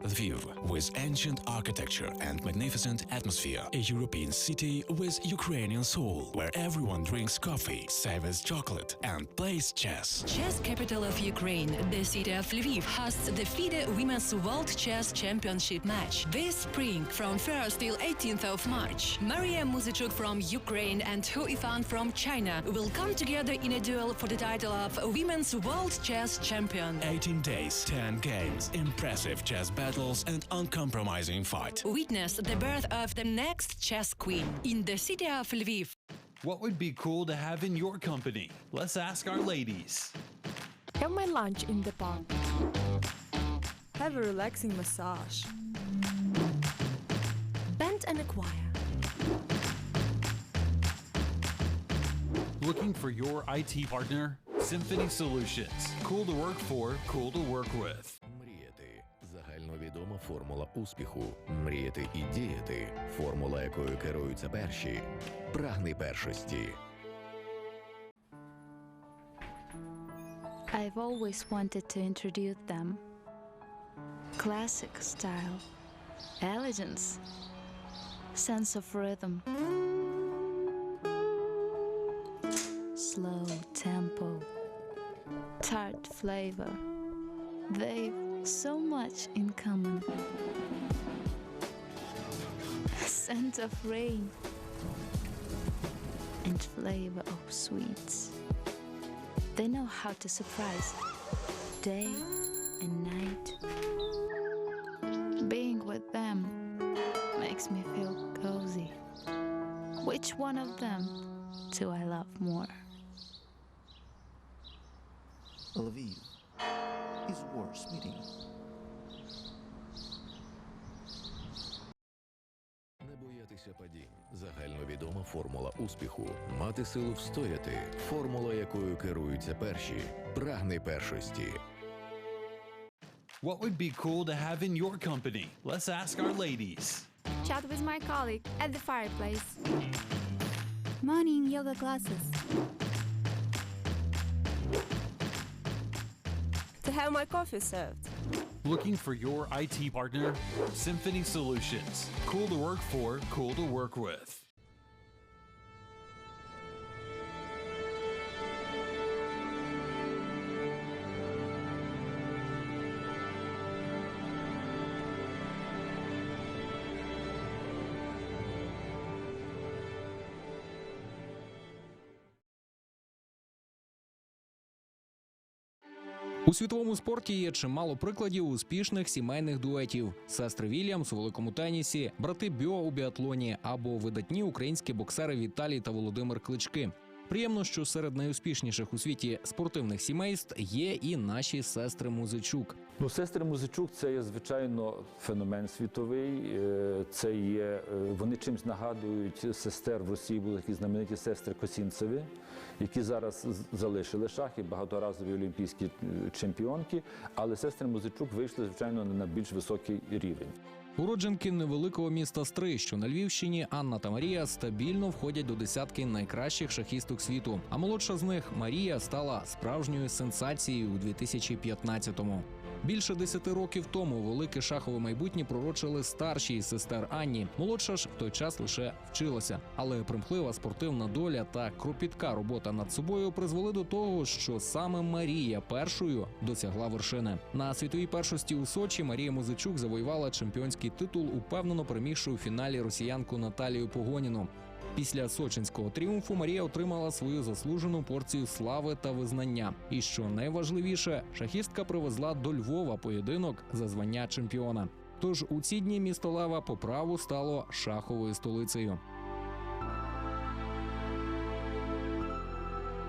Lviv, with ancient architecture and magnificent atmosphere, a European city with Ukrainian soul, where everyone drinks coffee, savors chocolate, and plays chess. Chess capital of Ukraine, the city of Lviv hosts the FIDE Women's World Chess Championship match this spring from 1st till 18th of March. Mariya Muzychuk from Ukraine and Yifan from China will come together in a duel for the title of Women's World Chess Champion. 18 days, 10 games, impressive chess battles and uncompromising fight. Witness the birth of the next chess queen in the city of Lviv. What would be cool to have in your company? Let's ask our ladies. Have my lunch in the park. Have a relaxing massage. Band and acquire. Looking for your IT partner? Symphony Solutions. Cool to work for, cool to work with. Мріяти – загальновідома формула успіху. Мріяти і діяти – формула, якою керуються перші. Прагни першості. I've always wanted to introduce them. Classic style, elegance, sense of rhythm, slow tempo, tart flavor. They've so much in common. Scent of rain and flavor of sweets. They know how to surprise day and night. Being with them makes me feel cozy. Which one of them do I love more? Lviv is worth meeting. Не боятися падінь – загальновідома формула успіху. Мати силу встояти – формула, якою керуються перші. Прагни першості. What would be cool to have in your company? Let's ask our ladies. Chat with my colleague at the fireplace. Morning yoga classes. To have my coffee served. Looking for your IT partner? Symphony Solutions. Cool to work for, cool to work with. У світовому спорті є чимало прикладів успішних сімейних дуетів. Сестри Вільямс у великому тенісі, брати Бьо у біатлоні або видатні українські боксери Віталій та Володимир Клички. Приємно, що серед найуспішніших у світі спортивних сімейств є і наші сестри Музичук. Сестри Музичук – це є, звичайно, феномен світовий. Це є, вони чимось нагадують сестер в Росії, були такі знамениті сестри Косінцеві, які зараз залишили шах і багаторазові олімпійські чемпіонки, але сестри Музичук вийшли, звичайно, на більш високий рівень. Уродженки невеликого міста Стри, що на Львівщині, Анна та Марія стабільно входять до десятки найкращих шахісток світу. А молодша з них, Марія, стала справжньою сенсацією у 2015-му. Більше 10 років тому велике шахове майбутнє пророчили старшій сестер Анні. Молодша ж в той час лише вчилася. Але примхлива спортивна доля та кропітка робота над собою призвели до того, що саме Марія першою досягла вершини. На світовій першості у Сочі Марія Музичук завоювала чемпіонський титул, упевнено перемігши у фіналі росіянку Наталію Погоніну. Після сочинського тріумфу Марія отримала свою заслужену порцію слави та визнання. І що найважливіше, шахістка привезла до Львова поєдинок за звання чемпіона. Тож у ці дні місто Лева по праву стало шаховою столицею.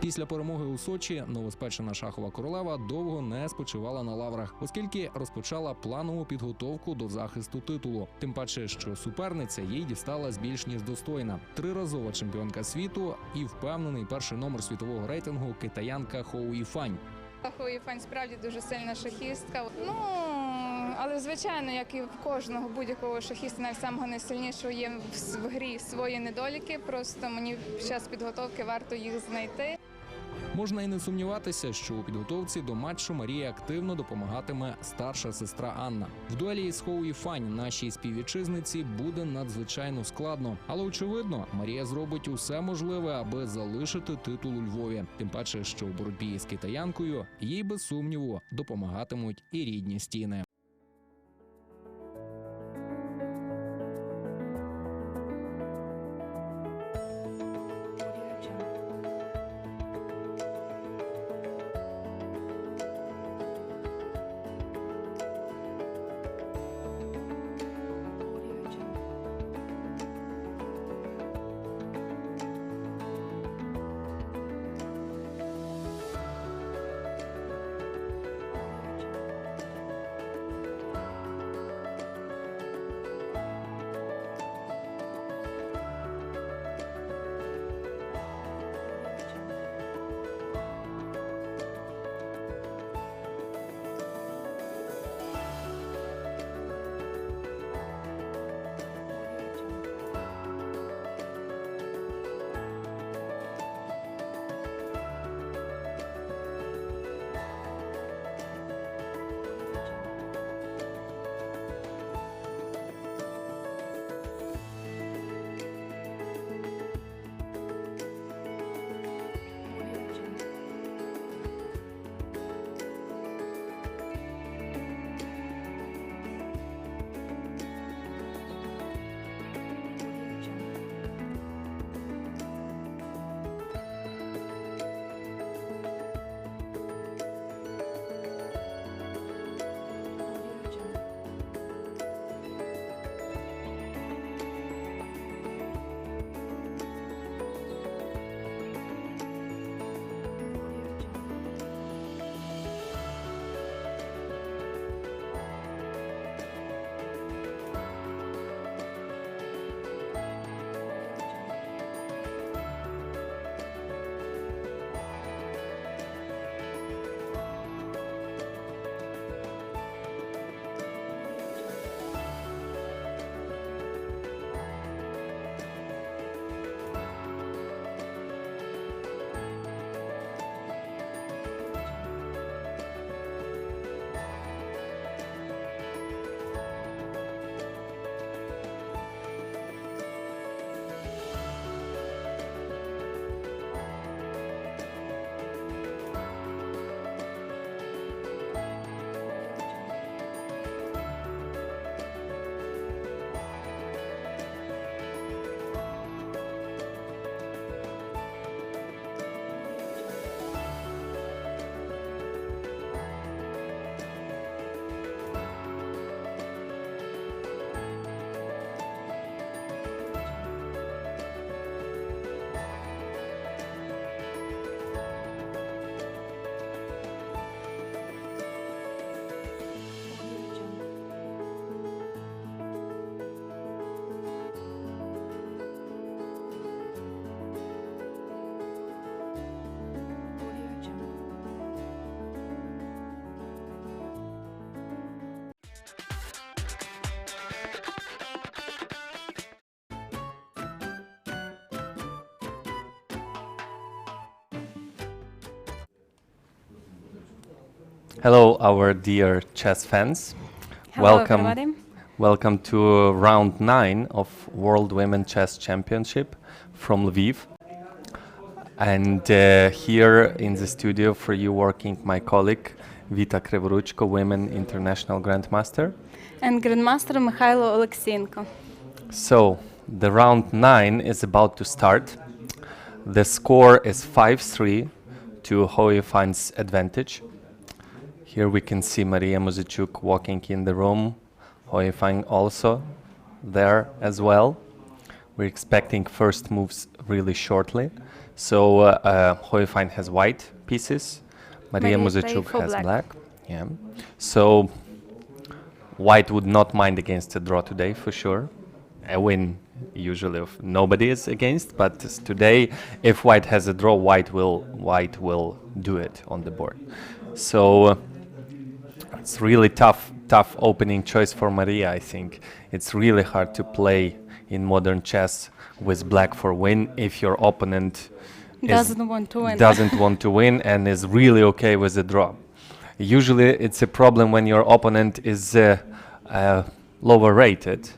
Після перемоги у Сочі новоспечена шахова королева довго не спочивала на лаврах, оскільки розпочала планову підготовку до захисту титулу. Тим паче, що суперниця їй дісталась більш ніж достойна. Триразова чемпіонка світу і впевнений перший номер світового рейтингу китаянка Хоу Йифань. Хоу Йифань справді дуже сильна шахістка. Але, звичайно, як і в кожного будь-якого шахіста, навіть самого найсильнішого, є в грі свої недоліки. Просто мені під час підготовки варто їх знайти. Можна і не сумніватися, що у підготовці до матчу Марії активно допомагатиме старша сестра Анна. В дуелі із Йифан нашій співвітчизниці буде надзвичайно складно, але очевидно, Марія зробить усе можливе, аби залишити титул у Львові. Тим паче, що у боротьбі з китаянкою їй без сумніву допомагатимуть і рідні стіни. Hello, our dear chess fans. Hello, welcome, everybody. welcome to round 9 of World Women Chess Championship from Lviv. And here in the studio for you working my colleague Vita Kryvoruchko, Women International Grandmaster. And Grandmaster Mykhaylo Oleksiyenko. So, the round 9 is about to start. The score is 5-3 to Yifan's advantage. Here we can see Mariya Muzychuk walking in the room, Yifan also there as well. We're expecting first moves really shortly. So Yifan has white pieces, Mariya Muzychuk has black. Yeah. So white would not mind against a draw today for sure. A win usually of nobody is against, but today if white has a draw, white will do it on the board. So it's really tough opening choice for Mariya, I think. It's really hard to play in modern chess with black for win if your opponent Doesn't want to win. Doesn't want to win and is really okay with the draw. Usually it's a problem when your opponent is lower rated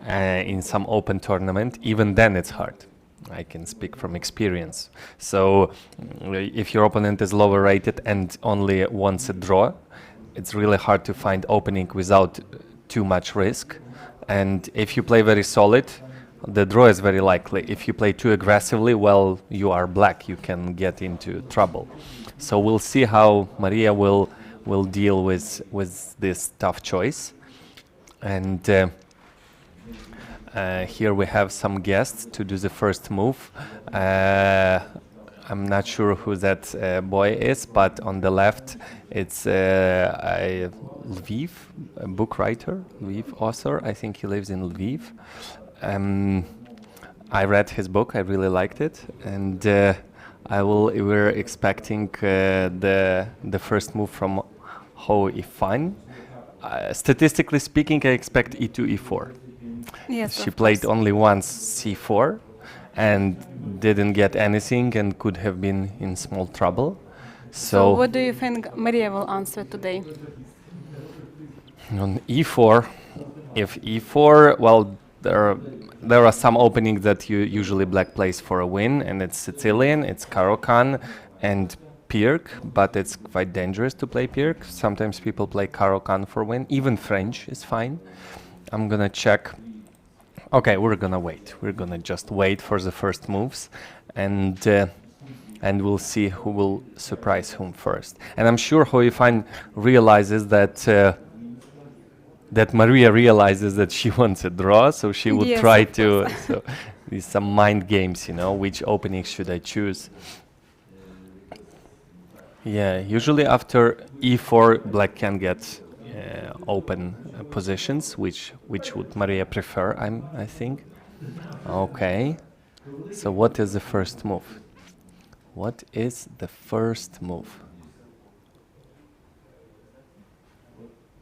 in some open tournament. Even then it's hard. I can speak from experience. So if your opponent is lower rated and only wants a draw, it's really hard to find opening without too much risk. And if you play very solid, the draw is very likely. If you play too aggressively, well, you are black. You can get into trouble. So we'll see how Mariya will deal with this tough choice. And here we have some guests to do the first move. I'm not sure who that boy is, but on the left it's a Lviv, a book writer, Lviv author. I think he lives in Lviv. I read his book. I really liked it, and we're expecting the first move from Yifan. Statistically speaking, I expect e2, e4. Yes, she played only once c4 and didn't get anything and could have been in small trouble. So what do you think Mariya will answer today? On e4, if e4, well, there are some openings that usually black plays for a win, and it's Sicilian, it's Caro-Kann and Pirc, but it's quite dangerous to play Pirc. Sometimes people play Caro-Kann for win. Even French is fine. I'm gonna check. Okay, we're gonna wait. We're gonna just wait for the first moves, and we'll see who will surprise whom first. And I'm sure Yifan realizes that Mariya realizes that she wants a draw, so she will try to. So these some mind games, you know, which opening should I choose? Yeah, usually after e4, black can get open positions, which would Mariya prefer, I think. Okay, so what is the first move? What is the first move?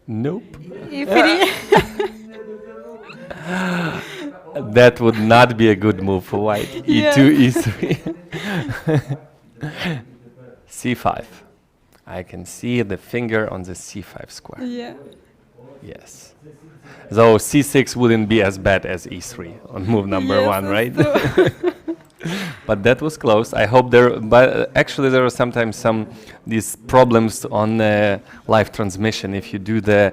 Nope. That would not be a good move for white. E2, e3. c5. I can see the finger on the c5 square. Yeah. Yes. So c6 wouldn't be as bad as e3 on move number one, right? But that was close. I hope but actually there are sometimes these problems on live transmission. If you do the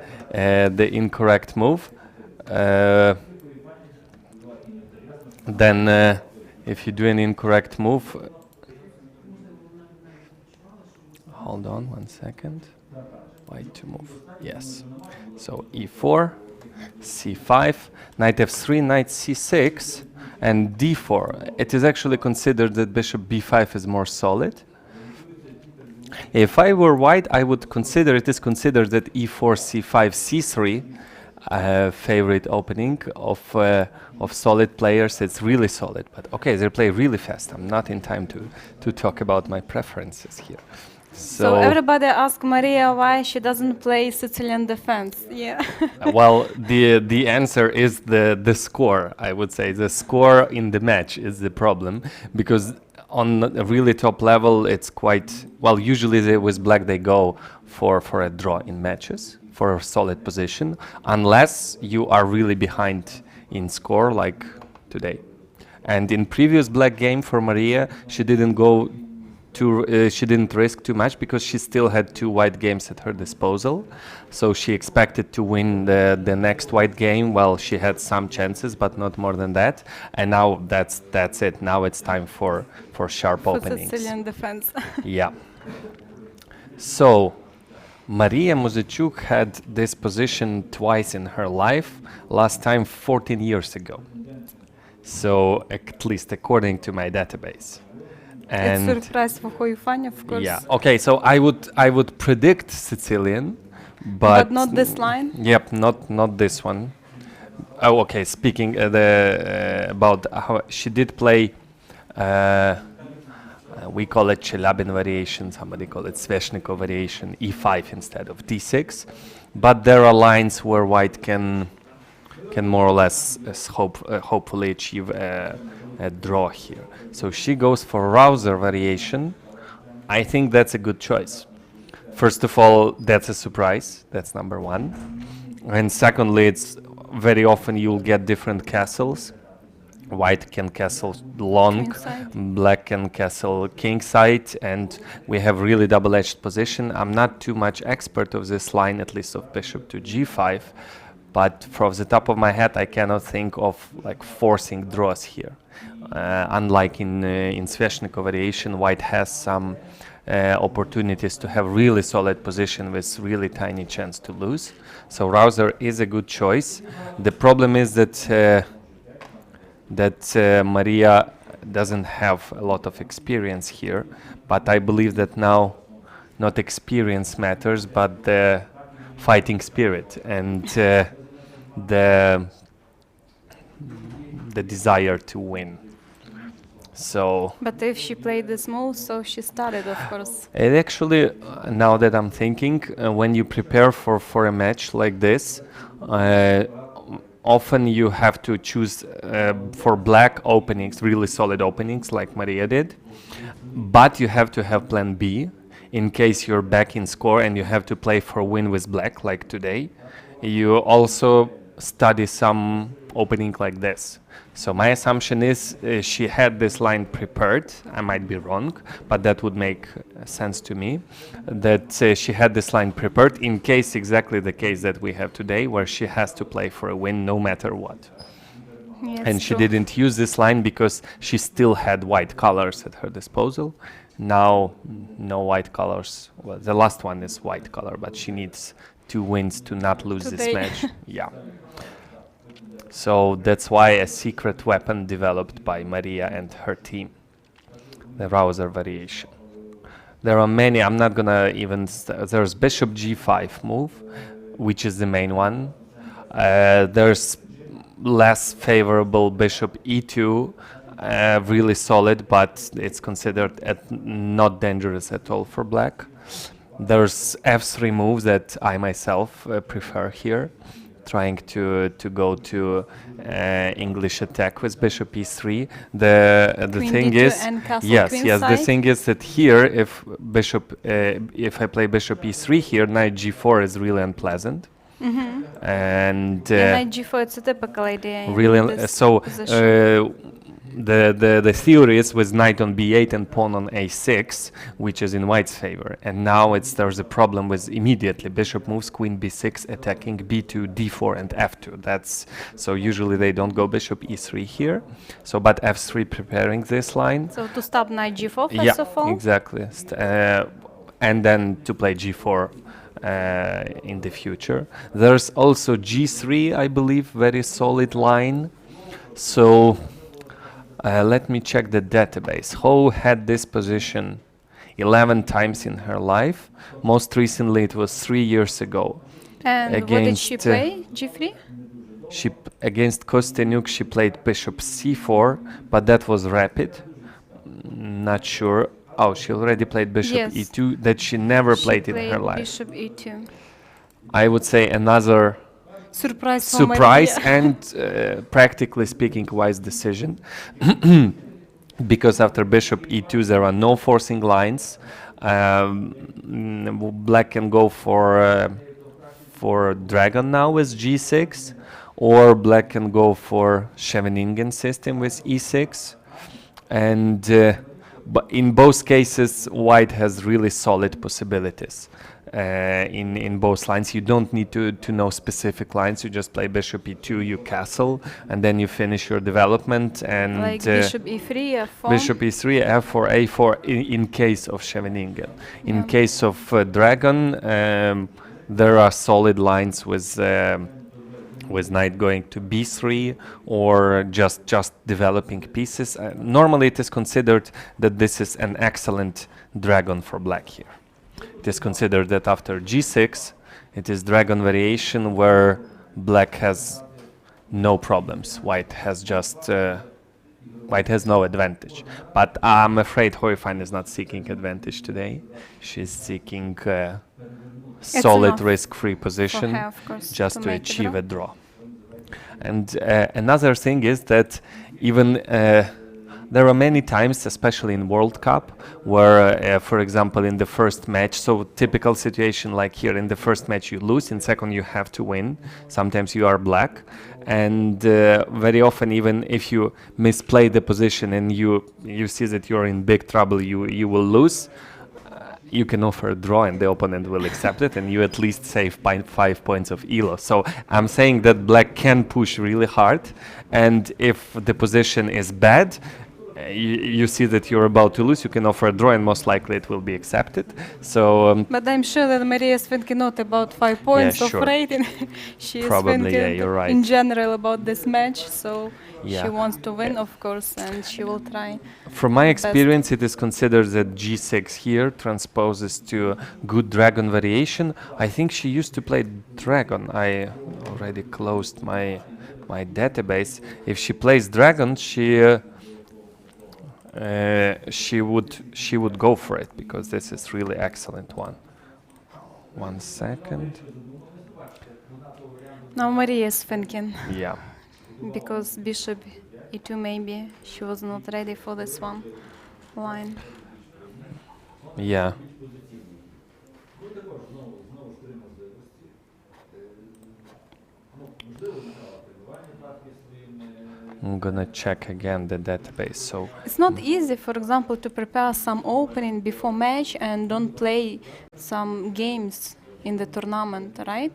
incorrect move, then if you do an incorrect move, hold on 1 second. White to move. Yes. So e4, c5, knight f3, knight c6, and d4. It is actually considered that bishop b5 is more solid. If I were white, I would consider it is considered that e4, c5, c3 favorite opening of solid players. It's really solid, but okay, they play really fast. I'm not in time to talk about my preferences here. So everybody asks Mariya why she doesn't play Sicilian defense. Yeah. Well, the answer is the score. I would say the score in the match is the problem, because on a really top level it's quite well. Usually with black they go for a draw in matches for a solid position, unless you are really behind in score like today. And in previous black game for Mariya, she didn't go. She didn't risk too much because she still had 2 white games at her disposal. So she expected to win the next white game. Well, she had some chances, but not more than that. And now that's it. Now it's time for sharp openings. Sicilian defense. Yeah. So Mariya Muzychuk had this position twice in her life. Last time 14 years ago. So at least according to my database. And it's surprise for Yifan, of course. Yeah. Okay. So I would predict Sicilian, but not this line. Yep. Not this one. Oh, okay. Speaking about how she did play, we call it Chelabin variation. Somebody call it Sveshnikov variation. E5 instead of D6. But there are lines where white can can more or less hopefully achieve a draw here. So she goes for Rouser variation. I think that's a good choice. First of all, that's a surprise. That's number one. And secondly, it's very often you'll get different castles. White can castle long, black can castle kingside, and we have really double-edged position. I'm not too much expert of this line, at least of bishop to g5, but from the top of my head, I cannot think of like forcing draws here. Unlike in Sveshnikov variation, white has some opportunities to have really solid position with really tiny chance to lose. So Rouser is a good choice. The problem is that Mariya doesn't have a lot of experience here, but I believe that now not experience matters, but the fighting spirit and the desire to win. So. But if she played this move, so she started, of course. It actually, now that I'm thinking, when you prepare for a match like this, often you have to choose for black openings, really solid openings like Mariya did, but you have to have plan B in case you're back in score and you have to play for win with black like today. You also study some opening like this. So my assumption is she had this line prepared. I might be wrong, but that would make sense to me, that she had this line prepared in case exactly the case that we have today, where she has to play for a win no matter what. Yes, and she didn't use this line because she still had white colors at her disposal. Now no white colors. Well, the last one is white color, but she needs 2 wins to not lose this match. Yeah. So that's why a secret weapon developed by Mariya and her team, the Rouser variation. There are many, I'm not gonna even, there's bishop g5 move, which is the main one. There's less favorable bishop e2, really solid, but it's considered not dangerous at all for black. There's f3 moves that I myself prefer here, trying to go to English attack with bishop e3. The thing is, the thing is that here, if I play bishop e3 here, knight g4 is really unpleasant. And knight g4, it's a typical idea. Really, so the theory is with knight on b8 and pawn on a6, which is in white's favor. And now there's a problem with immediately bishop moves, queen b6, attacking b2, d4, and f2. So usually they don't go bishop e3 here. So but f3 preparing this line. So to stop knight g4 first of all? Yeah, exactly. And then to play g4 in the future. There's also g3, I believe, very solid line. So let me check the database. Ho had this position 11 times in her life. Most recently, it was 3 years ago. And what did she play? G3? Against Kostyanyuk, she played bishop c4, but that was rapid. Not sure. Oh, she already played bishop e2, that she never played in her life. Bishop e2. I would say another surprise and practically speaking wise decision, because after bishop e2 there are no forcing lines. Black can go for dragon now with g6, or black can go for Scheveningen system with e6, and but in both cases white has really solid possibilities. In both lines, you don't need to know specific lines. You just play bishop e2, you castle, and then you finish your development. And like bishop e3, f4. Bishop e3, f4, a4. In case of Scheveningen, in case of dragon, there are solid lines with knight going to b3 or just developing pieces. Normally, it is considered that this is an excellent dragon for black here. It is considered that after g6, it is dragon variation where black has no problems. White has no advantage. But I'm afraid Yifan is not seeking advantage today. She's seeking solid risk-free position just to achieve a draw. And another thing is that even there are many times, especially in World Cup, where, for example, in the first match, so typical situation like here, in the first match you lose, in second you have to win. Sometimes you are black, and very often even if you misplay the position and you see that you're in big trouble, you will lose. You can offer a draw and the opponent will accept it, and you at least save 5 points of elo. So I'm saying that black can push really hard, and if the position is bad, you see that you're about to lose, you can offer a draw and most likely it will be accepted. So but I'm sure that Mariya is thinking not about 5 points yeah, of sure. rating. She is Probably, thinking yeah, you're right. in general about this match, so Yeah. she wants to win, of course, and she will try. From my best. experience, it is considered that g6 here transposes to good dragon variation. I think she used to play dragon. I already closed my database. If she plays dragon, she would go for it, because this is really excellent one. 1 second. Now Mariya is thinking. Yeah. Because bishop e2, maybe she was not ready for this one line. Yeah. I'm gonna check again the database. So it's not easy, for example, to prepare some opening before match and don't play some games in the tournament, right?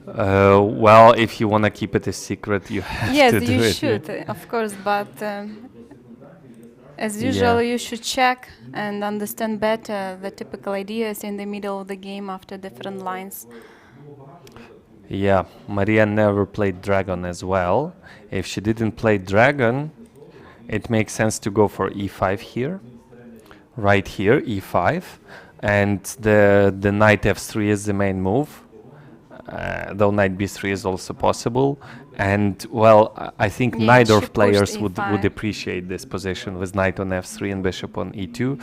Well, if you want to keep it a secret, you have yes, to do you it. should, of course, but as usual, you should check and understand better the typical ideas in the middle of the game after different lines. Yeah, Mariya never played dragon as well. If she didn't play dragon, it makes sense to go for e5 here, right here, e5, and the knight f3 is the main move. Though knight b3 is also possible, and well, I think neither of players would appreciate this position with knight on f3 and bishop on e2.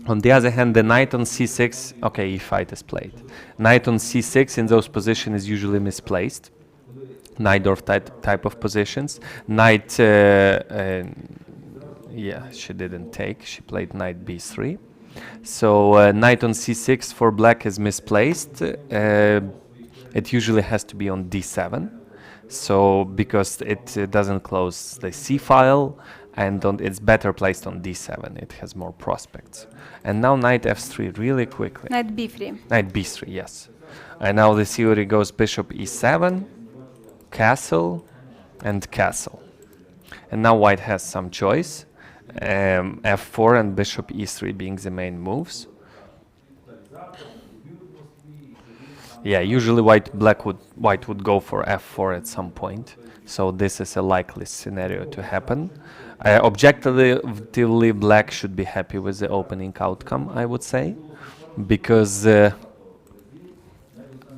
On the other hand, the knight on c6, okay, e5 is played. Knight on c6 in those positions is usually misplaced. Najdorf type of positions. Knight, yeah, she didn't take. She played knight b3. So knight on c6 for black is misplaced. It usually has to be on d7. So because it doesn't close the c file, and it's better placed on d7. It has more prospects. And now knight f3 really quickly. Knight b3. Knight b3, yes. And now the theory goes bishop e7, castle, and castle. And now white has some choice. f4 and bishop e3 being the main moves. Yeah, usually white would go for f4 at some point. So this is a likely scenario to happen. Objectively, black should be happy with the opening outcome, I would say, because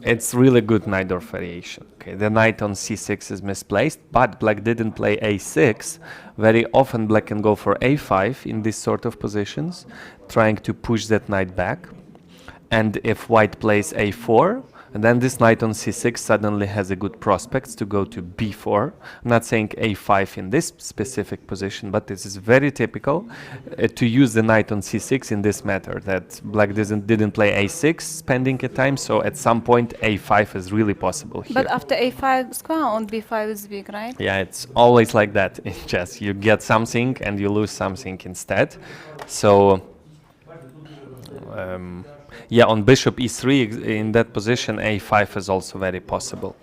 it's really good Najdorf variation. Okay, the knight on c6 is misplaced, but black didn't play a6. Very often black can go for a5 in this sort of positions, trying to push that knight back. And if white plays a4, and then this knight on c6 suddenly has a good prospects to go to b4. I'm not saying a5 in this specific position, but this is very typical to use the knight on c6 in this matter, that black didn't play a6 spending a time, so at some point a5 is really possible here. But after a5 square on b5 is big, right? Yeah, it's always like that in chess. You get something and you lose something instead. So yeah, on bishop e3 in that position, a5 is also very possible.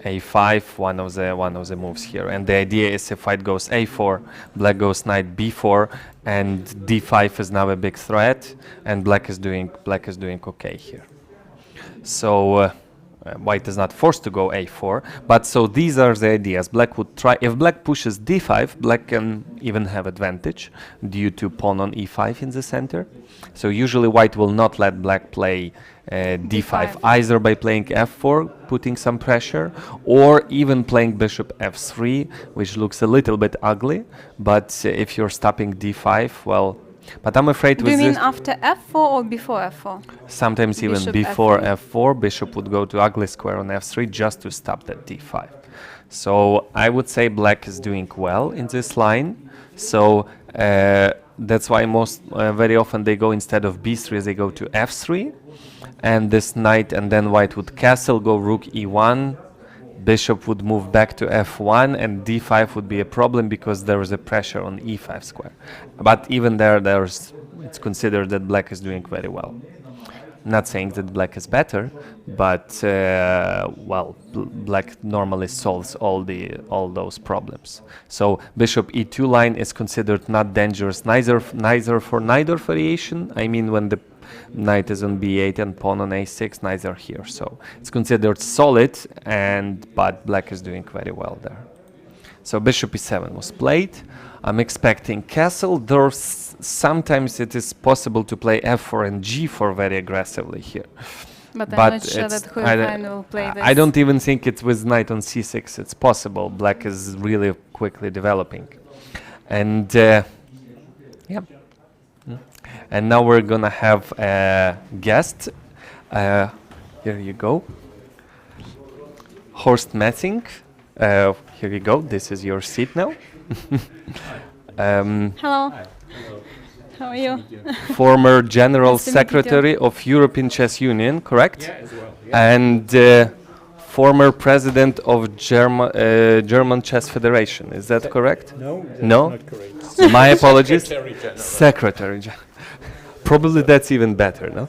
a5, one of the moves here, and the idea is if white goes a4, black goes knight b4, and d5 is now a big threat, and black is doing okay here. So white is not forced to go a4, but so these are the ideas. Black would try, if black pushes d5, black can even have advantage due to pawn on e5 in the center. So usually white will not let black play d5 either by playing f4, putting some pressure, or even playing bishop f3, which looks a little bit ugly, but if you're stopping d5, well, but I'm afraid Do you mean after f4 or before f4? Sometimes even Bishop before f3. f4, bishop would go to ugly square on f3 just to stop that d5. So I would say black is doing well in this line. So that's why very often they go, instead of b3, they go to f3. And this knight, and then white would castle, go rook e1. Bishop would move back to f1, and d5 would be a problem because there is a pressure on e5 square. But even it's considered that black is doing very well. Not saying that black is better, but black normally solves all those problems. So bishop e2 line is considered not dangerous neither for neither variation. I mean, when the knight is on b8 and pawn on a6, neither here. So it's considered solid, but black is doing very well there. So bishop e7 was played. I'm expecting castle. Sometimes it is possible to play f4 and g4 very aggressively here. But I'm not sure that Yifan will play this. I don't even think it's with knight on c6 it's possible. Black is really quickly developing. And and now we're gonna have a guest. Here you go. Horst Messing. Here you go. This is your seat now. Hello. How are you? Former General Nice to meet you. Secretary of European Chess Union, correct? Yeah, as well. And former President of German Chess Federation. Is that correct? No, that's No? not correct. My apologies. Secretary General. Secretary General. Probably that's even better, no?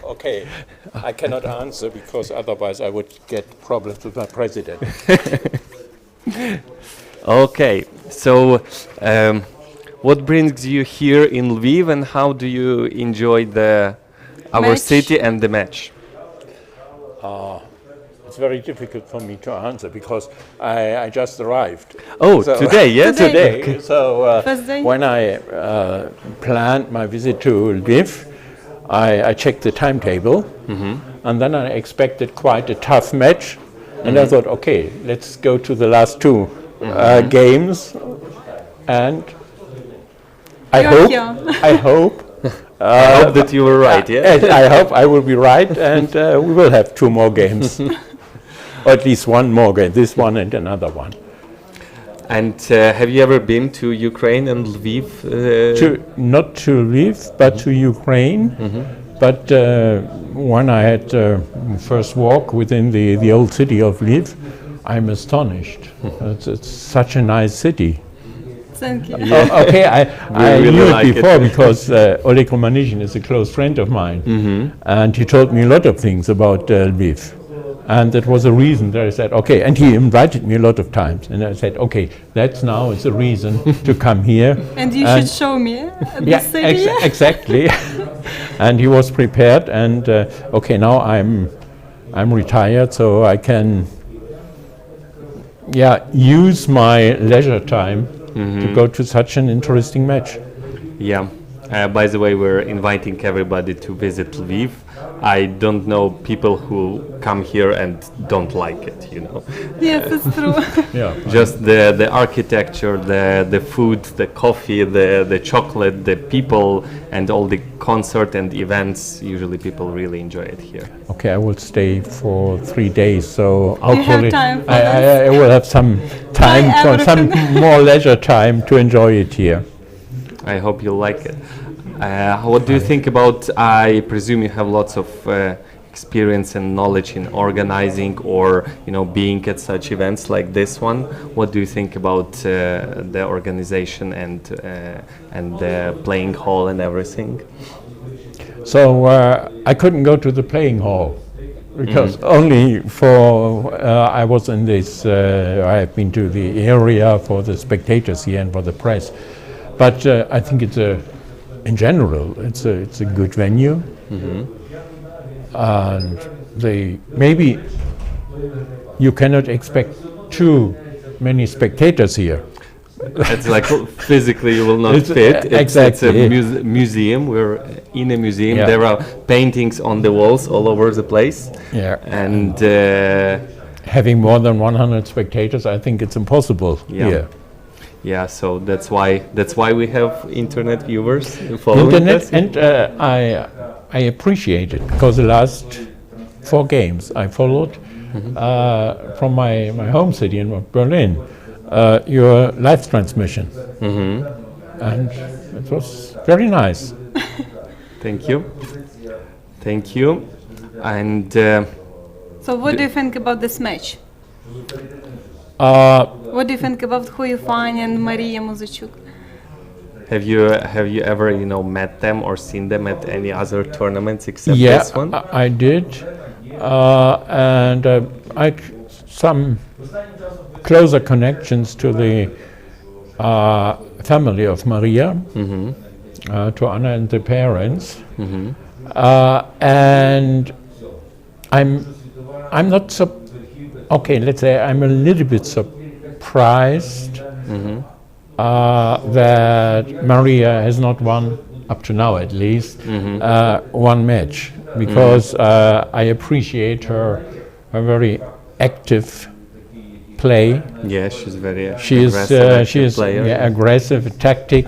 Okay, I cannot answer because otherwise I would get problems with my president. Okay, so what brings you here in Lviv, and how do you enjoy our Match? city and the match? It's very difficult for me to answer because I just arrived. Oh, today, yes? Today. Okay. So First day? when I planned my visit to Lviv, I checked the timetable, and then I expected quite a tough match, and I thought, okay, let's go to the last two games, and I hope that you were right, yeah? I hope I will be right, and we will have two more games, or at least one more game, this one and another one. And have you ever been to Ukraine and Lviv? Not to Lviv, but to Ukraine. But when I had first walk within the old city of Lviv, I'm astonished. It's such a nice city. Thank you. Okay, I really knew like it before it. because Oleg Romanizhin is a close friend of mine, and he told me a lot of things about Lviv. And that was a reason that I said, okay, and he invited me a lot of times, and I said, okay, that's now is a reason to come here. And you should show me the city. Exactly. And he was prepared, and okay, now I'm retired, so I can use my leisure time to go to such an interesting match. Yeah. By the way, we're inviting everybody to visit Lviv. I don't know people who come here and don't like it, you know. Yes, it's true. Just the architecture, the food, the coffee, the chocolate, the people, and all the concert and events. Usually people really enjoy it here. Okay, I will stay for 3 days, so hopefully I will have some time, some more leisure time to enjoy it here. I hope you'll like it. What do you think about, I presume you have lots of experience and knowledge in organizing or, you know, being at such events like this one. What do you think about the organization and the playing hall and everything? So I couldn't go to the playing hall because only for, I was in this, I have been to the area for the spectators here and for the press. But I think in general, it's a good venue, and maybe you cannot expect too many spectators here. It's like physically you will not fit. It's a museum. We're in a museum. Yeah. There are paintings on the walls all over the place. Yeah, and having more than 100 spectators, I think it's impossible here. Yeah, so that's why we have internet viewers following us. And I appreciate it because the last 4 games I followed, from my home city in Berlin, your live transmission. And it was very nice. Thank you. Thank you. And so what do you think about this match? What do you think about Yifan and Mariya Muzychuk? Have you ever met them or seen them at any other tournaments except this one? Yeah, I did, and I some closer connections to the family of Mariya, to Anna and the parents, and I'm not so. Okay, let's say I'm a little bit surprised that Mariya has not won, up to now at least, one match, because I appreciate her very active play. Yeah, she's very aggressive player. Yeah, aggressive, tactic.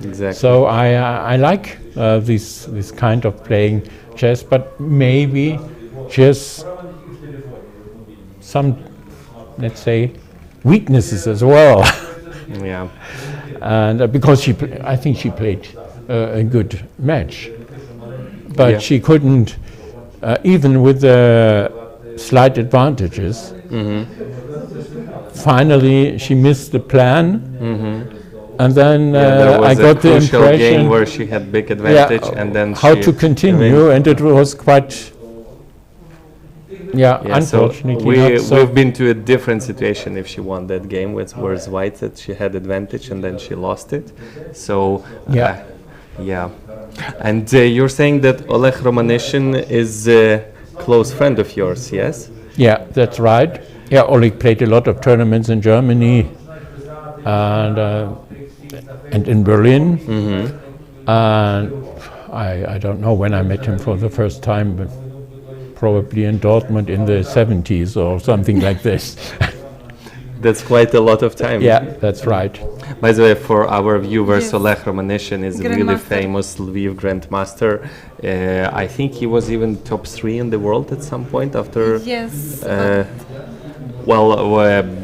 Exactly. So I like this kind of playing chess, but maybe she has some, let's say, weaknesses as well. Yeah. And because I think she played a good match, but she couldn't, even with the slight advantages. Finally, she missed the plan, and then I got the impression game where she had big advantage, and then how to continue, and it was quite. Yeah, unfortunately. So we've been to a different situation if she won that game with White, that she had advantage and then she lost it. So yeah. And you're saying that Oleg Romanishyn is a close friend of yours, yes? Yeah, that's right. Yeah, Oleg played a lot of tournaments in Germany and in Berlin. And I don't know when I met him for the first time, but probably in Dortmund in the 70s or something like this. That's quite a lot of time. Yeah, that's right. By the way, for our viewers, Oleg Romanishyn is a really famous Lviv grandmaster. I think he was even top 3 in the world at some point after. Yes.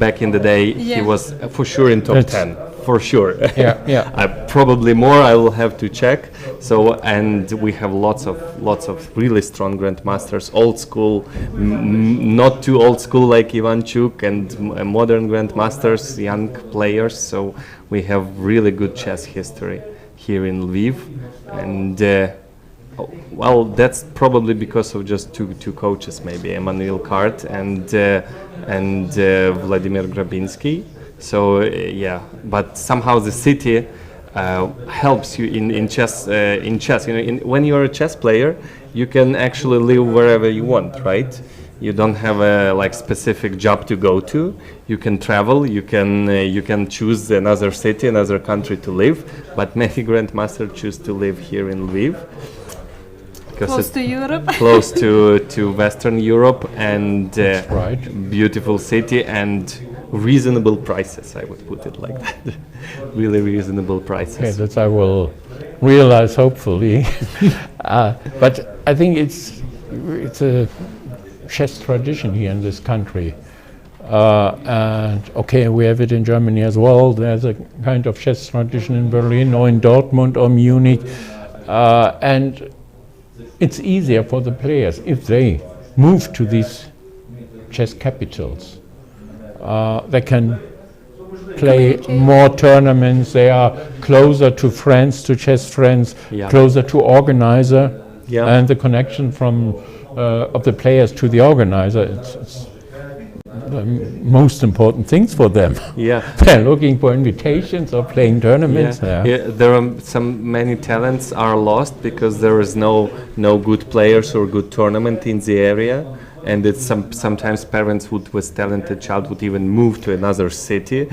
Back in the day, he was for sure in top 10. For sure. Yeah. Probably more. I will have to check. So, and we have lots of really strong grandmasters, old school, not too old school like Ivanchuk, and modern grandmasters, young players. So we have really good chess history here in Lviv, and that's probably because of just two coaches, maybe Emanuel Kart and Vladimir Grabinsky. So but somehow the city helps you in chess. When you're a chess player, you can actually live wherever you want, right? You don't have a specific job to go to. You can travel. You can choose another city, another country to live. But many grandmasters choose to live here in Lviv. Close to Europe. Close to Western Europe, and beautiful city and reasonable prices, I would put it like that. Really reasonable prices. Okay, that I will realize hopefully. But I think it's a chess tradition here in this country. And okay, we have it in Germany as well. There's a kind of chess tradition in Berlin or in Dortmund or Munich. And it's easier for the players if they move to these chess capitals. They can play more tournaments. They are closer to friends, to chess friends, closer to organizer, and the connection from of the players to the organizer. It's the most important things for them. Yeah, they're looking for invitations or playing tournaments. There are many talents are lost because there is no good players or good tournament in the area. And it's sometimes parents with talented child would even move to another city,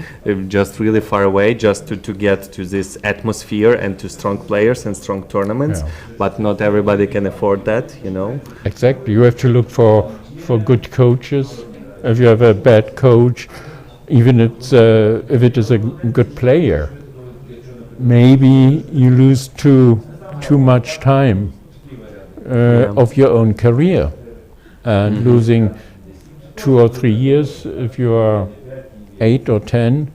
just really far away, just to get to this atmosphere and to strong players and strong tournaments. But not everybody can afford that, Exactly. You have to look for good coaches. If you have a bad coach, even if it is a good player, maybe you lose too much time of your own career. And losing 2 or 3 years. If you are 8 or 10,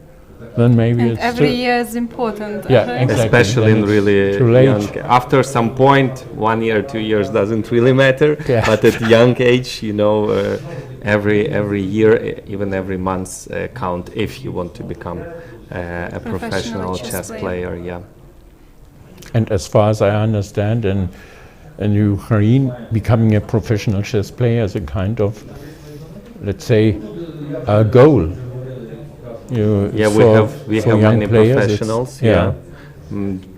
then maybe And it's every year is important. Yeah, right? exactly. Especially Then in it's really too late. young. After some point, 1 year, 2 years doesn't really matter. Yeah. But at young age, every year, even every month count if you want to become a professional chess player. Yeah. And as far as I understand, in Ukraine, becoming a professional chess player is a kind of, let's say, a goal. We have many professionals. Yeah.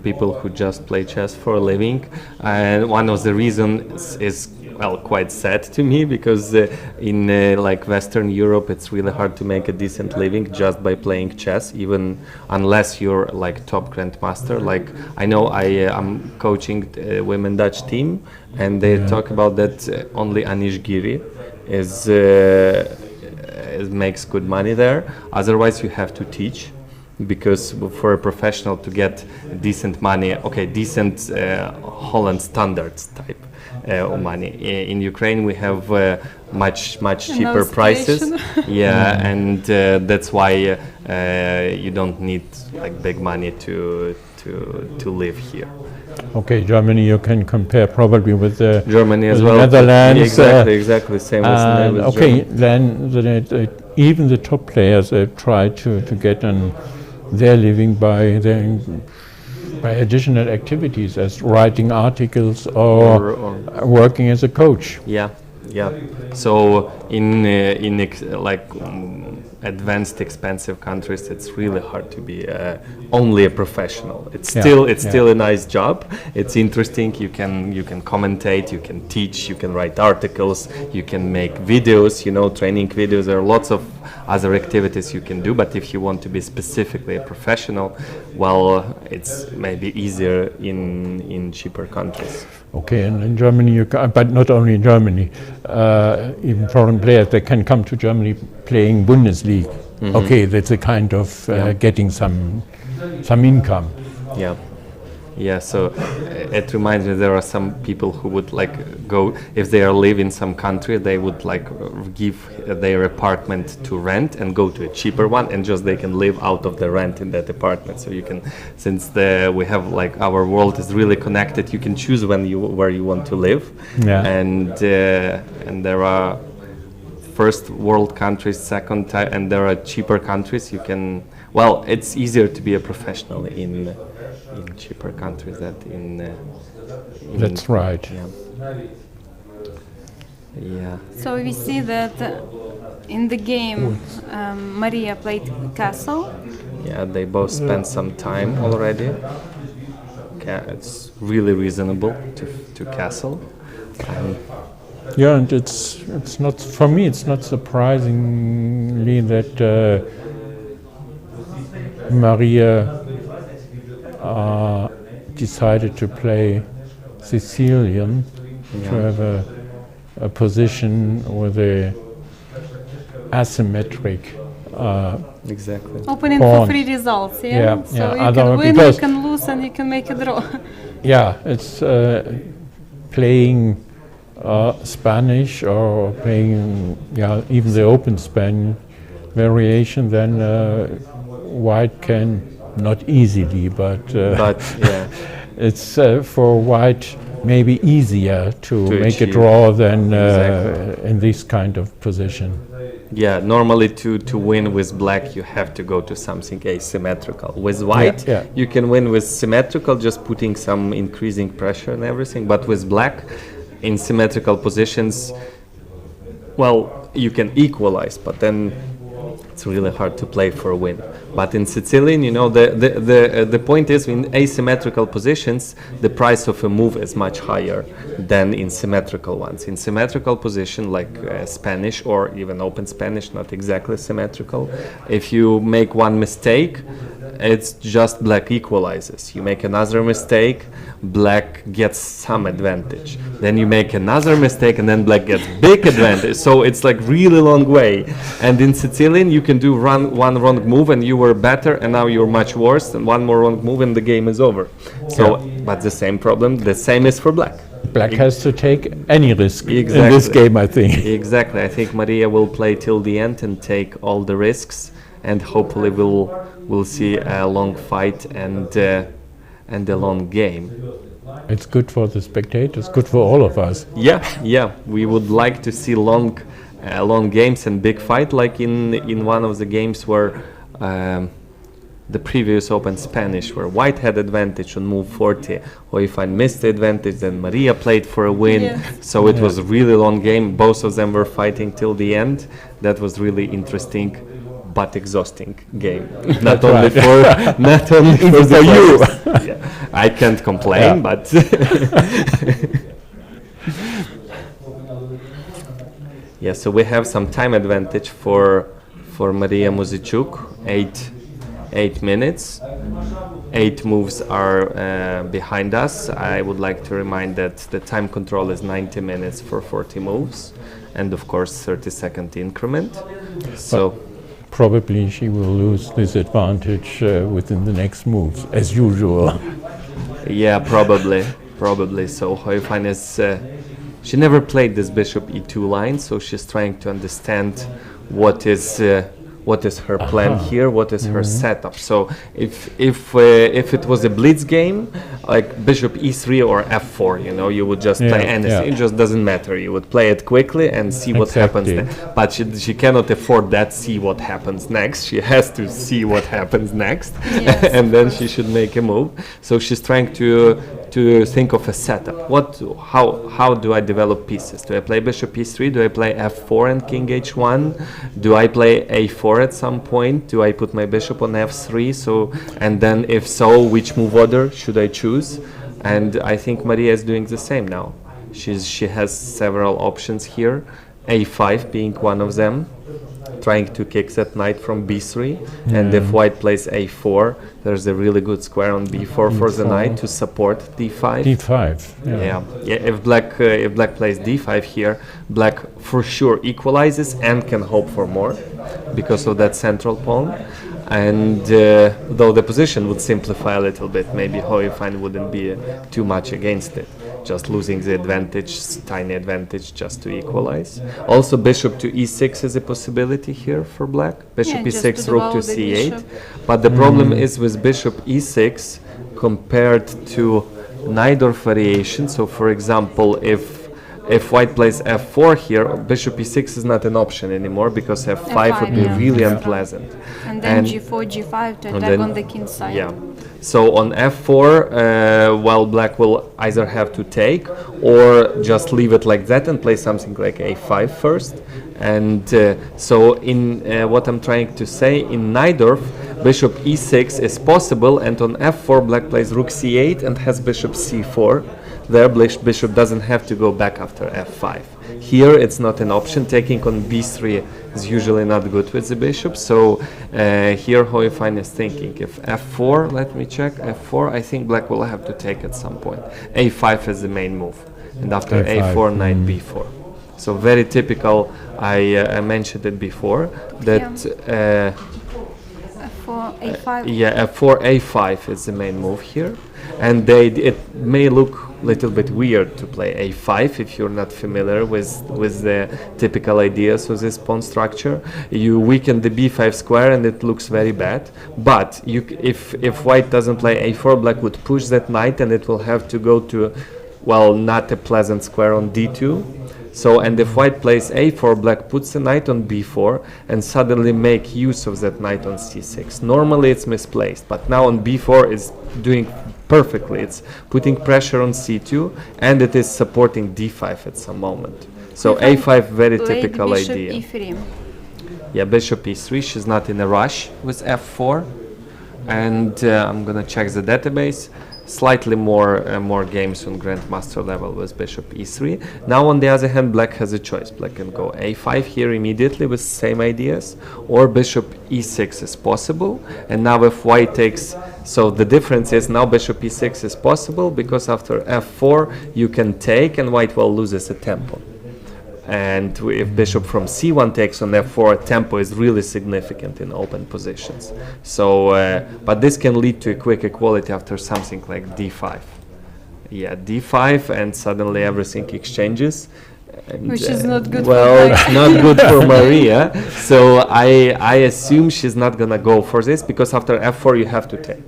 People who just play chess for a living, and one of the reasons is quite sad to me, because in like Western Europe it's really hard to make a decent living just by playing chess, even unless you're like top grandmaster. Like I know I'm coaching a women Dutch team, and they talk about that only Anish Giri makes good money there. Otherwise you have to teach, because for a professional to get decent money, decent Holland standards type money. In Ukraine we have much cheaper prices. And that's why you don't need like big money to live here. Okay, Germany you can compare probably with the Germany as well. Netherlands. Exactly, same as okay, then even the top players try to get their living by additional activities, as writing articles or working as a coach. Yeah. So in advanced, expensive countries, it's really hard to be only a professional. It's still a nice job. It's interesting. You can commentate, you can teach, you can write articles, you can make videos. Training videos. There are lots of other activities you can do. But if you want to be specifically a professional, well, it's maybe easier in cheaper countries. Okay, and in Germany, but not only in Germany, even foreign players, they can come to Germany playing Bundesliga. Mm-hmm. Okay, that's a kind of getting some income. Yeah, so it reminds me there are some people who would like go, if they live in some country, they would like give their apartment to rent and go to a cheaper one, and just they can live out of the rent in that apartment. So you can, since we have like our world is really connected, you can choose where you want to live. Yeah. And there are first world countries, second and there are cheaper countries. You can, well, it's easier to be a professional in cheaper countries than in that's right. Yeah. So we see that in the game Mariya played castle. Yeah, they both spent some time already. It's really reasonable to castle. Yeah, and it's not, for me it's not surprisingly that Mariya decided to play Sicilian, to have a position with a asymmetric exactly opening pawn. for 3 results. So you can win, you can lose, and you can make a draw. Yeah, it's playing Spanish or playing even the open span variation, then white can, not easily, but it's for white maybe easier to make achieve. a draw than in this kind of position. Yeah, normally to win with black you have to go to something asymmetrical. With white you can win with symmetrical, just putting some increasing pressure and everything, but with black in symmetrical positions, well, you can equalize, but then it's really hard to play for a win. But in Sicilian, the point is, in asymmetrical positions, the price of a move is much higher than in symmetrical ones. In symmetrical position, like Spanish or even open Spanish, not exactly symmetrical, if you make one mistake, it's just black equalizes. You make another mistake, black gets some advantage. Then you make another mistake, and then black gets big advantage. So it's like really long way. And in Sicilian, you can do one wrong move and you were better, and now you're much worse, and one more wrong move and the game is over. So, but the same problem, the same is for black. Black has to take any risk Exactly. in this game, I think. Exactly. I think Mariya will play till the end and take all the risks, and hopefully we'll see a long fight and a long game. It's good for the spectators, good for all of us. Yeah. We would like to see long games and big fight, like in one of the games where the previous Open Spanish, where White had advantage on move 40, or if I missed the advantage, then Mariya played for a win. Yes. So it was a really long game. Both of them were fighting till the end. That was really interesting, but exhausting game. Not only for not only for the players. Yeah. I can't complain, but. Yeah, so we have some time advantage for Mariya Muzychuk, 8 minutes. 8 moves are behind us. I would like to remind that the time control is 90 minutes for 40 moves, and of course 30-second increment. So probably she will lose this advantage within the next moves, as usual. Yeah, probably. So Yifan is. She never played this bishop e2 line, so she's trying to understand what is her plan here, what is her setup. So if it was a blitz game, like bishop e3 or f4, you would just play anything. It just doesn't matter. You would play it quickly and see what happens then. But she cannot afford that, see what happens next. She has to see what happens next, and then she should make a move. So she's trying to think of a setup. How do I develop pieces? Do I play bishop e3? Do I play f4 and king h1? Do I play a4 at some point? Do I put my bishop on f3? So, and then if so, which move order should I choose? And I think Mariya is doing the same now. She has several options here, a5 being one of them, trying to kick that knight from b3, and if White plays a4, there's a really good square on b4 for the knight to support d5. d5. If black plays d5 here, black for sure equalizes and can hope for more because of that central pawn. And though the position would simplify a little bit, maybe Yifan wouldn't be too much against it, just losing the advantage, tiny advantage, just to equalize. Also, bishop to e6 is a possibility here for black. Bishop e6, rook to c8. But the problem is with bishop e6 compared to Najdorf variation. So, for example, if White plays f4 here, bishop e6 is not an option anymore because f5 would be really unpleasant. And then g4, g5 to attack on the king side. Yeah. So on f4, well, black will either have to take or just leave it like that and play something like a5 first. And so in what I'm trying to say, in Najdorf, bishop e6 is possible, and on f4, black plays rook c8 and has bishop c4. There, bishop doesn't have to go back after f5. Here, it's not an option. Taking on b3 is usually not good with the bishop. So here, Yifan is thinking, if f4, let me check, f4, I think black will have to take at some point. a5 is the main move. And after a4, knight b4. So very typical, I mentioned it before, that f4, a5. Yeah, f4, a5 is the main move here. And it may look a little bit weird to play a5 if you're not familiar with the typical ideas of this pawn structure. You weaken the b5 square and it looks very bad. But if White doesn't play a4, black would push that knight and it will have to go to, well, not a pleasant square on d2. So, and if White plays a4, black puts the knight on b4 and suddenly make use of that knight on c6. Normally it's misplaced, but now on b4 is doing perfectly. It's putting pressure on c2 and it is supporting d5 at some moment. So a5, very typical idea. E3. Yeah, bishop e3. She's not in a rush with f4. And I'm gonna check the database. Slightly more games on grandmaster level with bishop e3. Now on the other hand, black has a choice. Black can go a5 here immediately with same ideas, or bishop e6 is possible. And now if White takes, so the difference is now bishop e6 is possible because after f4 you can take and White well loses a tempo. And if bishop from c1 takes on f4, tempo is really significant in open positions. So, but this can lead to a quick equality after something like d5. Yeah, d5, and suddenly everything exchanges. And, which is not good well, for it's not good for Mariya. So I assume she's not gonna go for this, because after f4 you have to take.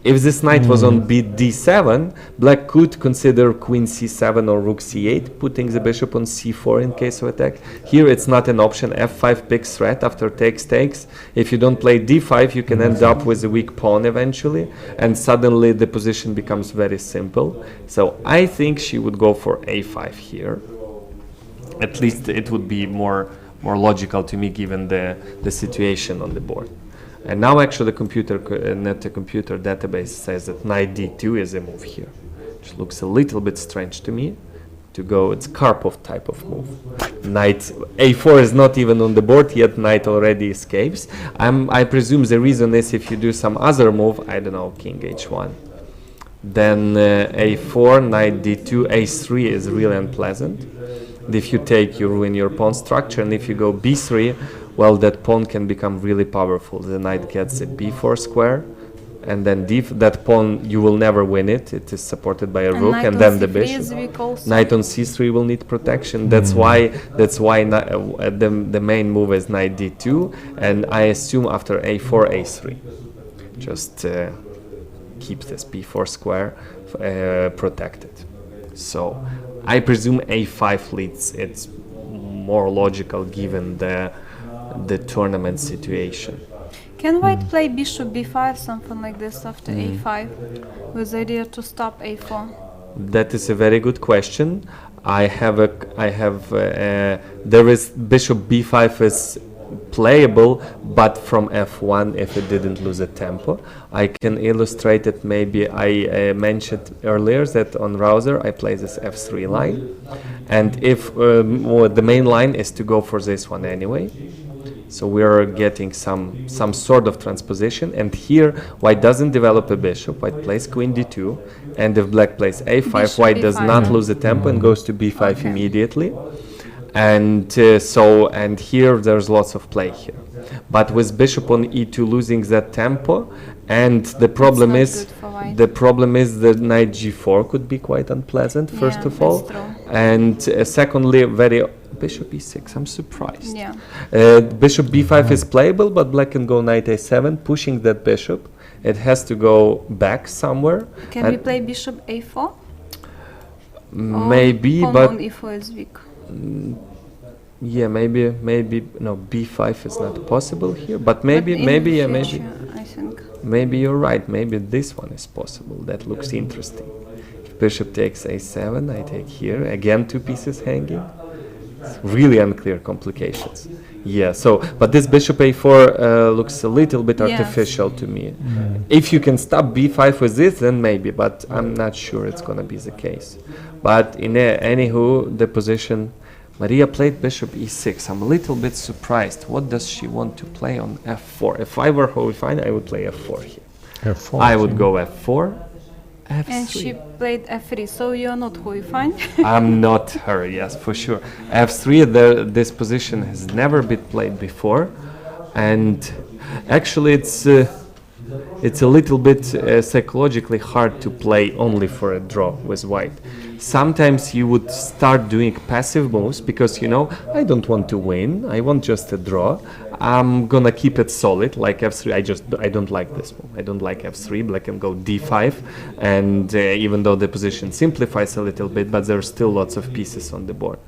If this knight was on d7, black could consider queen c7 or rook c8, putting the bishop on c4 in case of attack. Here it's not an option. f5 big threat after takes. If you don't play d5, you can end up with a weak pawn eventually, and suddenly the position becomes very simple. So I think she would go for a5 here. At least it would be more logical to me, given the situation on the board. And now actually the computer database says that knight d2 is a move here, which looks a little bit strange to me. To go, it's Karpov type of move. Knight a4 is not even on the board yet, knight already escapes. I presume the reason is if you do some other move, I don't know, king h1. Then a4, knight d2, a3 is really unpleasant. If you take, you ruin your pawn structure, and if you go b3, well, that pawn can become really powerful. The knight gets a b4 square, and then that pawn, you will never win it. It is supported by a rook, and then the bishop. Knight on c3 will need protection. That's why the main move is knight d2, and I assume after a4, a3. Just keep this b4 square protected. So I presume a5 leads. It's more logical given the tournament situation. Can white play bishop b5, something like this, after a5, with the idea to stop a4? That is a very good question. There is bishop b5 is playable, but from f1 if it didn't lose a tempo. I can illustrate it. Maybe I mentioned earlier that on Rouser I play this f3 line, and if the main line is to go for this one anyway. So we are getting some sort of transposition, and here white doesn't develop a bishop. White plays queen d2, and if black plays a5, bishop white does not lose the tempo and goes to b5 immediately. And and here there's lots of play here. But with bishop on e2 losing that tempo, and the problem is the knight g4 could be quite unpleasant, first of all, and secondly bishop e6, I'm surprised. Yeah. Bishop b5 is playable, but black can go knight a7, pushing that bishop. It has to go back somewhere. Can we play bishop a4? Maybe, but on e4 is weak. Yeah, maybe no, b5 is not possible here, but maybe I think maybe you're right. Maybe this one is possible. That looks interesting. If bishop takes a7, I take here again, two pieces hanging. It's really unclear complications. Yeah, so but this bishop a4 looks a little bit artificial to me. If you can stop b5 with this, then maybe, but I'm not sure it's gonna be the case. But anywho, the position, Mariya played bishop e6. I'm a little bit surprised. What does she want to play on f4? If I were Yifan, I would play f4 here. F4. I would go f4, f3. And she played f3, so you're not Yifan. I'm not her, yes, for sure. f3, this position has never been played before, and actually it's a little bit psychologically hard to play only for a draw with white. Sometimes you would start doing passive moves because, you know, I don't want to win, I want just a draw. I'm gonna keep it solid, like f3. I don't like this move. I don't like f3. Black can go d5, and even though the position simplifies a little bit, but there are still lots of pieces on the board.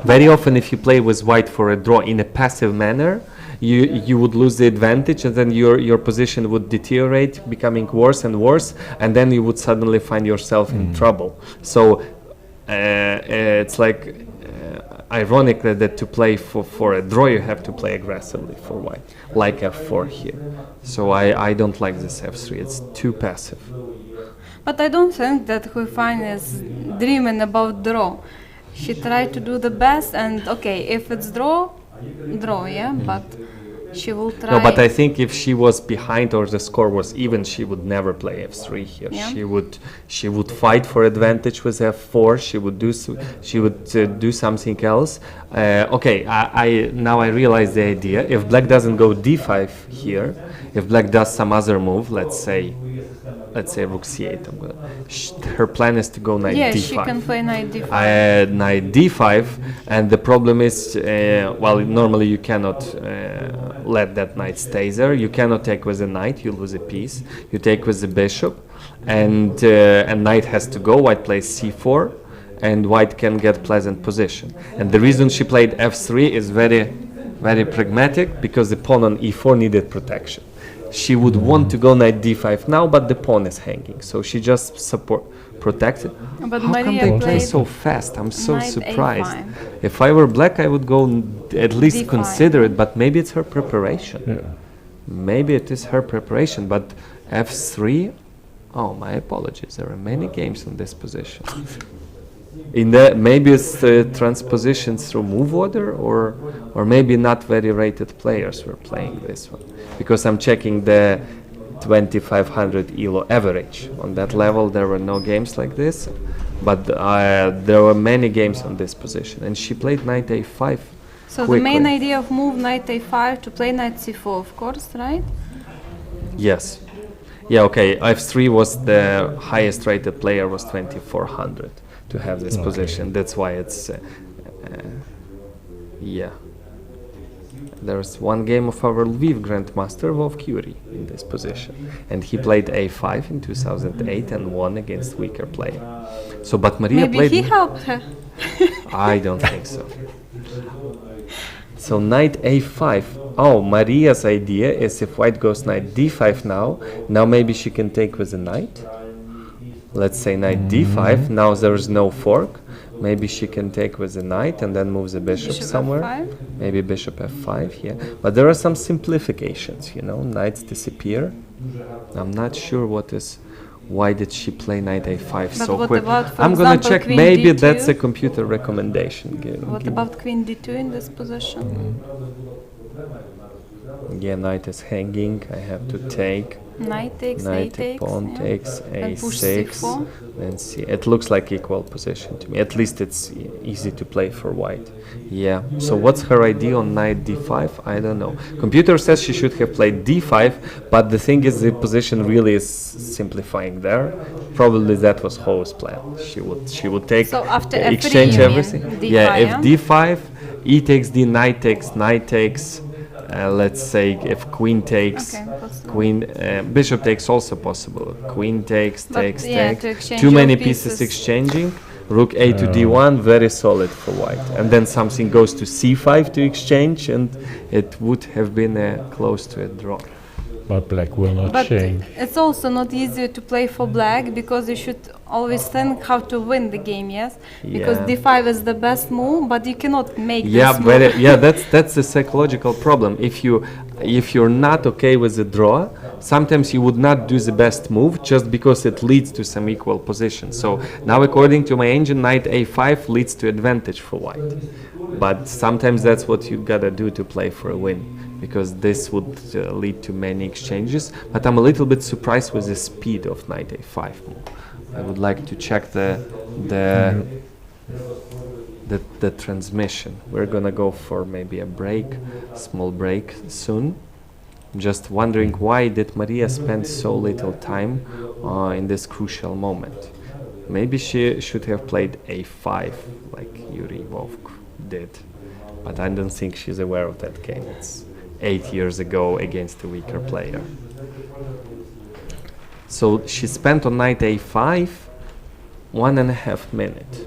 Very often, if you play with white for a draw in a passive manner, you would lose the advantage, and then your position would deteriorate, becoming worse and worse, and then you would suddenly find yourself in trouble. So it's like ironic that to play for a draw you have to play aggressively for white, like f4 here. So I don't like this f3. It's too passive. But I don't think that Yifan is dreaming about draw. She tried to do the best, and okay, if it's draw, yeah, but she will try. No, but I think if she was behind or the score was even, she would never play f3 here. Yeah. She would fight for advantage with f4. She would do something else. Okay, now I realize the idea. If black doesn't go d5 here, if black does some other move, let's say let's say rook c8. Her plan is to go knight Yeah, d5. she can play knight d5. Knight d5, and the problem is, well, normally you cannot let that knight stay there. You cannot take with a knight, you lose a piece. You take with the bishop, and knight has to go. White plays c4, and white can get pleasant position. And the reason she played f3 is very, very pragmatic, because the pawn on e4 needed protection. She would want to go knight d5 now, but the pawn is hanging, so she just protects it. But How come Mariya they play played so fast? I'm so knight surprised. a5. If I were black, I would go at least d5. consider it, but maybe it's her preparation. Yeah. Maybe it is her preparation, but f3, oh, my apologies, there are many games in this position. In the, maybe it's the transpositions through move order, or maybe not very rated players were playing this one, because I'm checking the 2500 ELO average. On that level there were no games like this, but there were many games on this position, and she played knight a5 So quickly. the main idea of move knight a5 to play knight c4, of course, right? Yes. Yeah, okay, f3 was the highest rated player, was 2400 to have this position. That's why it's yeah. There's one game of our Lviv Grandmaster, Vov Curie, in this position. And he played a5 in 2008 and won against weaker player. So, but Mariya Maybe played... he helped her. I don't think so. So knight a5. Oh, Mariya's idea is if white goes knight d5 now maybe she can take with a knight. Let's say knight d5. Now there's no fork. Maybe she can take with a knight and then move the bishop somewhere. F5? Maybe bishop f5, yeah. But there are some simplifications, you know, knights disappear. I'm not sure what is... Why did she play knight a5 But so what quick? about, for I'm gonna example, check, queen maybe d2? that's a computer recommendation. What about queen d2 in this position? Yeah, knight is hanging, I have to take. Knight takes, Knight takes, pawn yeah. takes, And push a6. c4. Then c. It looks like equal position to me. At least it's easy to play for white. Yeah. So what's her idea on knight d5? I don't know. Computer says she should have played d5, but the thing is, the position really is simplifying there. Probably that was Ho's plan. She would take, So after f3 exchange you mean everything. d5, Yeah. If yeah? d5, e takes d, knight takes. Let's say if queen takes, queen, bishop takes also possible. Queen takes, takes. Too many pieces exchanging. Rook a to d1, very solid for white. And then something goes to c5 to exchange, and it would have been close to a draw. But black will not But change. it's also not easy to play for black, because you should always think how to win the game, yes? Because Yeah. d5 is the best move, but you cannot make Yeah, this but move. yeah, that's a psychological problem. If you're not okay with the draw, sometimes you would not do the best move just because it leads to some equal position. So now, according to my engine, knight a5 leads to advantage for white. But sometimes that's what you gotta do to play for a win, because this would lead to many exchanges. But I'm a little bit surprised with the speed of knight a5 move. I would like to check the transmission. We're gonna go for maybe a break, small break soon. I'm just wondering, why did Mariya spend so little time in this crucial moment? Maybe she should have played a5 like Yuri Vovk did, but I don't think she's aware of that game. It's 8 years ago against a weaker player. So she spent on knight a5 1.5 minutes.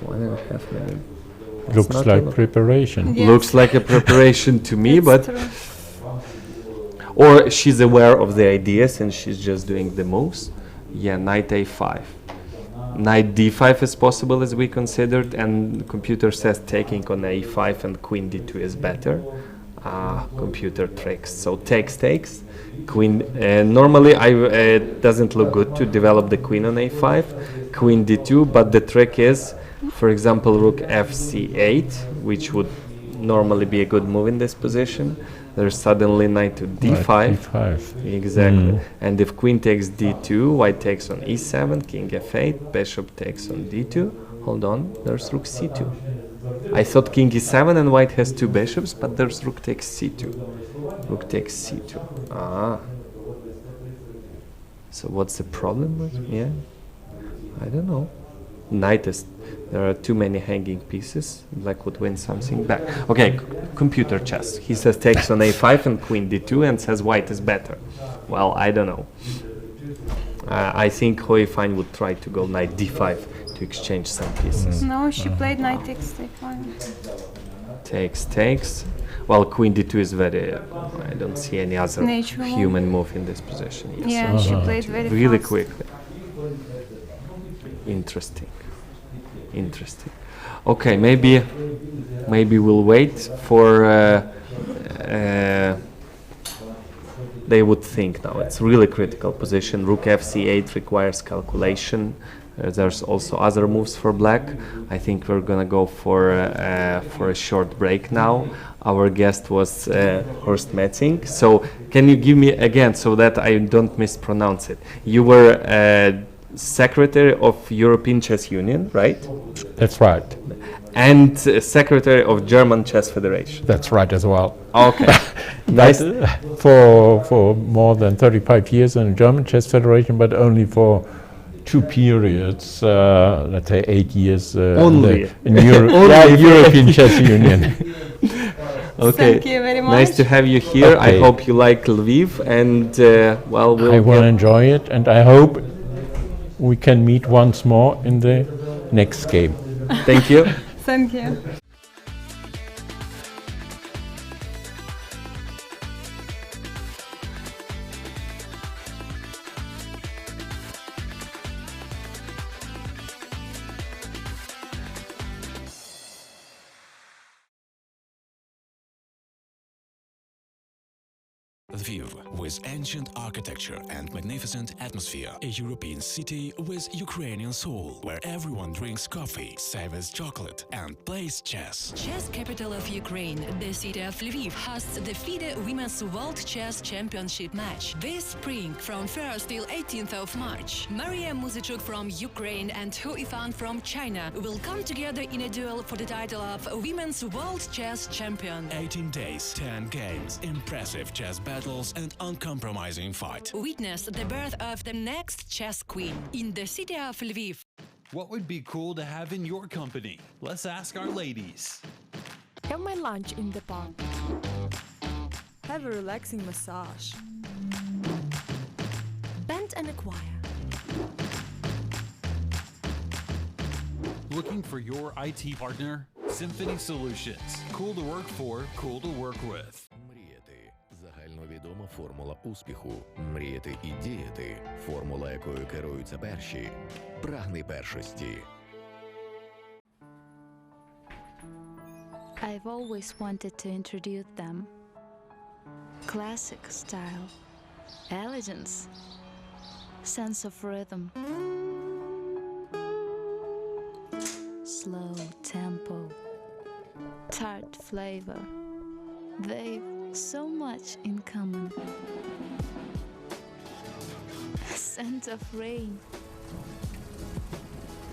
1.5 minutes. Looks like preparation. Yes. Looks like a preparation to me, It's but true. or she's aware of the ideas and she's just doing the moves. Yeah, knight a5. Knight d5 is possible, as we considered, and the computer says taking on a5 and queen d2 is better. Computer tricks. So takes. Queen. Normally, it doesn't look good to develop the queen on a5, queen d2. But the trick is, for example, rook fc8, which would normally be a good move in this position. There's suddenly knight to d5. Knight d5. Exactly. And if queen takes d2, white takes on e7, king f8, bishop takes on d2. Hold on, there's rook c2. I thought king e7 and white has two bishops, but there's rook takes c2. Rook takes c2. So what's the problem with, yeah? I don't know. Knight is, there are too many hanging pieces. Black would win something back. Okay, computer chess. He says takes on a5 and queen d2 and says white is better. Well, I don't know. I think Yifan would try to go knight d5 to exchange some pieces. No, she played knight takes d5. Takes. Well, queen d2 is very, I don't see any other Natural. human move in this position. Yes. Yeah, she played very really fast. quickly. Interesting. Okay, maybe we'll wait for. They would think now. It's really critical position. Rook fc8 requires calculation. There's also other moves for black. I think we're gonna go for a short break now. Our guest was Horst Metzing. So can you give me again so that I don't mispronounce it? You were Secretary of European Chess Union, right? That's right. And Secretary of German Chess Federation. That's right as well. Okay. Nice. For more than 35 years in the German Chess Federation, but only for 2 periods, let's say 8 years only in European Chess Union. Okay. Thank you very much. Nice to have you here. Okay. I hope you like Lviv, and well, I will enjoy it, and I hope we can meet once more in the next game. Thank you. Thank you. Lviv, with ancient architecture and magnificent atmosphere, a European city with Ukrainian soul, where everyone drinks coffee, savors chocolate, and plays chess. Chess capital of Ukraine, the city of Lviv, hosts the FIDE Women's World Chess Championship match this spring from 1st till 18th of March. Mariya Muzychuk from Ukraine and Yifan from China will come together in a duel for the title of Women's World Chess Champion. 18 days, 10 games, impressive chess battles, and uncompromising fight. Witness the birth of the next chess queen in the city of Lviv. What would be cool to have in your company? Let's ask our ladies. Have my lunch in the park. Have a relaxing massage. Band and acquire. Looking for your IT partner? Symphony Solutions. Cool to work for, cool to work with. Мріяти – загальновідома формула успіху. Мріяти і діяти – формула, якою керуються перші. Прагни першості. I've always wanted to introduce them. Classic style, elegance, sense of rhythm, slow tempo, tart flavor. They've so much in common. Scent of rain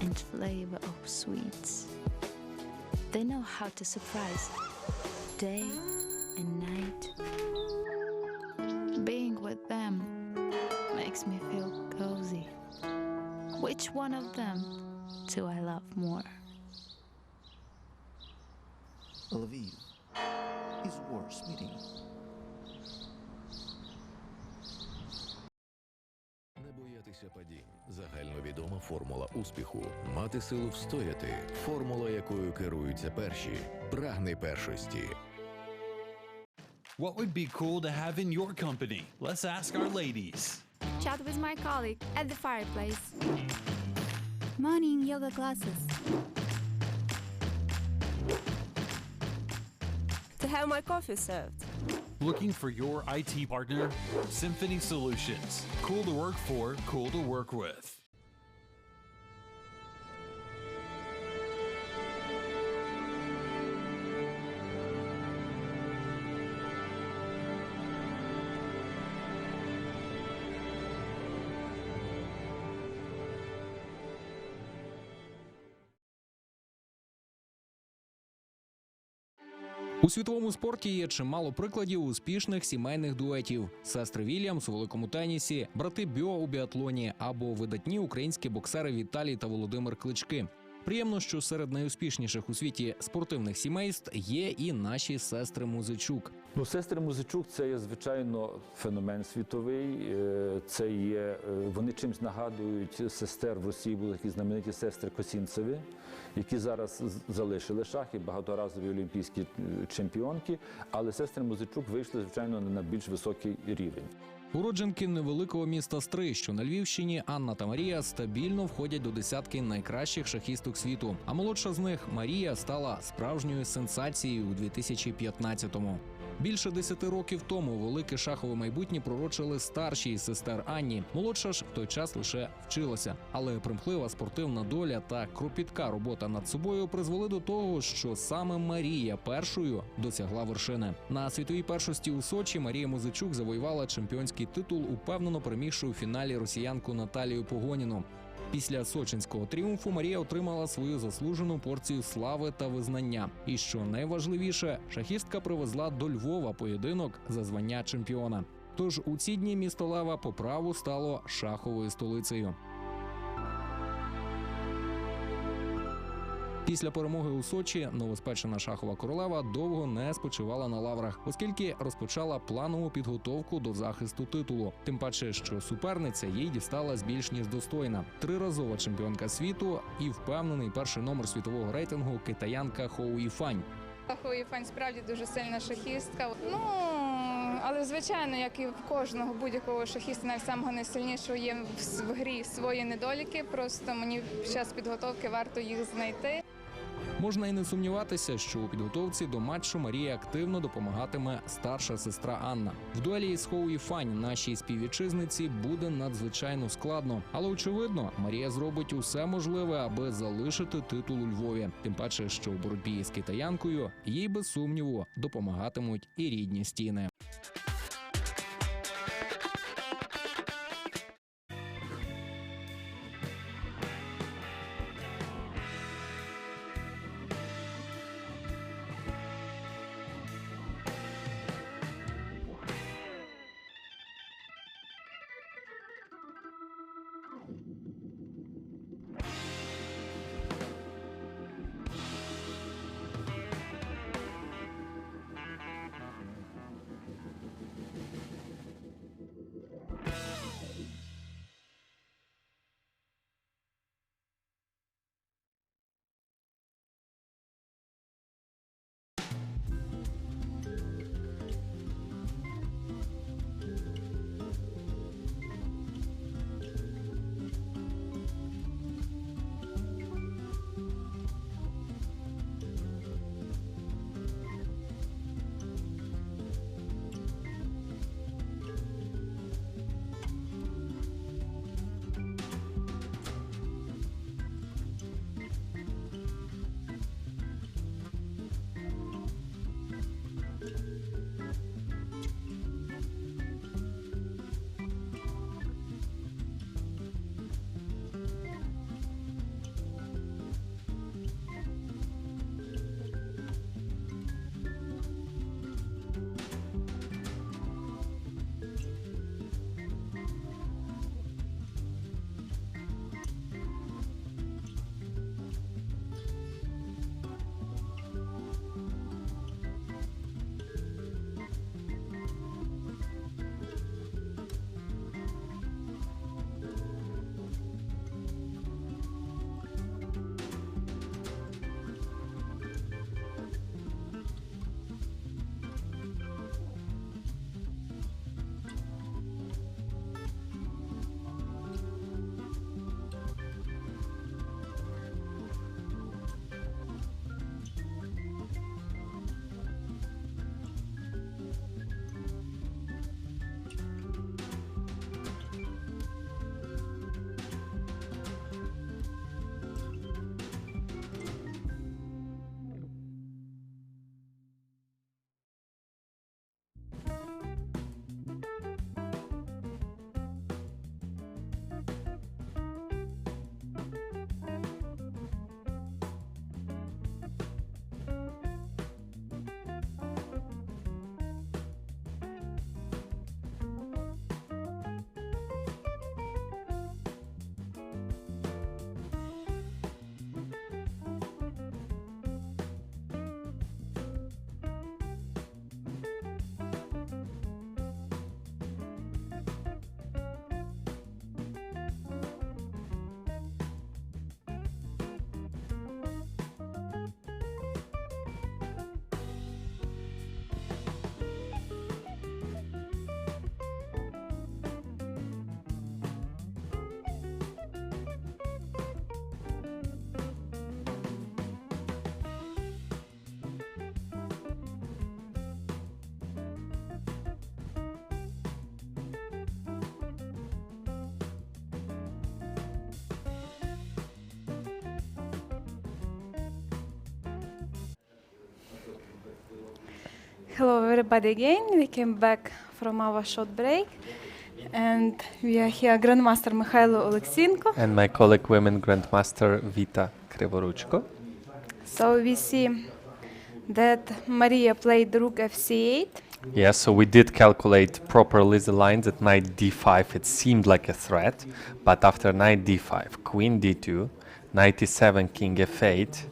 and flavor of sweets. They know how to surprise day and night. Being with them makes me feel cozy. Which one of them do I love more? Lviv is worth meeting. Не боятися падінь. Загальновідома формула успіху. Мати силу встояти. Формула, якою керуються перші. Прагни першості. What would be cool to have in your company? Let's ask our ladies. Chat with my colleague at the fireplace. Morning yoga classes. To have my coffee served. Looking for your IT partner? Symphony Solutions. Cool to work for, cool to work with. У світовому спорті є чимало прикладів успішних сімейних дуетів: сестри Вільямс у великому тенісі, брати Бьо у біатлоні або видатні українські боксери Віталій та Володимир Клички. Приємно, що серед найуспішніших у світі спортивних сімейств є і наші сестри Muzychuk. Ну, сестри Muzychuk – це є, звичайно, феномен світовий. Це є, вони чимось нагадують сестер в Росії, були такі знамениті сестри Косінцеві, які зараз залишили шахи, багаторазові олімпійські чемпіонки, але сестри Muzychuk вийшли, звичайно, на більш високий рівень. Уродженки невеликого міста Стрий, що на Львівщині, Анна та Марія стабільно входять до десятки найкращих шахісток світу. А молодша з них, Марія, стала справжньою сенсацією у 2015-му. Більше 10 років тому велике шахове майбутнє пророчили старшій сестер Анні. Молодша ж в той час лише вчилася. Але примхлива спортивна доля та кропітка робота над собою призвели до того, що саме Марія першою досягла вершини. На світовій першості у Сочі Марія Muzychuk завоювала чемпіонський титул, упевнено перемігши у фіналі росіянку Наталію Погоніну. Після сочинського тріумфу Марія отримала свою заслужену порцію слави та визнання. І що найважливіше, шахістка привезла до Львова поєдинок за звання чемпіона. Тож у ці дні місто Лева по праву стало шаховою столицею. Після перемоги у Сочі новоспечена шахова королева довго не спочивала на лаврах, оскільки розпочала планову підготовку до захисту титулу. Тим паче, що суперниця їй дісталась більш ніж достойна. Триразова чемпіонка світу і впевнений перший номер світового рейтингу китаянка Yifan. Yifan справді дуже сильна шахістка. Але, звичайно, як і в кожного будь-якого шахіста, навіть самого найсильнішого, є в грі свої недоліки. Просто мені під час підготовки варто їх знайти. Можна і не сумніватися, що у підготовці до матчу Марії активно допомагатиме старша сестра Анна. В дуелі з Yifan нашій співвітчизниці буде надзвичайно складно. Але, очевидно, Марія зробить усе можливе, аби залишити титул у Львові. Тим паче, що у боротьбі з китаянкою їй без сумніву допомагатимуть і рідні стіни. Hello everybody again. We came back from our short break and we are here Grandmaster Mykhaylo Oleksiyenko. And my colleague women Grandmaster Vita Kryvoruchko. So we see that Mariya played rook fc8. Yeah, so we did calculate properly the lines at knight d5. It seemed like a threat, but after knight d5, queen d2, knight e7, king f8,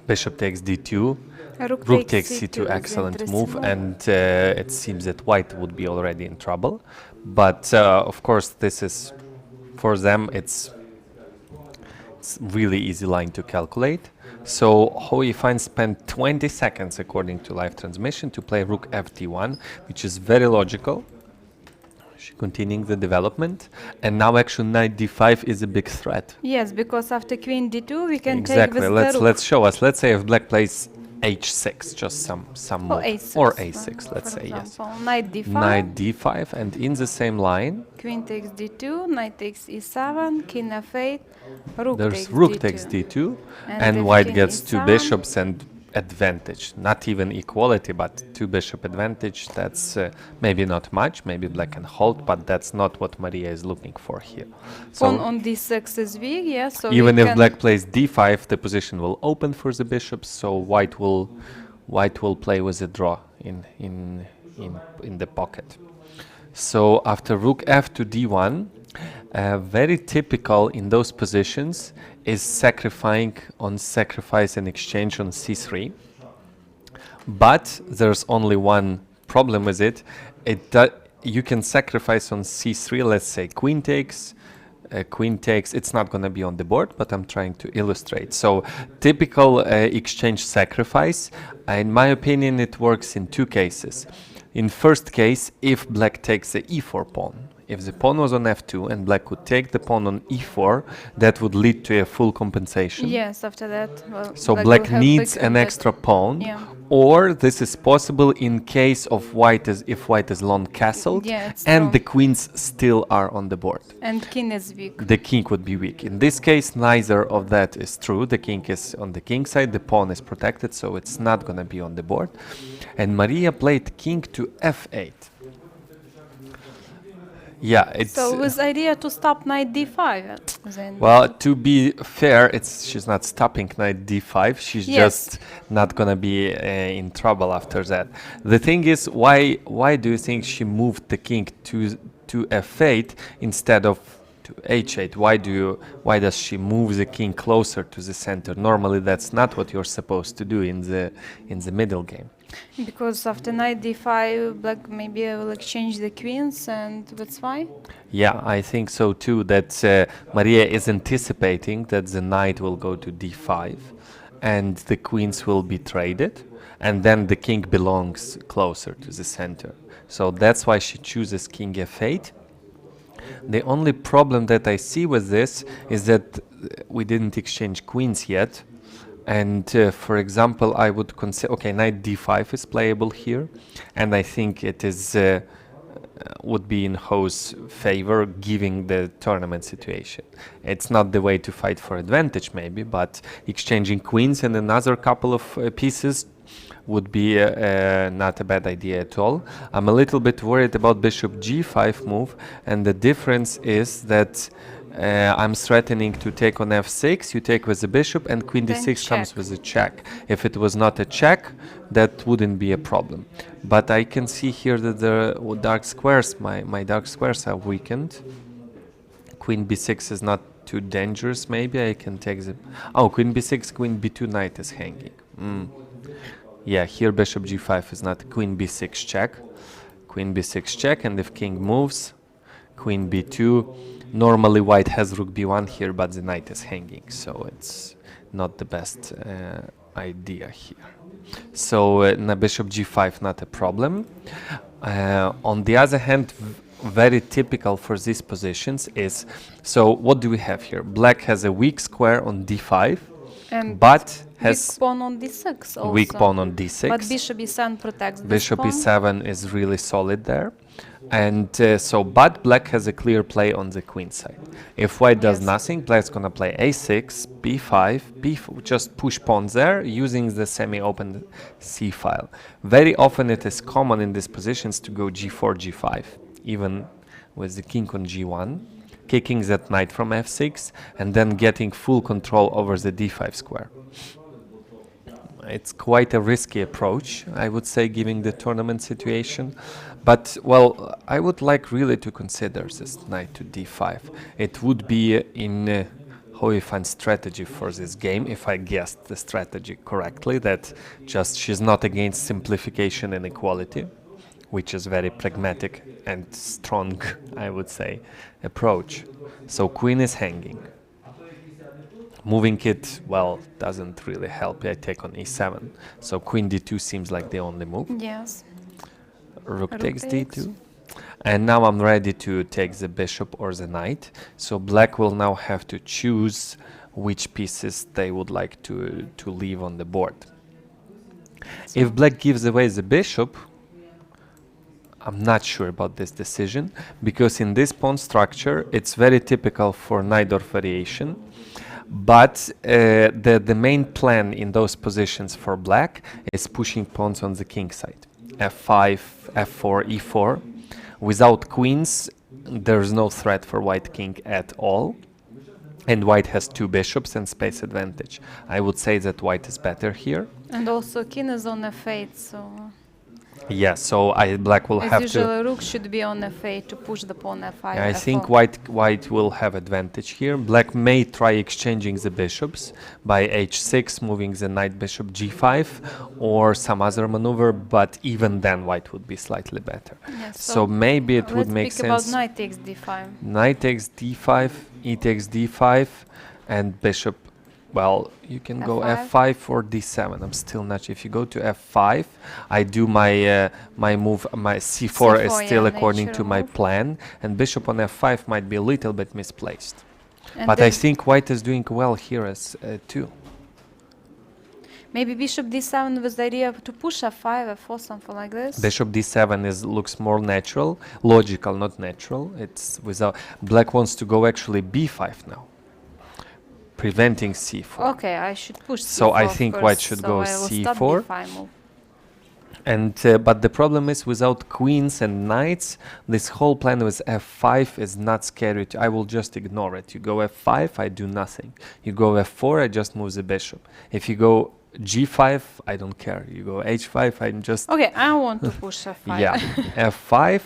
bishop takes d2, rook takes c2, excellent move, and it seems that white would be already in trouble. But of course, this is, for them, it's really easy line to calculate. So Yifan spent 20 seconds, according to live transmission, to play rook ft1, which is very logical. She continuing the development, and now actually knight d5 is a big threat. Yes, because after queen d2 we can exactly. take with Let's show us. Let's say if black plays h6, just some move, a6, or a6. Let's say example, yes. Knight d5. Knight d5, and in the same line, queen takes d2, knight takes e7, king f8, rook takes d2, and white gets two bishops and advantage. Not even equality, but two bishop advantage. That's maybe not much. Maybe black can hold, but that's not what Mariya is looking for here. So pawn on d6 is weak, yes. So even if black plays d5, the position will open for the bishops. So white will play with a draw in the pocket. So after rook f to d1, very typical in those positions is sacrifice and exchange on c3. But there's only one problem with it. You can sacrifice on c3. Let's say queen takes. It's not going to be on the board, but I'm trying to illustrate. So typical exchange sacrifice, in my opinion, it works in two cases. In first case, if black takes the e4 pawn, if the pawn was on f2 and black could take the pawn on e4, that would lead to a full compensation. Yes, after that. Well, so black needs an extra pawn, or this is possible in case of if white is long castled and the queens still are on the board. And king is weak. The king would be weak. In this case, neither of that is true. The king is on the king side, the pawn is protected, so it's not going to be on the board. And Mariya played king to f8. Yeah, it's so with idea to stop knight d5. Well, to be fair, she's not stopping knight d5. She's just not gonna be in trouble after that. The thing is, why do you think she moved the king to f8 instead of to h8? Why does she move the king closer to the center? Normally, that's not what you're supposed to do in the middle game. Because after knight d5, black maybe will exchange the queens, and that's why? Yeah, I think so too, that Mariya is anticipating that the knight will go to d5 and the queens will be traded, and then the king belongs closer to the center. So that's why she chooses king f8. The only problem that I see with this is that we didn't exchange queens yet. And for example, I would consider, okay, knight d5 is playable here, and I think it is would be in Ho's favor, given the tournament situation. It's not the way to fight for advantage, maybe, but exchanging queens and another couple of pieces would be not a bad idea at all. I'm a little bit worried about bishop g5 move, and the difference is that I'm threatening to take on f6, you take with the bishop, and queen d6 comes with a check. If it was not a check, that wouldn't be a problem. But I can see here that the dark squares, my dark squares are weakened. Queen b6 is not too dangerous, maybe I can take the... Oh, queen b6, queen b2, knight is hanging. Yeah, here bishop g5 is not queen b6 check. Queen b6 check, and if king moves, queen b2, normally white has rook b1 here, but the knight is hanging, so it's not the best idea here. So bishop g5 not a problem. On the other hand, very typical for these positions is, so what do we have here? Black has a weak square on d5, but weak pawn on d6 also. Weak pawn on d6. But bishop e7 protects Bishop this pawn. e7 is really solid there. And but black has a clear play on the queen side. If white does nothing, black's gonna play a6, b5, b4, just push pawns there using the semi-open c file. Very often it is common in these positions to go g4, g5, even with the king on g1, kicking that knight from f6, and then getting full control over the d5 square. It's quite a risky approach, I would say, given the tournament situation. But, well, I would like really to consider this knight to d5. It would be in Yifan's strategy for this game, if I guessed the strategy correctly, that just she's not against simplification and equality, which is very pragmatic and strong, I would say, approach. So queen is hanging. Moving it, well, doesn't really help. I take on e7. So queen d2 seems like the only move. Yes. Rook takes d2. And now I'm ready to take the bishop or the knight. So black will now have to choose which pieces they would like to leave on the board. So if black gives away the bishop, I'm not sure about this decision, because in this pawn structure, it's very typical for Najdorf variation. But the main plan in those positions for black is pushing pawns on the king side. f5, f4, e4. Without queens, there's no threat for white king at all. And white has two bishops and space advantage. I would say that white is better here. And also king is on f8, so... Yeah, so black will have to... usually rook should be on f8 to push the pawn f5. I f4. think white will have advantage here. Black may try exchanging the bishops by h6, moving the knight bishop g5, or some other maneuver, but even then white would be slightly better. Yes, so maybe it would make let's speak about sense. knight takes d5. Knight takes d5, e takes d5, and bishop. Well, you can go f5 or d7. I'm still not sure. If you go to f5, I do my my move. My c4 is still according to my plan, and bishop on f5 might be a little bit misplaced. And but I think white is doing well here as too. Maybe bishop d7 with the idea to push f5, f4, something like this. Bishop d7 looks more natural, logical, not natural. It's without. Black wants to go actually b5 now, preventing c4. Okay, I should push c4. So I think white should go c4. And but the problem is, without queens and knights, this whole plan with f5 is not scary. I will just ignore it. You go f5, I do nothing. You go f4, I just move the bishop. If you go g5, I don't care. You go h5, I'm just... Okay, I want to push f5. Yeah, f5.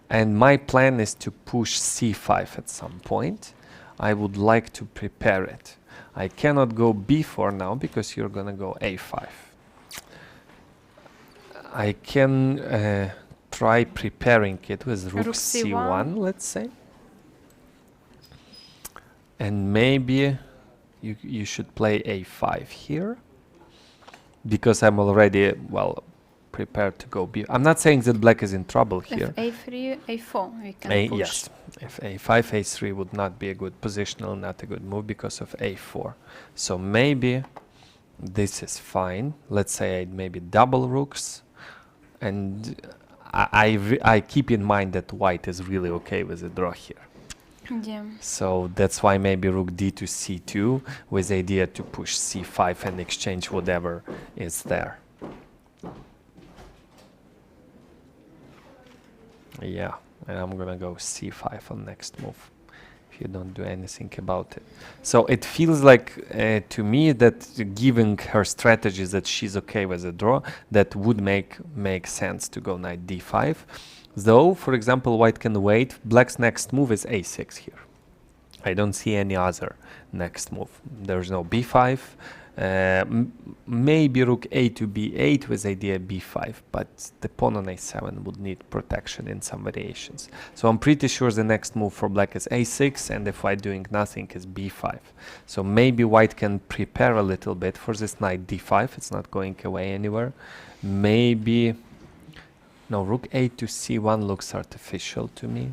And my plan is to push c5 at some point. I would like to prepare it. I cannot go b4 now because you're gonna go a5. I can try preparing it with rook c1, let's say. And maybe you should play a5 here, because I'm already, well, prepared to go b. I'm not saying that black is in trouble here. If a3, a4, we can push. Yes, if a5, a3 would not be a good positional, not a good move because of a4. So maybe this is fine. Let's say I maybe double rooks. And I keep in mind that white is really okay with the draw here. Yeah. So that's why maybe rook d to c2 with the idea to push c5 and exchange whatever is there. Yeah, and I'm gonna go c5 on next move if you don't do anything about it. So it feels like to me that given her strategy that she's okay with the draw, that would make sense to go knight d5. Though, for example, white can wait. Black's next move is a6 here. I don't see any other next move. There's no b5. Maybe rook a to b8 with idea b5, but the pawn on a7 would need protection in some variations. So I'm pretty sure the next move for black is a6, and if white doing nothing is b5. So maybe white can prepare a little bit for this knight d5. It's not going away anywhere. Maybe... No, rook a to c1 looks artificial to me.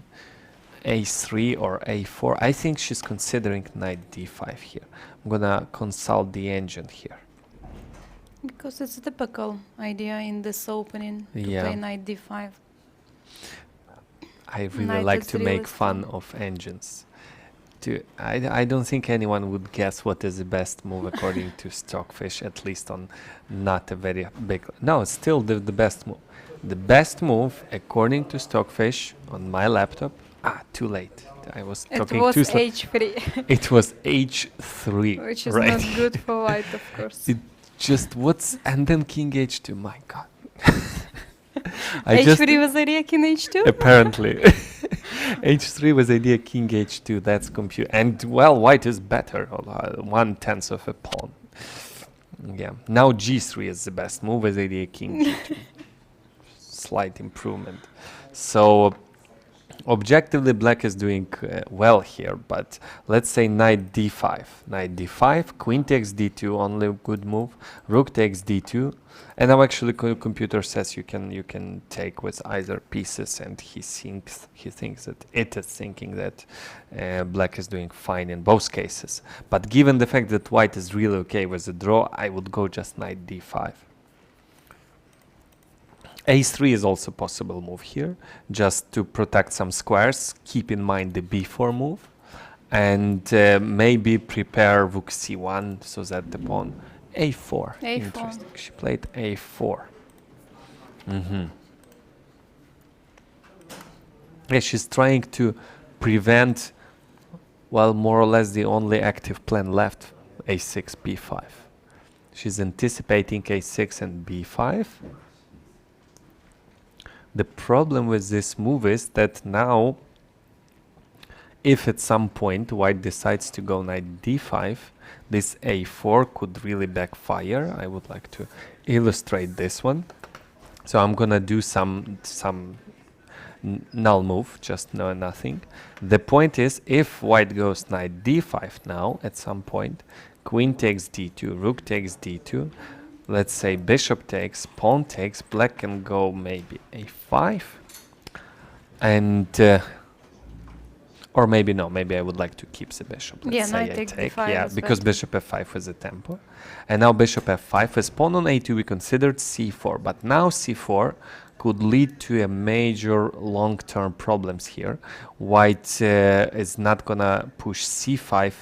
a3 or a4. I think she's considering knight d5 here. I'm gonna consult the engine here. Because it's a typical idea in this opening to Yeah. play knight d5. I really Knight like to f3 make was fun of engines. I don't think anyone would guess what is the best move according to Stockfish, at least on not a very big. No, it's still the best move. The best move according to Stockfish on my laptop. Too late. I was talking It was too slow. h3. It was h3, Which is right? not good for white, of course. It just and then king h2. My God. h3 was idea king h2? Apparently. h3 was idea king h2. That's compute. And well, white is better. 1/10 of a pawn. Yeah. Now g3 is the best move as idea king g2. Slight improvement. So objectively, black is doing well here, but let's say knight d5. Knight d5, queen takes d2, only good move. Rook takes d2, and now actually computer says you can take with either pieces, and he thinks that it is thinking that black is doing fine in both cases. But given the fact that white is really okay with the draw, I would go just knight d5. a3 is also possible move here, just to protect some squares. Keep in mind the b4 move, and maybe prepare rook c1 so that the pawn a4. Interesting. She played a4. Yeah, she's trying to prevent, well, more or less the only active plan left, a6, b5. She's anticipating a6 and b5. The problem with this move is that now, if at some point white decides to go knight d5, this a4 could really backfire. I would like to illustrate this one. So I'm gonna do some null move, just nothing. The point is, if white goes knight d5 now, at some point, queen takes d2, rook takes d2, let's say bishop takes, pawn takes, black can go maybe a5, and or maybe no, maybe I would like to keep the bishop. Let's say I take, yeah, because bishop f5 is a tempo, and now bishop f5 is pawn on a2. We considered c4, but now c4 could lead to a major long-term problems here. White is not gonna push c5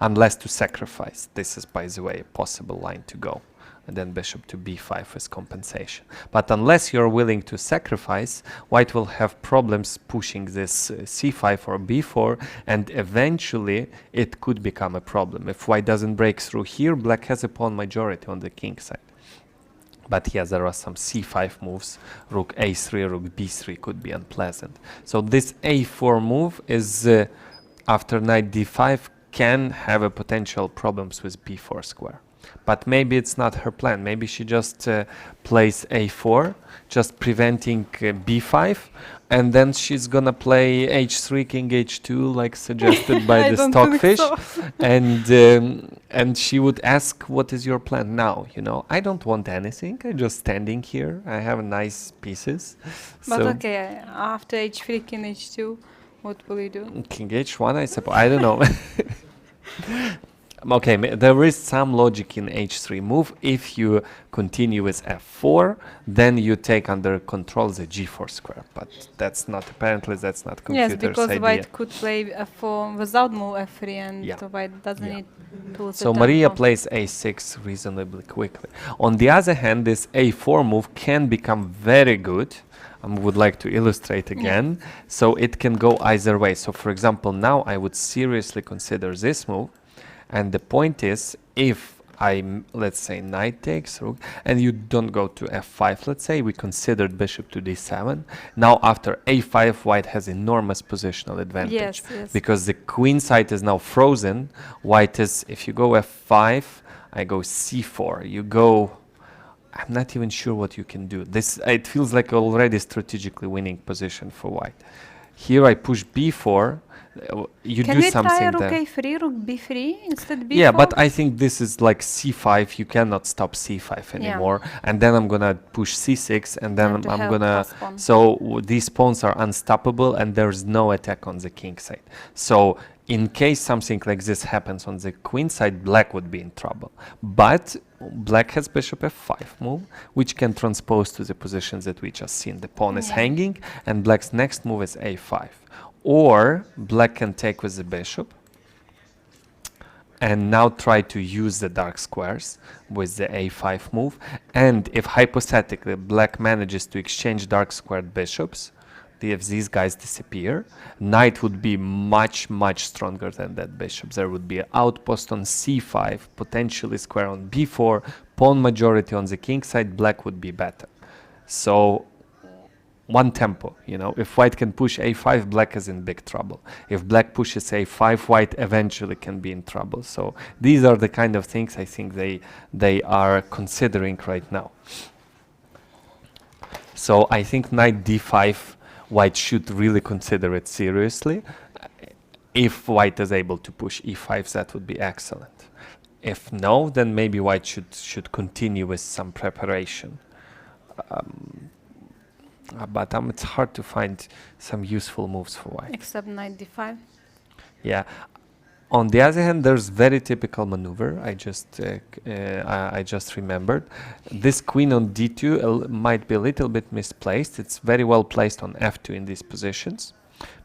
unless to sacrifice. This is, by the way, a possible line to go. And then bishop to b5 as compensation. But unless you're willing to sacrifice, white will have problems pushing this c5 or b4, and eventually it could become a problem. If white doesn't break through here, black has a pawn majority on the king side. But yes, there are some c5 moves. Rook a3, rook b3 could be unpleasant. So this a4 move is, after knight d5, can have a potential problems with b4 square. But maybe it's not her plan. Maybe she just plays a4, just preventing b5, and then she's gonna play h3, king h2, like suggested by the Stockfish, so. And she would ask, "What is your plan now?" You know, I don't want anything. I'm just standing here. I have nice pieces. But so okay, after h3, king h2, what will you do? King h1, I suppose. I don't know. Okay, there is some logic in h3 move. If you continue with f4, then you take under control the g4 square. But that's not, apparently that's not computer's idea. Yes, because white could play f4 without move f3, and white doesn't need to. So Mariya plays a6 reasonably quickly. On the other hand, this a4 move can become very good. I would like to illustrate again. So it can go either way. So for example, now I would seriously consider this move. And the point is, if let's say knight takes rook, and you don't go to f5, let's say we considered bishop to d7. Now after a5, white has enormous positional advantage. Yes. Because the queen side is now frozen. White is, if you go f5, I go c4. You go, I'm not even sure what you can do. This, it feels like already strategically winning position for white. Here I push b4. You can do something there. Can we try rook a3, rook b3 instead b4? Yeah, but I think this is like c5. You cannot stop c5 anymore. And then I'm gonna push c6, and then I'm gonna. So these pawns are unstoppable, and there's no attack on the king side. So in case something like this happens on the queen side, black would be in trouble. But black has bishop f5 move, which can transpose to the positions that we just seen. The pawn is hanging, and black's next move is a5. Or black can take with the bishop, and now try to use the dark squares with the a5 move. And if hypothetically black manages to exchange dark squared bishops, if these guys disappear, knight would be much, much stronger than that bishop. There would be an outpost on c5, potentially square on b4, pawn majority on the king side, black would be better. So one tempo, you know, if white can push a5, black is in big trouble. If black pushes a5, white eventually can be in trouble. So these are the kind of things I think they are considering right now. So I think knight d5, white should really consider it seriously. If white is able to push e5, that would be excellent. If no, then maybe white should continue with some preparation. But it's hard to find some useful moves for white. Except knight d5. Yeah. On the other hand, there's very typical maneuver. I just remembered. This queen on d2 might be a little bit misplaced. It's very well placed on f2 in these positions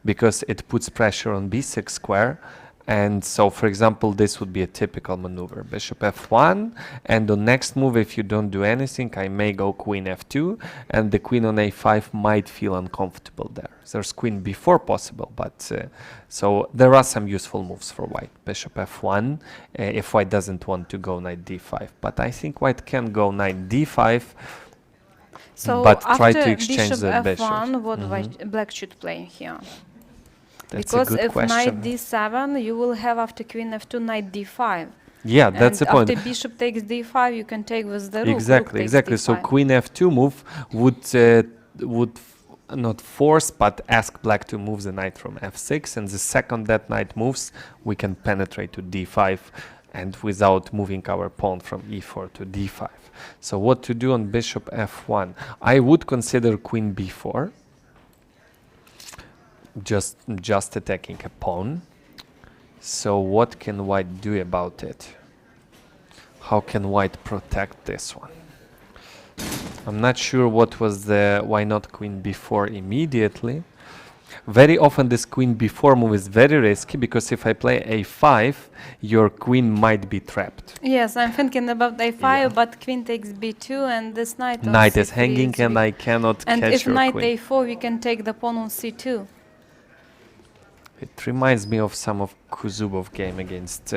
because it puts pressure on b6 square. And so, for example, this would be a typical maneuver. Bishop f1, and the next move, if you don't do anything, I may go queen f2, and the queen on a5 might feel uncomfortable there. There's queen b4 possible, but so there are some useful moves for white. Bishop f1, if white doesn't want to go knight d5. But I think white can go knight d5, so but after try to exchange bishop the bishop. f1, what black should play here? That's because a good if question. knight d7, you will have after queen f2 knight d5. Yeah, that's the point. After bishop takes d5, you can take with the rook. Exactly, rook exactly. D5. So queen f2 move would not force, but ask black to move the knight from f6, and the second that knight moves, we can penetrate to d5, and without moving our pawn from e4 to d5. So what to do on bishop f1? I would consider queen b4. Just attacking a pawn. So what can white do about it? How can white protect this one? I'm not sure what was the why not queen b4 immediately. Very often this queen b4 move is very risky because if I play a5, your queen might be trapped. Yes, I'm thinking about a5, but queen takes b2, and this knight on Knight is c3 hanging, and I cannot and catch if your knight queen. a4, we can take the pawn on c2. It reminds me of some of Kuzubov game against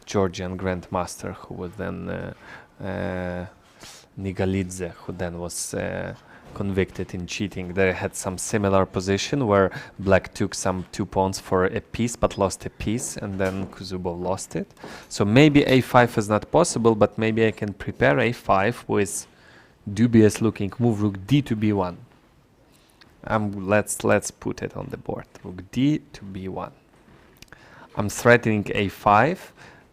Georgian grandmaster, who was then Nigalidze, who then was convicted in cheating. They had some similar position where black took some 2 pawns for a piece but lost a piece, and then Kuzubov lost it. So maybe a5 is not possible, but maybe I can prepare a5 with dubious looking move rook d to b1. Let's put it on the board. Rook d to b1. I'm threatening a5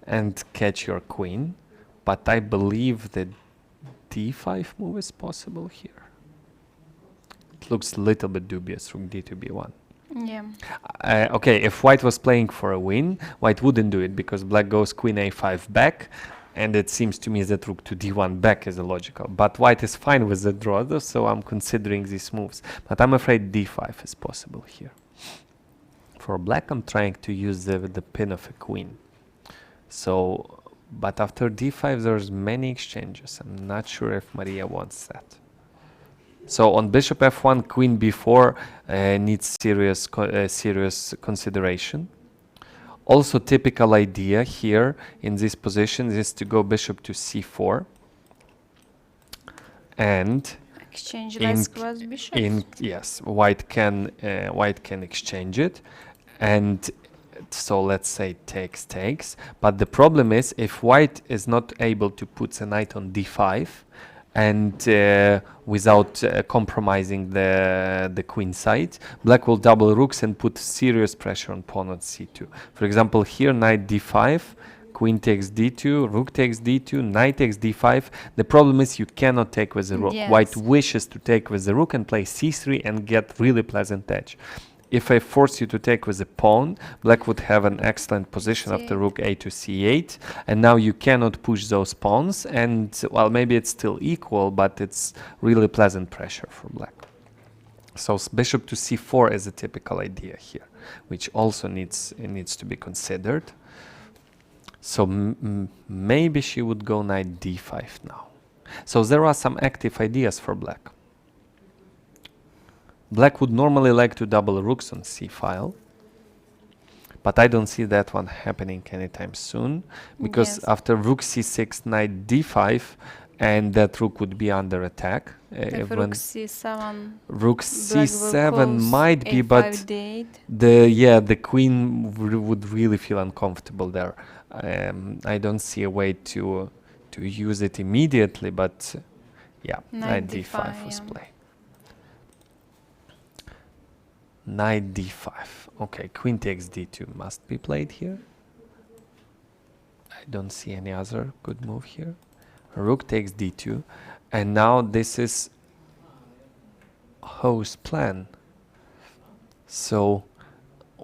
and catch your queen, but I believe the d5 move is possible here. It looks a little bit dubious. Rook d to b1. Yeah. Okay, if white was playing for a win, white wouldn't do it because black goes queen a5 back, and it seems to me that rook to d1 back is illogical. But white is fine with the draw, though, so I'm considering these moves. But I'm afraid d5 is possible here. For black, I'm trying to use the pin of a queen. So, but after d5, there's many exchanges. I'm not sure if Mariya wants that. So on bishop f1, queen b4 needs serious consideration. Also, typical idea here in this position is to go bishop to c4 and exchange squares bishops. Yes, white can exchange it, and so let's say takes. But the problem is if white is not able to put the knight on d5 and without compromising the queen side, black will double rooks and put serious pressure on pawn on c2. For example, here knight d5, queen takes d2, rook takes d2, knight takes d5. The problem is you cannot take with the rook. Yes. White wishes to take with the rook and play c3 and get really pleasant edge. If I force you to take with a pawn, black would have an excellent position after rook a to c8, and now you cannot push those pawns, and well, maybe it's still equal, but it's really pleasant pressure for black. So bishop to c4 is a typical idea here, which also needs to be considered. So maybe she would go knight d5 now. So there are some active ideas for black. Black would normally like to double rooks on c-file, but I don't see that one happening anytime soon, because after rook c6, knight d5, and that rook would be under attack. If rook c7, rook c7 might be, but the queen would really feel uncomfortable there. I don't see a way to use it immediately, but yeah, knight d5 was played. Knight d5. Okay, queen takes d2 must be played here. I don't see any other good move here. Rook takes d2, and now this is Ho's plan. So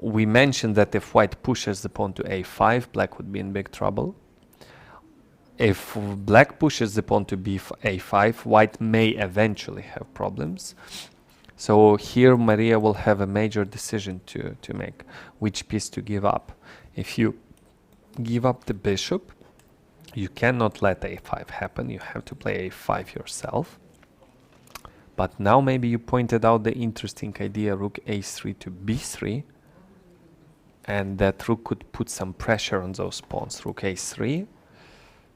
we mentioned that if white pushes the pawn to a5, black would be in big trouble. If black pushes the pawn to a5, white may eventually have problems. So here Mariya will have a major decision to make, which piece to give up. If you give up the bishop, you cannot let a5 happen, you have to play a5 yourself. But now maybe you pointed out the interesting idea, rook a3 to b3, and that rook could put some pressure on those pawns. Rook a3,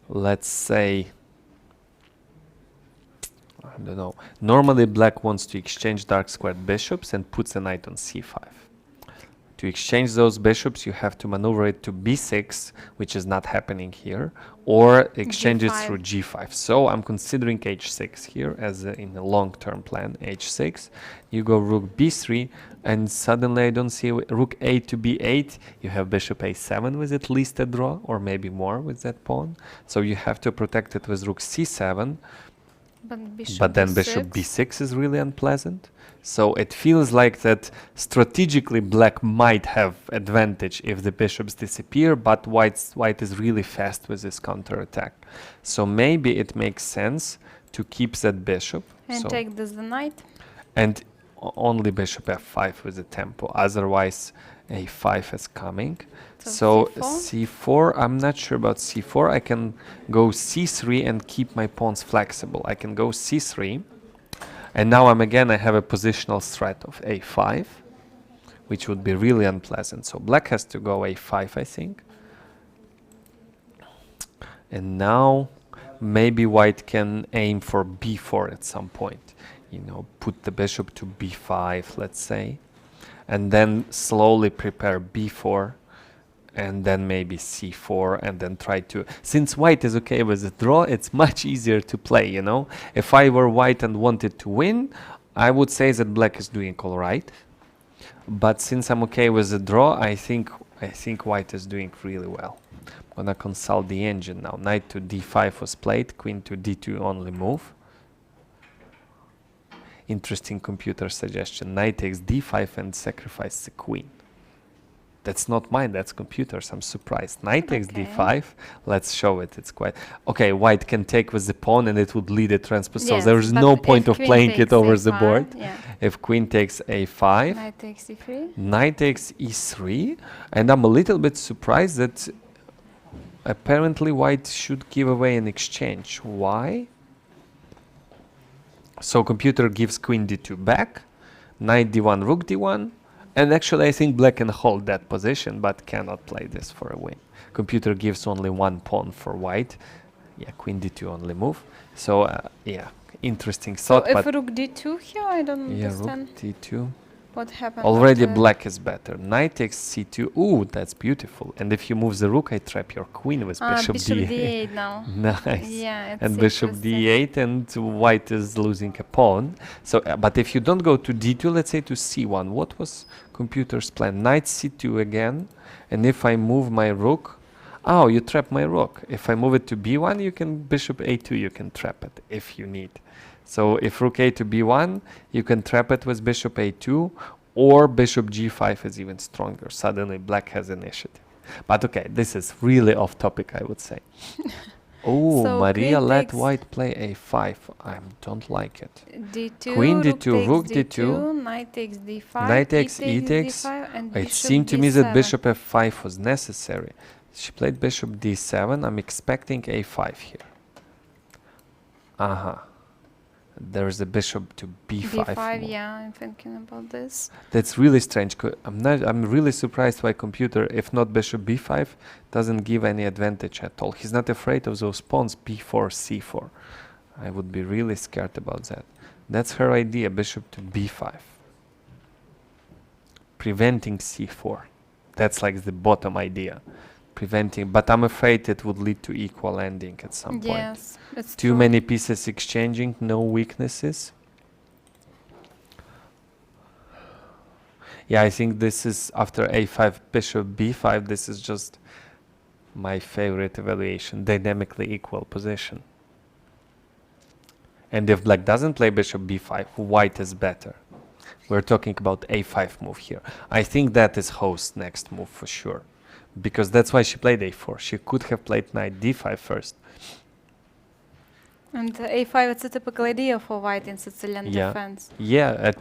let's say, I don't know. Normally black wants to exchange dark squared bishops and puts a knight on c5. To exchange those bishops, you have to maneuver it to b6, which is not happening here, or exchange it through g5. So I'm considering h6 here as in a long-term plan, h6. You go rook b3, and suddenly I don't see rook a to b8. You have bishop a7 with at least a draw, or maybe more with that pawn. So you have to protect it with rook c7. But then bishop b6 is really unpleasant. So it feels like that strategically black might have advantage if the bishops disappear, but white is really fast with this counterattack. So maybe it makes sense to keep that bishop. And take this the knight. And only bishop f5 with the tempo. Otherwise a5 is coming. So c4, I'm not sure about c4. I can go c3 and keep my pawns flexible. I can go c3. And now I have a positional threat of a5, which would be really unpleasant. So black has to go a5, I think. And now maybe white can aim for b4 at some point. You know, put the bishop to b5, let's say. And then slowly prepare b4. And then maybe c4, and then try to... Since white is okay with the draw, it's much easier to play, you know? If I were white and wanted to win, I would say that black is doing all right. But since I'm okay with the draw, I think white is doing really well. I'm gonna consult the engine now. Knight to d5 was played, queen to d2 only move. Interesting computer suggestion. Knight takes d5 and sacrifice the queen. That's not mine, that's computers. I'm surprised. Knight takes d5. Let's show it. It's quite... Okay, white can take with the pawn and it would lead a transpose. So there is no point of playing it over the board. If queen takes a5. Knight takes e3. Knight takes e3. And I'm a little bit surprised that apparently white should give away an exchange. Why? So computer gives queen d2 back. Knight d1, rook d1. And actually I think black can hold that position, but cannot play this for a win. Computer gives only one pawn for white. Yeah, queen d2 only move. So yeah, interesting thought. So if rook d2 here, I don't understand. Rook d2. What happened? Already black is better. Knight takes c2. Ooh, that's beautiful. And if you move the rook, I trap your queen with bishop d8 now. Nice. Yeah, it's and bishop d8, and white is losing a pawn. So, but if you don't go to d2, let's say to c1, what was computer's plan? Knight c2 again. And if I move my rook, oh, you trap my rook. If I move it to b1, you can bishop a2, you can trap it if you need. So if rook a to b1, you can trap it with bishop a2, or bishop g5 is even stronger. Suddenly black has initiative. But okay, this is really off topic, I would say. Oh, So Mariya queen let takes white play a5. I don't like it. D2, Queen rook d2, takes rook D2, d2, knight takes D5, knight takes, e e takes. D5, and It bishop seemed to me that D7. bishop f5 was necessary. She played bishop d7. I'm expecting a5 here. Aha. There's a bishop to b5. B5, move. yeah, I'm thinking about this. That's really strange. I'm really surprised why computer, if not bishop b5, doesn't give any advantage at all. He's not afraid of those pawns b4, c4. I would be really scared about that. That's her idea, bishop to b5. Preventing c4. That's like the bottom idea. Preventing, but I'm afraid it would lead to equal ending at some point. Yes, it's Too true. many pieces exchanging, no weaknesses. Yeah, I think this is after a5, bishop b5, this is just my favorite evaluation, dynamically equal position. And if black doesn't play bishop b5, white is better. We're talking about a5 move here. I think that is Ho's next move for sure. Because that's why she played a4. She could have played knight d5 first. And A5, it's a typical idea for white in Sicilian defense. Yeah,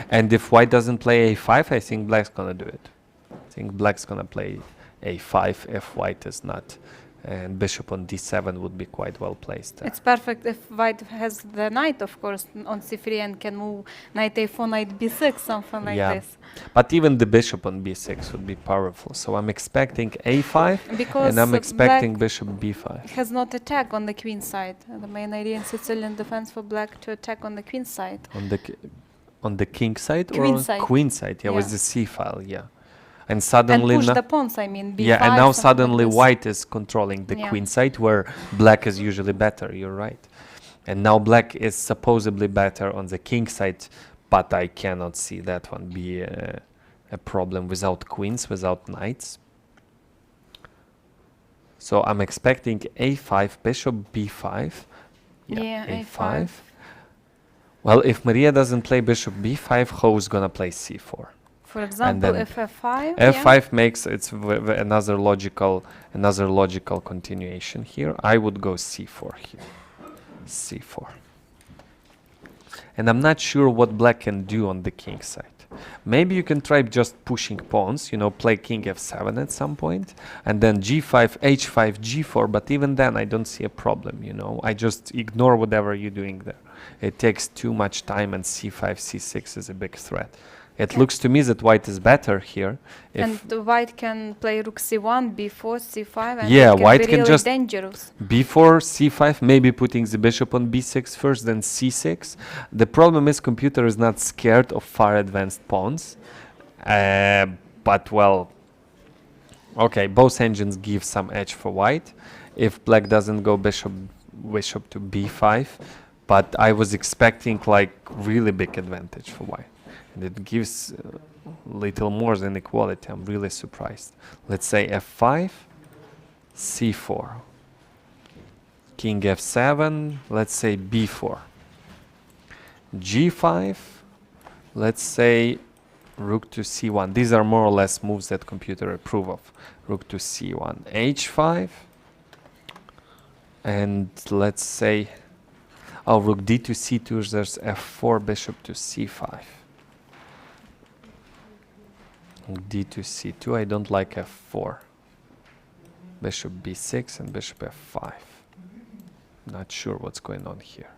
and if white doesn't play a5, I think black's gonna do it. I think black's gonna play a5 if white is not. And bishop on d7 would be quite well placed. It's perfect if white has the knight, of course, on c3 and can move knight a4, knight b6, something like this. But even the bishop on b6 would be powerful. So I'm expecting a5 Because and I'm expecting black bishop b5. has not attack on the queen side. The main idea in Sicilian defense for black to attack on the queen side. On the king side Queen or on side. queen side? Yeah, Yeah. with the c file, yeah. And suddenly And push the pawns, I mean, b5. yeah, and now something suddenly like this. white is controlling the queen side where black is usually better, you're right. And now black is supposedly better on the king side, but I cannot see that one be a problem without queens, without knights. So I'm expecting a5, bishop b5. Yeah, a5. Well, if Mariya doesn't play bishop b5, Ho's gonna play c4. For example, then if f5, f5 makes another logical continuation here. I would go c4 here. c4. And I'm not sure what black can do on the king side. Maybe you can try just pushing pawns, you know, play king f7 at some point, and then g5, h5, g4, but even then I don't see a problem, you know. I just ignore whatever you're doing there. It takes too much time, and c5, c6 is a big threat. It looks to me that white is better here. and the white can play rook c1, b4, c5, and yeah, it can white be can really just dangerous. b4, c5, maybe putting the bishop on b6 first, then c6. The problem is computer is not scared of far advanced pawns. But well, okay, both engines give some edge for white. If black doesn't go bishop to b5, but I was expecting like really big advantage for white. And it gives little more than equality. I'm really surprised. Let's say f5, c4, king f7, let's say b4, g5, let's say rook to c1. These are more or less moves that computer approve of. Rook to c1, h5, and let's say, oh, rook d to c2, there's f4, bishop to c5. D to c2, I don't like f4. Bishop b6 and bishop f5. Not sure what's going on here.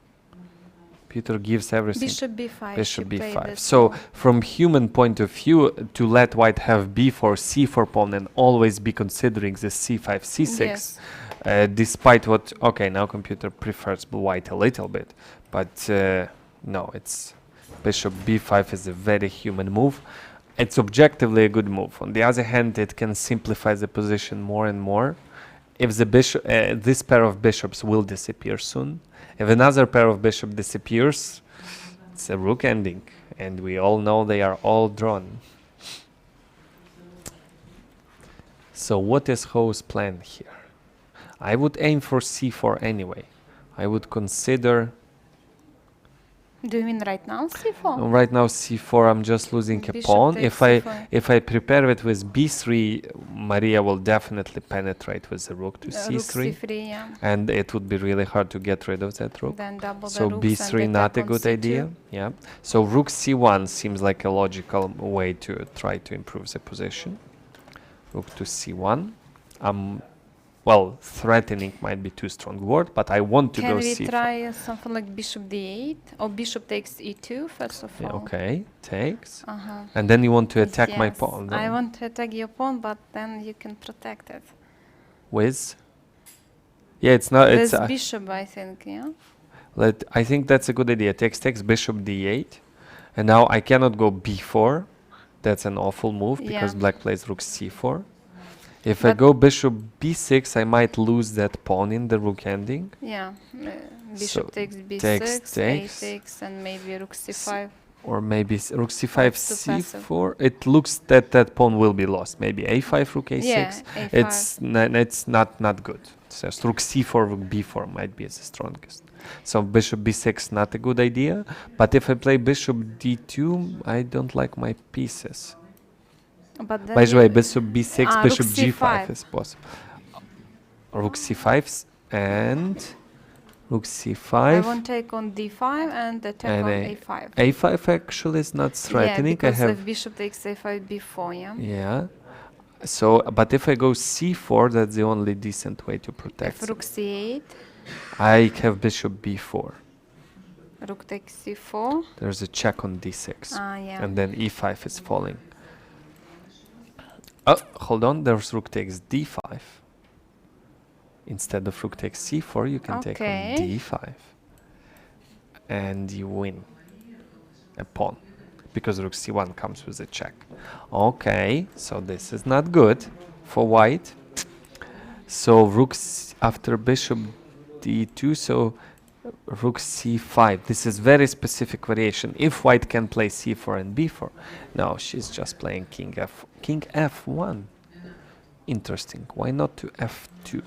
Peter gives everything. Bishop b5. Bishop she played b5. this So move. from human point of view, to let white have b4, c4 pawn and always be considering the c5, c6, Yes. Despite what, okay, now computer prefers white a little bit, but no, it's bishop b5 is a very human move. It's objectively a good move. On the other hand, it can simplify the position more and more. If the bishop, this pair of bishops will disappear soon. If another pair of bishops disappears, it's a rook ending, and we all know they are all drawn. So what is Ho's plan here? I would aim for c4 anyway. I would consider Do you mean right now c4? Right now c4, I'm just losing a Bishop pawn. takes c4. If I prepare it with b3, Mariya will definitely penetrate with the rook to c3. Rook c3, yeah. And it would be really hard to get rid of that rook. Then double So the rooks b3 and not a attack on good c2. idea. Yeah. So rook c1 seems like a logical way to try to improve the position. Rook to c1. Well, threatening might be too strong word, but I want to Can go we c4. try something like bishop d8 or bishop takes e2 first of Yeah, all? okay, takes. Uh-huh. And then you want to attack my Yes, pawn. I then. want to attack your pawn, but then you can protect it. With? Yeah, it's not. It's. With bishop, I think, yeah? I think that's a good idea. Takes, bishop d8. And now I cannot go b4. That's an awful move because Yeah. black plays rook c4. If I go bishop b6, I might lose that pawn in the rook ending. Yeah, So bishop takes b6, takes. a6, and maybe rook c5. Or maybe rook c5, That's too passive. c4. It looks that that pawn will be lost. Maybe a5, rook a6. Yeah, a5. It's not good. So rook c4, rook b4 might be the strongest. So bishop b6 not a good idea. But if I play bishop d2, I don't like my pieces. But then By the way, bishop b6, bishop rook g5 c5. is possible. Rook c5 and rook c5. I want take on d5 and attack and on a5. a5 actually is not threatening. Yeah, because I have if bishop takes a5 before, yeah? yeah. So, but if I go c4, that's the only decent way to protect. If rook c8, I have bishop b4. rook takes c4. There's a check on d6. Ah, yeah. And then e5 is falling. Oh, hold on. There's rook takes d5. Instead of rook takes c4, you can take on Okay. d5. And you win a pawn. Because rook c1 comes with a check. Okay, so this is not good for white. So rook after bishop d2, so rook c5. This is very specific variation. If white can play c4 and b4. No, she's just playing king f1. Interesting. Why not to f2?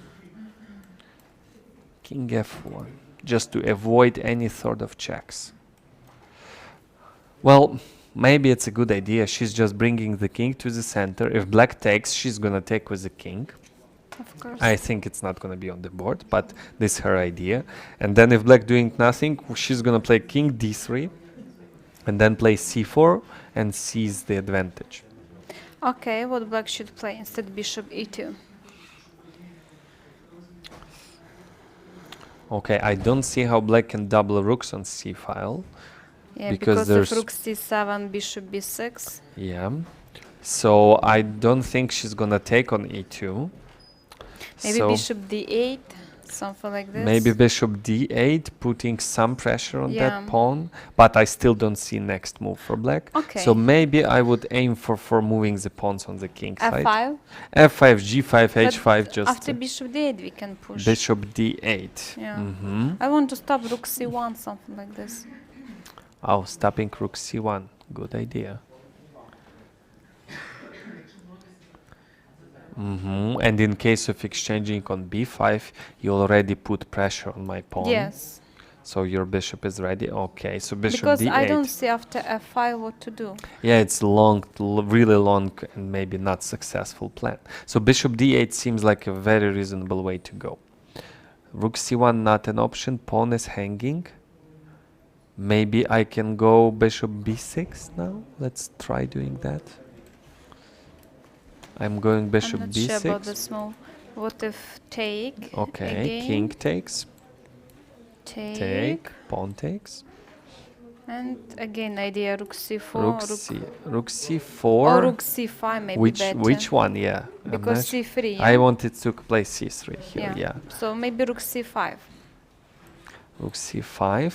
King f1. Just to avoid any sort of checks. Well, maybe it's a good idea. She's just bringing the king to the center. If black takes, she's gonna take with the king. Of course. I think it's not gonna be on the board, but this is her idea. And then if black doing nothing, she's gonna play king d3, and then play c4 and seize the advantage. Okay, what black should play instead? Bishop e2. Okay, I don't see how black can double rooks on c file. Yeah, because because there's if rook c7, bishop b6. yeah. So I don't think she's gonna take on e2. Maybe So bishop d8, something like this. maybe bishop d8, putting some pressure on Yeah. that pawn, but I still don't see next move for black. Okay. So maybe I would aim for moving the pawns on the king side. f5. f5, g5, But h5, just after bishop d8 we can push. bishop d8. Yeah. Mhm. I want to stop rook c1, something like this. Oh, stopping rook c1, good idea. And in case of exchanging on b5, you already put pressure on my pawn. Yes. So your bishop is ready. Okay, so bishop Because d8. I don't see after f5 what to do. Yeah, it's long, really long, and maybe not successful plan. So bishop d8 seems like a very reasonable way to go. Rook c1 not an option. Pawn is hanging. Maybe I can go bishop b6 now. Let's try doing that. I'm going bishop I'm not b6. sure about this move. What if take? Okay, again? king takes. Take. Pawn takes. And again, idea rook c4. Rook c4. Or rook c5 maybe better. Which one? Yeah. I'm Because not c3. I Yeah? wanted to play c3 here. Yeah. So maybe rook c5. Rook c5.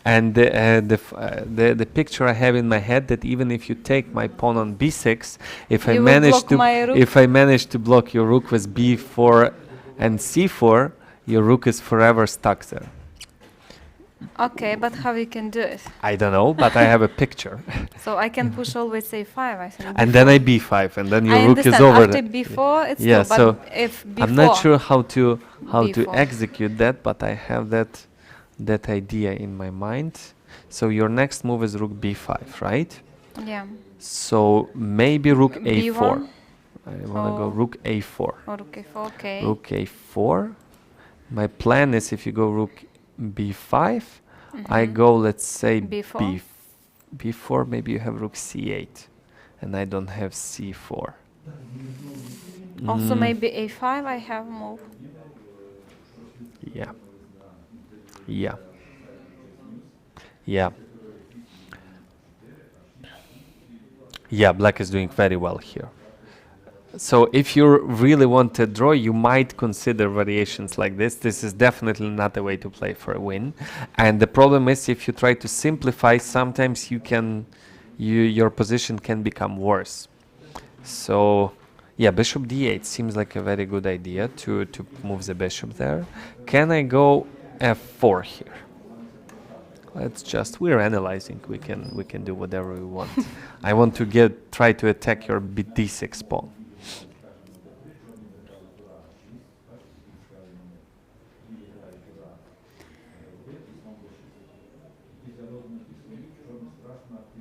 And the picture I have in my head that even if you take my pawn on b6, if I manage to block your rook with b4 and c4, your rook is forever stuck there. Okay, but how you can do it? I don't know, but I have a picture. So I can push always a5, I think. And then I b5, and then your I rook is understand. over After there. b4, it's yeah. still, So but if before I'm not sure how to b4. execute that, but I have that that idea in my mind. So your next move is rook b5, right? Yeah. So maybe rook a4. B1? I want to go rook a4. Or rook a4, okay. Rook a4. My plan is if you go rook b5, I go, let's say, B4? b4, maybe you have rook c8, and I don't have c4. Also maybe a5 I have move. Yeah. Yeah. Yeah. Yeah, black is doing very well here. So if you really want to draw, you might consider variations like this. This is definitely not a way to play for a win. And the problem is if you try to simplify, sometimes your position can become worse. So yeah, bishop d8 seems like a very good idea to move the bishop there. Can I go f4 here? Let's just, we're analyzing, we can do whatever we want. I want to try to attack your d6 pawn.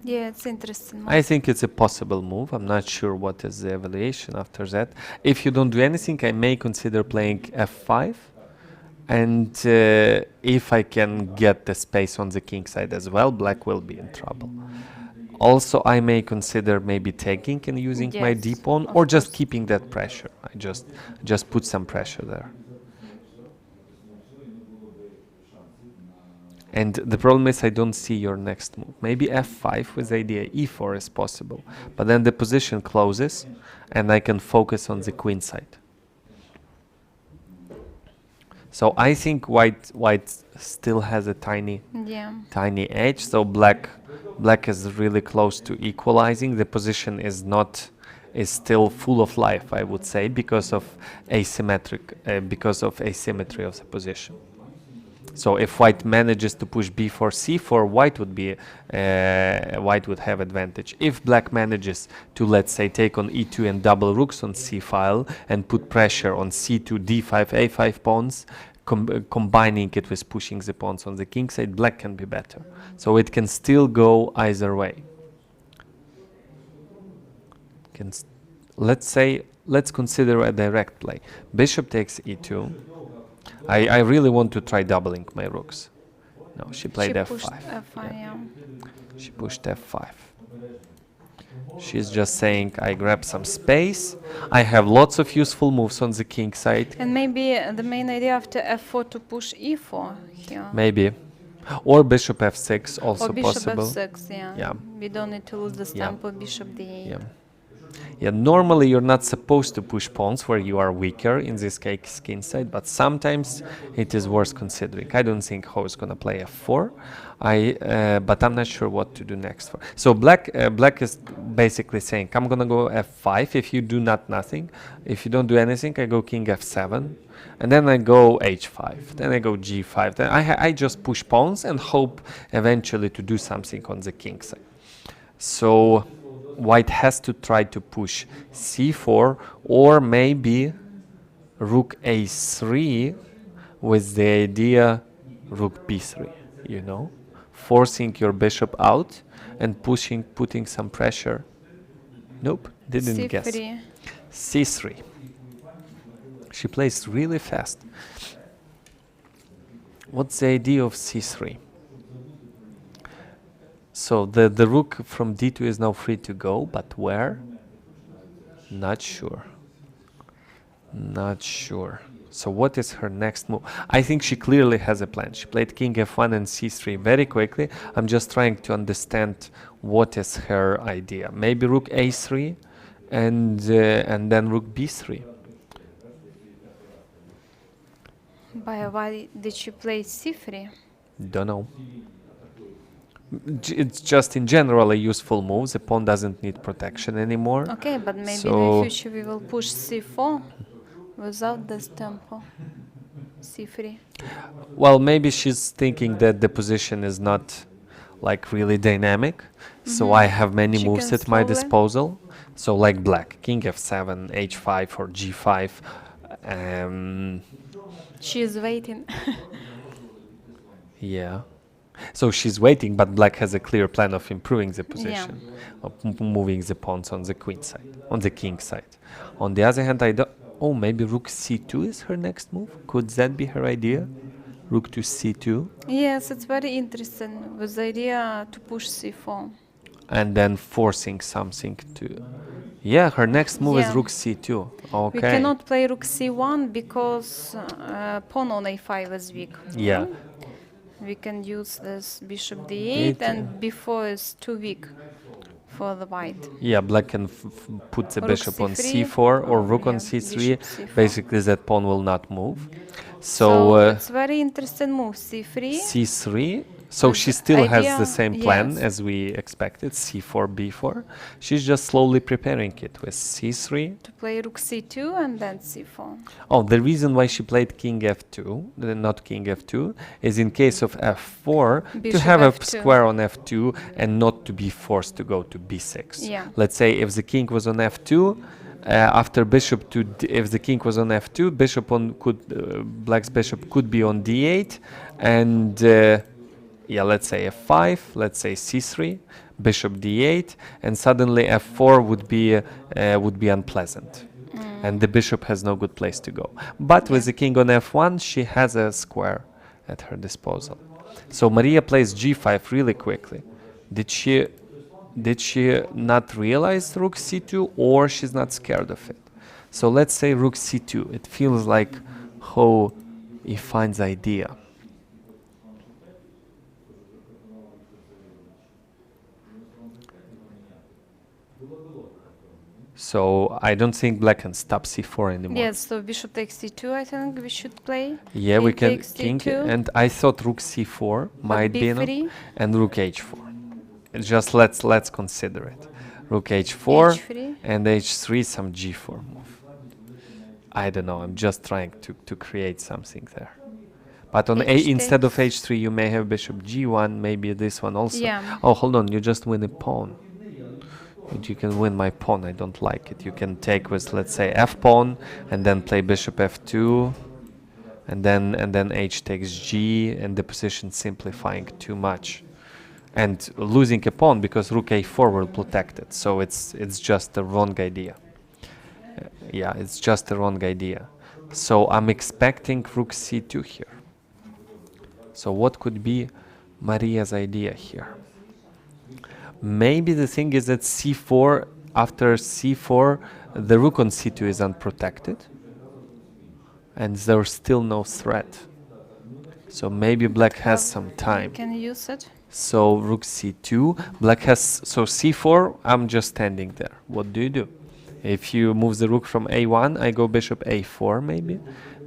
Yeah, it's interesting. I think it's a possible move. I'm not sure what is the evaluation after that. If you don't do anything, I may consider playing f5. And if I can get the space on the king side as well, black will be in trouble. Also, I may consider maybe taking and using my d pawn, or just keeping that pressure. I just put some pressure there. And the problem is I don't see your next move. Maybe f5 with idea e4 is possible, but then the position closes, and I can focus on the queen side. So I think white still has a tiny edge. So black is really close to equalizing. The position is still full of life, I would say, because of asymmetry of the position. So if white manages to push b4, c4, white would have advantage. If black manages to, let's say, take on e2 and double rooks on c file and put pressure on c2, d5, a5 pawns, combining it with pushing the pawns on the king side, black can be better. So it can still go either way. Let's consider a direct play. Bishop takes e2. I really want to try doubling my rooks. No, she played f5. Yeah. She pushed f5. She's just saying, I grab some space. I have lots of useful moves on the king side. And maybe the main idea after f4 to push e4 here. Maybe. Or bishop f6 also or bishop possible. f6, yeah. We don't need to lose the stamp of bishop d8. Yeah. Yeah, normally you're not supposed to push pawns where you are weaker, in this case king side, but sometimes it is worth considering. I don't think Ho is going to play f4, but I'm not sure what to do next. So black is basically saying, I'm going to go f5 if you do nothing. If you don't do anything, I go king f7, and then I go h5, then I go g5. Then I just push pawns and hope eventually to do something on the king side. So white has to try to push c4, or maybe rook a3 with the idea rook b3, you know, forcing your bishop out and putting some pressure. Nope, didn't C3. guess. c3. She plays really fast. What's the idea of c3? So the rook from d2 is now free to go, but where? Not sure. Not sure. So what is her next move? I think she clearly has a plan. She played king f1 and c3 very quickly. I'm just trying to understand what is her idea. Maybe rook a3 and then rook b3. Why did she play c3? Don't know. It's just in general a useful move. The pawn doesn't need protection anymore. Okay, but maybe in the future we will push c4 without this tempo. c3. Well, maybe she's thinking that the position is not like really dynamic. So I have many moves at my disposal. So like black, king f7, h5 or g5. She is waiting. Yeah. So she's waiting, but black has a clear plan of improving the position, of moving the pawns on the queen side, on the king side. On the other hand, I don't. Oh, maybe rook c2 is her next move. Could that be her idea? Rook to c2. Yes, it's very interesting with the idea to push c4. And then forcing something to. Yeah, her next move is rook c2. Okay. We cannot play rook c1 because pawn on a5 is weak. Yeah. We can use this bishop d8 and b4 is too weak for the white. Yeah, black can put the Rook bishop on c3, c4 or rook on c3. bishop c4. Basically, that pawn will not move. So it's very interesting move, c3. c3. So she still has the same plan yes. as we expected, c4, b4. She's just slowly preparing it with c3. To play rook c2 and then c4. Oh, the reason why she played king f2, not king f2, is in case of f4 Bishop to have a f2. square on f2 and not to be forced to go to b6. Yeah. Let's say if the king was on f2, after bishop to if the king was on f2, bishop on black's bishop could be on d8, and yeah, let's say f5, let's say c3, bishop d8, and suddenly f4 would be unpleasant, and the bishop has no good place to go. But with the king on f1, she has a square at her disposal. So Mariya plays g5 really quickly. Did she not realize rook c2, or she's not scared of it? So let's say rook c2. It feels like how Yifan's idea. So I don't think black can stop c4 anymore. Yes, so bishop takes c2, I think we should play. Yeah, we can takes king, d2. and I thought rook c4 might be enough, b3. and rook h4. It's just let's consider it. Rook h4 h3. and h3, some g4 move. I don't know. I'm just trying to create something there. But on instead of h3, you may have bishop g1. Maybe this one also. Yeah. Oh, hold on. You just win a pawn. But you can win my pawn. I don't like it. You can take with, let's say, f pawn, and then play bishop f2, and then h takes g, and the position simplifying too much, and losing a pawn because rook a4 will protect it. So it's just the wrong idea. Yeah, it's just the wrong idea. So I'm expecting rook c2 here. So what could be Mariya's idea here? Maybe the thing is that c4, after c4, the rook on c2 is unprotected, and there's still no threat. So maybe black has some time. You can use it. So rook c2, black has, so c4, I'm just standing there. What do you do? If you move the rook from a1, I go bishop a4 maybe,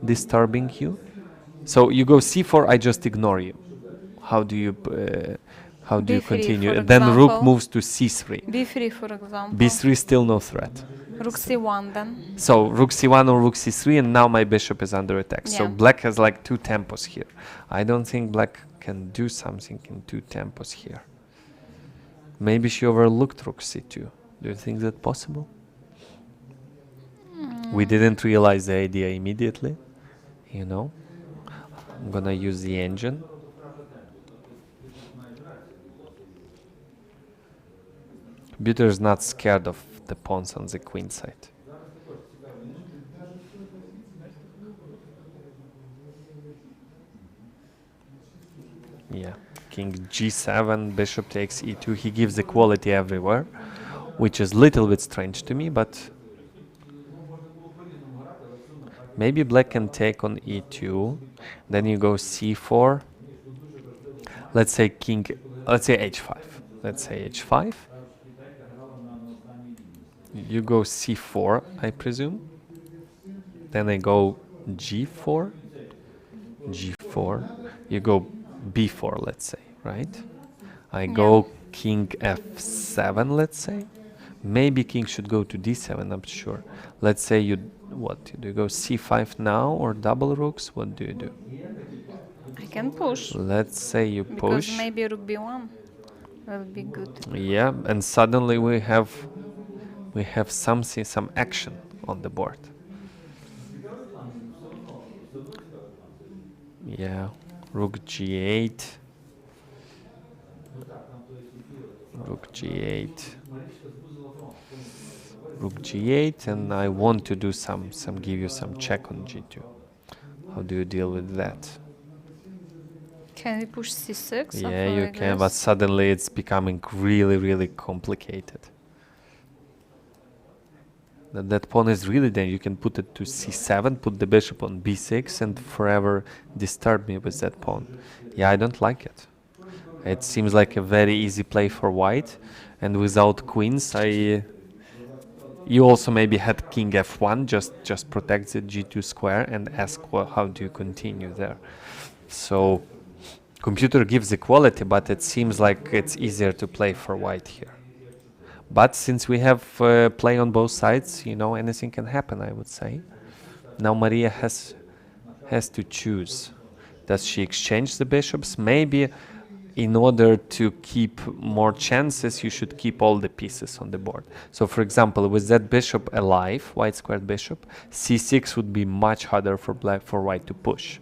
disturbing you. So you go c4, I just ignore you. How do you continue? Then rook moves to c3. b3, for example. b3 still no threat. Rook c1 then. So rook c1 or rook c3, and now my bishop is under attack. So Yeah. black has like two tempos here. I don't think black can do something in two tempos here. Maybe she overlooked rook c2. Do you think that possible? We didn't realize the idea immediately, you know. I'm gonna use the engine. Computer is not scared of the pawns on the queen side. Yeah, king g7, bishop takes e2. He gives equality everywhere, which is a little bit strange to me, but maybe black can take on e2. Then you go c4. Let's say h5. Let's say h5. You go c4, I presume. Then I go g4. G4. You go b4, let's say, right? I go king f7, let's say. Maybe king should go to d7, I'm not sure. Let's say you, what? Do you go c5 now or double rooks? What do you do? I can push. Let's say you push. Because maybe rook b1 will be good. Yeah, and suddenly we have something, some action on the board. Yeah, Rook g8. Rook g8. Rook g8, and I want to do give you some check on g2. How do you deal with that? Can we push c6? Yeah, you can, but suddenly it's becoming really, really complicated. That pawn is really then you can put it to c7, put the bishop on b6, and forever disturb me with that pawn. Yeah, I don't like it. It seems like a very easy play for white, and without queens, you also maybe had king f1, just protect the g2 square and ask, well, how do you continue there? So computer gives equality, but it seems like it's easier to play for white here. But since we have play on both sides, you know, anything can happen, I would say. Now Mariya has to choose. Does she exchange the bishops? Maybe in order to keep more chances, you should keep all the pieces on the board. So for example, with that bishop alive, white squared bishop, c6 would be much harder for white to push.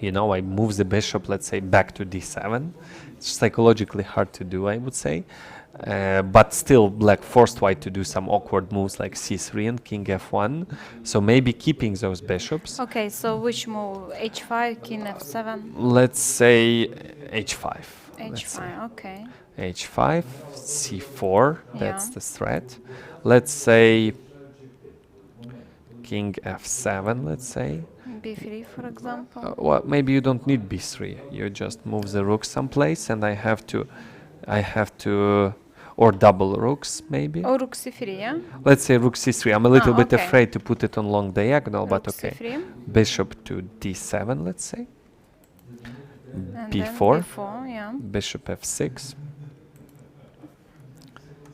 You know, I move the bishop, let's say, back to d7. It's psychologically hard to do, I would say. But still, black forced white to do some awkward moves like c3 and king f1. So maybe keeping those bishops. Okay, so which move? h5, king f7? Let's say h5. h5, okay. h5, c4, that's the threat. Let's say king f7, let's say. b3, for example. Well, maybe you don't need b3. You just move the rook someplace, and I have to, or double rooks maybe. Or rook c3, yeah? Let's say rook c3. I'm a little bit afraid to put it on long diagonal, but rook okay. c3. Bishop to d7, let's say. And b4. b4, yeah. Bishop f6.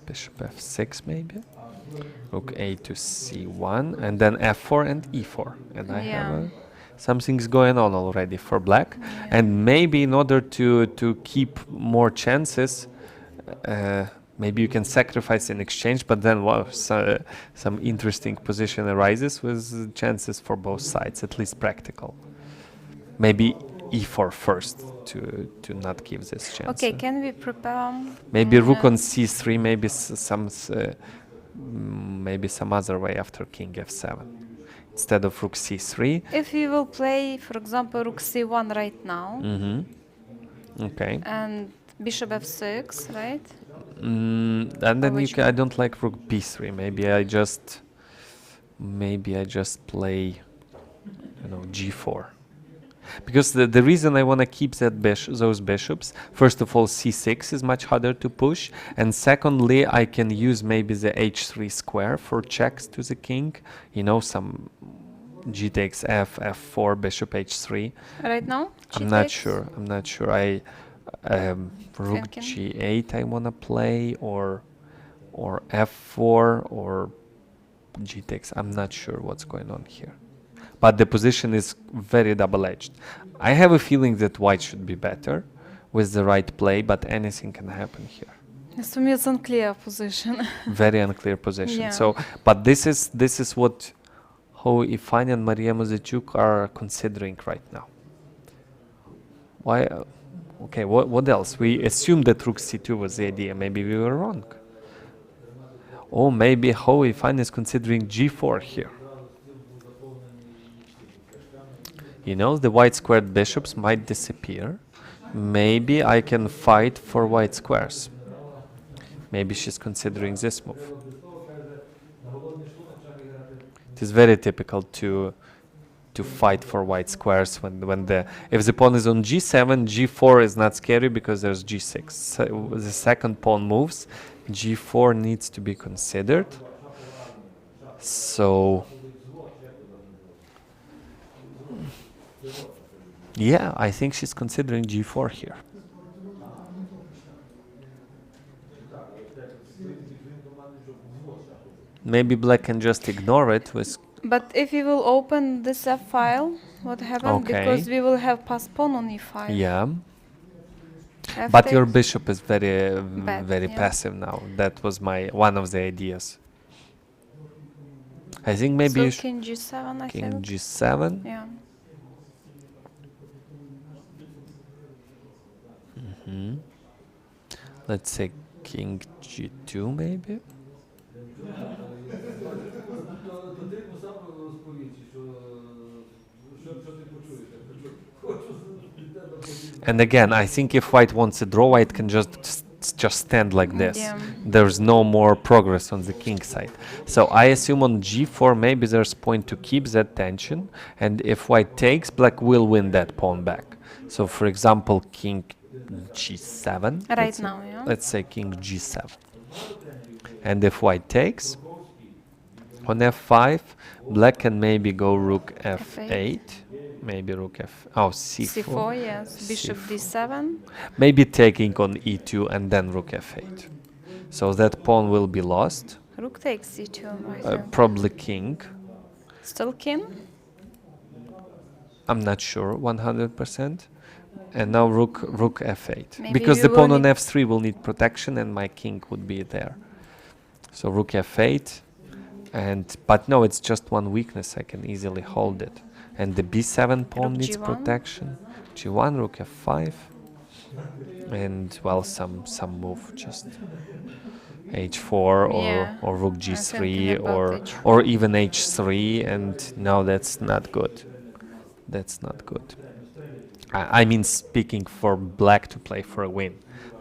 Bishop f6 maybe. Rook a to c1, and then f4 and e4. And I have something's going on already for black. And maybe in order to keep more chances, maybe you can sacrifice in exchange, but then some interesting position arises with chances for both sides, at least practical. Maybe e4 first to not give this chance. Okay, can we prepare? Maybe rook on c3, maybe some other way after king f7 instead of rook c3. If you will play, for example, rook c1 right now. Okay. And bishop f6, right? And then I don't like rook b3. Maybe I just play, you know, g4. Because the reason I want to keep those bishops, first of all, c6 is much harder to push, and secondly, I can use maybe the h3 square for checks to the king. You know, some g takes f, f4, bishop h3. Right now? I'm not sure. Rook g8 I want to play, or f4, or g takes. I'm not sure what's going on here. But the position is very double-edged. I have a feeling that white should be better with the right play, but anything can happen here. For me, it's unclear position. Very unclear position. Yeah. So, but this is what Yifan and Mariya Muzychuk are considering right now. Why? Okay. What else? We assumed that rook c2 was the idea. Maybe we were wrong. Or maybe Yifan is considering g4 here. You know, the white squared bishops might disappear. Maybe I can fight for white squares. Maybe she's considering this move. It is very typical to fight for white squares if the pawn is on g7, g4 is not scary because there's g6. So the second pawn moves, g4 needs to be considered. So yeah, I think she's considering g4 here. Maybe black can just ignore it with... But if you will open this f file, what happens? Okay. Because we will have pass pawn on e5. Yeah. F But takes. your bishop is very Bad, passive now. That was one of the ideas. I think maybe so king g7, I think. King g7. Yeah. Let's say king g2 maybe. And again, I think if white wants a draw, white can just stand like this. Yeah. There's no more progress on the king side. So I assume on g4 maybe there's point to keep that tension, and if white takes, black will win that pawn back. So for example, king g7. Right now, yeah. Let's say king g7. And if white takes, on f5, black can maybe go rook f8. Maybe rook c4. c4, yes. Bishop d7. Maybe taking on e2 and then rook f8. So that pawn will be lost. Rook takes c2, I think. Probably king. Still king? I'm not sure 100%. And now rook f8. Maybe because we the pawn will on f3 will need protection and my king would be there. So rook f8. But no, it's just one weakness. I can easily hold it. And the b7 pawn Rook needs g1. protection. g1, rook f5. And well, some move, just h4 or rook g3 or even h3, and no, that's not good. That's not good. I mean, speaking for black to play for a win.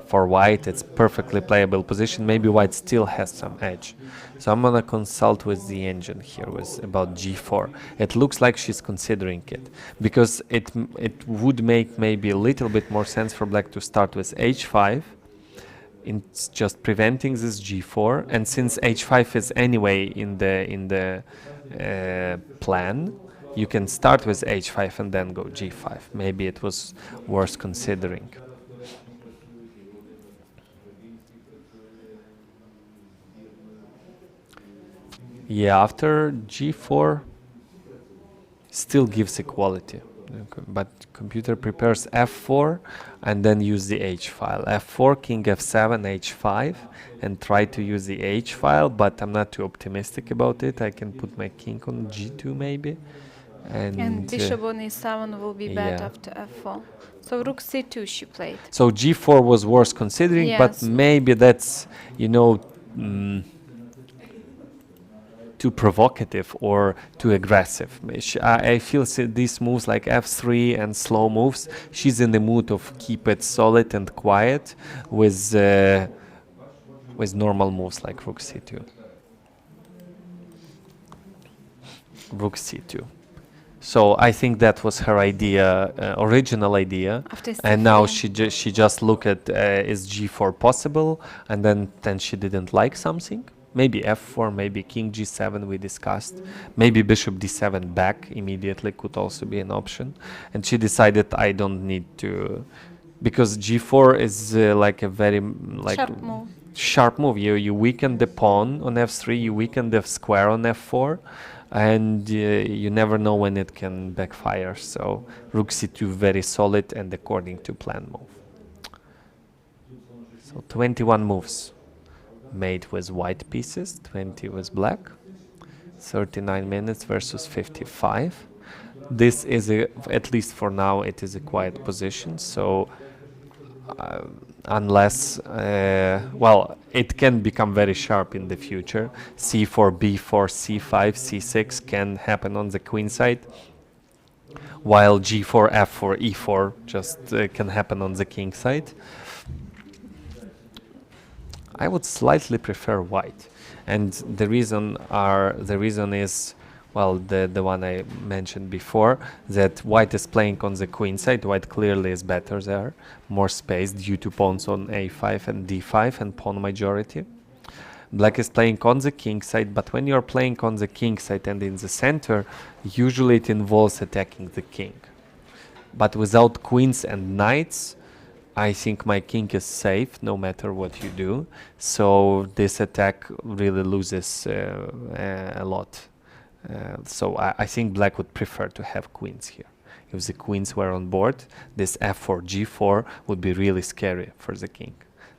For white, it's perfectly playable position. Maybe white still has some edge. So I'm gonna consult with the engine here about g4. It looks like she's considering it, because it would make maybe a little bit more sense for black to start with h5. It's just preventing this g4, and since h5 is anyway in the plan, you can start with h5 and then go g5. Maybe it was worth considering. Yeah, after g4 still gives equality, but computer prepares f4 and then use the h file. f4, king f7, h5, and try to use the h file, but I'm not too optimistic about it. I can put my king on g2 maybe. And bishop on e7 will be bad yeah. after f4. So rook c2 she played. So g4 was worth considering, Yes. but maybe that's, you know, too provocative or too aggressive. I feel these moves like f3 and slow moves, she's in the mood of keep it solid and quiet with normal moves like rook c2. Rook c2. So I think that was her idea, original idea, and now she just looked at is g4 possible, and then she didn't like something. Maybe f4, maybe king g7 we discussed. Maybe bishop d7 back immediately could also be an option. And she decided I don't need to, because g4 is like a very sharp move. You weaken the pawn on f3, you weaken the square on f4, and you never know when it can backfire. So rook c2 very solid and according to plan move. So 21 moves made with white pieces, 20 with black, 39 minutes versus 55. This is at least for now, it is a quiet position. So unless, well, it can become very sharp in the future. c4, b4, c5, c6 can happen on the queen side, while g4, f4, e4 just can happen on the king side. I would slightly prefer white, and the reason is, well, the one I mentioned before, that white is playing on the queen side. White clearly is better there, more space due to pawns on a5 and d5 and pawn majority. Black is playing on the king side, but when you're playing on the king side and in the center, usually it involves attacking the king. But without queens and knights, I think my king is safe no matter what you do. So this attack really loses a lot. So I think black would prefer to have queens here. If the queens were on board, this f4, g4 would be really scary for the king.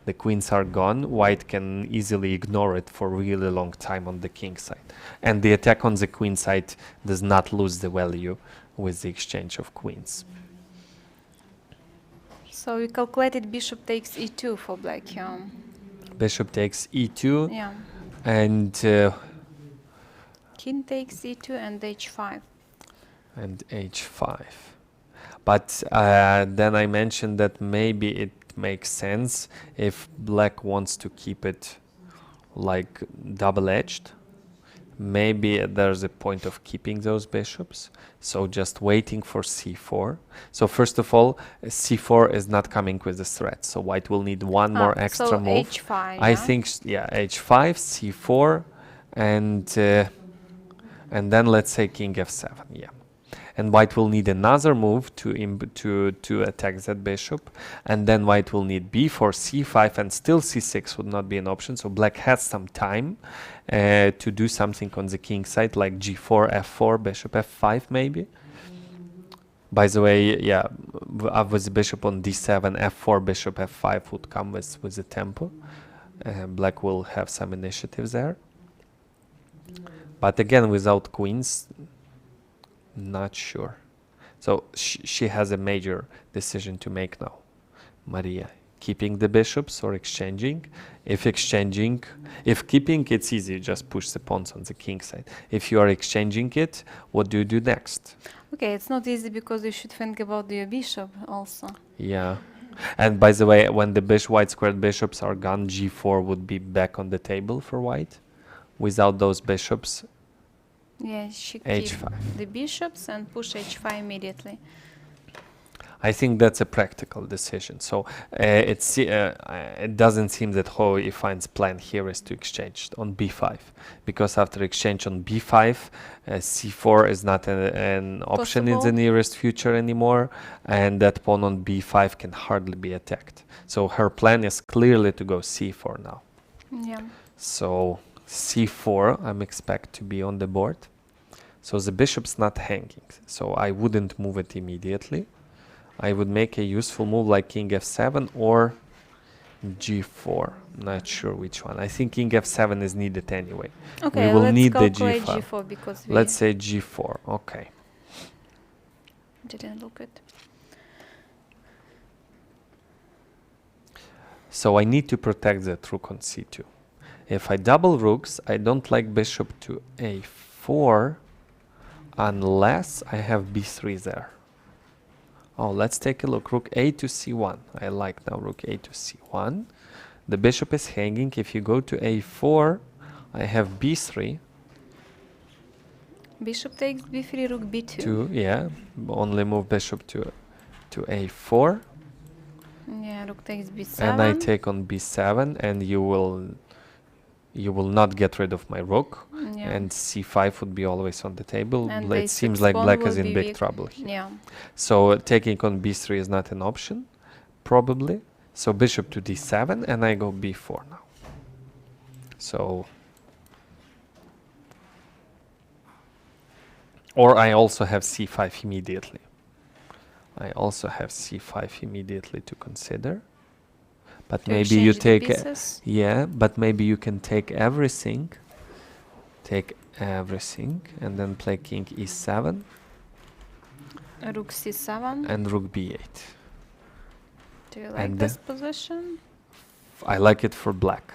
The queens are gone, white can easily ignore it for a really long time on the king side. And the attack on the queen side does not lose the value with the exchange of queens. So we calculated bishop takes e2 for black, yeah. Bishop takes e2. Yeah. And King takes e2 and h5. And h5. But then I mentioned that maybe it makes sense if black wants to keep it like double-edged. Maybe there's a point of keeping those bishops. So just waiting for c4. So first of all, c4 is not coming with the threat. So white will need one more extra so move. h5, I think, yeah, h5, c4, and then let's say king f7, yeah. And white will need another move to attack that bishop, and then white will need b4, c5, and still c6 would not be an option. So black has some time to do something on the king side, like g4, f4, bishop f5 maybe. By the way, yeah, with the bishop on d7, f4, bishop f5 would come with the tempo. Black will have some initiative there. But again, without queens, not sure. So she has a major decision to make now. Mariya, keeping the bishops or exchanging? If keeping, it's easy, just push the pawns on the king side. If you are exchanging it, what do you do next? Okay, it's not easy because you should think about your bishop also. Yeah. And by the way, when the white squared bishops are gone, g4 would be back on the table for white. Without those bishops, yeah, she keep h5. the bishops and push h5 immediately. I think that's a practical decision. So it doesn't seem that Yifan's plan here is to exchange on b5, because after exchange on b5, c4 is not an option in the nearest future anymore, and that pawn on b5 can hardly be attacked. So her plan is clearly to go c4 now. Yeah. So c4 I'm expect to be on the board. So the bishop's not hanging, so I wouldn't move it immediately. I would make a useful move like king f7 or g4. Not sure which one. I think king f7 is needed anyway. Okay, we will let's need the calculate g5. g4 because let's say g4. Okay. Didn't look it. So I need to protect the rook on c2. If I double rooks, I don't like bishop to a4 unless I have b3 there. Oh, let's take a look. Rook a to c1. I like now rook a to c1. The bishop is hanging. If you go to a4, I have b3. Bishop takes b3, rook b2. Yeah, only move bishop to a4. Yeah, rook takes b7. And I take on b7, and you will not get rid of my rook. Yeah. And c5 would be always on the table. And it seems like black is in big trouble here. Yeah. So taking on b3 is not an option, probably. So bishop to d7, and I go b4 now. So, or I also have c5 immediately. I also have c5 immediately to consider. But To maybe you exchange the take, pieces? yeah, but maybe you can take everything, and then play king e7. Rook c7. And rook b8. Do you like this position? I like it for black.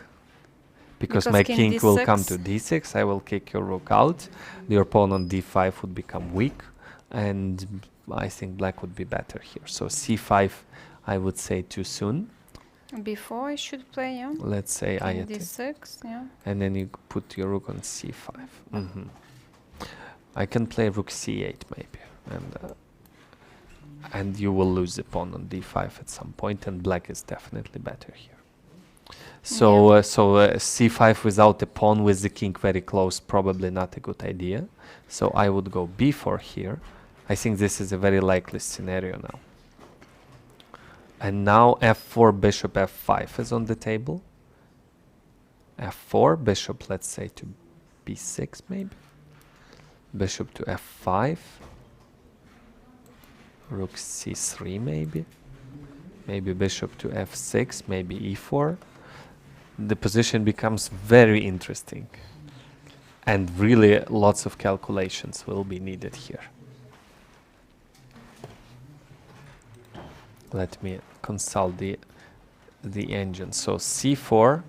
Because my king will come to d6, I will kick your rook out. Your pawn on d5 would become weak, and I think black would be better here. So c5, I would say too soon. Before I should play, yeah. Let's say I attack. d6, yeah. And then you put your rook on c5. I can play rook c8 maybe, and you will lose the pawn on d5 at some point, and black is definitely better here. So c5 without a pawn with the king very close, probably not a good idea. So I would go b4 here. I think this is a very likely scenario now. And now f4, bishop f5 is on the table. f4, bishop, let's say, to b6 maybe. Bishop to f5. Rook c3 maybe. Maybe bishop to f6, maybe e4. The position becomes very interesting. And really lots of calculations will be needed here. Let me consult the engine. So c4.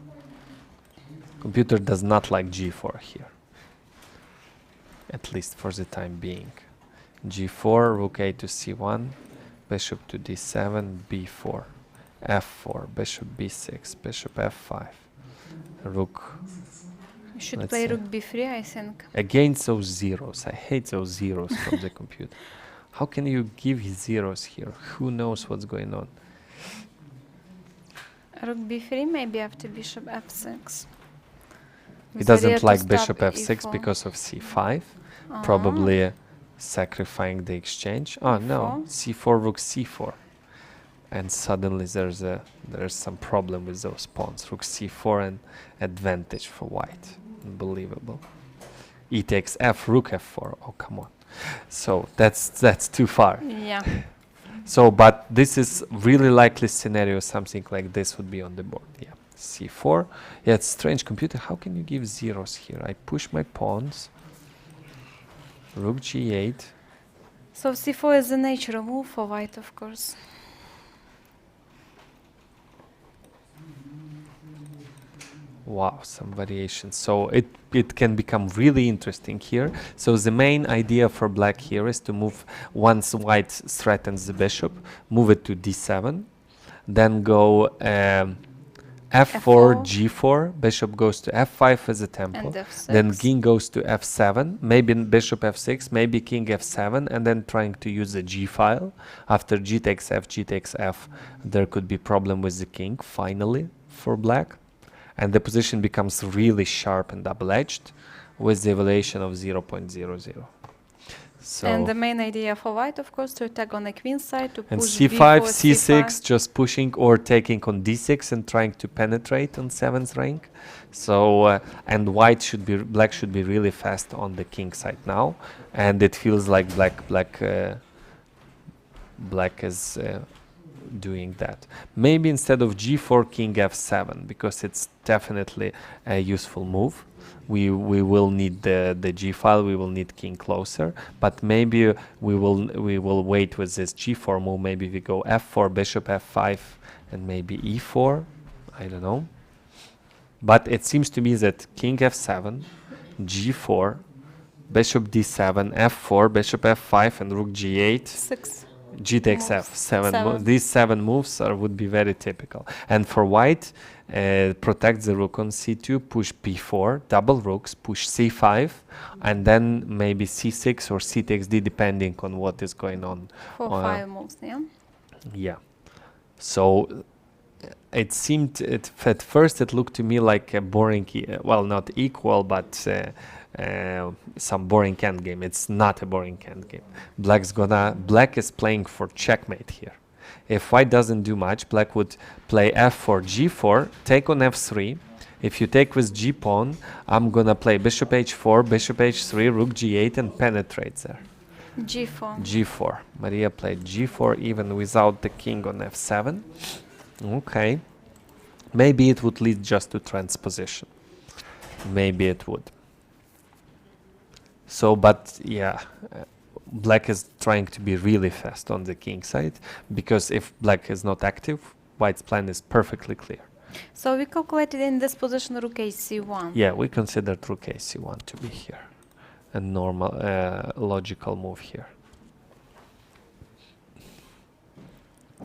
Computer does not like g4 here, at least for the time being. g4, rook a to c1, bishop to d7, b4, f4, bishop b6, bishop f5, rook. You should play rook b3, I think. Against those zeros. I hate those zeros from the computer. How can you give zeros here? Who knows what's going on? Rook b3, maybe after bishop f6. He doesn't like bishop f6 because of c5, probably sacrificing the exchange. Oh no, c4, rook c4. And suddenly there's some problem with those pawns. Rook c4 and advantage for white. Unbelievable. E takes f, rook f4. Oh, come on. So that's too far. Yeah. So, but this is really likely scenario. Something like this would be on the board. Yeah. c4. Yeah, it's strange. Computer, how can you give zeros here? I push my pawns. Rook g8. So c4 is a natural move for white, of course. Wow, some variations. So it can become really interesting here. So the main idea for black here is to move, once white threatens the bishop, move it to d7, then go f4, g4, bishop goes to f5 as a tempo, then king goes to f7, maybe bishop f6, maybe king f7, and then trying to use the g file. After g takes f, there could be problem with the king, finally, for black. And the position becomes really sharp and double-edged with the evaluation of 0.00. So and the main idea for white, of course, to attack on the queen side, to and push c5, b4, c6, c5. just pushing or taking on d6 and trying to penetrate on 7th rank. So and black should be really fast on the king side now, and it feels like black is doing that. Maybe instead of g4, king f7, because it's definitely a useful move. We will need the g file. We will need king closer, but maybe we will wait with this g4 move. Maybe we go f4, bishop f5, and maybe e4. I don't know. But it seems to me that king f7, g4, bishop d7, f4, bishop f5, and rook g8. 6. G takes f7. These 7 moves would be very typical. And for white, protect the rook on c2, push b4, double rooks, push c5, and then maybe c6 or c takes d, depending on what is going on. 4 or 5 moves, yeah? Yeah. So it seemed, at first it looked to me like a boring, well, not equal, but some boring endgame. It's not a boring endgame. Black is playing for checkmate here. If white doesn't do much, black would play f4, g4, take on f3. If you take with g pawn, I'm gonna play bishop h4, bishop h3, rook g8, and penetrate there. g4. g4. Mariya played g4 even without the king on f7. Okay. Maybe it would lead just to transposition. Maybe it would. So, but yeah, black is trying to be really fast on the king side, because if black is not active, white's plan is perfectly clear. So we calculated in this position rook ac1. Yeah, we considered rook ac1 to be here. A normal, logical move here.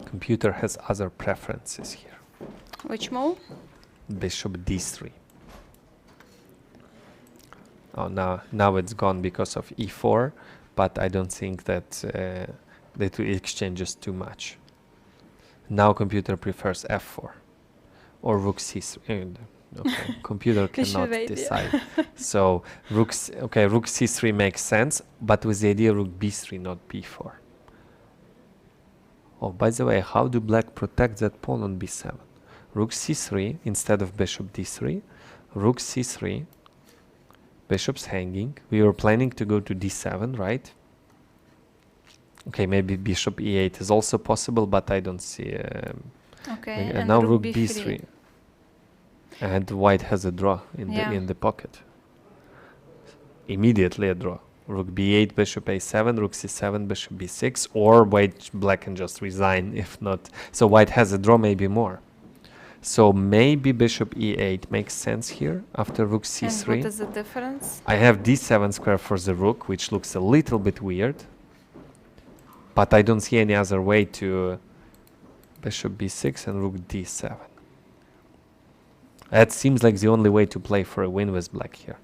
Computer has other preferences here. Which move? Bishop d3. Oh, now it's gone because of e4, but I don't think that that exchanges too much. Now computer prefers f4 or rook c3. Okay, computer cannot decide. So rook c3 makes sense, but with the idea rook b3, not b4. Oh, by the way, how do black protect that pawn on b7? Rook c3 instead of bishop d3, rook c3. Bishop's hanging. We were planning to go to d7, right? Okay, maybe bishop e8 is also possible, but I don't see. Okay, and now rook b3. And white has a draw in the pocket. Immediately a draw. Rook b8, bishop a7, rook c7, bishop b6, or black can just resign if not. So white has a draw, maybe more. So maybe bishop e8 makes sense here after rook c3. And what is the difference? I have d7 square for the rook, which looks a little bit weird. But I don't see any other way to bishop b6 and rook d7. That seems like the only way to play for a win with black here.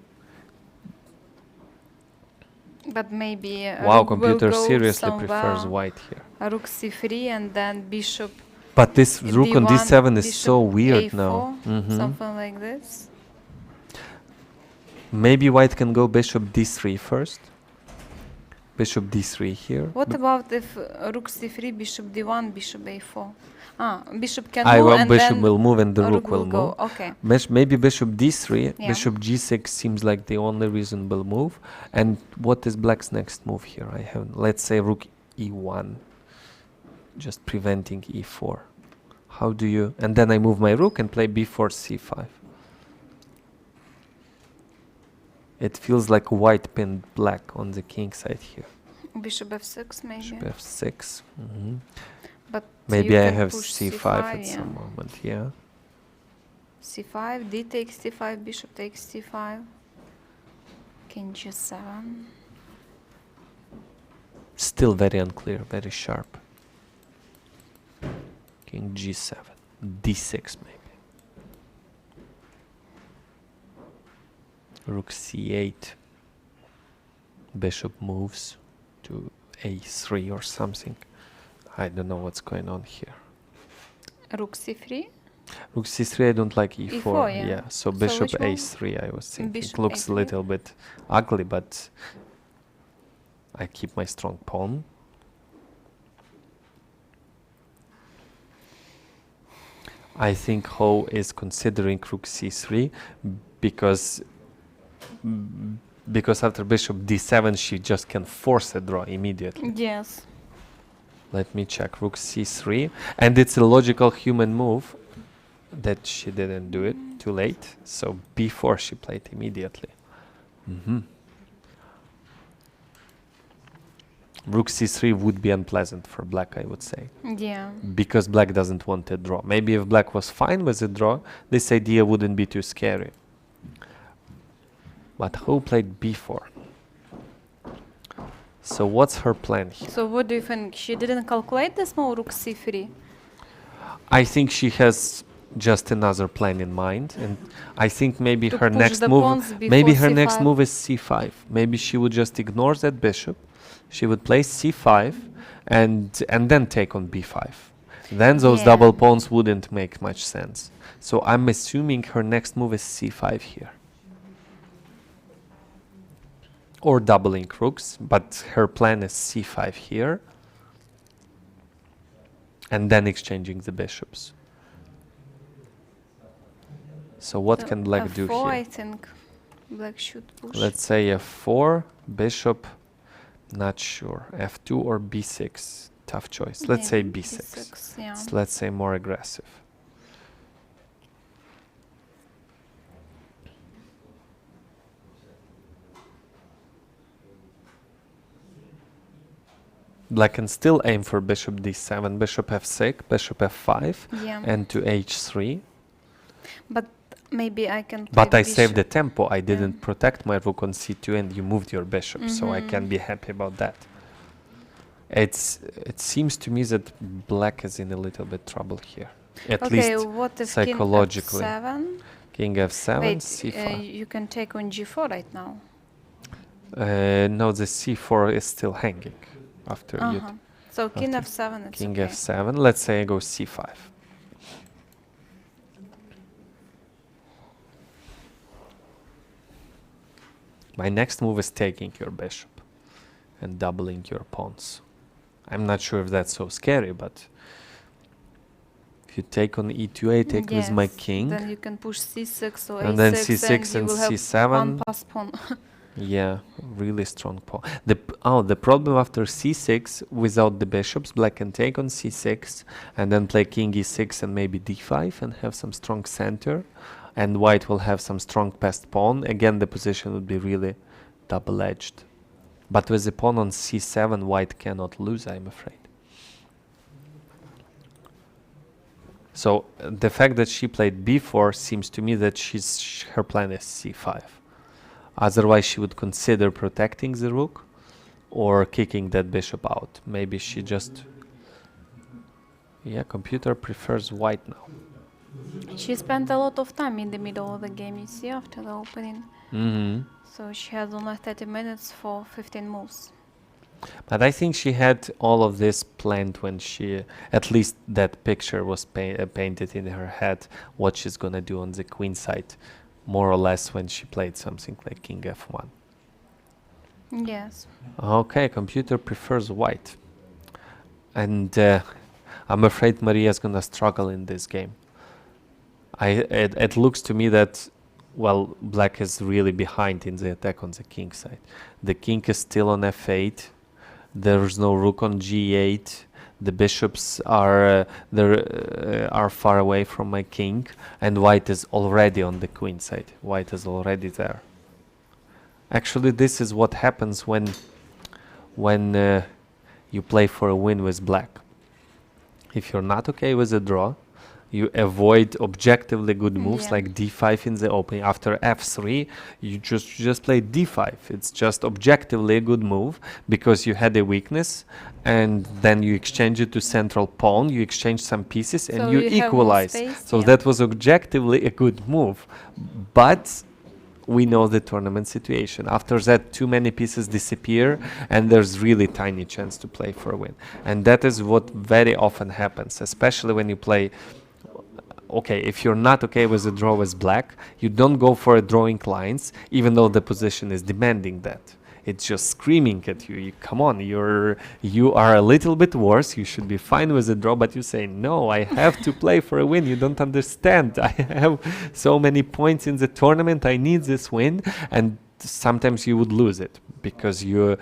But maybe wow, computer seriously prefers white here. Rook c3 and then bishop. But this rook d1, on d7 is so weird a4, now. Something like this. Maybe white can go bishop d3 first. Bishop d3 here. What about if rook c3, bishop d1, bishop a4? Bishop can move and bishop then will move and the rook will go. move. Okay. Maybe bishop d3, Yeah. bishop g6 seems like the only reasonable move. And what is black's next move here? I have, let's say, rook e1, just preventing e4. How do you? And then I move my rook and play b4, c5. It feels like white pinned black on the king side here. Bishop f6 maybe. Bishop f6. But maybe you I can have push c5 at yeah. some moment, yeah. c5, d takes c5, bishop takes c5, king g7. Still very unclear, very sharp. King g7, d6 maybe. Rook c8. Bishop moves to a3 or something. I don't know what's going on here. Rook c3? Rook c3, I don't like e4. E4, yeah. So So bishop which one? a3, I was thinking. Bishop Looks a a3. little bit ugly, but I keep my strong pawn. I think Ho is considering rook c3 because after bishop d7 she just can force a draw immediately. Yes. Let me check. Rook c3, and it's a logical human move that she didn't do it too late. So b4 she played immediately. Rook c3 would be unpleasant for black, I would say. Yeah. Because black doesn't want a draw. Maybe if black was fine with a draw, this idea wouldn't be too scary. But Ho played b4. So what's her plan here? So what do you think? She didn't calculate this move, rook c3? I think she has just another plan in mind, and I think maybe To her push next the move, pawns before maybe her next c5. move is c5. Maybe she would just ignore that bishop. She would play c5 and then take on b5. Then those Yeah. double pawns wouldn't make much sense. So I'm assuming her next move is c5 here. Or doubling rooks, but her plan is c5 here. And then exchanging the bishops. So what So can black do f4, here? I think black should push. Let's say f4, bishop, not sure. f2 or b6, tough choice. Let's say Maybe b6. b6, yeah. Let's say more aggressive. Black can still aim for bishop d7, bishop f6, bishop f5, Yeah. and to h3. But maybe I can play But I bishop. saved the tempo. I didn't protect my rook on c2, and you moved your bishop, so I Mhm. can be happy about that. It seems to me that black is in a little bit trouble here, at Okay, least what if psychologically. king f7? King f7, Wait, c5. you can take on g4 right now. No, the c4 is still hanging after you. So king after f7, it's King okay. f7. Let's say I go c5. My next move is taking your bishop and doubling your pawns. I'm not sure if that's so scary, but if you take on e2, I take with my Yes, king. Then you can push c6, so And a6, then c6 you and will have c7. one pass pawn. Yeah, really strong pawn. The problem after c6 without the bishops, black can take on c6 and then play king e6 and maybe d5 and have some strong center, and white will have some strong passed pawn. Again, the position would be really double-edged. But with the pawn on c7, white cannot lose, I'm afraid. So the fact that she played b4 seems to me that her plan is c5. Otherwise, she would consider protecting the rook or kicking that bishop out. Maybe she just... Yeah, computer prefers white now. She spent a lot of time in the middle of the game, you see, after the opening. So she has only 30 minutes for 15 moves. But I think she had all of this planned when she, at least that picture was painted in her head, what she's gonna do on the queen side, more or less when she played something like king f1. Yes. Okay, computer prefers white. And I'm afraid Mariya's gonna struggle in this game. It looks to me that, well, black is really behind in the attack on the king side. The king is still on f8. There's no rook on g8. The bishops are far away from my king, and white is already on the queen side. White is already there. Actually, this is what happens when you play for a win with black. If you're not okay with a draw, you avoid objectively good moves like d5 in the opening. After f3, you just play d5. It's just objectively a good move because you had a weakness, and then you exchange it to central pawn. You exchange some pieces, and you equalize. So that was objectively a good move, but we know the tournament situation. After that, too many pieces disappear, and there's really tiny chance to play for a win. And that is what very often happens, especially when you play. Okay, if you're not okay with a draw with black, you don't go for a drawing lines, even though the position is demanding that. It's just screaming at you. Come on, you are a little bit worse. You should be fine with a draw, but you say, no, I have to play for a win. You don't understand. I have so many points in the tournament. I need this win. And sometimes you would lose it because you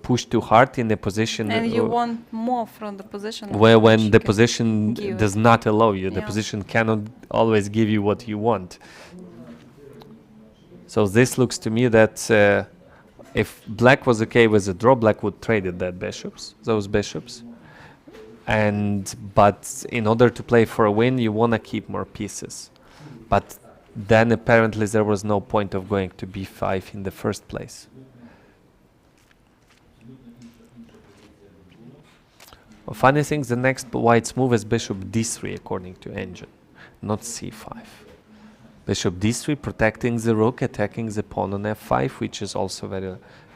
push too hard in a position, and you want more from the position where when the position does not allow you, the position cannot always give you what you want. So this looks to me that if black was okay with the draw, black would trade those bishops, but in order to play for a win, you want to keep more pieces. But then apparently there was no point of going to b5 in the first place. Well, funny thing, the next white's move is bishop d3 according to engine, not c5. Bishop d3 protecting the rook, attacking the pawn on f5, which is also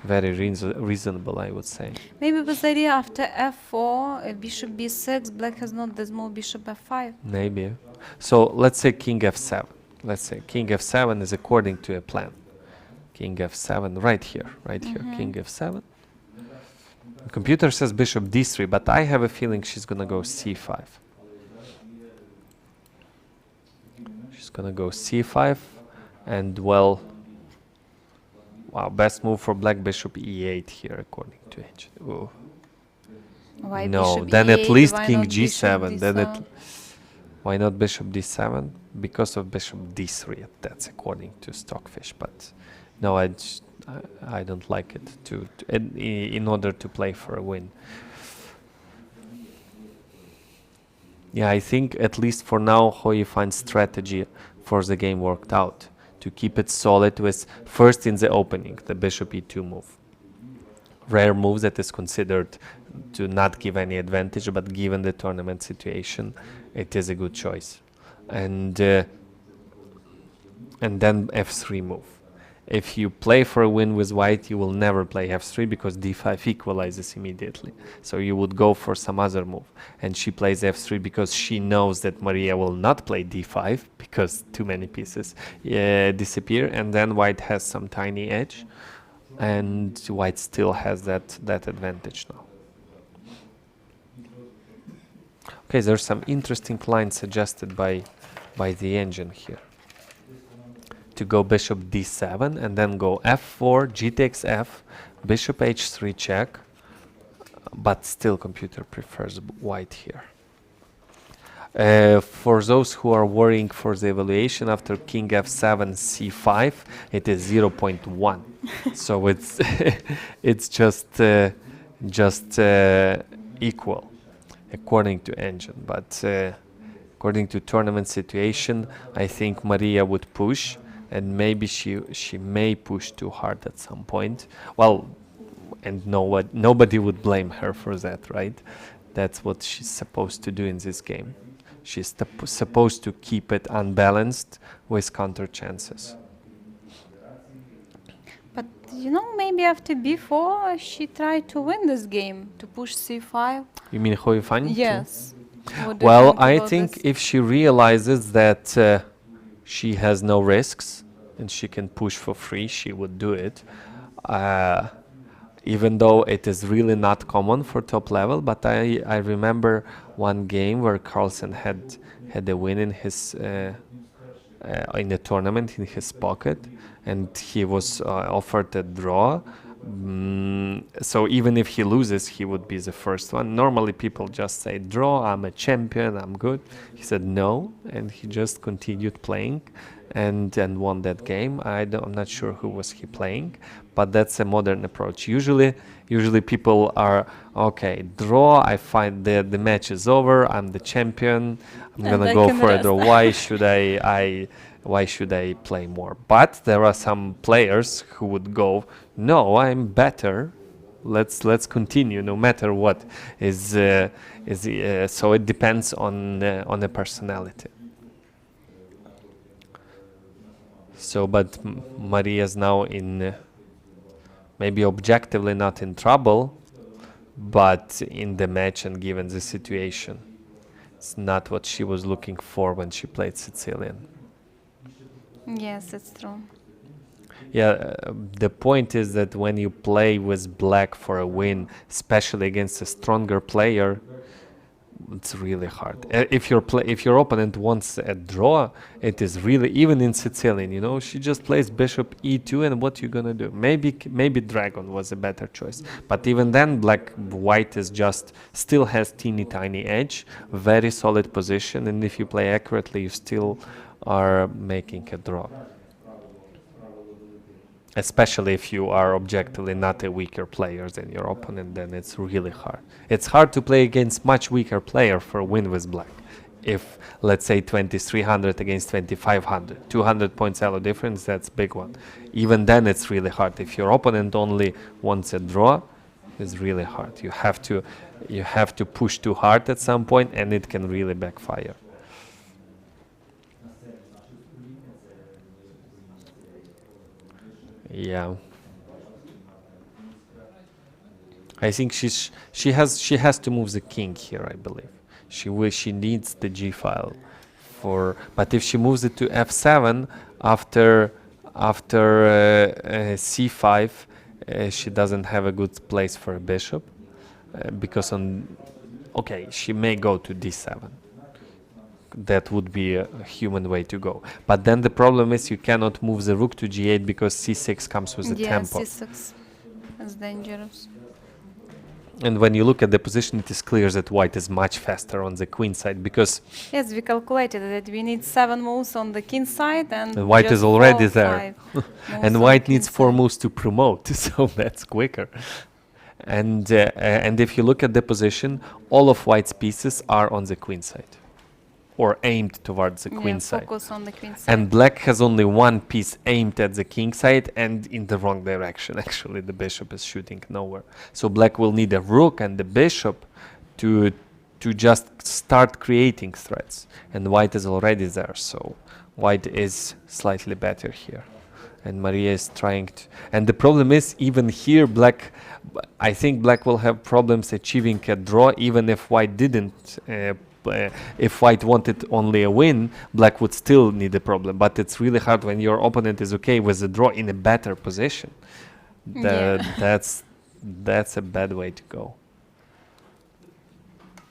very reasonable, I would say. Maybe with the idea after f4, bishop b6, black has not this move, bishop f5. Maybe. So let's say king f7. Let's say king f7 is according to a plan. King f7 right here, king f7. The computer says bishop d3, but I have a feeling she's gonna go c5. She's gonna go c5, and well, wow, best move for black, bishop e8 here according to H. Why no, then e8, at least king g7. Why not bishop d7? Because of bishop d3. That's according to Stockfish, but no, I don't like it in order to play for a win. Yeah, I think at least for now, Yifan's strategy for the game worked out. To keep it solid with first in the opening, the bishop e2 move. Rare move that is considered to not give any advantage, but given the tournament situation, it is a good choice. And then f3 move. If you play for a win with white, you will never play f3 because d5 equalizes immediately. So you would go for some other move. And she plays f3 because she knows that Mariya will not play d5 because too many pieces disappear. And then white has some tiny edge. And white still has that advantage now. Okay, there's some interesting lines suggested by the engine here. To go bishop d7 and then go f4, g takes f, bishop h3 check, but still computer prefers white here. For those who are worrying for the evaluation after king f7 c5, it is 0.1. So it's it's just equal according to engine, but according to tournament situation, I think Mariya would push, and maybe she may push too hard at some point. Well, and nobody would blame her for that, right? That's what she's supposed to do in this game. She's supposed to keep it unbalanced with counter chances. But you know, maybe after b4 she tried to win this game, to push c5. You mean Yifan? Yes. Well, I think if she realizes that she has no risks and she can push for free, she would do it. Even though it is really not common for top level, but I remember one game where Carlsen had a win in his in a tournament in his pocket, and he was offered a draw. So even if he loses, he would be the first one. Normally people just say draw, I'm a champion, I'm good. He said no, and he just continued playing and won that game. I'm not sure who was he playing, but that's a modern approach. Usually people are, okay, draw, I find the match is over, I'm the champion, I'm gonna go for a draw. Why should I play more? But there are some players who would go, no, I'm better. Let's continue, no matter what is. So it depends on the personality. So, but Mariya's now in maybe objectively not in trouble, but in the match and given the situation, it's not what she was looking for when she played Sicilian. Yes, it's true. Yeah, the point is that when you play with black for a win, especially against a stronger player, it's really hard. If your opponent wants a draw, it is really, even in Sicilian, you know, she just plays bishop e2, and what you gonna do? Maybe dragon was a better choice, but even then, white is just still has teeny tiny edge, very solid position, and if you play accurately, you still are making a draw. Especially if you are objectively not a weaker player than your opponent, then it's really hard. It's hard to play against much weaker player for a win with black. If, let's say, 2300 against 2500, 200 points elo difference, that's a big one. Even then, it's really hard. If your opponent only wants a draw, it's really hard. You have to push too hard at some point, and it can really backfire. Yeah, I think she has to move the king here. I believe she needs the g file for. But if she moves it to f7 after c5, she doesn't have a good place for a bishop because she may go to d7. That would be a human way to go. But then the problem is you cannot move the rook to g8 because c6 comes with a tempo. Yeah, c6 is dangerous. And when you look at the position, it is clear that white is much faster on the queen side because... Yes, we calculated that we need 7 moves on the king side and white is already there. And white needs 4 moves to promote, so that's quicker. And if you look at the position, all of white's pieces are on the queen side, or aimed towards the queen side. Focus on the queen side. And black has only one piece aimed at the king side and in the wrong direction. Actually, the bishop is shooting nowhere. So black will need a rook and the bishop to just start creating threats. And white is already there, so white is slightly better here. And Mariya is trying to... And the problem is, even here, I think black will have problems achieving a draw, even if white didn't... if white wanted only a win, black would still need a problem. But it's really hard when your opponent is okay with the draw in a better position. That's a bad way to go.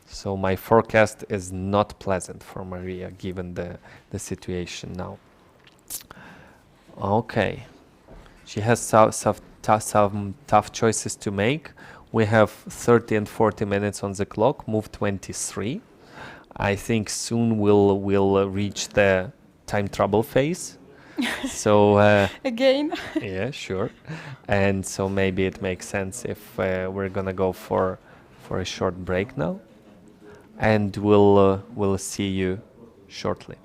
So my forecast is not pleasant for Mariya, given the situation now. Okay, she has some tough choices to make. We have 30 and 40 minutes on the clock, move 23. I think soon we'll reach the time trouble phase. So Again. yeah, sure. And so maybe it makes sense if we're gonna go for a short break now, and we'll see you shortly.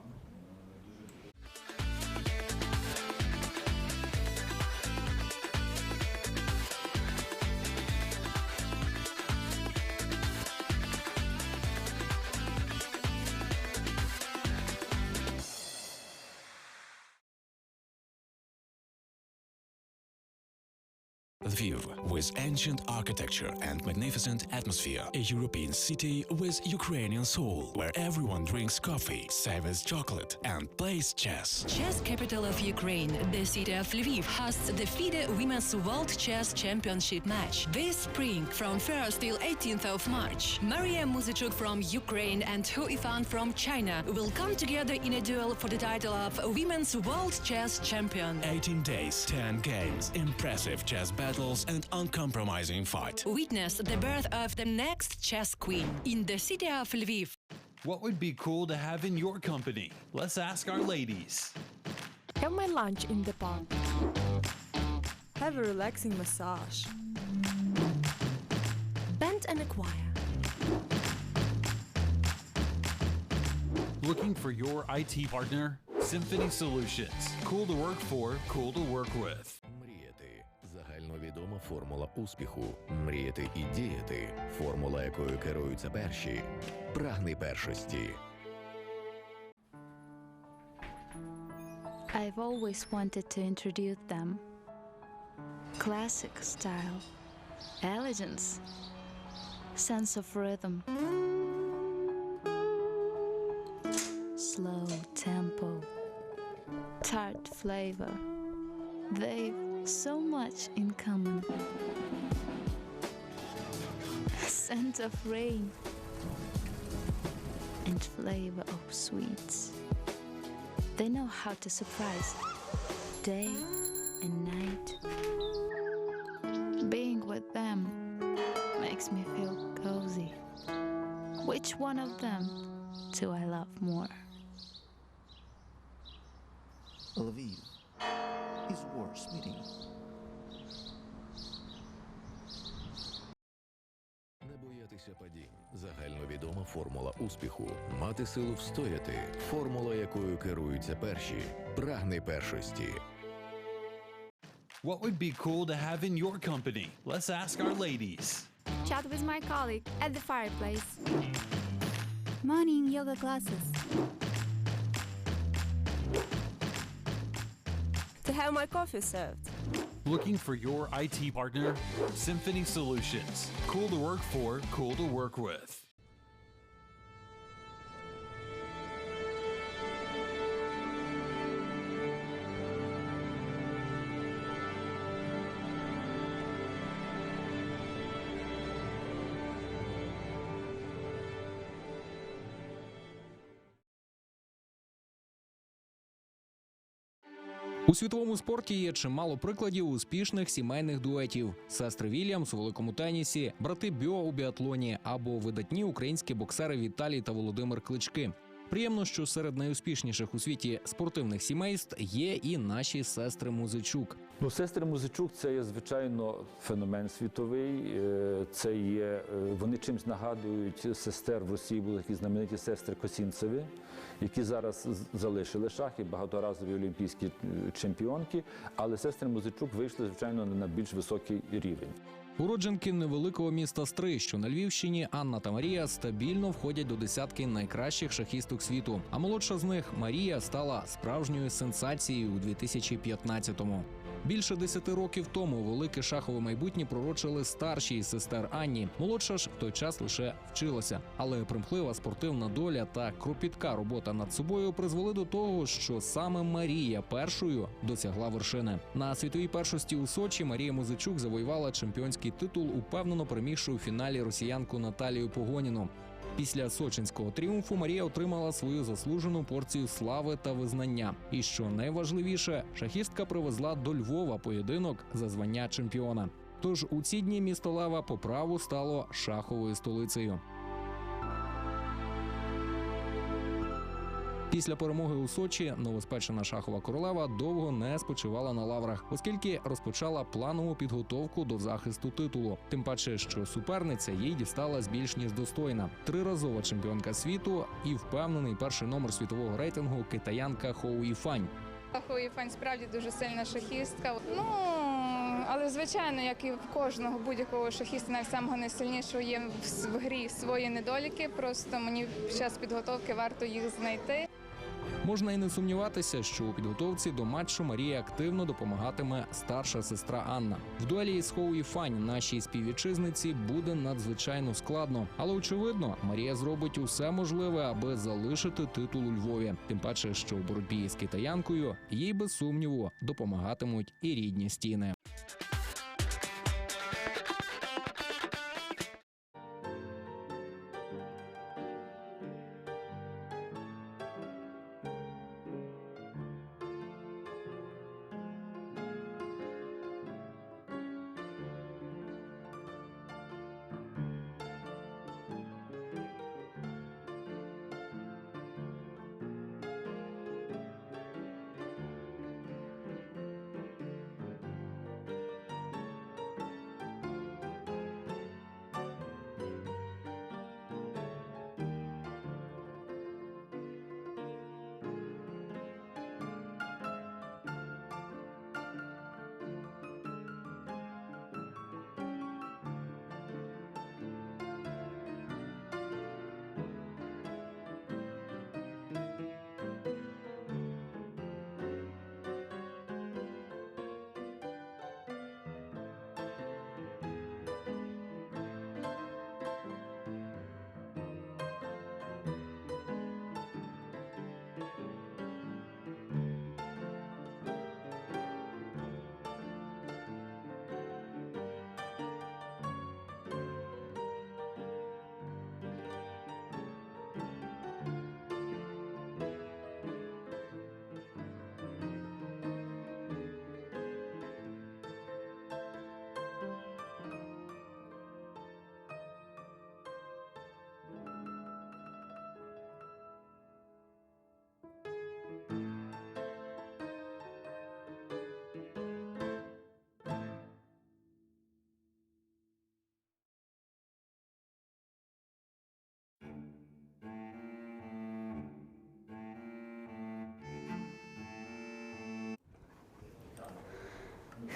Lviv, with ancient architecture and magnificent atmosphere, a European city with Ukrainian soul, where everyone drinks coffee, savors chocolate, and plays chess. Chess capital of Ukraine, the city of Lviv hosts the FIDE Women's World Chess Championship match this spring from 1st till 18th of March. Mariya Muzychuk from Ukraine and Yifan from China will come together in a duel for the title of Women's World Chess Champion. 18 days, 10 games, impressive chess battles and uncompromising fight. Witness the birth of the next chess queen in the city of Lviv. What would be cool to have in your company? Let's ask our ladies. Have my lunch in the park. Have a relaxing massage. Band and acquire. Looking for your IT partner? Symphony Solutions. Cool to work for, cool to work with. Загальновідома формула успіху. Мріяти і діяти. Формула, якою керуються перші. Прагни першості. I've always wanted to introduce them. Classic style, elegance, sense of rhythm, slow tempo, tart flavor. They've so much in common. Scent of rain and flavor of sweets. They know how to surprise day and night. Being with them makes me feel cozy. Which one of them do I love more? Lviv is worth meeting. Не боятися падінь. Загальновідома формула успіху. Мати силу встояти. Формула, якою керуються перші. Прагни першості. What would be cool to have in your company? Let's ask our ladies. Chat with my colleague at the fireplace. Morning yoga classes. To have my coffee served. Looking for your IT partner? Symphony Solutions. Cool to work for, cool to work with. У світовому спорті є чимало прикладів успішних сімейних дуетів: сестри Вільямс у великому тенісі, брати Бьо у біатлоні або видатні українські боксери Віталій та Володимир Клички. Приємно, що серед найуспішніших у світі спортивних сімейств є і наші сестри Музичук. Ну, сестри Музичук – це є, звичайно, феномен світовий. Це є, вони чимось нагадують сестер в Росії, були такі знамениті сестри Косінцеві, які зараз залишили шахи, багаторазові олімпійські чемпіонки, але сестри Музичук вийшли, звичайно, на більш високий рівень. Уродженки невеликого міста Стрий, що на Львівщині, Анна та Марія стабільно входять до десятки найкращих шахісток світу. А молодша з них, Марія, стала справжньою сенсацією у 2015-му. Більше 10 років тому велике шахове майбутнє пророчили старшій сестер Анні. Молодша ж в той час лише вчилася. Але примхлива спортивна доля та кропітка робота над собою призвели до того, що саме Марія першою досягла вершини. На світовій першості у Сочі Марія Музичук завоювала чемпіонський титул, упевнено перемігши у фіналі росіянку Наталію Погоніну. Після сочинського тріумфу Марія отримала свою заслужену порцію слави та визнання. І що найважливіше, шахістка привезла до Львова поєдинок за звання чемпіона. Тож у ці дні місто Лева по праву стало шаховою столицею. Після перемоги у Сочі новоспечена шахова королева довго не спочивала на лаврах, оскільки розпочала планову підготовку до захисту титулу. Тим паче, що суперниця їй дісталась більш ніж достойна. Триразова чемпіонка світу і впевнений перший номер світового рейтингу китаянка Йифан. Йифан справді дуже сильна шахістка. Але звичайно, як і в кожного будь-якого шахіста, навіть самого найсильнішого, є в грі свої недоліки. Просто мені під час підготовки варто їх знайти. Можна і не сумніватися, що у підготовці до матчу Марії активно допомагатиме старша сестра Анна. В дуелі з Йифан нашій співвітчизниці буде надзвичайно складно. Але, очевидно, Марія зробить усе можливе, аби залишити титул у Львові. Тим паче, що в боротьбі з китаянкою їй без сумніву допомагатимуть і рідні стіни.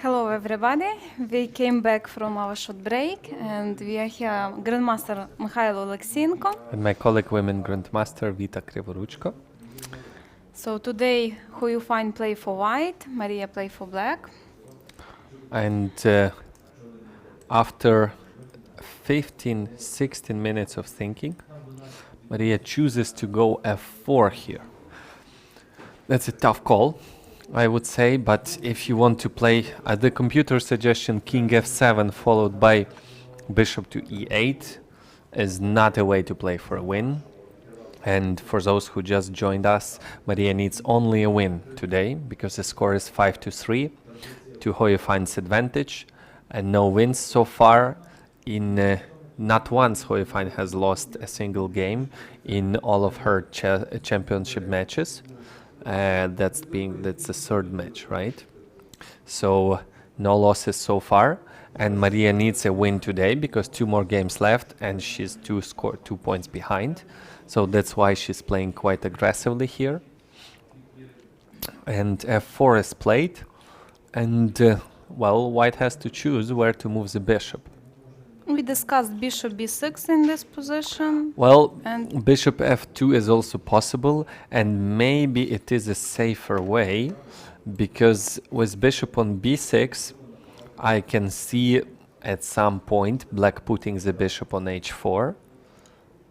Hello everybody, we came back from our short break and we are here Grandmaster Mykhaylo Oleksiyenko and my colleague women Grandmaster Vita Kryvoruchko. So today Yifan play for white, Mariya play for black. And after 15-16 minutes of thinking, Mariya chooses to go f4 here. That's a tough call, I would say, but if you want to play the computer suggestion king f7 followed by bishop to e8 is not a way to play for a win. And for those who just joined us, Mariya needs only a win today because the score is 5-3 to Yifan's advantage, and no wins so far. In not once Yifan has lost a single game in all of her championship matches. That's the third match, right? So no losses so far, and Mariya needs a win today because 2 more games left and she's 2 points behind. So that's why she's playing quite aggressively here. And f4 is played, and well, white has to choose where to move the bishop. We discussed bishop b6 in this position. Well, and bishop f2 is also possible, and maybe it is a safer way, because with bishop on b6, I can see at some point black putting the bishop on h4,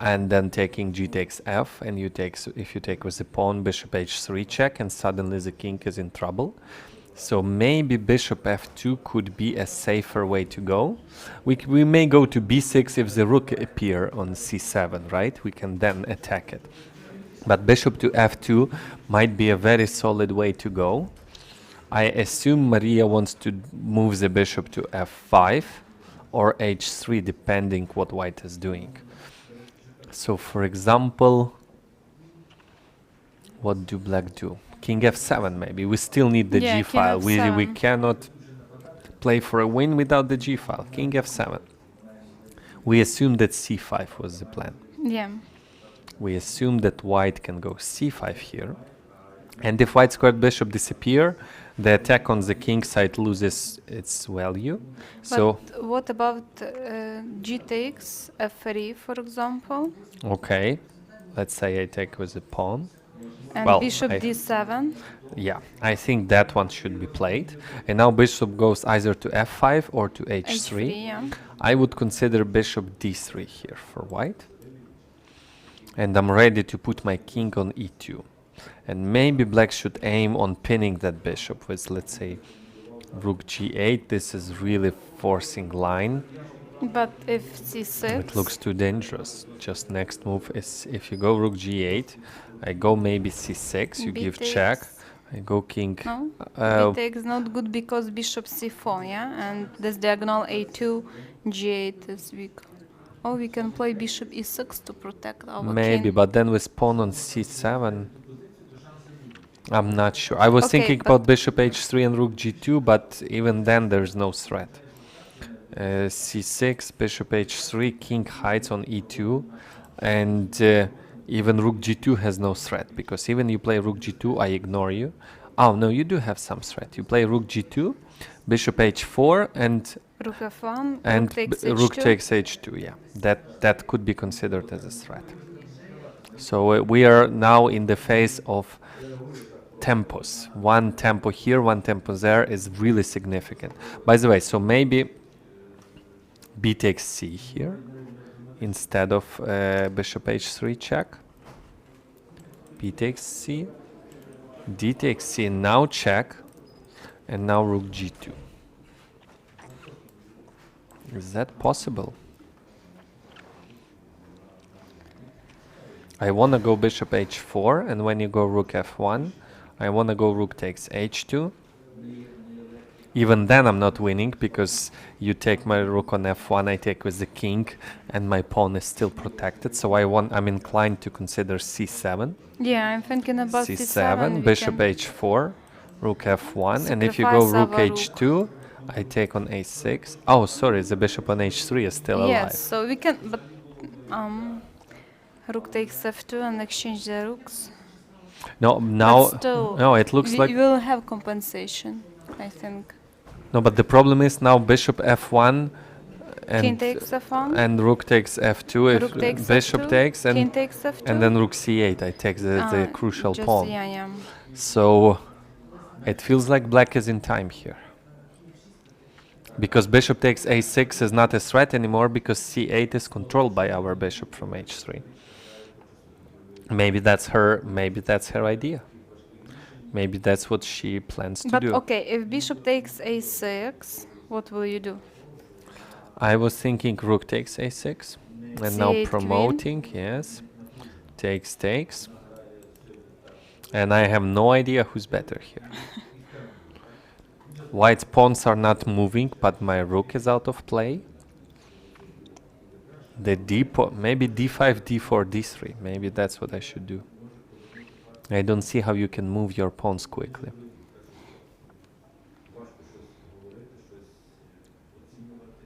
and then taking g takes f, and if you take with the pawn, bishop h3 check, and suddenly the king is in trouble. So maybe bishop f2 could be a safer way to go. We may go to b6 if the rook appear on c7, right? We can then attack it. But bishop to f2 might be a very solid way to go. I assume Mariya wants to move the bishop to f5 or h3, depending what white is doing. So for example, What do black do? King f7 maybe. We still need the Yeah, g king file. We f7. cannot play for a win without the g file. King f7. We assume that c5 was the plan. Yeah. We assume that white can go c5 here. And if white squared bishop disappear, the attack on the king side loses its value. So But what about g takes f3, for example, okay, let's say I take with a pawn. and Well, bishop d7? yeah, I think that one should be played. And now bishop goes either to f5 or to h3. H3, yeah. I would consider bishop d3 here for white. And I'm ready to put my king on e2. And maybe black should aim on pinning that bishop with, let's say, rook g8. This is really forcing line. But if c6? It looks too dangerous. Just next move is if you go rook g8, I go maybe c6, you B give takes. check, I go king. No, b takes not good because bishop c4, yeah? And this diagonal a2, g8 is weak. Or we can play bishop e6 to protect our Maybe, king. but then with pawn on c7, I'm not sure. I was Okay, thinking about bishop h3 and rook g2, but even then there's no threat. c6, bishop h3, king hides on e2, and even rook g2 has no threat, because even you play rook g2, I ignore you. Oh no, you do have some threat. You play rook g2, bishop h4, and Rook f1, and rook takes rook h2. takes h2. Yeah, that could be considered as a threat. So we are now in the phase of tempos. One tempo here, one tempo there is really significant. By the way, so maybe b takes c here instead of bishop h3 check. B takes c, d takes c, now check, and now rook g2. Is that possible? I want to go bishop h4, and when you go rook f1, I want to go rook takes h2. Even then I'm not winning, because you take my rook on f1, I take with the king, and my pawn is still protected. So I'm inclined to consider c7. Yeah, I'm thinking about c7. c7, bishop h4, rook f1, and if you go Sacrifice rook our rook. h2, I take on a6. Oh, sorry, the bishop on h3 is still alive. Yes, so we can, but rook takes f2 and exchange the rooks. No, now, But still, no, it looks like... we will have compensation, I think. No, but the problem is now bishop f1 and King takes f1. and rook takes f2. If Rook takes bishop f2, takes and king takes f2. and then rook c8, I take the crucial just, pawn. Yeah, yeah. So it feels like black is in time here, because bishop takes a6 is not a threat anymore, because c8 is controlled by our bishop from h3. Maybe that's her idea. Maybe that's what she plans to But do. okay, if bishop takes a6, what will you do? I was thinking rook takes a6, and now C8 promoting, yes, takes, and I have no idea who's better here. White's pawns are not moving, but my rook is out of play. The maybe d5, d4, d3, maybe that's what I should do. I don't see how you can move your pawns quickly.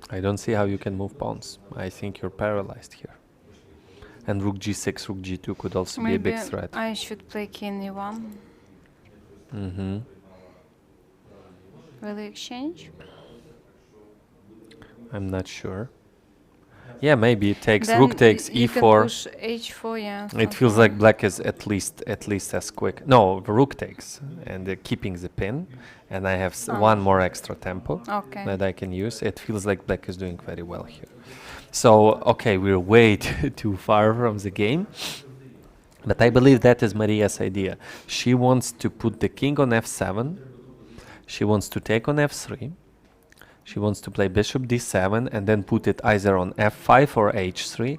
I don't see how you can move pawns. I think you're paralyzed here. And rook g6, rook g2 could also be a big threat. I should play king e1. Mm-hmm. Will you exchange? I'm not sure. Yeah, maybe it takes Then rook takes you e4. can push h4, yeah. It feels like black is at least as quick. No, rook takes and keeping the pin, and I have one more extra tempo that I can use. It feels like black is doing very well here. So okay, we're way too far from the game, but I believe that is Mariya's idea. She wants to put the king on f7. She wants to take on f3. She wants to play bishop d7 and then put it either on f5 or h3.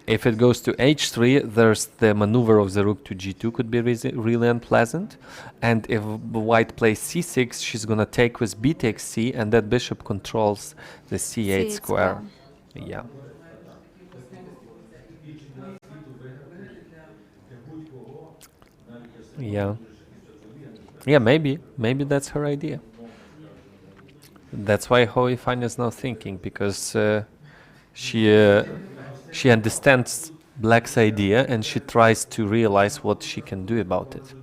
If it goes to h3, there's the maneuver of the rook to g2 could be really unpleasant. And if white plays c6, she's going to take with b takes c, and that bishop controls the c8 square. Yeah. Yeah. Yeah, maybe that's her idea. That's why Yifan is now thinking, because she understands Black's idea and she tries to realize what she can do about it.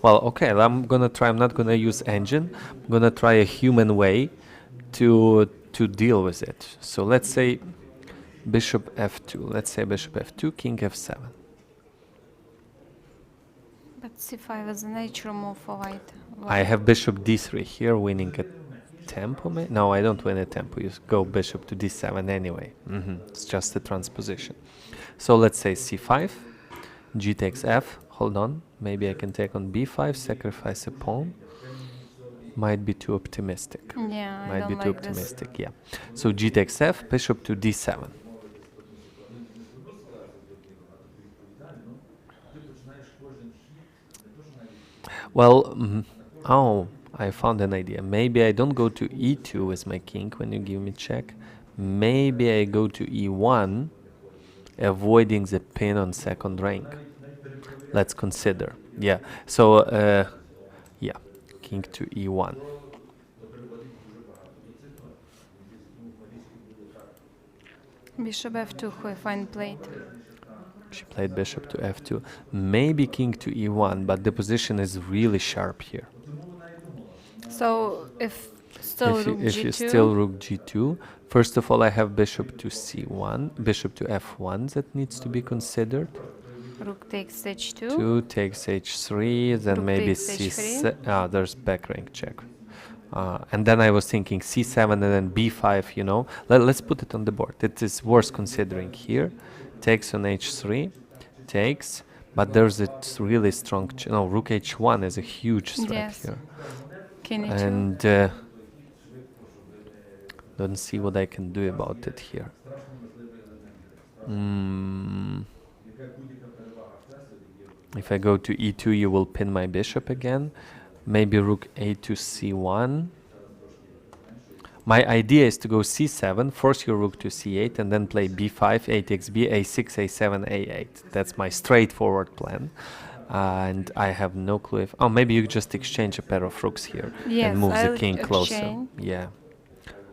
Well, okay, I'm gonna try. I'm not gonna use engine. I'm gonna try a human way to deal with it. So let's say bishop f2. Let's say bishop f2, king f7. But c5 is a natural move for white. I have bishop d3 here, winning a tempo. No, I don't win a tempo. You go bishop to d7 anyway. It's just a transposition. So let's say c5, g takes f. Hold on. Maybe I can take on b5, sacrifice a pawn. Might be too optimistic. Yeah, might be too optimistic. Yeah. So g takes f, bishop to d7. Well, oh, I found an idea. Maybe I don't go to e2 with my king when you give me check. Maybe I go to e1, avoiding the pin on second rank. Let's consider. Yeah. So, yeah, king to e1. Bishop f2, Yifan played. She played bishop to f2. Maybe king to e1, but the position is really sharp here. So if you still rook g2, first of all I have bishop to c1, bishop to f1 that needs to be considered. Rook takes h2. 2 takes h3, then Rook maybe takes c7. Ah, there's back rank check. And then I was thinking c7 and then b5, you know. Let's put it on the board. It is worth considering here. Takes on h3, takes, but there's a really strong, no, rook h1 is a huge threat here. King e2. And don't see what I can do about it here. If I go to e2, you will pin my bishop again. Maybe rook a2 c1. My idea is to go c7, force your rook to c8, and then play b5, a takes b, a6, a7, a8. That's my straightforward plan. And I have no clue if... Oh, maybe you just exchange a pair of rooks here and move the king closer. Yeah.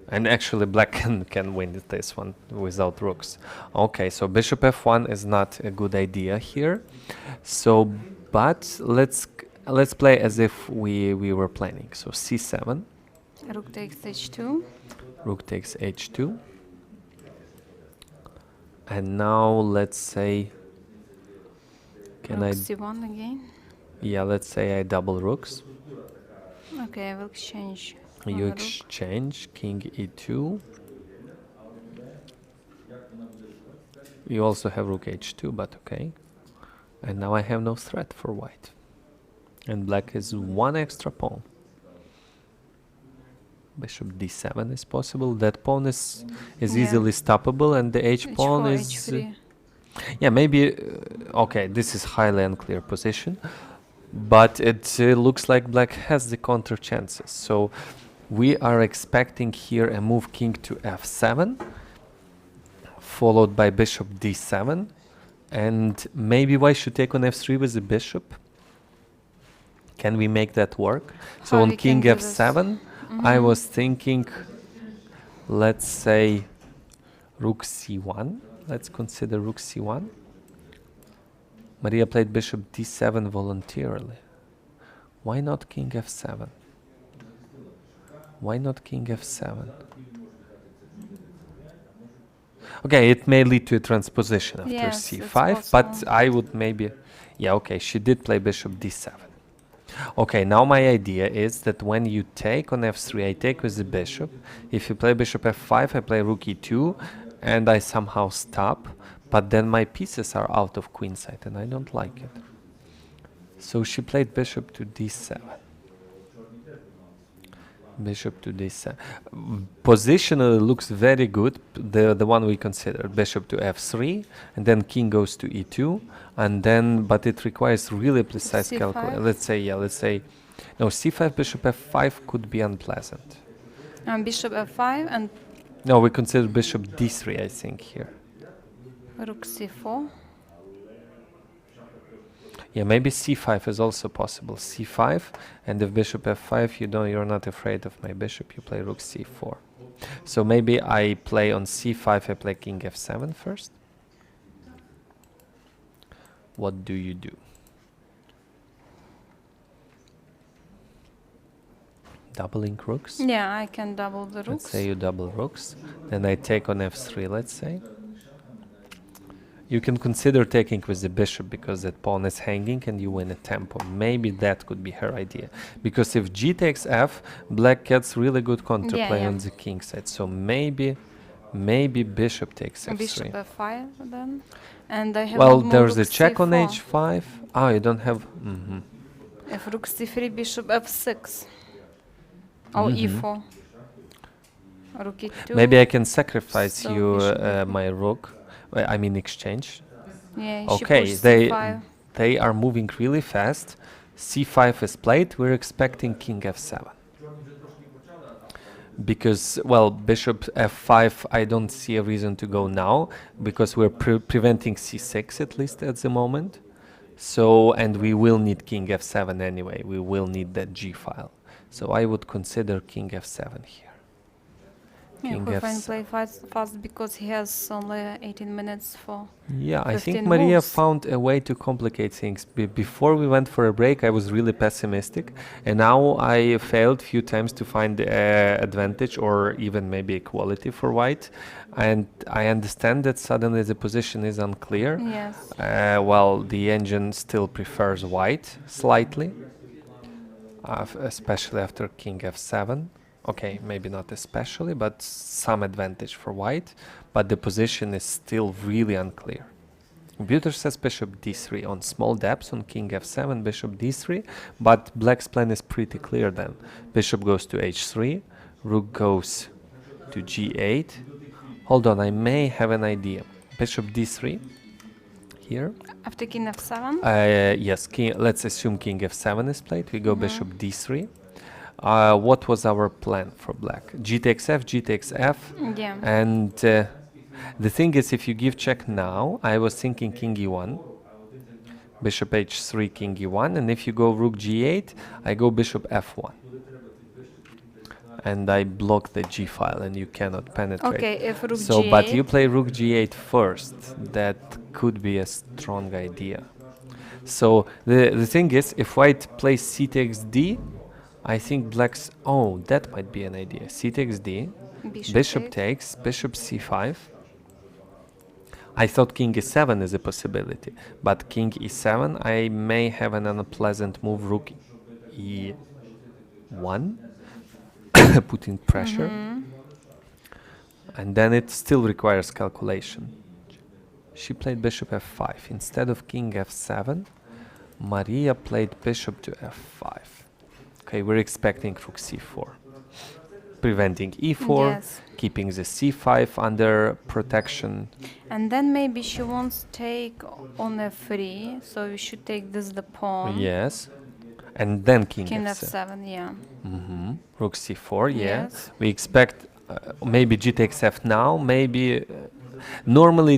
And actually black can win this one without rooks. Okay, so bishop f1 is not a good idea here. So, but let's play as if we were planning. So c7. Rook takes h2. Rook takes h2. And now let's say... Can rook c1 again? Yeah, let's say I double rooks. Okay, I will exchange. You exchange king e2. You also have rook h2, but okay. And now I have no threat for white. And black is one extra pawn. Bishop d7 is possible. That pawn is easily stoppable, and the h pawn is... h3. Yeah, maybe... okay, this is highly unclear position. But it looks like black has the counter chances. So we are expecting here a move king to f7, followed by bishop d7. And maybe white should take on f3 with the bishop. Can we make that work? So on king f7, I was thinking, let's say rook c1. Let's consider rook c1. Mariya played bishop d7 voluntarily. Why not king f7? Why not king f7? Okay, it may lead to a transposition after c5, but I would maybe... Yeah, okay, she did play bishop d7. Okay, now my idea is that when you take on f3, I take with the bishop. If you play bishop f5, I play rook e2, and I somehow stop. But then my pieces are out of queenside, and I don't like it. So she played bishop to d7. Bishop to d7. Positionally looks very good, the one we considered. Bishop to f3, and then king goes to e2, and then, but it requires really precise calculation. Let's say, no, c5, bishop f5 could be unpleasant. Bishop f5 and... No, we consider bishop d3, I think, here. Rook c4. Yeah, maybe c5 is also possible. c5, and if bishop f5, you're not afraid of my bishop. You play rook c4. So maybe I play on c5. I play king f7 first. What do you do? Doubling rooks? Yeah, I can double the rooks. Let's say you double rooks. Then I take on f3, let's say. You can consider taking with the bishop because that pawn is hanging and you win a tempo. Maybe that could be her idea. Because if g takes f, black gets really good counterplay on the king side. So maybe bishop takes f3. Bishop f5 then. And I have well, more there's a rook check on c4. h5. Oh, you don't have... If rook c3, bishop f6. Or e4. Rook e2. Maybe I can sacrifice So you bishop my rook. I mean exchange. Yeah, she Okay, pushed c5. they are moving really fast. c5 is played. We're expecting king f7. Because, well, bishop f5, I don't see a reason to go now, because we're preventing c6 at least at the moment. So, and we will need king f7 anyway. We will need that g file. So I would consider king f7 here. Yeah, King Yifan play fast because he has only 18 minutes for Yeah, I think 15 Mariya moves. found a way to complicate things. Before we went for a break, I was really pessimistic, and now I failed a few times to find advantage or even maybe equality for white. And I understand that suddenly the position is unclear. Yes. Well, the engine still prefers white slightly, especially after king f7. Okay, maybe not especially, but some advantage for white, but the position is still really unclear. Computer says bishop d3 on small depths on king f7, bishop d3, but black's plan is pretty clear then. Bishop goes to h3, rook goes to g8. Hold on, I may have an idea. Bishop d3 here. After king f7? Yes, let's assume king f7 is played. We go bishop d3. What was our plan for black? G takes f, G takes f. Yeah. And the thing is, if you give check now, I was thinking king e1, bishop h3, king e1, and if you go rook g8, I go bishop f1. And I block the g file, and you cannot penetrate. Okay, if rook so, g8. but you play rook g8 first. That could be a strong idea. So the thing is, if white plays c takes d, I think black's... Oh, that might be an idea. C takes d, bishop takes, bishop c5. I thought king e7 is a possibility, but king e7, I may have an unpleasant move, rook e1, putting pressure. And then it still requires calculation. She played bishop f5. Instead of king f7, Mariya played bishop to f5. Okay, we're expecting rook c4, preventing e4, Yes. keeping the c5 under protection. And then maybe she wants to take on f3, so we should take this the pawn. Yes, and then king King f7. f7, yeah. Rook c4, yeah. Yes. We expect maybe g takes f now, maybe... normally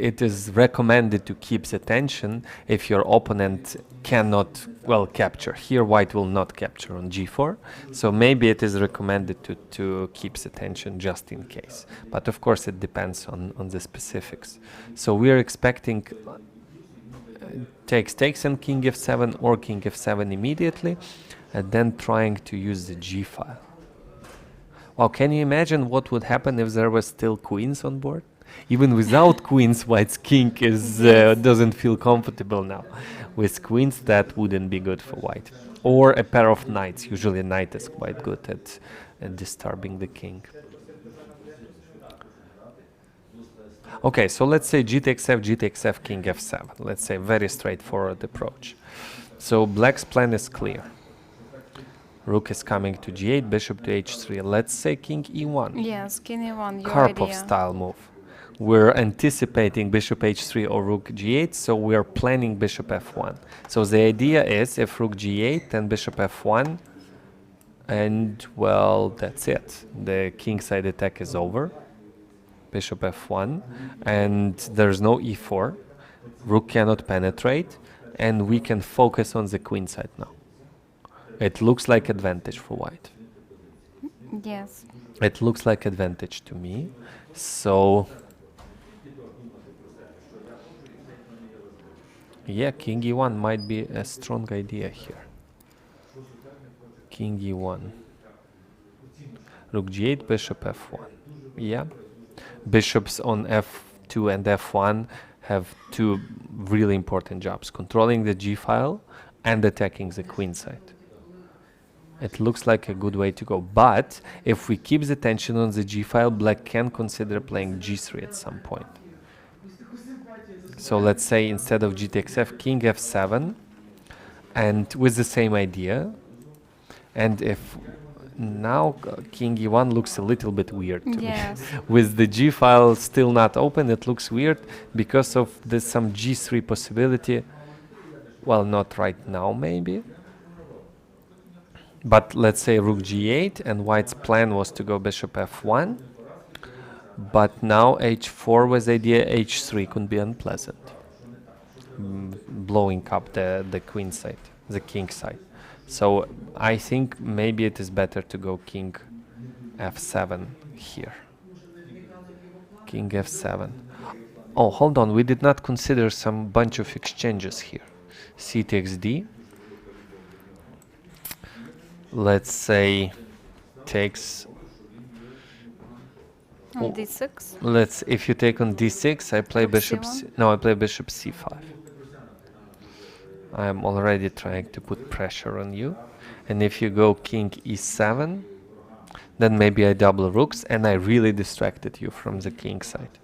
it is recommended to keep the tension if your opponent cannot, well, capture. Here white will not capture on g4, so maybe it is recommended to keep the tension just in case. But of course it depends on the specifics. So we are expecting takes and king f7 or king f7 immediately, and then trying to use the g file. Well, can you imagine what would happen if there were still queens on board? Even without queens, white's king is doesn't feel comfortable now. With queens, that wouldn't be good for white. Or a pair of knights. Usually a knight is quite good at disturbing the king. Okay, so let's say g takes f, king f7. Let's say very straightforward approach. So black's plan is clear. Rook is coming to g8, bishop to h3. Let's say king e1. Yes, king e1, your Karpov idea. style move. We're anticipating bishop h3 or rook g8, so we're planning bishop f1. So the idea is if rook g8, then bishop f1, and well, that's it. The kingside attack is over. bishop f1, and there's no e4. Rook cannot penetrate, and we can focus on the queen side now. It looks like advantage for white. Yes. It looks like advantage to me. So yeah, king e1 might be a strong idea here. King e1. Rook g8, bishop f1. Yeah. Bishops on f2 and f1 have two really important jobs: controlling the g file and attacking the queen side. It looks like a good way to go, but if we keep the tension on the g file, black can consider playing g3 at some point. So let's say instead of g takes f, king f7, and with the same idea. And if now king e1 looks a little bit weird to me. With the g file still not open, it looks weird because of this some g3 possibility. Well, not right now maybe. But let's say rook g8, and white's plan was to go bishop f1. But now h4 with idea h3 could be unpleasant. Blowing up the queen side, the king side. So I think maybe it is better to go king f7 here. King f7. Oh, hold on, we did not consider some bunch of exchanges here. C takes d. Let's say takes on d6. Let's if you take on d6, I play bishop I play bishop c5. I'm already trying to put pressure on you. And if you go king e7, then maybe I double rooks and I really distracted you from the king side.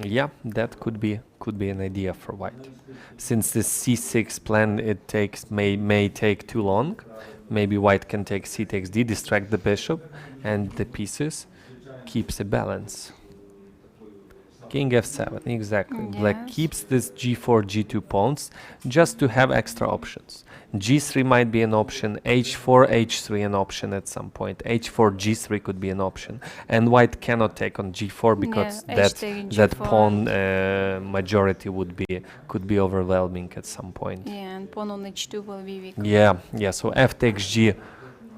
Yeah, that could be an idea for white. Since this c6 plan may take too long, maybe white can take c takes d, distract the bishop and the pieces, keeps a balance. King f7, exactly. Yes. Black keeps this g4, g2 pawns just to have extra options. g3 might be an option, h4, h3 an option at some point. h4, g3 could be an option. And white cannot take on g4 because that pawn majority could be overwhelming at some point. Yeah, and pawn on h2 will be weak. Yeah, so f takes g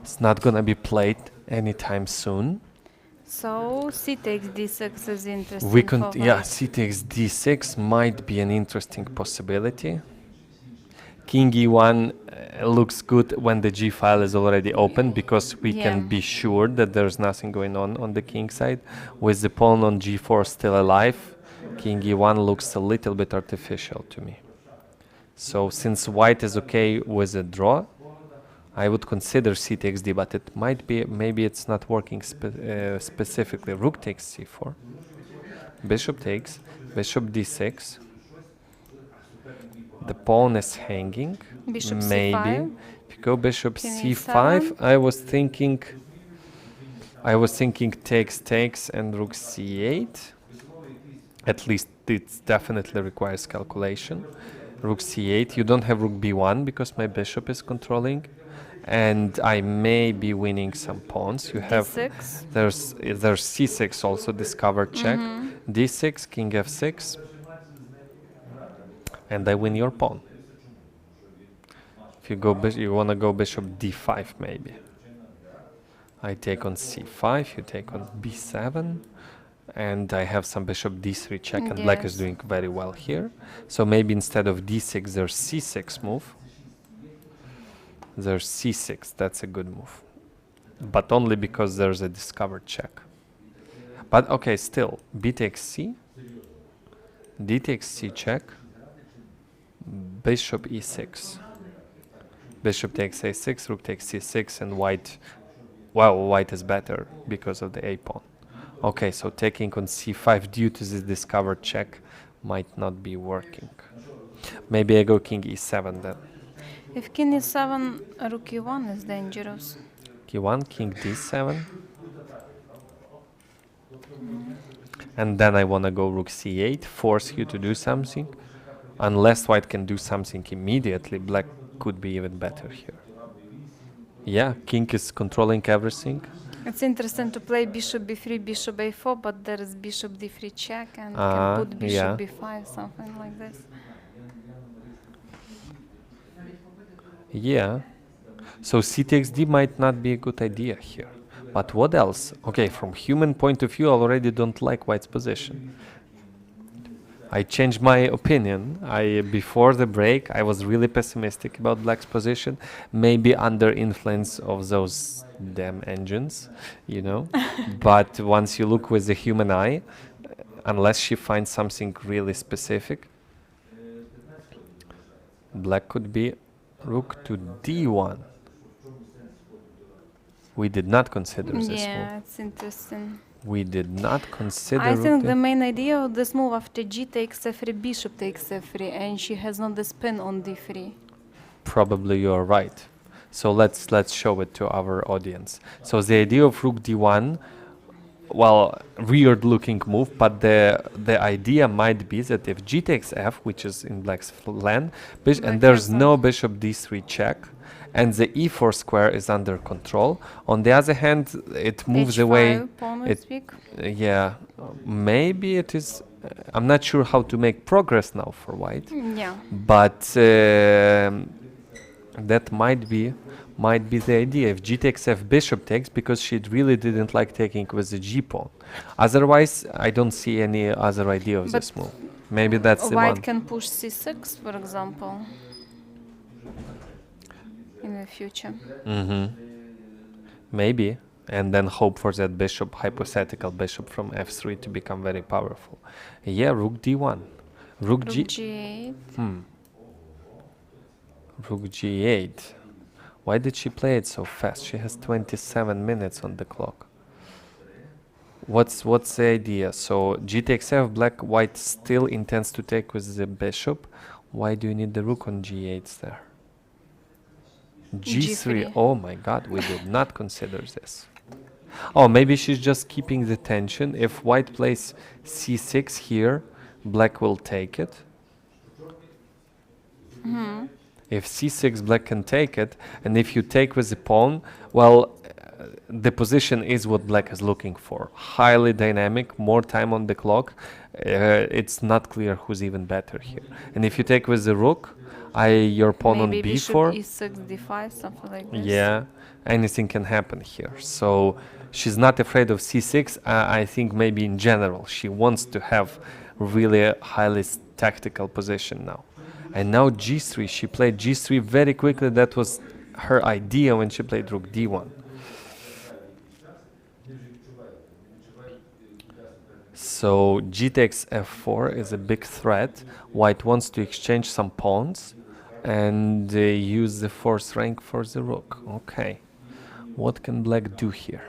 is not gonna be played anytime soon. So c takes d6 is interesting. C takes d6 might be an interesting possibility. King e1 looks good when the g file is already open because we can be sure that there's nothing going on the king side. With the pawn on g4 still alive, king e1 looks a little bit artificial to me. So since white is okay with a draw, I would consider c takes d, but it might be, maybe it's not working specifically. Rook takes c4, bishop takes, bishop d6. The pawn is hanging. Bishop maybe c5. If you go bishop c5, I was thinking takes and rook c8. At least it definitely requires calculation. Rook c8. You don't have rook b1 because my bishop is controlling. And I may be winning some pawns. You have d6. There's c6 also discovered check. D6, king f6, and I win your pawn. If you go you wanna go bishop d5 maybe. I take on c5, you take on b7, and I have some bishop d3 check, and black is doing very well here. So maybe instead of d6, there's c6 move. There's c6, that's a good move. But only because there's a discovered check. But okay, still, b takes c, d takes c check, bishop e6. Bishop takes a6, rook takes c6, and white is better because of the a pawn. Okay, so taking on c5 due to this discovered check might not be working. Maybe I go king e7 then. If king e7, rook e1 is dangerous. Q1, king d7. And then I want to go rook c8, force you to do something. Unless white can do something immediately, black could be even better here. Yeah, king is controlling everything. It's interesting to play bishop b3, bishop a4, but there is bishop d3 check and can put Yeah. bishop b5, something like this. Yeah. So c takes d might not be a good idea here. But what else? Okay, from human point of view, I already don't like white's position. I changed my opinion. Before the break, I was really pessimistic about black's position, maybe under influence of those damn engines, you know. But once you look with the human eye, unless she finds something really specific, black could be rook to d1. We did not consider this move. Yeah, it's interesting. We did not consider. I think the main idea of this move after g takes f3, bishop takes f3, and she has not the spin on d3. Probably you are right. So let's show it to our audience. So the idea of rook d1, well, weird looking move, but the idea might be that if g takes f, which is in black's land, and there's no bishop d3 check, and the e4 square is under control. On the other hand, it moves away. Yeah, maybe it is. I'm not sure how to make progress now for white. Yeah. But that might be the idea. If g takes f, bishop takes, because she really didn't like taking with the g pawn. Otherwise, I don't see any other idea of this move. Maybe that's the one. White can push c6, for example, in the future. Maybe, and then hope for that bishop, hypothetical bishop from f3 to become very powerful. Yeah, rook d1, rook g8. Rook g8. Why did she play it so fast? She has 27 minutes on the clock. What's the idea? So g takes f, white still intends to take with the bishop. Why do you need the rook on g8 there? g3. Oh my god, we did not consider this. Oh, maybe she's just keeping the tension. If white plays c6 here, black will take it. If c6, black can take it, and if you take with the pawn, well, the position is what black is looking for. Highly dynamic, more time on the clock. It's not clear who's even better here. And if you take with the rook, your pawn on b4. Bishop e6, d5, something like this. Yeah, anything can happen here. So she's not afraid of c6. I think maybe in general she wants to have really a highly tactical position now. And now g3, she played g3 very quickly. That was her idea when she played rook d1. So g takes f4 is a big threat. White wants to exchange some pawns and use the fourth rank for the rook. Okay, what can black do here?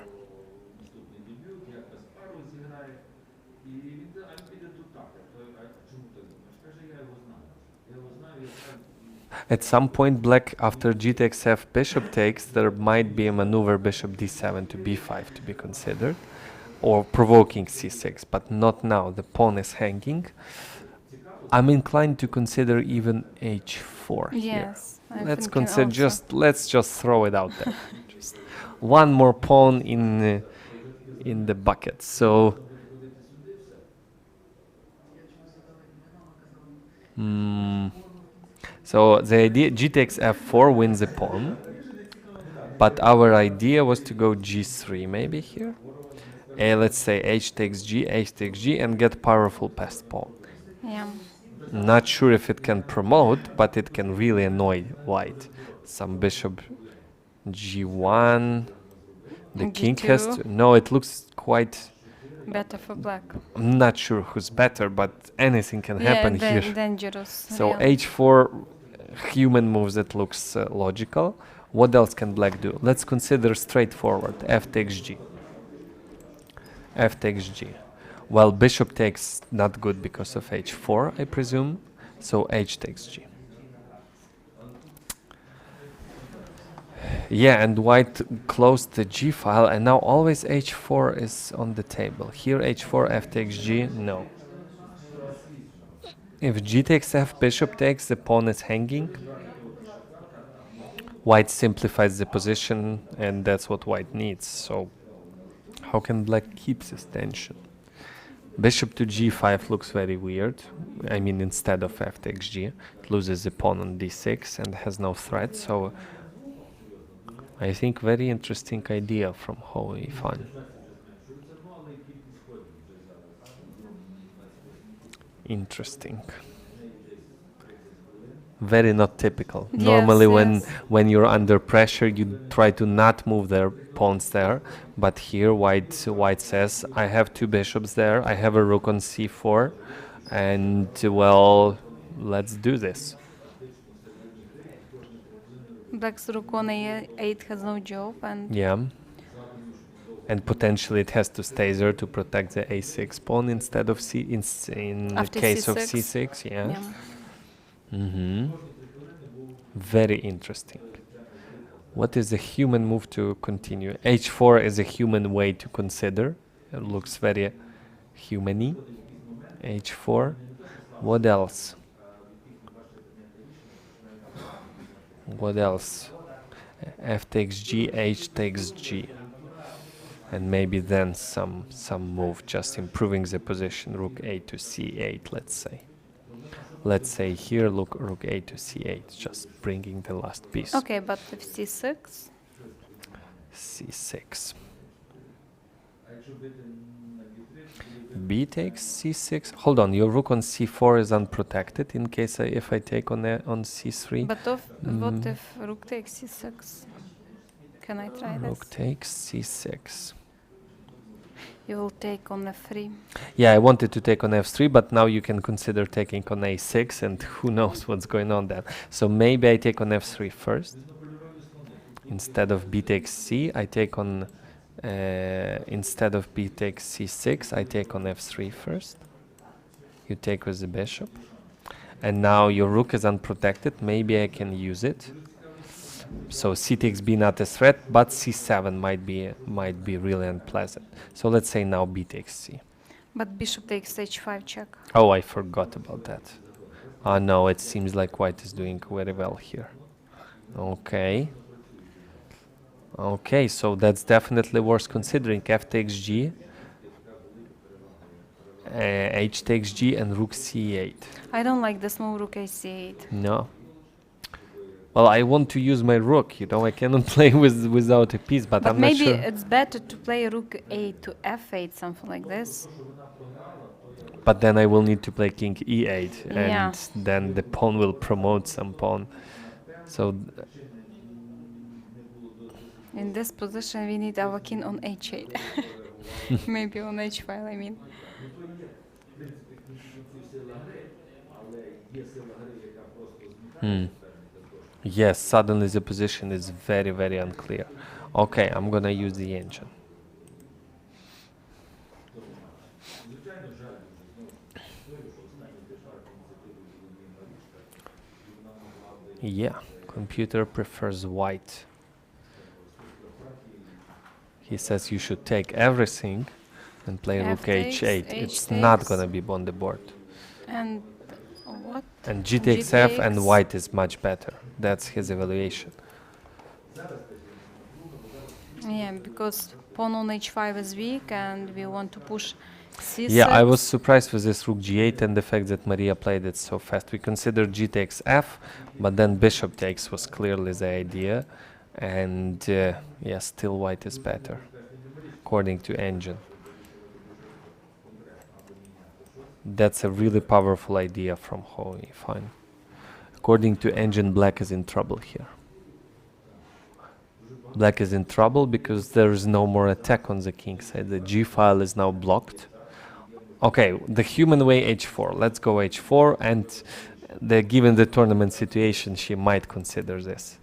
At some point, black, after g takes f, bishop takes, there might be a maneuver bishop d7 to b5 to be considered, or provoking c6, but not now. The pawn is hanging. I'm inclined to consider even h4 yes, here. Let's just throw it out there. Just one more pawn in the bucket. So so the idea, g takes f4 wins the pawn, but our idea was to go g3 maybe here. Let's say h takes g, and get powerful passed pawn. Yeah. Not sure if it can promote, but it can really annoy white. Some bishop g1. The king has to... No, it looks quite... better for black. I'm not sure who's better, but anything can happen here. Dangerous. So h4, human moves that looks logical. What else can black do? Let's consider straightforward. F takes g. F takes g. Well, bishop takes not good because of h4, I presume. So h takes g. Yeah, and white closed the g file, and now always h4 is on the table. Here h4, f takes g, no. If g takes f, bishop takes, the pawn is hanging. white simplifies the position, and that's what white needs. So how can black keep this tension? Bishop to g5 looks very weird. I mean, instead of f takes g, it loses the pawn on d6 and has no threat. So I think very interesting idea from Yifan. Interesting. Very not typical. Yes, Normally yes. when you're under pressure, you try to not move their pawns there, but here white says, I have two bishops there, I have a rook on c4, and well, let's do this. Black's rook on a8 has no job, and Yeah. And potentially it has to stay there to protect the a6 pawn instead of in the After case of c6. c6, yeah. Yeah. Very interesting. What is the human move to continue? h4 is a human way to consider. It looks very human-y. h4. What else? What else? F takes g, h takes g. And maybe then some move, just improving the position. Rook a to c8, let's say. Let's say here, look, rook a to c8, just bringing the last piece. Okay, but if c6? c6. B takes c6. Hold on, your rook on c4 is unprotected in case if I take on c3. But what if rook takes c6? Can I try this? Rook takes c6. You will take on f3. Yeah, I wanted to take on f3, but now you can consider taking on a6, and who knows what's going on there. So maybe I take on f3 first. Instead of b takes c, I take on... instead of b takes c6, I take on f3 first. You take with the bishop. And now your rook is unprotected. Maybe I can use it. So c takes b not a threat, but c7 might be really unpleasant. So let's say now b takes c. But bishop takes h5 check. Oh, I forgot about that. No, it seems like white is doing very well here. Okay. Okay, so that's definitely worth considering. F takes g, h takes g, and rook c8. I don't like this move, rook a8. No. Well, I want to use my rook, you know, I cannot play without a piece, but I'm not sure. Maybe it's better to play rook a to f8, something like this. But then I will need to play king e8, and Yeah. then the pawn will promote some pawn. So In this position, we need our king on h8. Maybe on h5, I mean. Yes, suddenly the position is very, very unclear. Okay, I'm gonna use the engine. Yeah, computer prefers white. He says you should take everything and play rook h8. It's not gonna be on the board. And what? And g takes f, and white is much better. That's his evaluation. Yeah, because pawn on h5 is weak, and we want to push c6. Yeah, I was surprised with this rook g8 and the fact that Mariya played it so fast. We considered g takes f, but then bishop takes was clearly the idea. And yeah, still white is better, according to engine. That's a really powerful idea from Yifan. According to engine, black is in trouble here. Black is in trouble because there is no more attack on the king side. The g file is now blocked. Okay, the human way h4. Let's go h4, and given the tournament situation, she might consider this.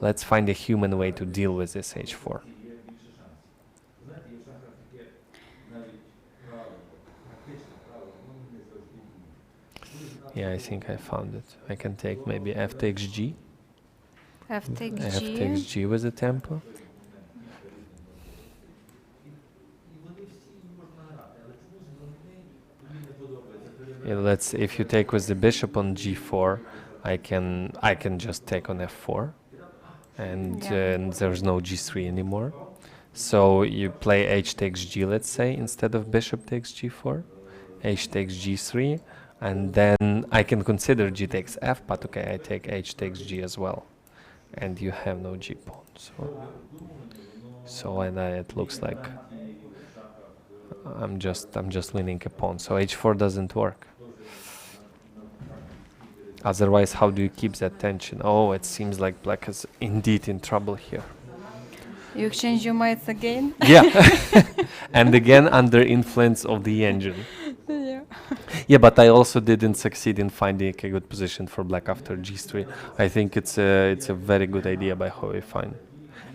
Let's find a human way to deal with this h4. Yeah, I think I found it. I can take maybe f takes g. F takes F g. takes g with a tempo. Yeah, if you take with the bishop on g4, I can just take on f4. and Yeah. there's no g3 anymore. So you play h takes g, let's say, instead of bishop takes g4, h takes g3, and then I can consider g takes f, but okay, I take h takes g as well, and you have no g pawn. So and it looks like I'm just winning a pawn. So h4 doesn't work. Otherwise, how do you keep that tension? Oh, it seems like black is indeed in trouble here. You exchange your mates again? Yeah, and again under influence of the engine. Yeah. Yeah, but I also didn't succeed in finding a good position for black after g3. I think it's a very good idea by Yifan,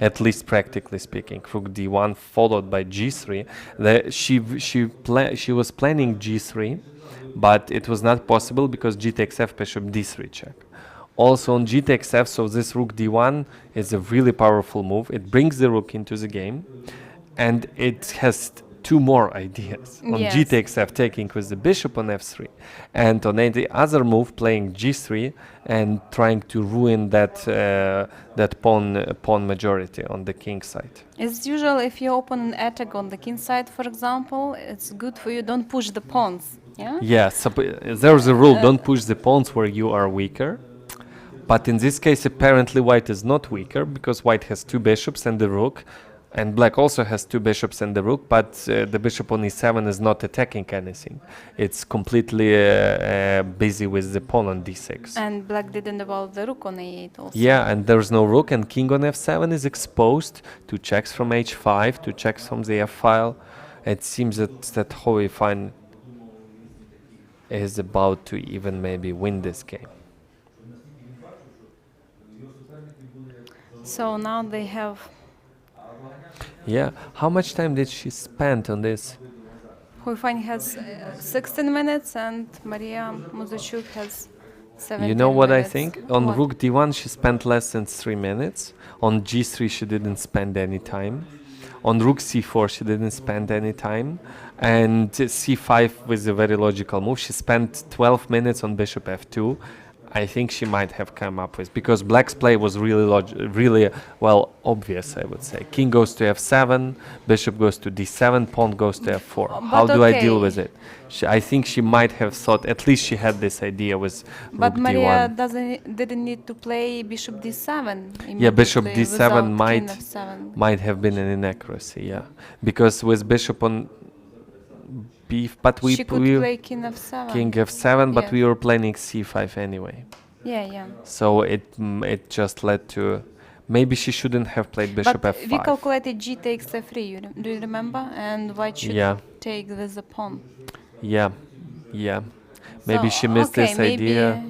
at least practically speaking. Rook d1 followed by g3. She was planning g3, but it was not possible because g takes f, bishop d3 check. Also on g takes f, so this rook d1 is a really powerful move. It brings the rook into the game, and it has two more ideas. On g takes f, taking with the bishop on f3, and on any other move, playing g3 and trying to ruin that pawn majority on the king side. It's usual if you open an attack on the king side, for example, it's good for you. Don't push the pawns. Yeah. Yeah. So there's a rule: don't push the pawns where you are weaker. But in this case, apparently white is not weaker because white has two bishops and the rook, and black also has two bishops and the rook, but the bishop on e7 is not attacking anything. It's completely busy with the pawn on d6. And black didn't evolve the rook on a8 also. Yeah, and there's no rook, and king on f7 is exposed to checks from h5, to checks from the f file. It seems that Yifan is about to even maybe win this game. So now they have... Yeah, how much time did she spend on this? Yifan has 16 minutes and Mariya Muzychuk has 17 You know what minutes. I think? On rook d1 she spent less than 3 minutes. On g3 she didn't spend any time. On rook c4 she didn't spend any time. And c5 was a very logical move. She spent 12 minutes on bishop f2. I think she might have come up with, because black's play was really well obvious, I would say. King goes to f7, bishop goes to d7, pawn goes to f4. How do I deal with it? I think she might have thought, at least she had this idea with but rook Mariya d1. didn't need to play bishop d7. Yeah, bishop without d7 might have been an inaccuracy, yeah. Because with bishop on but she could play king f7. King f7, but yeah. we were playing c5 anyway. Yeah. So it just led to, maybe she shouldn't have played bishop but f5. we calculated g takes f3. Do you remember? And white should take with the pawn. Yeah. Maybe she missed this idea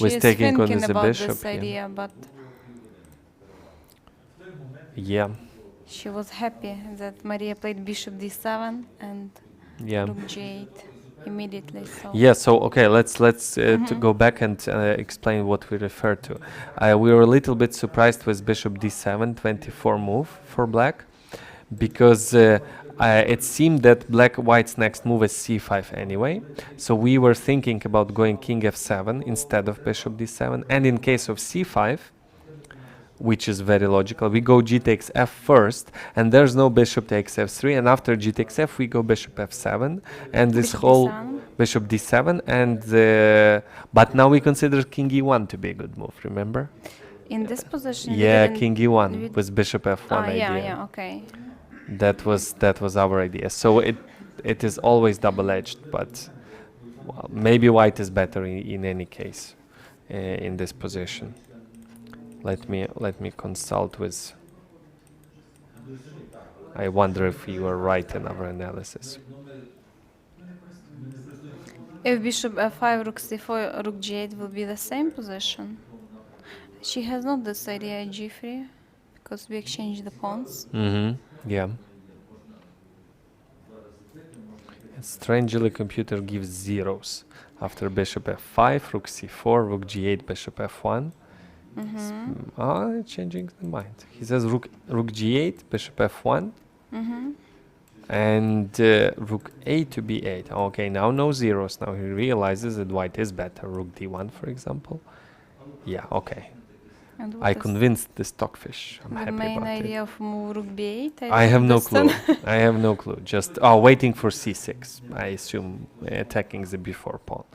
with taking on with the bishop. This idea, but yeah. She was happy that Mariya played bishop d7 and rook g8 immediately. So. Yeah. So okay, let's to go back and explain what we refer to. We were a little bit surprised with bishop d7 24 move for black, because it seemed that white's next move is c5 anyway. So we were thinking about going king f7 instead of bishop d7, and in case of c5, which is very logical, we go g takes f first, and there's no bishop takes f3, and after g takes f we go bishop f7, and this bishop whole d7. Bishop d7, and but now we consider king e1 to be a good move, remember? In this position, king e1 with bishop f1 idea. Yeah, okay. That was our idea. So it is always double-edged, but well, maybe white is better in any case in this position. Let me consult with. I wonder if you are right in our analysis. If bishop f5, rook c4, rook g8 will be the same position. She has not this idea g3 because we exchange the pawns. Yeah. Strangely, computer gives zeros after bishop f5, rook c4, rook g8, bishop f1. Changing the mind. He says rook g8, bishop f1, and rook a to b8. Okay, now no zeros. Now he realizes that white is better. Rook d1, for example. Yeah, okay. And I what is convinced the stockfish. I'm the happy main about it. idea of move rook b8? I have no clue. understand. I have no clue. Just waiting for c6. I assume attacking the b4 pawn.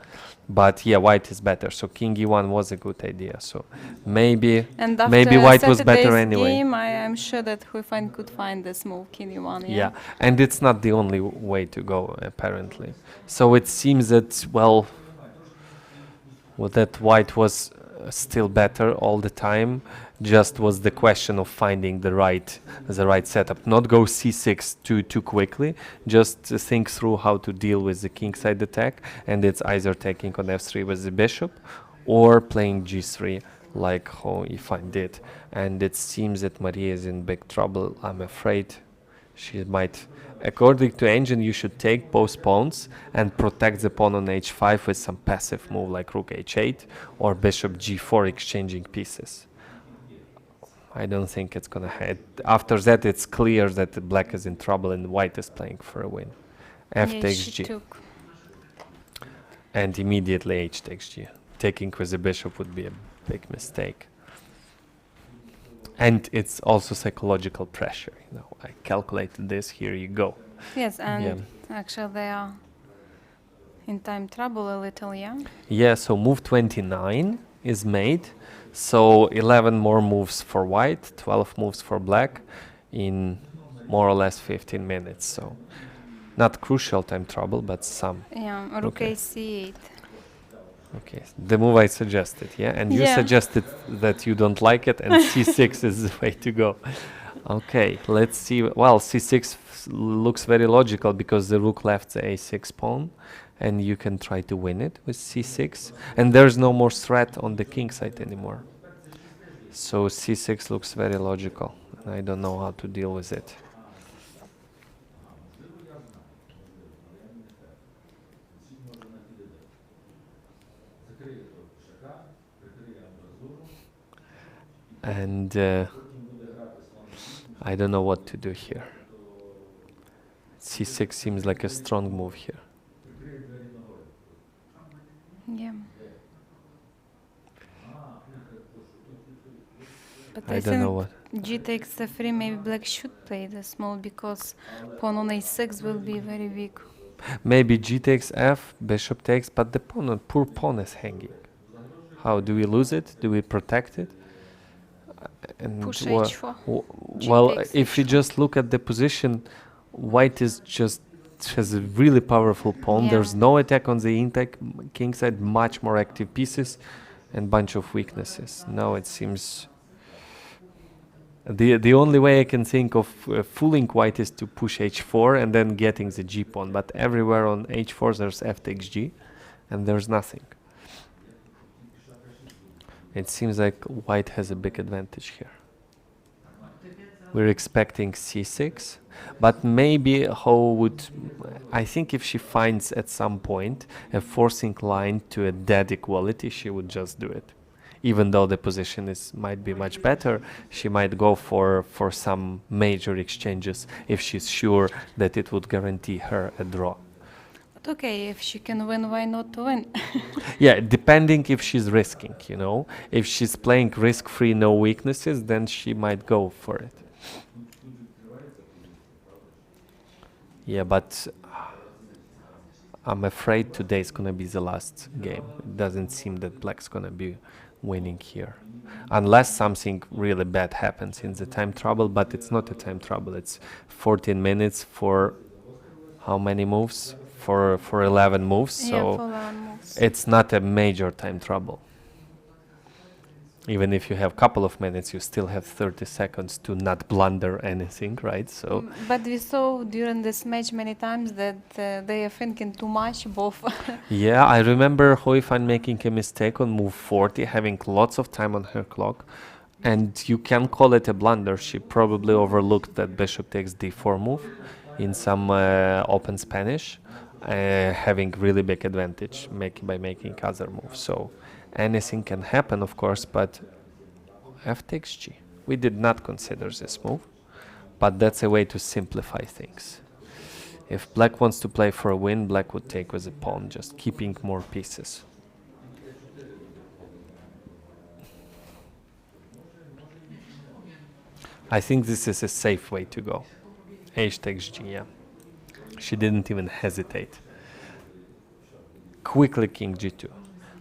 But yeah, white is better. So king e1 was a good idea. So maybe And after maybe white was better Saturday's anyway. game, I am sure that Yifan could find this move, king e1. Yeah, and it's not the only way to go apparently. So it seems that well that white was still better all the time. Just was the question of finding the right setup. Not go c6 too quickly. Just think through how to deal with the kingside attack, and it's either taking on f3 with the bishop, or playing g3 like how Yifan did. And it seems that Mariya is in big trouble. I'm afraid she might. According to engine, you should take both pawns and protect the pawn on h5 with some passive move like rook h8 or bishop g4 exchanging pieces. I don't think it's gonna hit. After that, it's clear that the black is in trouble and white is playing for a win. F takes g. And immediately h takes g. Taking with the bishop would be a big mistake. And it's also psychological pressure. You know, I calculated this. Here you go. Yes, and actually they are in time trouble a little, yeah. Yeah. So move 29 is made. So 11 more moves for white, 12 moves for black, in more or less 15 minutes. So not crucial time trouble, but some. Yeah. Rook c8. Okay, the move I suggested, yeah? And you suggested that you don't like it, and c6 is the way to go. Okay, let's see. Well, c6 looks very logical because the rook left the a6 pawn, and you can try to win it with c6. And there's no more threat on the king side anymore. So c6 looks very logical, and I don't know how to deal with it. And I don't know what to do here. c6 seems like a strong move here. Yeah. But I don't know what. G takes f3, maybe black should play this move because pawn on a6 will be very weak. Maybe g takes f, bishop takes, but the pawn, poor pawn is hanging. How do we lose it? Do we protect it? And Push h4. Well, if you just look at the position, white is just has a really powerful pawn. Yeah. There's no attack on the king side, much more active pieces, and bunch of weaknesses. Now it seems the only way I can think of fooling white is to push h4 and then getting the g pawn. But everywhere on h4 there's f takes g, and there's nothing. It seems like white has a big advantage here. We're expecting c6, but maybe I think if she finds at some point a forcing line to a dead equality, she would just do it. Even though the position might be much better, she might go for some major exchanges if she's sure that it would guarantee her a draw. But okay, if she can win, why not to win? Yeah, depending if she's risking, you know. If she's playing risk-free, no weaknesses, then she might go for it. Yeah, but I'm afraid today's gonna be the last game. It doesn't seem that black's gonna be winning here. Unless something really bad happens in the time trouble, but it's not a time trouble. It's 14 minutes for how many moves? For 11 moves, Yeah, so for 11 moves. it's not a major time trouble. Even if you have a couple of minutes, you still have 30 seconds to not blunder anything, right? So. But we saw during this match many times that they are thinking too much, both. Yeah, I remember Yifan making a mistake on move 40, having lots of time on her clock. And you can call it a blunder. She probably overlooked that bishop takes d4 move in some open Spanish, having really big advantage by making other moves. So anything can happen, of course, but f takes g. We did not consider this move, but that's a way to simplify things. If black wants to play for a win, black would take with a pawn, just keeping more pieces. I think this is a safe way to go. H takes G, yeah. She didn't even hesitate. Quickly King G2.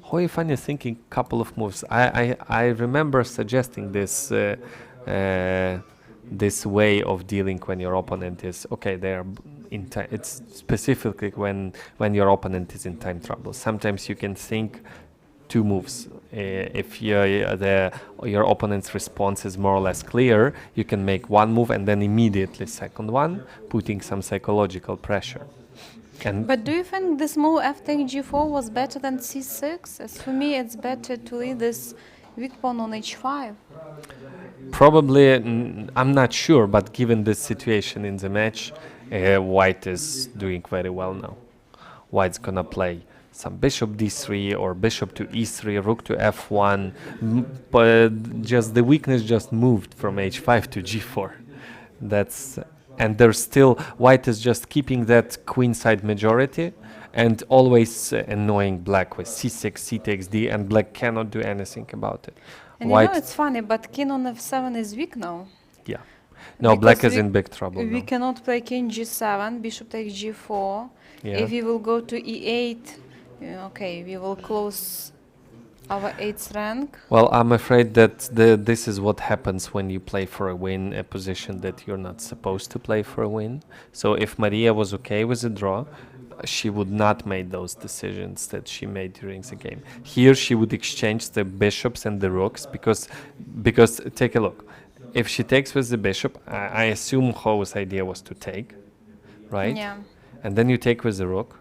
How Yifan is thinking couple of moves. I remember suggesting this this way of dealing when your opponent is okay. They are in time. It's specifically when your opponent is in time trouble. Sometimes you can think two moves. If your opponent's response is more or less clear, you can make one move and then immediately second one, putting some psychological pressure. But do you think this move f take g4 was better than c6? As for me, it's better to leave this weak pawn on h5. Probably, I'm not sure, but given this situation in the match, White is doing very well now. White's gonna play some bishop d3 or bishop to e3, rook to f1, but just the weakness just moved from h5 to g4. And there's still, White is just keeping that queenside majority and always annoying Black with c6, c takes d, and Black cannot do anything about it. And you know, it's funny, but king on f7 is weak now. Yeah. No, because Black is in big trouble We now. cannot play king g7, bishop takes g4. Yeah. If we will go to e8, okay, we will close our 8th rank. Well, I'm afraid that this is what happens when you play for a win, a position that you're not supposed to play for a win. So if Mariya was okay with a draw, she would not make those decisions that she made during the game. Here she would exchange the bishops and the rooks because take a look. If she takes with the bishop, I assume Ho's idea was to take, right? Yeah. And then you take with the rook,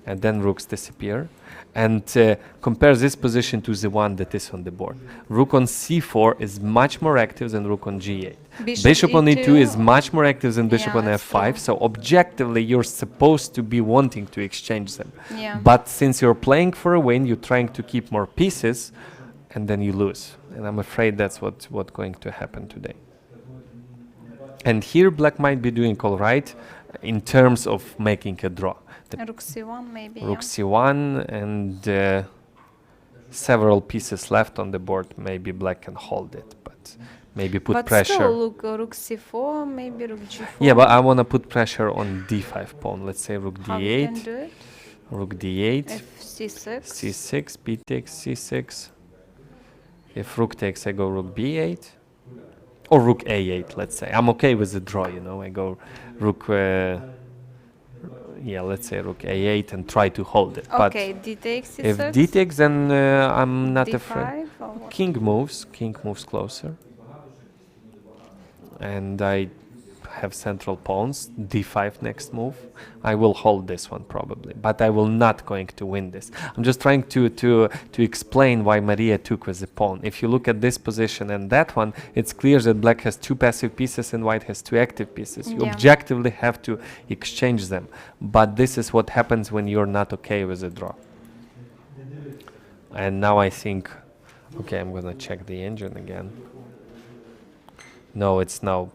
and then rooks disappear. And compare this position to the one that is on the board. Rook on c4 is much more active than rook on g8. Bishop on e2 is much more active than bishop on f5. True. So objectively, you're supposed to be wanting to exchange them. Yeah. But since you're playing for a win, you're trying to keep more pieces, and then you lose. And I'm afraid that's what's going to happen today. And here Black might be doing all right in terms of making a draw. Rook c1 maybe. Rook c1 and several pieces left on the board. Maybe Black can hold it, but maybe put pressure. But still, rook c4, maybe rook g4. Yeah, but I want to put pressure on d5 pawn. Let's say rook d8. How you can do it? Rook d8. F c6. c6, b takes c6. If rook takes, I go rook b8. Or rook a8, let's say. I'm okay with the draw, you know. I go rook... yeah, let's say rook a8 and try to hold it. Okay, but d takes c6. if d takes, then I'm not D5 afraid. or what? King moves closer. And I have central pawns, d5 next move. I will hold this one probably, but I will not going to win this. I'm just trying to explain why Mariya took with the pawn. If you look at this position and that one, it's clear that Black has two passive pieces and White has two active pieces. You objectively have to exchange them, but this is what happens when you're not okay with the draw. And now I think, okay, I'm gonna check the engine again. No, it's now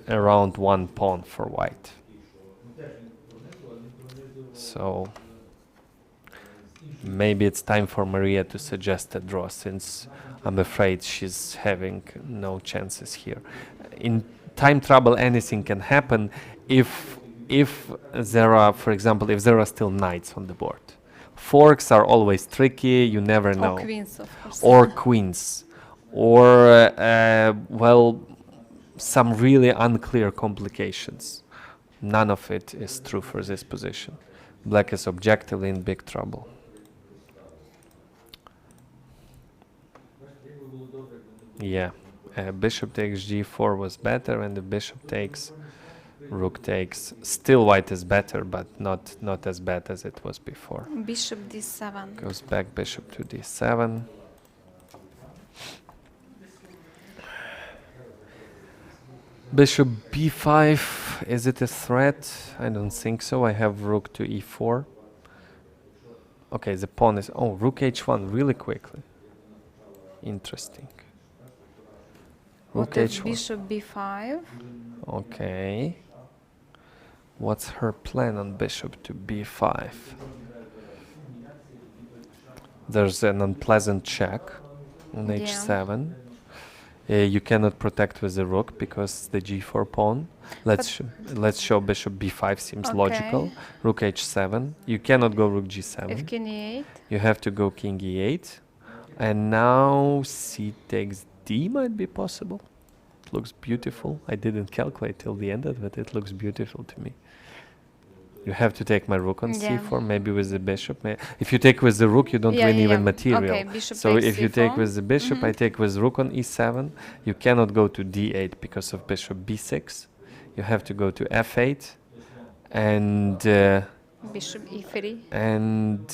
around one pawn for White. So maybe it's time for Mariya to suggest a draw, since I'm afraid she's having no chances here. In time trouble, anything can happen if there are, for example, if there are still knights on the board. Forks are always tricky, you never know. Or queens, of course. Or queens. Or, well, some really unclear complications. None of it is true for this position. Black is objectively in big trouble. Yeah, bishop takes g4 was better, and the bishop takes, rook takes. Still White is better, but not as bad as it was before. Bishop d7. Goes back bishop to d7. Bishop b5, is it a threat? I don't think so. I have rook to e4. Okay, the pawn is... Oh, rook h1 really quickly. Interesting. Rook h1. Bishop b5. Okay. What's her plan on bishop to b5? There's an unpleasant check on h7. You cannot protect with the rook because the g4 pawn. Let's show bishop b5 seems Okay. logical. Rook h7. You cannot go rook g7. If king e8. You have to go king e8. And now c takes d might be possible. It looks beautiful. I didn't calculate till the end, but it looks beautiful to me. You have to take my rook on c4, maybe with the bishop. If you take with the rook, you don't win even material. Okay, bishop So takes if you take c4. with the bishop, I take with rook on e7. You cannot go to d8 because of bishop b6. You have to go to f8 and Bishop e3. and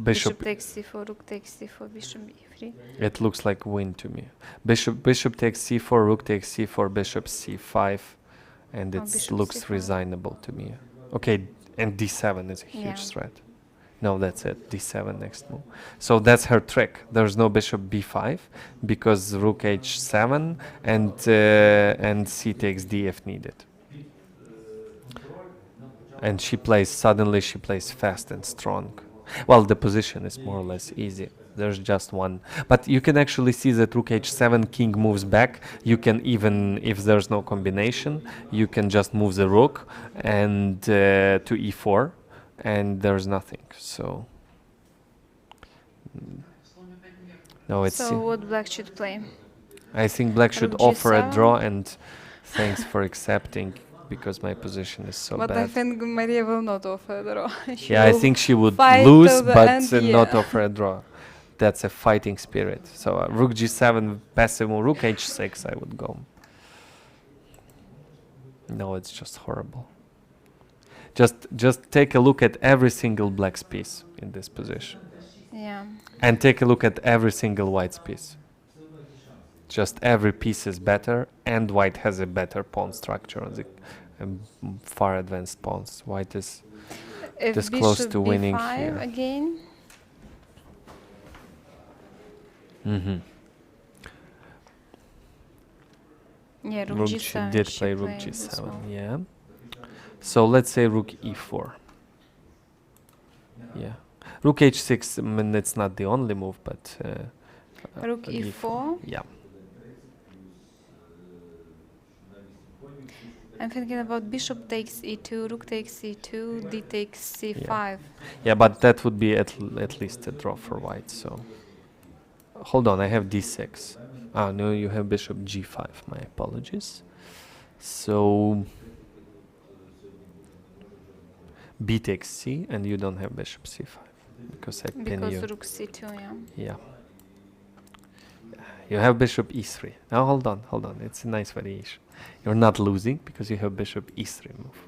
Bishop takes c4, rook takes c4, bishop e3. It looks like win to me. Bishop takes c4, rook takes c4, bishop c5, and it bishop looks c5. resignable to me. Okay, and d7 is a huge Yeah. threat. No, that's it. d7 next move. So that's her trick. There's no bishop b5 because rook h7 and c takes d if needed. And she plays fast and strong. Well, the position is more or less easy. There's just one. But you can actually see that rook h7, king moves back. You can even, if there's no combination, you can just move the rook and to e4, and there's nothing. So no, it's. So what black should play? I think black should Rook offer a g7. draw, and thanks for accepting because my position is so But I bad. think Mariya will not offer a draw. She Yeah, I will think she would fight lose, till the but end, not yeah. offer a draw. That's a fighting spirit. So rook g7, passive move, rook h6, I would go. No, it's just horrible. Just take a look at every single black's piece in this position. Yeah. And take a look at every single white's piece. Just every piece is better, and white has a better pawn structure on the far advanced pawns. White is If this close bishop to winning b5 here. again. Yeah, rook She g7. did she play rook played as g7, well. yeah. So let's say rook e4. Yeah. Rook h6, I mean, it's not the only move, but... Rook e4. Yeah. I'm thinking about bishop takes e2, rook takes e2, d takes c5. Yeah, but that would be at least a draw for white, so... Hold on, I have d6. Ah, no, you have bishop g5, my apologies. So... b takes c, and you don't have bishop c5, because I pin you. Because rook c2, yeah. Yeah. You have bishop e3. Now hold on, it's a nice variation. You're not losing because you have bishop e3 move.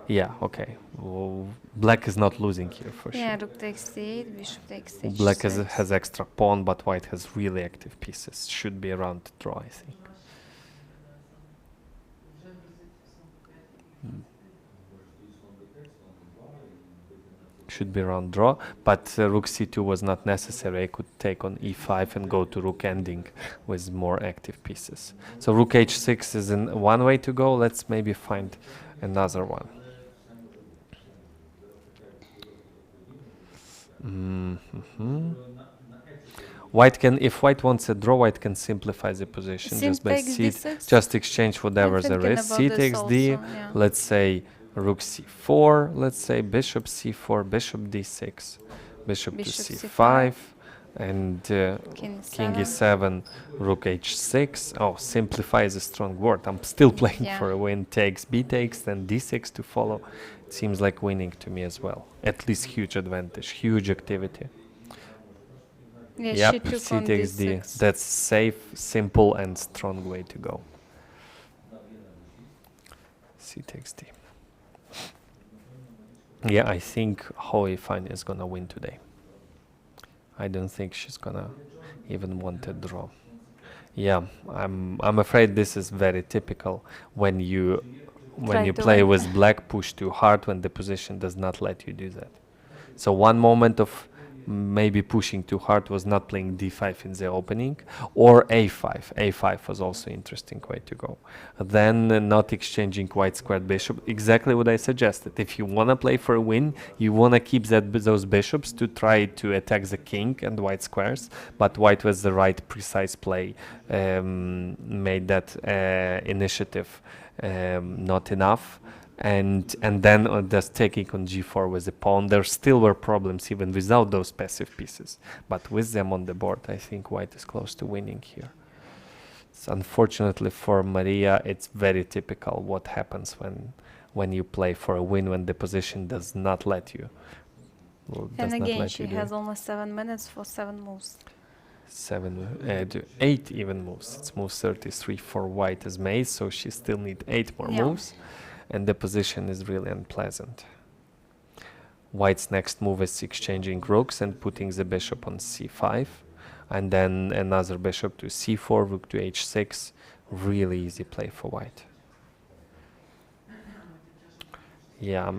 Yeah, okay. Well, black is not losing here for Yeah, sure. rook takes c8, bishop takes h6. Black has extra pawn, but white has really active pieces. Should be around to draw, I think. Should be around draw, but rook c2 was not necessary. I could take on e5 and go to rook ending with more active pieces. So rook h6 is one way to go. Let's maybe find another one. White can, if white wants a draw, white can simplify the position just by c, just exchange whatever there is. C takes d, yeah. let's say rook c4, let's say bishop c4, bishop d6, bishop to c5, and king e7, rook h6. Oh, simplify is a strong word. I'm still playing for a win. Takes, b takes, then d6 to follow. It seems like winning to me as well. At least huge advantage, huge activity. Yeah, yep, c takes d. That's safe, simple, and strong way to go. C takes d. Yeah, I think Yifan is gonna win today. I don't think she's gonna even want a draw. Yeah, I'm afraid this is very typical when you play with black, push too hard when the position does not let you do that. So one moment of maybe pushing too hard, was not playing d5 in the opening, or a5. A5 was also interesting way to go. Then not exchanging white squared bishop, exactly what I suggested. If you want to play for a win, you want to keep those bishops to try to attack the king and white squares, but white was the right precise play, made that initiative not enough. And then just taking on g4 with the pawn, there still were problems even without those passive pieces. But with them on the board, I think white is close to winning here. So unfortunately for Mariya, it's very typical what happens when you play for a win, when the position does not let you. And again, she has almost 7 minutes for 7 moves. 8 even moves. It's move 33 for white as made, so she still needs 8 more moves. And the position is really unpleasant. White's next move is exchanging rooks and putting the bishop on c5, and then another bishop to c4, rook to h6. Really easy play for white. Yeah.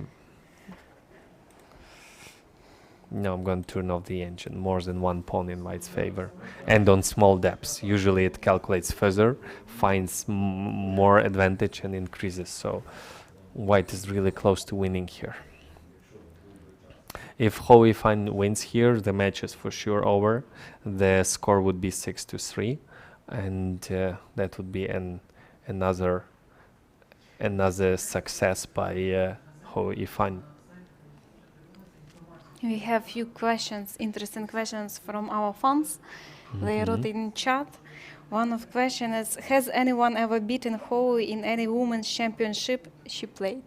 No, I'm going to turn off the engine. More than one pawn in white's favor, and on small depths. Usually it calculates further, finds more advantage and increases. So white is really close to winning here. If Yifan wins here, the match is for sure over. The score would be 6-3, and that would be another success by Yifan. We have few questions, interesting questions from our fans. They wrote in chat. One of question is, has anyone ever beaten Ho in any women's championship she played?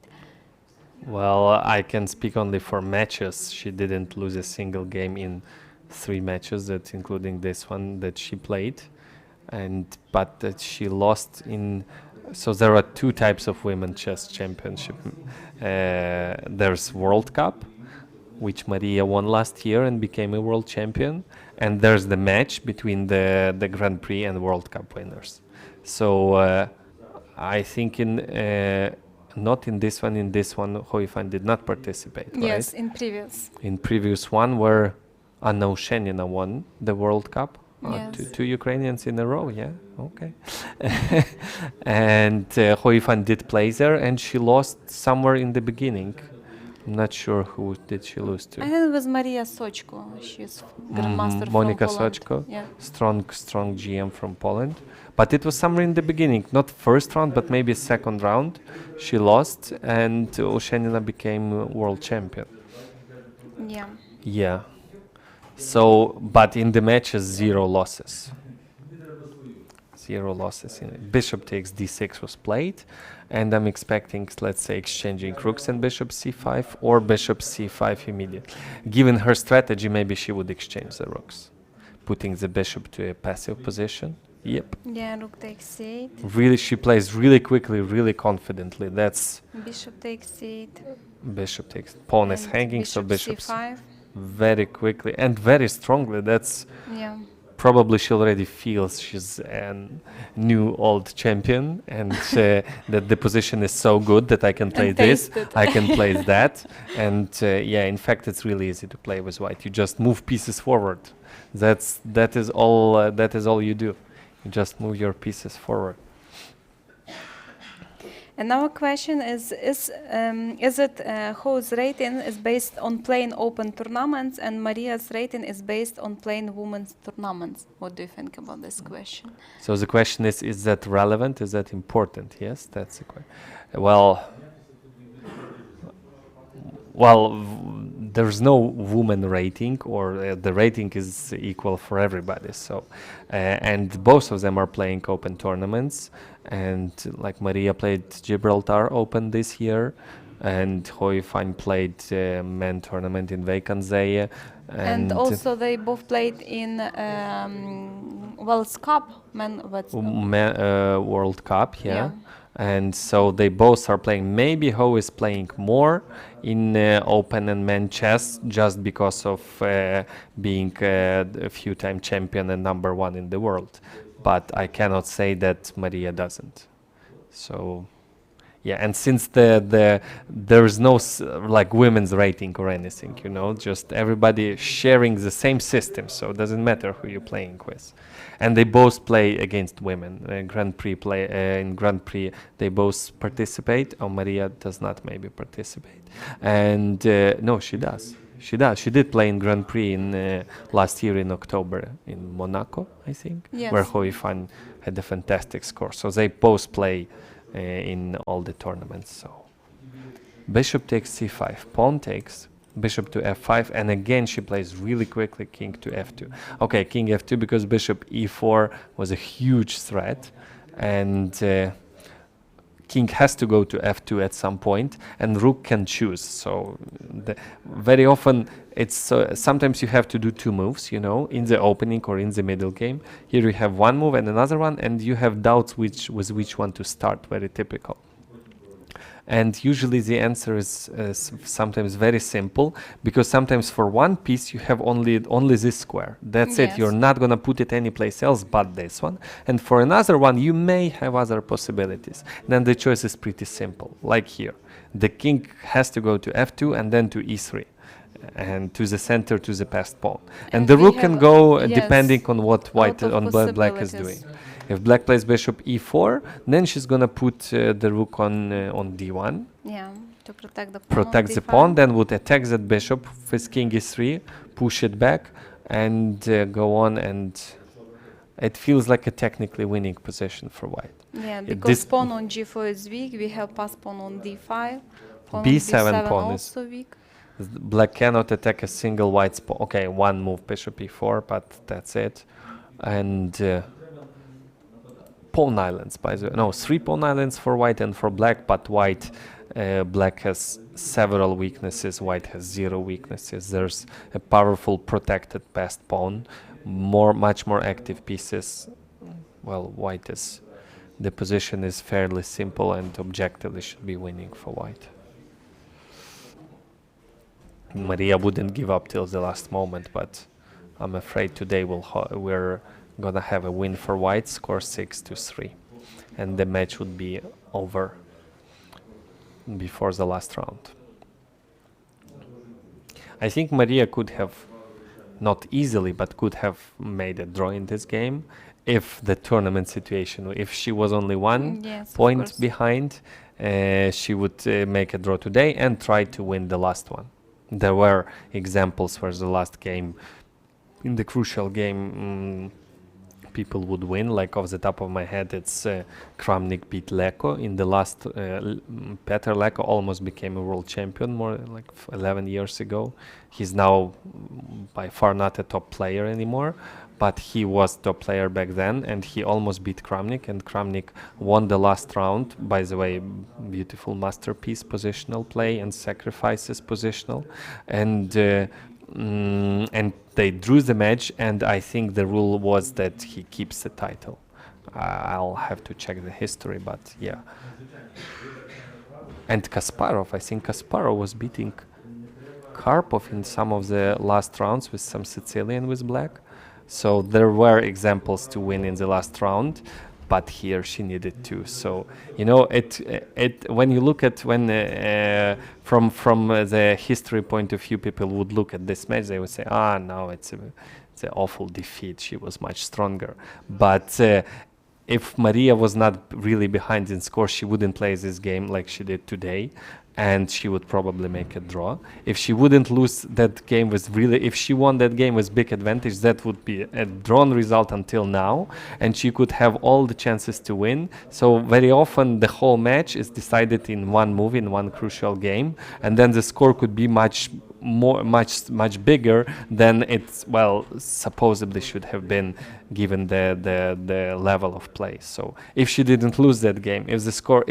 Well, I can speak only for matches. She didn't lose a single game in 3 matches, that's including this one that she played. But that she lost in... So there are 2 types of women's chess championship. There's World Cup, which Mariya won last year and became a world champion. And there's the match between the Grand Prix and World Cup winners. So I think not in this one, Yifan did not participate, right? Yes, in previous. In previous one, where Anna Ushenina won the World Cup. Yes. 2 Ukrainians in a row, yeah, okay. And Yifan did play there, and she lost somewhere in the beginning. I'm not sure who did she lose to. I think it was Mariya Sochko. She's grandmaster from Monika Poland. Sochko, yeah. strong GM from Poland. But it was somewhere in the beginning, not first round, but maybe second round. She lost, and Ushenina became world champion. Yeah. Yeah. So, but in the matches, 0 losses. 0 losses. Bishop takes d6 was played, and I'm expecting, let's say, exchanging rooks and bishop c5 or bishop c5 immediately. Given her strategy, maybe she would exchange the rooks, putting the bishop to a passive position. Yep. Yeah, rook takes 8. Really, she plays really quickly, really confidently. That's Bishop takes 8. Bishop takes. Pawn is And hanging, so bishop bishop c5. very quickly and very strongly. That's probably she already feels she's a new old champion, and that the position is so good that I can play this, I can play that, and yeah, in fact, it's really easy to play with white. You just move pieces forward. That is all you do. You just move your pieces forward. And our question is it Ho's rating is based on playing open tournaments and Mariya's rating is based on playing women's tournaments? What do you think about this question? So the question is that relevant? Is that important? Yes, that's the question. Well, there's no woman rating, or the rating is equal for everybody. So, and both of them are playing open tournaments. And like Mariya played Gibraltar Open this year, and Yifan played men tournament in Vejkanzeje. And also they both played in World Cup, World Cup, yeah. And so they both are playing. Maybe Ho is playing more in open and men chess just because of being a few-time champion and #1 in the world. But I cannot say that Mariya doesn't. So Yeah, and since there's no like women's rating or anything, you know, just everybody sharing the same system, so it doesn't matter who you're playing with. And they both play against women. Grand Prix in Grand Prix, they both participate. Oh, Mariya does not maybe participate. And no, she does. She does. She did play in Grand Prix in last year in October in Monaco, I think, yes, where Yifan had a fantastic score. So they both play in all the tournaments. So bishop takes c5, pawn takes, bishop to f5, and again she plays really quickly king to f2. Okay, king f2 because bishop e4 was a huge threat, and king has to go to f2 at some point, and rook can choose. So very often it's sometimes you have to do two moves, you know, in the opening or in the middle game. Here you have one move and another one, and you have doubts with which one to start. Very typical. And usually the answer is sometimes very simple, because sometimes for one piece you have only this square. That's yes, it. You're not gonna put it anyplace else but this one. And for another one you may have other possibilities. Then the choice is pretty simple. Like here, the king has to go to f2 and then to e3, and to the center, to the passed pawn. And the rook can go yes, depending on what black is doing. If black plays bishop e4, then she's gonna put the rook on d1. Yeah, to protect the pawn. Protect the pawn, then would attack that bishop with king e3, push it back, and go on. And it feels like a technically winning position for white. Yeah, because pawn on g4 is weak. We have pass pawn on d5. Pawn b7 on d7 pawn also is weak. Black cannot attack a single white pawn. Okay, one move bishop e4, but that's it. And pawn islands, by the way. No, 3 pawn islands for white and for black, but black has several weaknesses, white has 0 weaknesses. There's a powerful protected passed pawn, much more active pieces. Well, the position is fairly simple and objectively should be winning for white. Mariya wouldn't give up till the last moment, but I'm afraid today we're gonna have a win for white, score 6-3, and the match would be over before the last round. I think Mariya could have, not easily, but could have made a draw in this game if the tournament situation, if she was only one point behind, she would make a draw today and try to win the last one. There were examples where the last game, in the crucial game, people would win. Like off the top of my head, it's Kramnik beat Leko in the last. Petr Leko almost became a world champion more like 11 years ago. He's now by far not a top player anymore, but he was top player back then, and he almost beat Kramnik, and Kramnik won the last round. By the way, beautiful masterpiece, positional play and sacrifices positional, and they drew the match, and I think the rule was that he keeps the title. I'll have to check the history, but yeah. And Kasparov, I think Kasparov was beating Karpov in some of the last rounds with some Sicilian with black. So there were examples to win in the last round, but here she needed to. So you know, when you look at from the history point of view, people would look at this match, they would say, no, it's an awful defeat. She was much stronger. But if Mariya was not really behind in score, she wouldn't play this game like she did today, and she would probably make a draw. If she wouldn't lose that game if she won that game with big advantage, that would be a drawn result until now, and she could have all the chances to win. So very often the whole match is decided in one move, in one crucial game, and then the score could be much bigger than it supposedly should have been, given the level of play. So if she didn't lose that game, if the score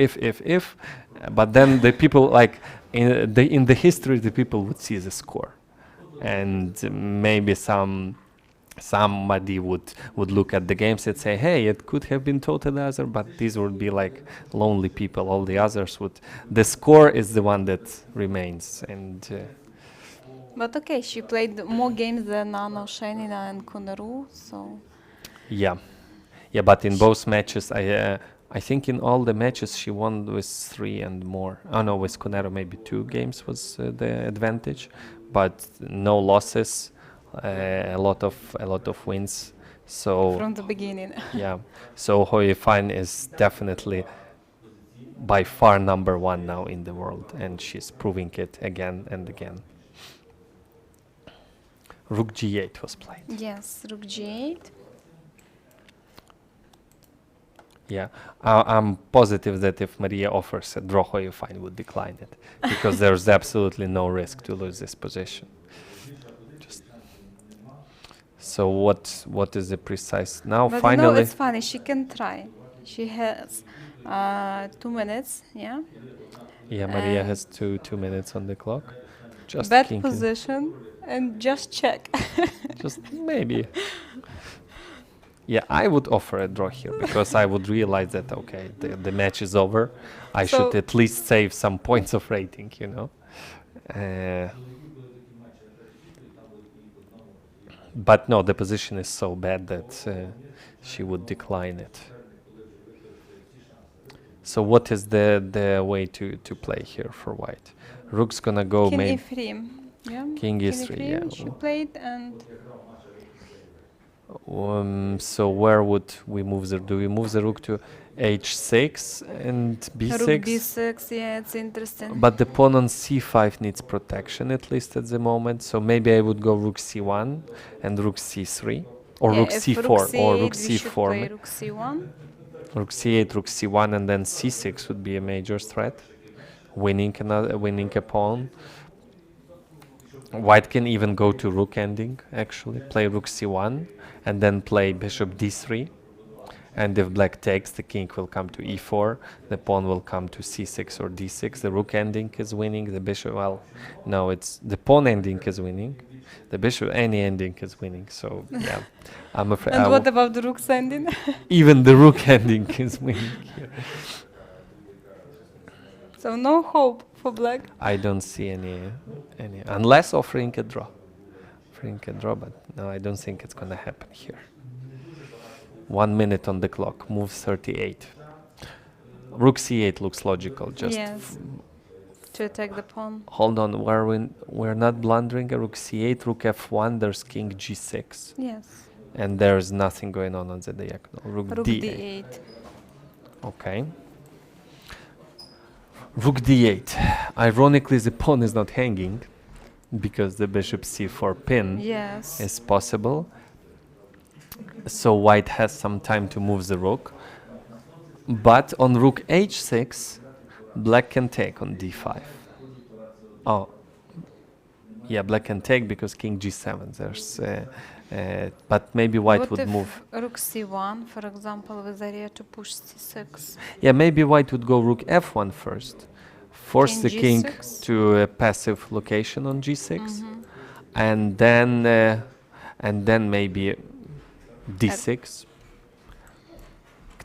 but then the people, like in the history, the people would see the score, and maybe somebody would look at the games and say, hey, it could have been totally other, but these would be like lonely people. All the others the score is the one that remains. And but okay, she played more games than Anna Shenina and Konaru, so yeah, but in both matches I think in all the matches she won with 3 and more. Oh no, with Konero maybe 2 games was the advantage, but no losses, a lot of wins. So From the beginning. yeah, so Yifan is definitely by far number 1 now in the world, and she's proving it again and again. Rook G8 was played. Yes, Rook G8. Yeah, I'm positive that if Mariya offers a draw, Yifan would decline it, because there's absolutely no risk to lose this position. So what is the precise now? But finally, you know, it's funny. She can try. She has 2 minutes. Yeah. Yeah, Mariya has 2 minutes on the clock. Just bad king position and just check. just maybe. Yeah, I would offer a draw here because I would realize that okay, the match is over. I should at least save some points of rating, you know. But no, the position is so bad that she would decline it. So what is the way to play here for white? Rook's gonna go King maybe E3. Yeah. King E3. Yeah. She played and. So where would we move the? Do we move the rook to H6 and B6? Rook B6. Yeah, it's interesting. But the pawn on C5 needs protection at least at the moment. So maybe I would go rook C1 and rook C3, or rook C4, rook or rook C8, we should C4. play rook C1. Rook C8, rook C1, and then C6 would be a major threat, winning a pawn. White can even go to rook ending, actually, play rook C1, and then play bishop D3. And if black takes, the king will come to E4, the pawn will come to C6 or D6. The rook ending is winning, the bishop, well, no, it's the pawn ending is winning. The bishop, any ending is winning, so yeah, I'm afraid. And what about the rook ending? Even the rook ending is winning here. So no hope for black. I don't see any, unless offering a draw. But no, I don't think it's gonna happen here. 1 minute on the clock, move 38. Rook C8 looks logical, just yes. To attack the pawn. Hold on, we're not blundering. A rook C8, rook F1, there's king G6. Yes. And there's nothing going on the diagonal. Rook D8. Okay. Rook D8. Ironically, the pawn is not hanging because the bishop C4 pin is possible. So white has some time to move the rook. But on rook H6, black can take on D5. Oh, yeah, black can take because king G7. There's, but maybe white would move. Rook C1, for example, with area to push C6. Yeah, maybe white would go rook F1 first, force King the king G6. to a passive location on G6, and then maybe D6.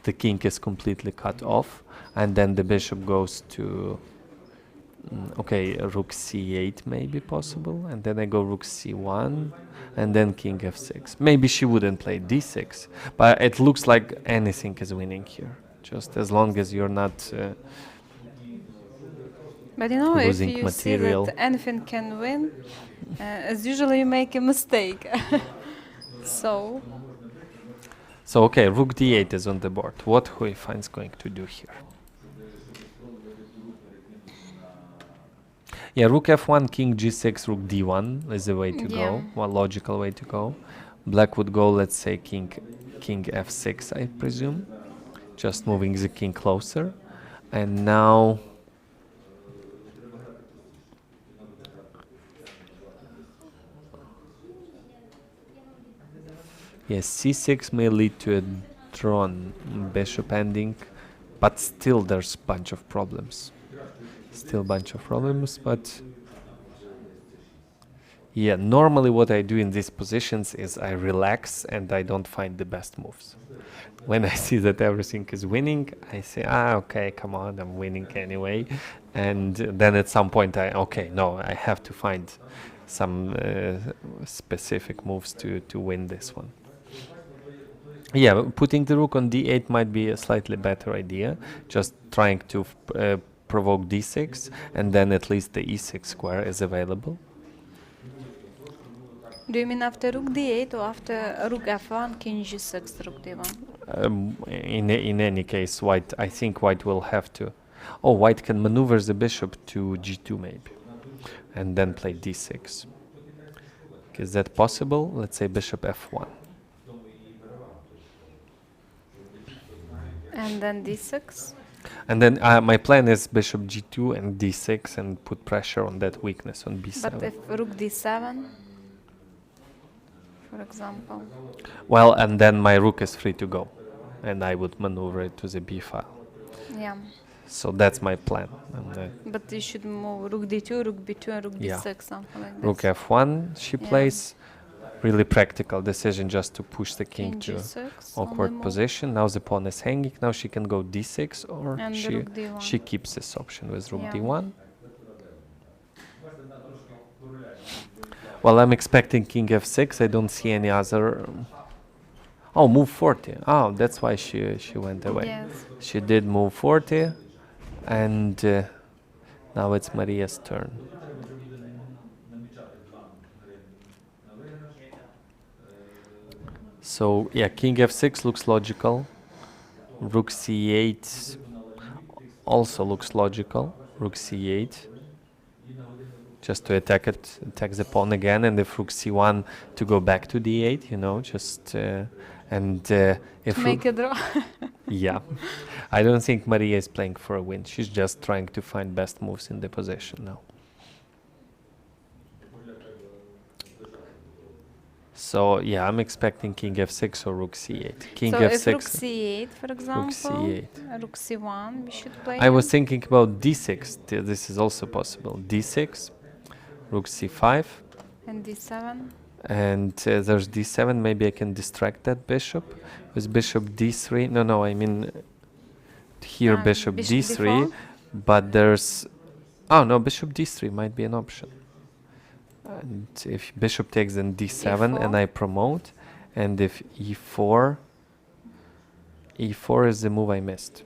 The king is completely cut off, and then the bishop goes to okay, rook C8 may be possible, and then I go rook C1, and then king F6. Maybe she wouldn't play D6, but it looks like anything is winning here, just as long as you're not but you know, if losing you material. see that anything can win, as usually you make a mistake. So okay, rook D8 is on the board. What Yifan is going to do here? Yeah, rook F1, king G6, rook D1 is the way to go, one logical way to go. Black would go, let's say, king F6, I presume, just moving the king closer. And now yes, C6 may lead to a drawn bishop ending, but still there's a bunch of problems. But yeah, normally what I do in these positions is I relax and I don't find the best moves. When I see that everything is winning, I say, okay, come on, I'm winning anyway. And then at some point I have to find some specific moves to win this one. Yeah, but putting the rook on d8 might be a slightly better idea. Just trying to provoke d6, and then at least the e6 square is available. Do you mean after rook d8 or after rook f1, king g6, rook d1? In any case, white. I think white will have to. Oh, white can maneuver the bishop to g2 maybe, and then play d6. Is that possible? Let's say bishop f1. And then d6? And then my plan is bishop g2 and d6 and put pressure on that weakness on b7. But if rook d7, for example? Well, and then my rook is free to go, and I would maneuver it to the b file. Yeah. So that's my plan. But you should move rook d2, rook b2, and rook d6, something like this. Rook f1 she plays. Really practical decision just to push the king to awkward position. Now the pawn is hanging. Now she can go d6 or she keeps this option with rook d1. Well, I'm expecting king f6. I don't see any other. Oh, move 40. Oh, that's why she went away. Yes. She did move 40, and now it's Mariya's turn. So yeah, king f6 looks logical. Rook c8 also looks logical. Rook c8, just to attack the pawn again, and if rook c1 to go back to d8, you know, just if make a draw. Yeah, I don't think Mariya is playing for a win. She's just trying to find best moves in the position now. So yeah, I'm expecting king f6 or rook c8. King so f6. If rook c8, for example, rook c8. Rook c1, we should play. I was thinking about d6. This is also possible. d6, rook c5, and d7. And there's d7. Maybe I can distract that bishop with bishop d3. No, I mean here bishop d3. d4? But there's no, bishop d3 might be an option. And if bishop takes, then d7 and I promote, and if e4 is the move I missed.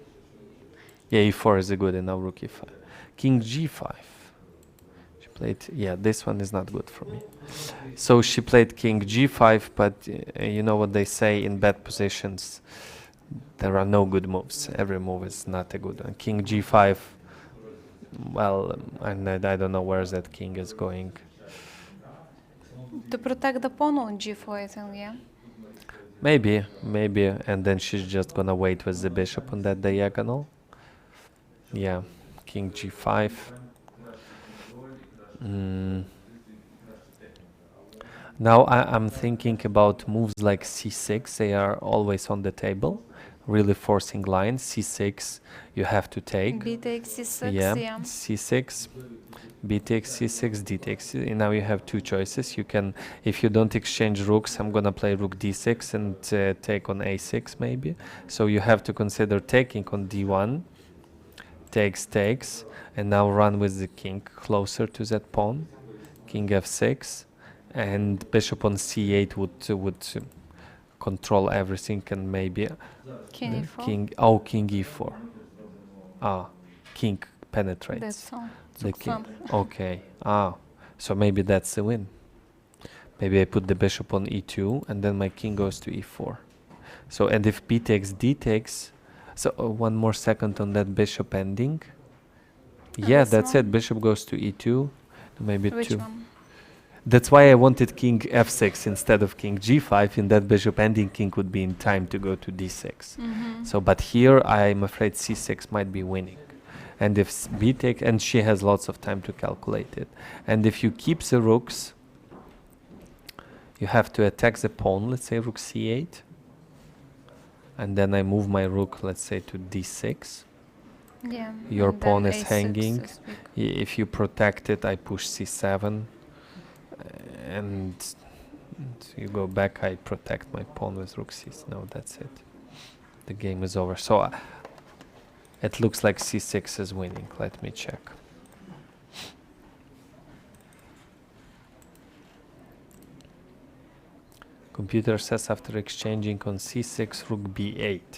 Yeah, e4 is a good, and now rook e5. King g5. She played, this one is not good for me. So she played king g5, but you know what they say, in bad positions there are no good moves. Every move is not a good one. King g5, well, and I don't know where that king is going. To protect the pawn on g4, I think, yeah? Maybe, and then she's just gonna wait with the bishop on that diagonal. Yeah, king g5. Now I'm thinking about moves like c6. They are always on the table, really forcing lines. c6, you have to take. B takes c6, yeah. c6. B takes c6, d takes c. Now you have two choices. You can, if you don't exchange rooks, I'm gonna play rook d6 and take on a6 maybe. So you have to consider taking on d1, takes, and now run with the king closer to that pawn. King f6, and bishop on c8 would control everything, and maybe king e4. King e4. King penetrates. That's all. The king. Okay. So maybe that's the win. Maybe I put the bishop on e2, and then my king goes to e4. So, and if b takes, d takes. So one more second on that bishop ending. Yeah, that's it. Bishop goes to e2. Maybe Which 2. one? That's why I wanted king f6 instead of king g5. In that bishop ending, king would be in time to go to d6. So, but here I'm afraid c6 might be winning. And if b take, and she has lots of time to calculate it. And if you keep the rooks, you have to attack the pawn, let's say rook c8. And then I move my rook, let's say, to d6. Yeah. Your pawn is A6 hanging. is weak. If you protect it, I push c7. And you go back, I protect my pawn with rook c6. No, that's it. The game is over. So it looks like c6 is winning. Let me check. Computer says after exchanging on c6, rook b8.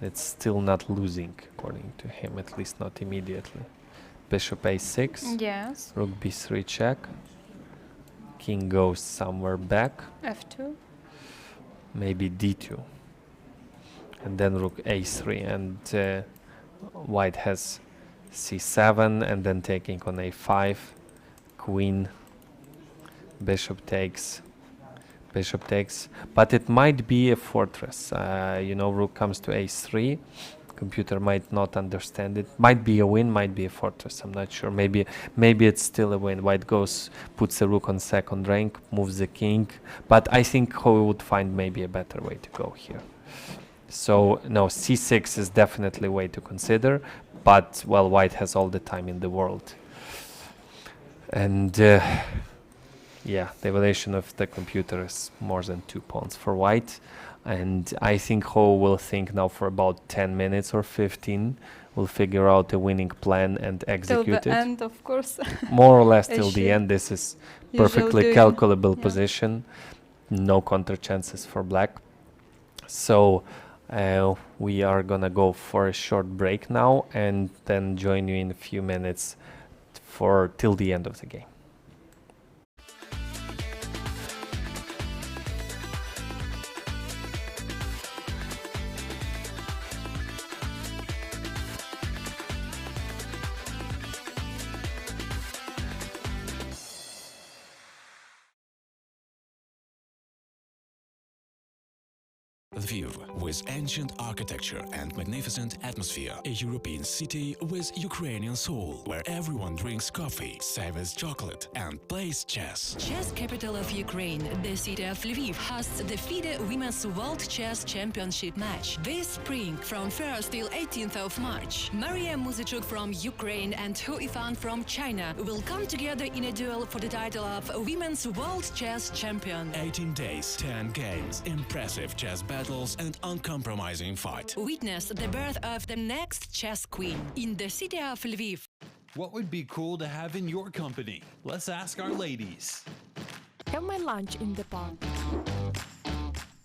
It's still not losing, according to him, at least not immediately. Bishop a6. Yes. Rook b3 check. King goes somewhere back. F2. Maybe d2. And then rook a3. And white has c7 and then taking on a5. Queen. Bishop takes. Bishop takes. But it might be a fortress. You know, rook comes to a3. Computer might not understand it. Might be a win, might be a fortress. I'm not sure. Maybe it's still a win. White goes, puts a rook on second rank, moves the king. But I think he would find maybe a better way to go here. So no, c6 is definitely a way to consider. But well, white has all the time in the world. And yeah, the evaluation of the computer is more than 2 pawns for white. And I think Ho will think now for about 10 minutes or 15. Will figure out a winning plan and execute it. Till the end, of course. More or less till the end. This is perfectly calculable position. No counter chances for black. So we are gonna go for a short break now and then join you in a few minutes for till the end of the game. Lviv, with ancient architecture and magnificent atmosphere, a European city with Ukrainian soul, where everyone drinks coffee, savors chocolate, and plays chess. Chess capital of Ukraine, the city of Lviv, hosts the FIDE Women's World Chess Championship match this spring from 1st till 18th of March. Mariya Muzychuk from Ukraine and Yifan from China will come together in a duel for the title of Women's World Chess Champion. 18 days, 10 games, impressive chess battles and uncompromising fight. Witness the birth of the next chess queen in the city of Lviv. What would be cool to have in your company? Let's ask our ladies. Have my lunch in the park.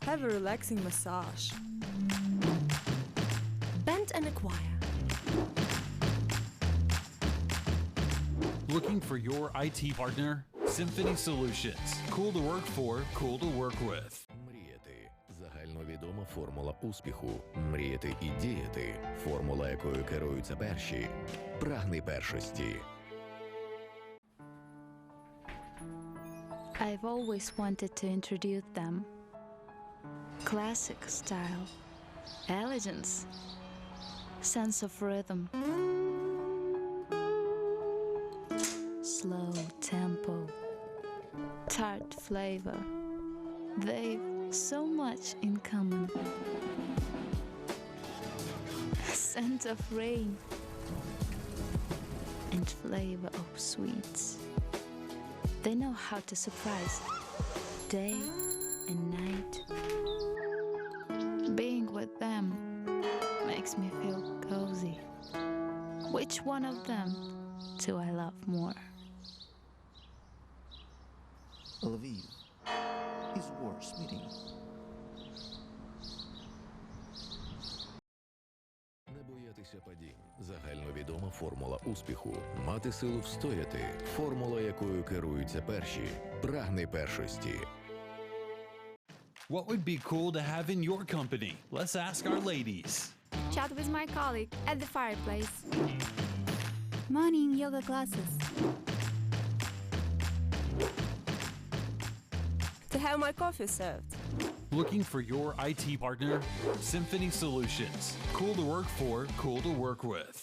Have a relaxing massage. Band and acquire. Looking for your IT partner? Symphony Solutions. Cool to work for, cool to work with. Загальновідома формула успіху. Мріяти і діяти. Формула, якою керуються перші. Прагни першості. I've always wanted to introduce them. Classic style, elegance, sense of rhythm, slow tempo, tart flavor. They've so much in common. A scent of rain and flavor of sweets. They know how to surprise day and night. Being with them makes me feel cozy. Which one of them do I love more? Lviv is worth meeting. Не боятися падінь. Загальновідома формула успіху. Мати силу встояти. Формула, якою керуються перші. Прагни першості. What would be cool to have in your company? Let's ask our ladies. Chat with my colleague at the fireplace. Morning yoga classes. To have my coffee served. Looking for your IT partner? Symphony Solutions. Cool to work for, cool to work with.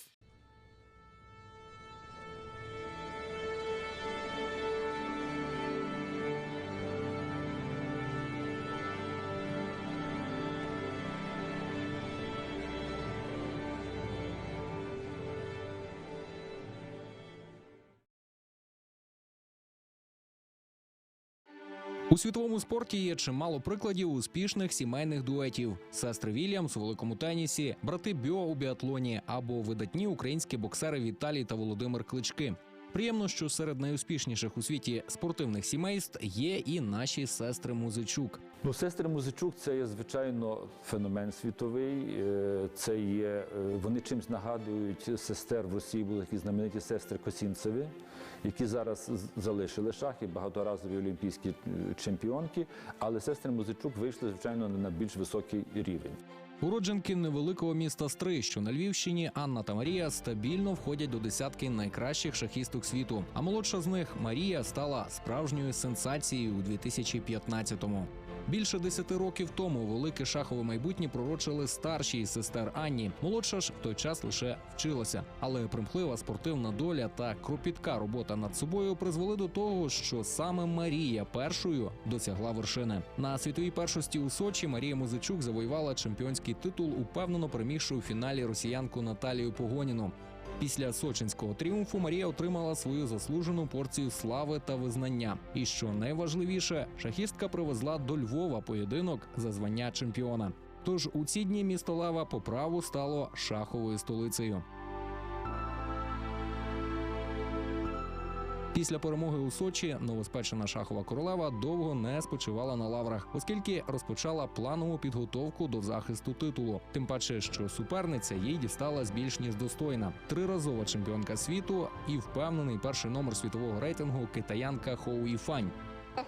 У світовому спорті є чимало прикладів успішних сімейних дуетів: сестри Вільямс у великому тенісі, брати Бьо у біатлоні або видатні українські боксери Віталій та Володимир Клички. Приємно, що серед найуспішніших у світі спортивних сімейств є і наші сестри Muzychuk. Ну, сестри Muzychuk – це є, звичайно, феномен світовий. Це є, вони чимось нагадують сестер в Росії, були такі знамениті сестри Косінцеві, які зараз залишили шах і багаторазові олімпійські чемпіонки, але сестри Muzychuk вийшли, звичайно, на більш високий рівень. Уродженки невеликого міста Стрий, що на Львівщині, Анна та Марія стабільно входять до десятки найкращих шахісток світу. А молодша з них, Марія, стала справжньою сенсацією у 2015-му. Більше 10 років тому велике шахове майбутнє пророчили старшій сестер Анні. Молодша ж в той час лише вчилася. Але примхлива спортивна доля та кропітка робота над собою призвели до того, що саме Марія першою досягла вершини. На світовій першості у Сочі Марія Muzychuk завоювала чемпіонський титул, упевнено перемігши у фіналі росіянку Наталію Погоніну. Після сочинського тріумфу Марія отримала свою заслужену порцію слави та визнання. І що найважливіше, шахістка привезла до Львова поєдинок за звання чемпіона. Тож у ці дні місто Лева по праву стало шаховою столицею. Після перемоги у Сочі новоспечена шахова королева довго не спочивала на лаврах, оскільки розпочала планову підготовку до захисту титулу. Тим паче, що суперниця їй дісталась більш ніж достойна. Триразова чемпіонка світу і впевнений перший номер світового рейтингу китаянка Yifan.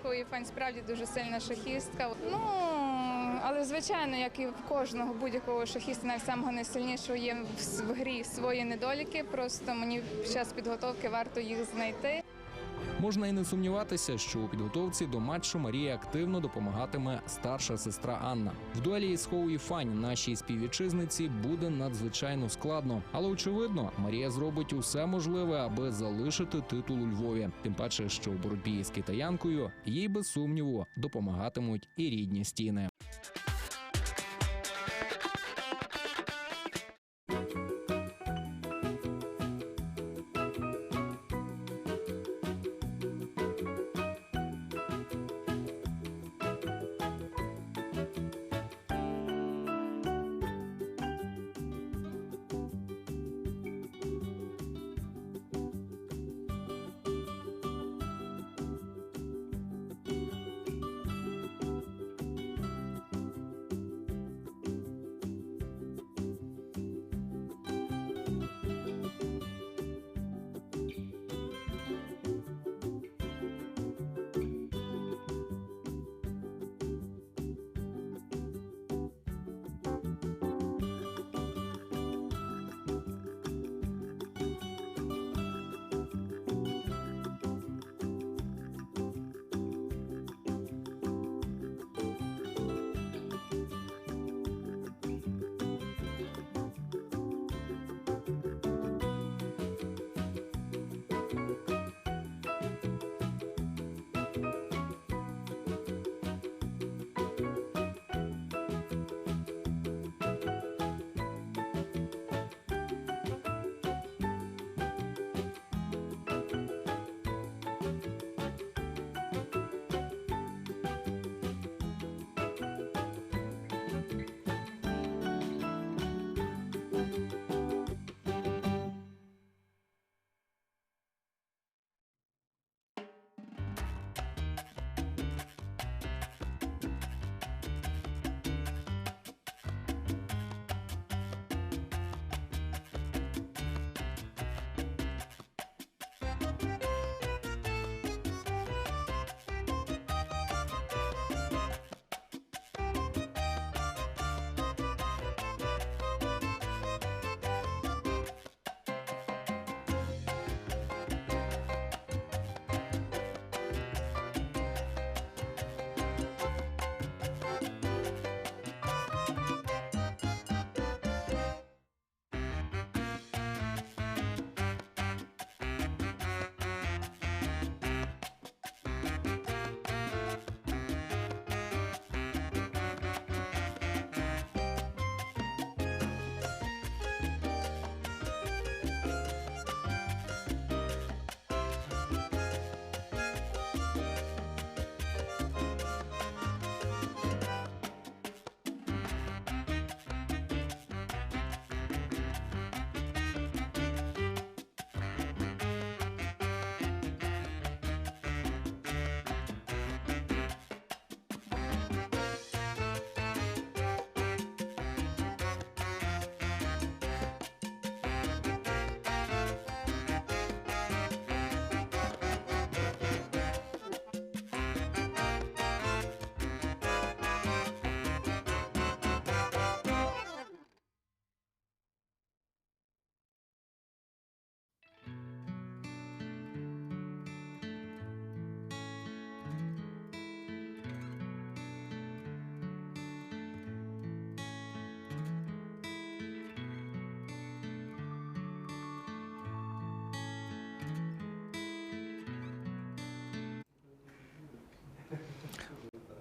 Yifan справді дуже сильна шахістка. Але, звичайно, як і в кожного будь-якого шахіста, навіть самого найсильнішого, є в грі свої недоліки. Просто мені під час підготовки варто їх знайти. Можна і не сумніватися, що у підготовці до матчу Марії активно допомагатиме старша сестра Анна. В дуелі з Yifan нашій співвітчизниці буде надзвичайно складно. Але, очевидно, Марія зробить усе можливе, аби залишити титул у Львові. Тим паче, що в боротьбі з китаянкою їй без сумніву допомагатимуть і рідні стіни.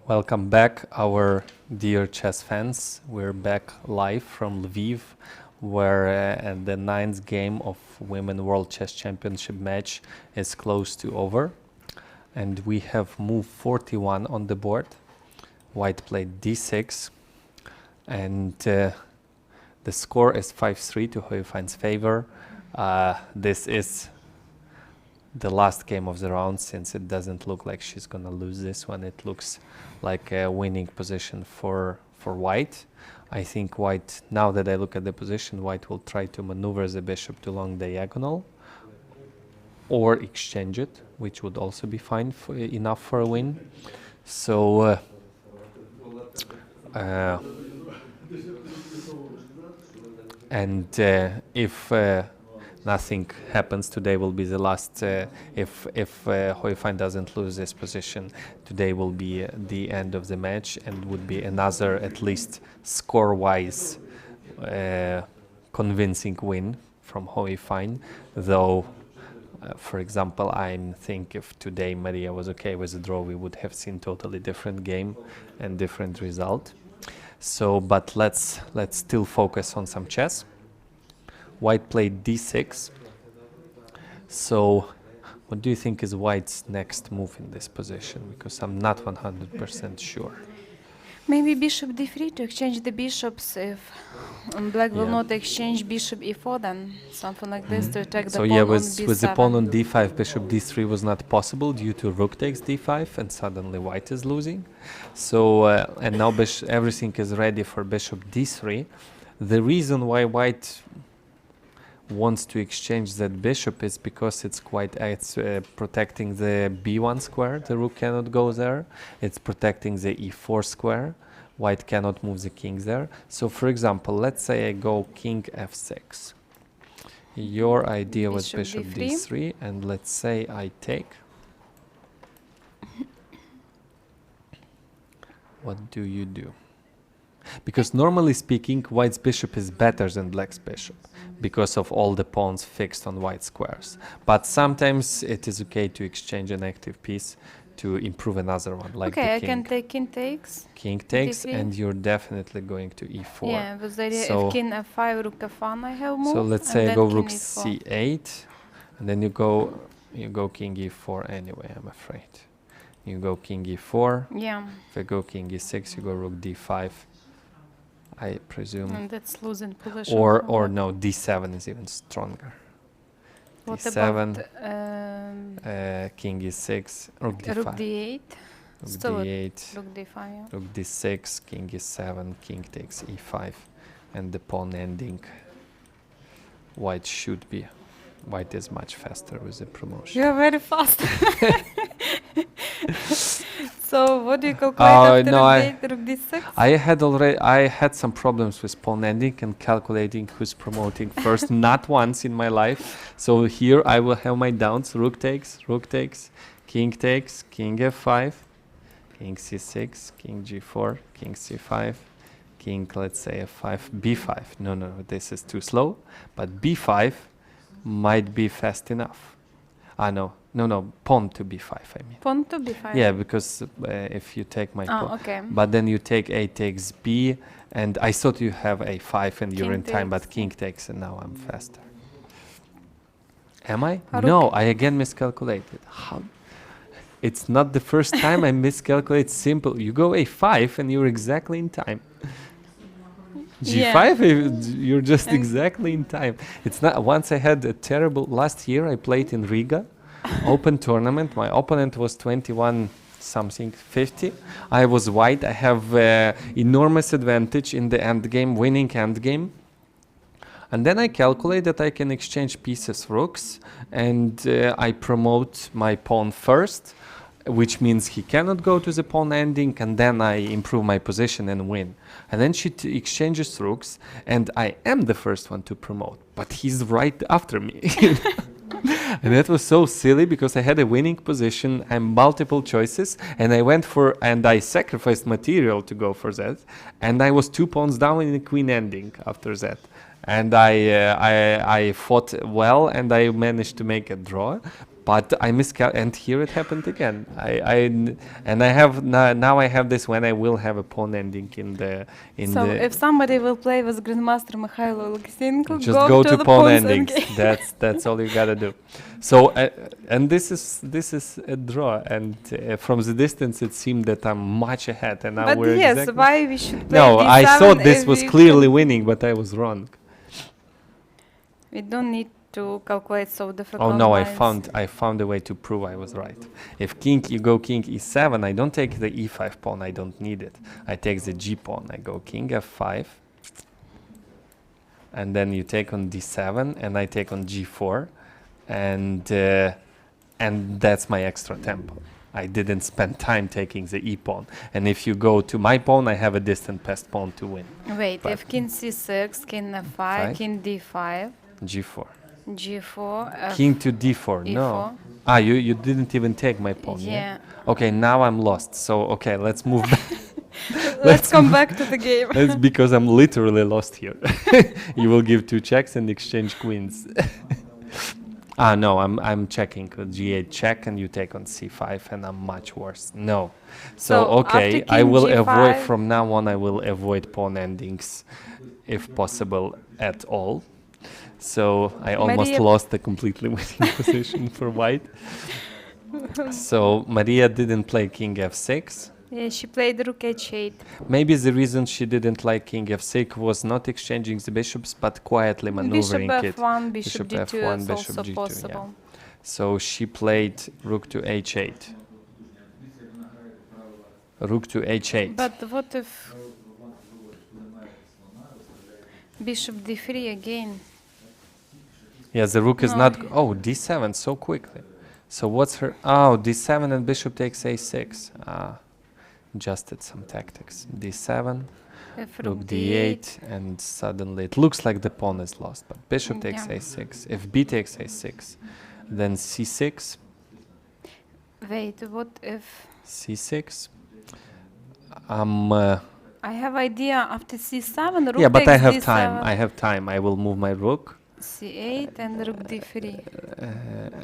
Welcome back, our dear chess fans. We're back live from Lviv, where the 9th game of Women World Chess Championship match is close to over. And we have move 41 on the board. White played d6. And the score is 5-3 to Yifan's favor. This is the last game of the round, since it doesn't look like she's gonna lose this one. It looks like a winning position for White. I think White, now that I look at the position, White will try to maneuver the bishop to long diagonal or exchange it, which would also be fine, enough for a win. So if nothing happens, today will be the last. If Yifan doesn't lose this position, today will be the end of the match, and would be another, at least score-wise, convincing win from Yifan. Though, for example, I think if today Mariya was okay with the draw, we would have seen totally different game and different result. So, but let's still focus on some chess. White played d6. So, what do you think is White's next move in this position? Because I'm not 100% sure. Maybe bishop d3 to exchange the bishops. If black will not exchange bishop e4, then something like this to attack the pawn on b7. So with the pawn on d5, bishop d3 was not possible due to rook takes d5, and suddenly White is losing. So and now everything is ready for bishop d3. The reason why White wants to exchange that bishop is because it's protecting the b1 square. The rook cannot go there. It's protecting the e4 square. White cannot move the king there. So, for example, let's say I go king f6. Your idea was bishop d3, and let's say I take. What do you do? Because normally speaking, White's bishop is better than Black's bishop because of all the pawns fixed on White squares. But sometimes it is okay to exchange an active piece to improve another one, like the king. I can take king takes. King takes, d3. And you're definitely going to e4. Yeah, but the idea if king f5, rook f1, I have moved. So let's say I go rook c8, and then you go king e4 anyway, I'm afraid. You go king e4. Yeah. If I go king e6, you go rook d5. I presume. And that's losing position. Or no, d7 is even stronger. What d7, about king e6, rook d5. Rook d8. Rook Still d8. Rook d5. Yeah. Rook d6, king e7, king takes e5, and the pawn ending. White should be. White is much faster with the promotion. You're very fast. So what do you calculate after rook d6? I had some problems with pawn ending and calculating who's promoting first, not once in my life. So here I will have my downs. Rook takes, king f5, king c6, king g4, king c5, king, let's say f5, b5. No, this is too slow. But b5 might be fast enough. No, pawn to b5, I mean. Pawn to b5? Yeah, because if you take my pawn. Okay. But then you take a takes b, and I thought you have a5 and you're in time, but king takes, and now I'm faster. Am I? No, I again miscalculated. How? It's not the first time I miscalculate. Simple. You go a5 and you're exactly in time. G5, you're just exactly in time. It's not. Once I had a terrible. Last year I played in Riga, open tournament. My opponent was 21 something 50. I was white. I have enormous advantage in the end game, winning end game. And then I calculate that I can exchange pieces, rooks, and I promote my pawn first, which means he cannot go to the pawn ending, and then I improve my position and win. And then she exchanges rooks, and I am the first one to promote, but he's right after me. And that was so silly because I had a winning position and multiple choices, and I sacrificed material to go for that, and I was 2 pawns down in the queen ending after that. And I fought well, and I managed to make a draw. but I and here it happened again. And I have now I have this when I will have a pawn ending in the So if somebody will play with Grandmaster Mykhaylo Oleksiyenko, just go to pawn endings. That's all you gotta do. So and this is a draw, and from the distance it seemed that I'm much ahead, and now but we're yes, exactly why we should play No, D7 I thought this if was we clearly can- winning, but I was wrong. We don't need to calculate so difficult Oh no, lines. I found a way to prove I was right. If you go king e7, I don't take the e5 pawn, I don't need it. I take the g pawn, I go king f5, and then you take on d7, and I take on g4, and that's my extra tempo. I didn't spend time taking the e pawn, and if you go to my pawn, I have a distant passed pawn to win. Wait, But if king c6, king f5, Five. king d5, g4. g4, King to d4, no. e4. Ah, you didn't even take my pawn, yeah? Yeah. Okay, now I'm lost. So, okay, let's move back. Let's come back to the game. That's because I'm literally lost here. You will give 2 checks and exchange queens. Ah, no, I'm checking with g8 check, and you take on c5, and I'm much worse. No. So okay, after I king will g5 avoid, from now on, I will avoid pawn endings, if possible, at all. So I almost Mariya- lost the completely winning position for white. So Mariya didn't play king f6. Yeah, she played rook h8. Maybe the reason she didn't like king f6 was not exchanging the bishops, but quietly maneuvering Bishop it. f1, bishop d2 f1, is bishop also g2, possible. yeah. So she played rook to h8. Rook to h8. But what if bishop d3 again? Yeah, the rook is No. not... Oh, d7 so quickly. So what's her... Oh, d7 and bishop takes a6. Ah, adjusted some tactics. d7, If rook rook d8, and suddenly it looks like the pawn is lost. But bishop takes Yeah. a6. If b takes a6, then c6, Wait, what if c6. I have idea after c7, rook Yeah, but I takes have d7, time. I have time. I will move my rook. c8 and rook d3.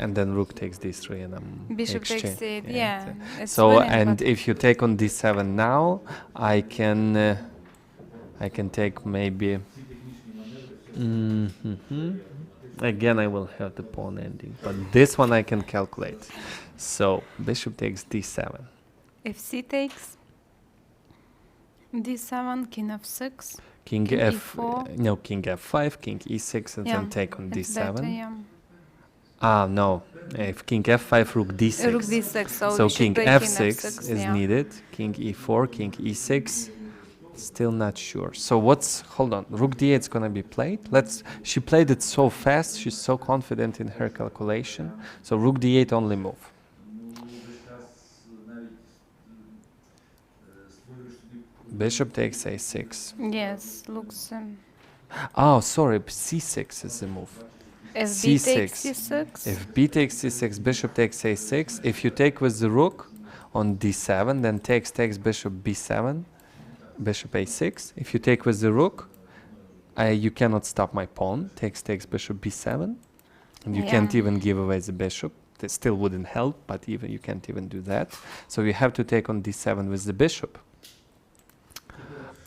And then rook takes d3, and I'm Bishop takes exchange- c8, yeah. It's So winning, and but- if you take on d7 now, I can take maybe. Again, I will have the pawn ending, but this one I can calculate. So bishop takes d7. If c takes d7, king f6, King king f e4. No, king f5, king e6, and Yeah, then take on it's d7. better, yeah. Ah, no. If king f5, rook d6. Rook d6, so So we should king play king f6 f6, is yeah. needed. King e4, king e6. Still not sure. So what's... Hold on. Rook d8 is gonna be played. She played it so fast. She's so confident in her calculation. So rook d8 only move. Bishop takes a6. Yes, looks. Oh, sorry. c6 is the move. If b takes c6, If b takes c6, bishop takes a6. If you take with the rook on d7, then takes bishop b7, bishop a6. If you take with the rook, you cannot stop my pawn. Takes bishop b7, and you can't Yeah. even give away the bishop. That still wouldn't help, but even you can't even do that. So you have to take on d7 with the bishop,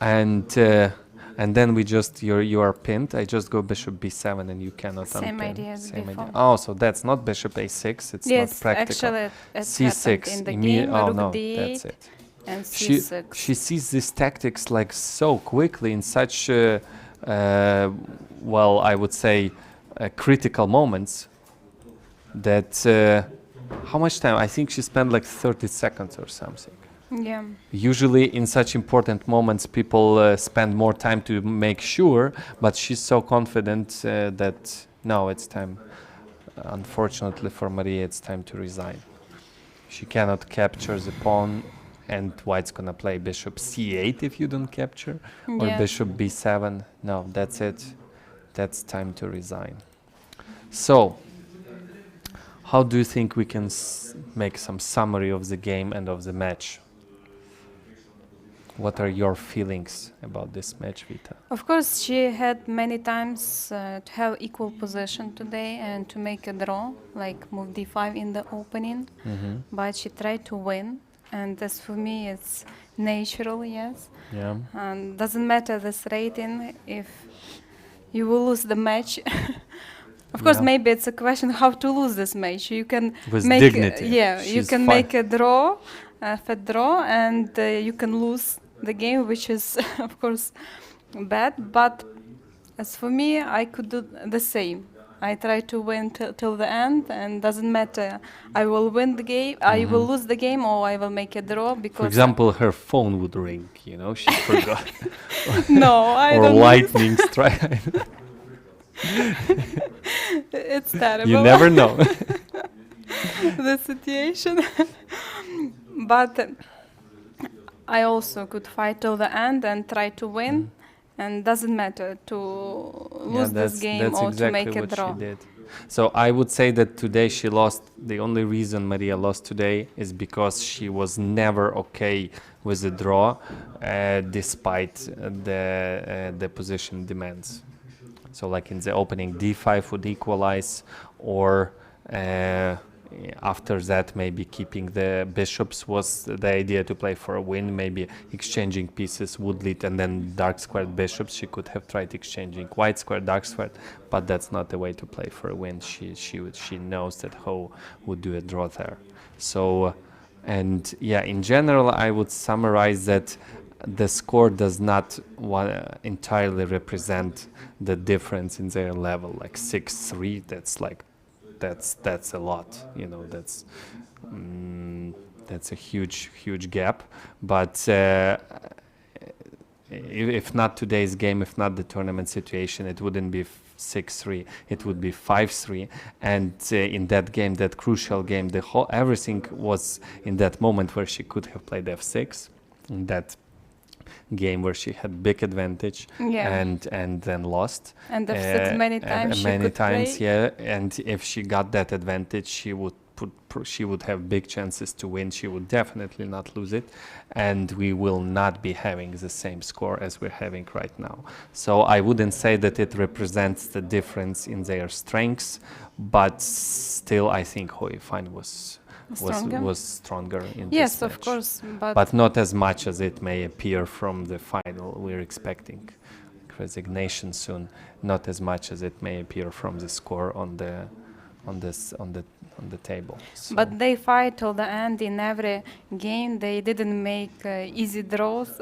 and then we just you are pinned. I just go bishop b7, and you cannot Same unpin. idea as Same before. idea. Oh, so that's not bishop a6. It's yes, not practical. actually, it c6 happened in the immediate. game. Oh Rook no, d8 that's it. and She c6. sees these tactics like so quickly in such well, I would say critical moments that how much time? I think she spent like 30 seconds or something. Yeah. Usually in such important moments people spend more time to make sure, but she's so confident that no, it's time. Unfortunately for Mariya, it's time to resign. She cannot capture the pawn, and white's gonna play bishop c8 if you don't capture, or Yeah. bishop b7. No, that's it. That's time to resign. So, how do you think we can make some summary of the game and of the match? What are your feelings about this match, Vita? Of course, she had many times to have equal position today and to make a draw, like move d5 in the opening, but she tried to win, and as for me, it's natural, yes. Yeah. And doesn't matter this rating if you will lose the match. Of course, maybe it's a question how to lose this match. You can with make dignity. you can make a draw, fat draw, and you can lose the game, which is of course bad. But as for me, I could do the same. I try to win till the end, and doesn't matter. I will win the game, I will lose the game, or I will make a draw. Because for example, her phone would ring. You know, she forgot. No, I or don't. Or lightning strike. It's terrible. You never know. The situation. But I also could fight till the end and try to win, and doesn't matter to lose this game or exactly to make a what draw. She did. So I would say that today she lost. The only reason Mariya lost today is because she was never okay with the draw, despite the position demands. So like in the opening, d5 would equalize, or after that maybe keeping the bishops was the idea to play for a win. Maybe exchanging pieces would lead, and then dark squared bishops. She could have tried exchanging white square, dark square, but that's not the way to play for a win. She knows that Ho would do a draw there. So, and yeah, in general, I would summarize that the score does not entirely represent the difference in their level. Like 6-3, that's a lot. You know, that's a huge gap. But if not today's game, if not the tournament situation, it wouldn't be 6-3. It would be 5-3. And in that game, that crucial game, everything was in that moment where she could have played f6. In that game where she had big advantage, and then lost, and f6 many times yeah. And if she got that advantage, she would have big chances to win. She would definitely not lose it, and we will not be having the same score as we're having right now. So I wouldn't say that it represents the difference in their strengths, but still I think Yifan was stronger in yes, this match. Of course, but not as much as it may appear from the final. We're expecting resignation soon. Not as much as it may appear from the score on the table. So but they fight till the end in every game. They didn't make easy draws.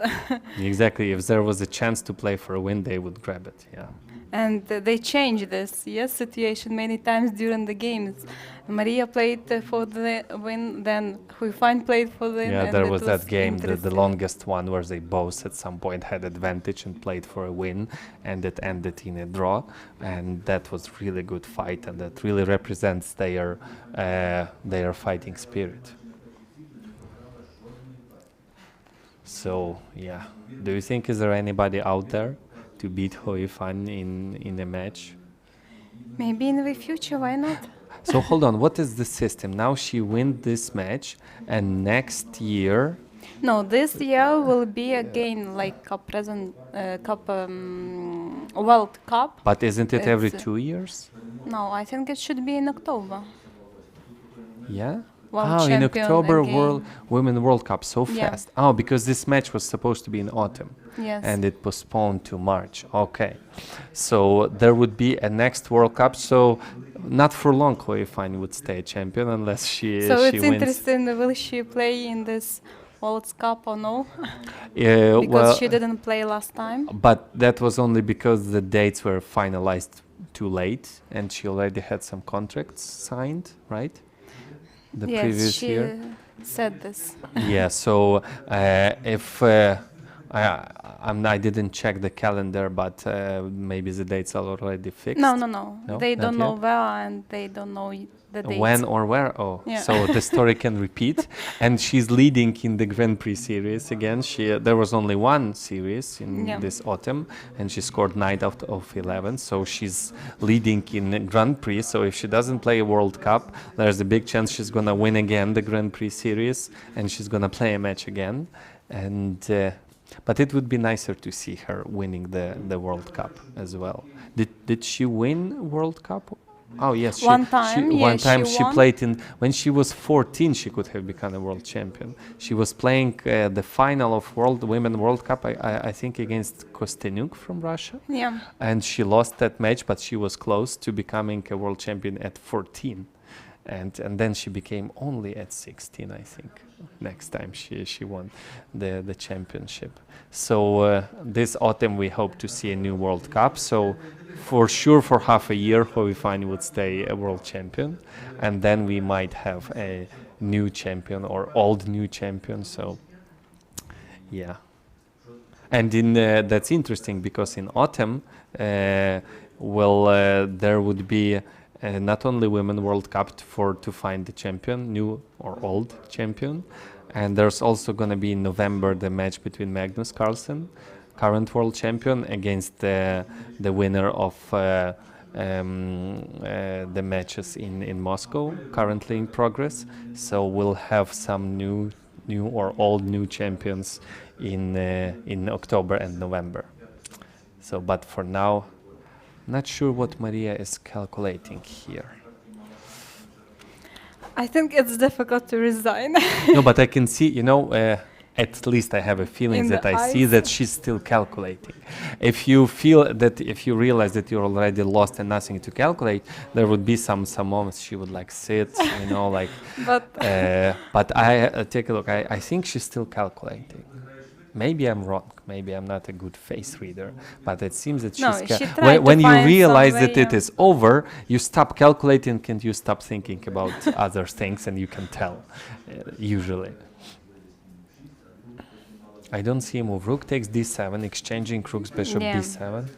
Exactly. If there was a chance to play for a win, they would grab it. Yeah. And they changed this situation many times during the games. Mariya played for the win, then Yifan played for the win. Yeah, and there was that game, the longest one, where they both at some point had advantage and played for a win, and it ended in a draw. And that was really good fight, and that really represents their fighting spirit. So yeah, do you think is there anybody out there to beat Yifan in a match? Maybe in the future, why not? So hold on, what is the system? Now she wins this match, and next year... No, this year will be again like World Cup. But isn't it every 2 years? No, I think it should be in October. Yeah? In October, again. Women World Cup, so fast. Oh, because this match was supposed to be in autumn. Yes. And it postponed to March. Okay. So there would be a next World Cup. So not for long Yifan would stay champion unless she So she it's wins. interesting, will she play in this World Cup or no? Because she didn't play last time. But that was only because the dates were finalized too late, and she already had some contracts signed, right? The previous year. Yes, she said this. Yeah, so if I didn't check the calendar, but maybe the dates are already fixed. No. They Not don't know yet? where, and they don't know the dates. When or where? Oh, Yeah. so the story can repeat. And she's leading in the Grand Prix series again. There was only one series in this autumn, and she scored 9 out of 11. So she's leading in Grand Prix. So if she doesn't play a World Cup, there's a big chance she's gonna win again the Grand Prix series, and she's gonna play a match again. And But it would be nicer to see her winning the World Cup as well. Did she win World Cup? Oh yes, One time she won. played in when she was 14. She could have become a world champion. She was playing the final of Women World Cup, I think, against Kostyanyuk from Russia. Yeah. And she lost that match, but she was close to becoming a world champion at 14. And then she became only at 16, I think. Next time she won the championship. So this autumn we hope to see a new World Cup. So for sure for half a year Yifan would stay a world champion, and then we might have a new champion or old new champion. So yeah. And in that's interesting because in autumn there would be not only Women World Cup to find the champion, new or old champion, and there's also going to be in November the match between Magnus Carlsen, current world champion, against the winner of the matches in Moscow, currently in progress. So we'll have some new or old new champions in October and November. So, but for now, not sure what Mariya is calculating here. I think it's difficult to resign. No, but I can see, at least I have a feeling In that the I see eyes. that she's still calculating. If you realize that you're already lost and nothing to calculate, there would be some moments she would like sit, like. But I take a look. I think she's still calculating. Maybe I'm wrong. Maybe I'm not a good face reader, but it seems that No, she's she tried when to you find realize some that way, it is over, you stop calculating and you stop thinking about other things, and you can tell usually. I don't see a move. Rook takes d7, exchanging rooks, bishop Yeah. b7,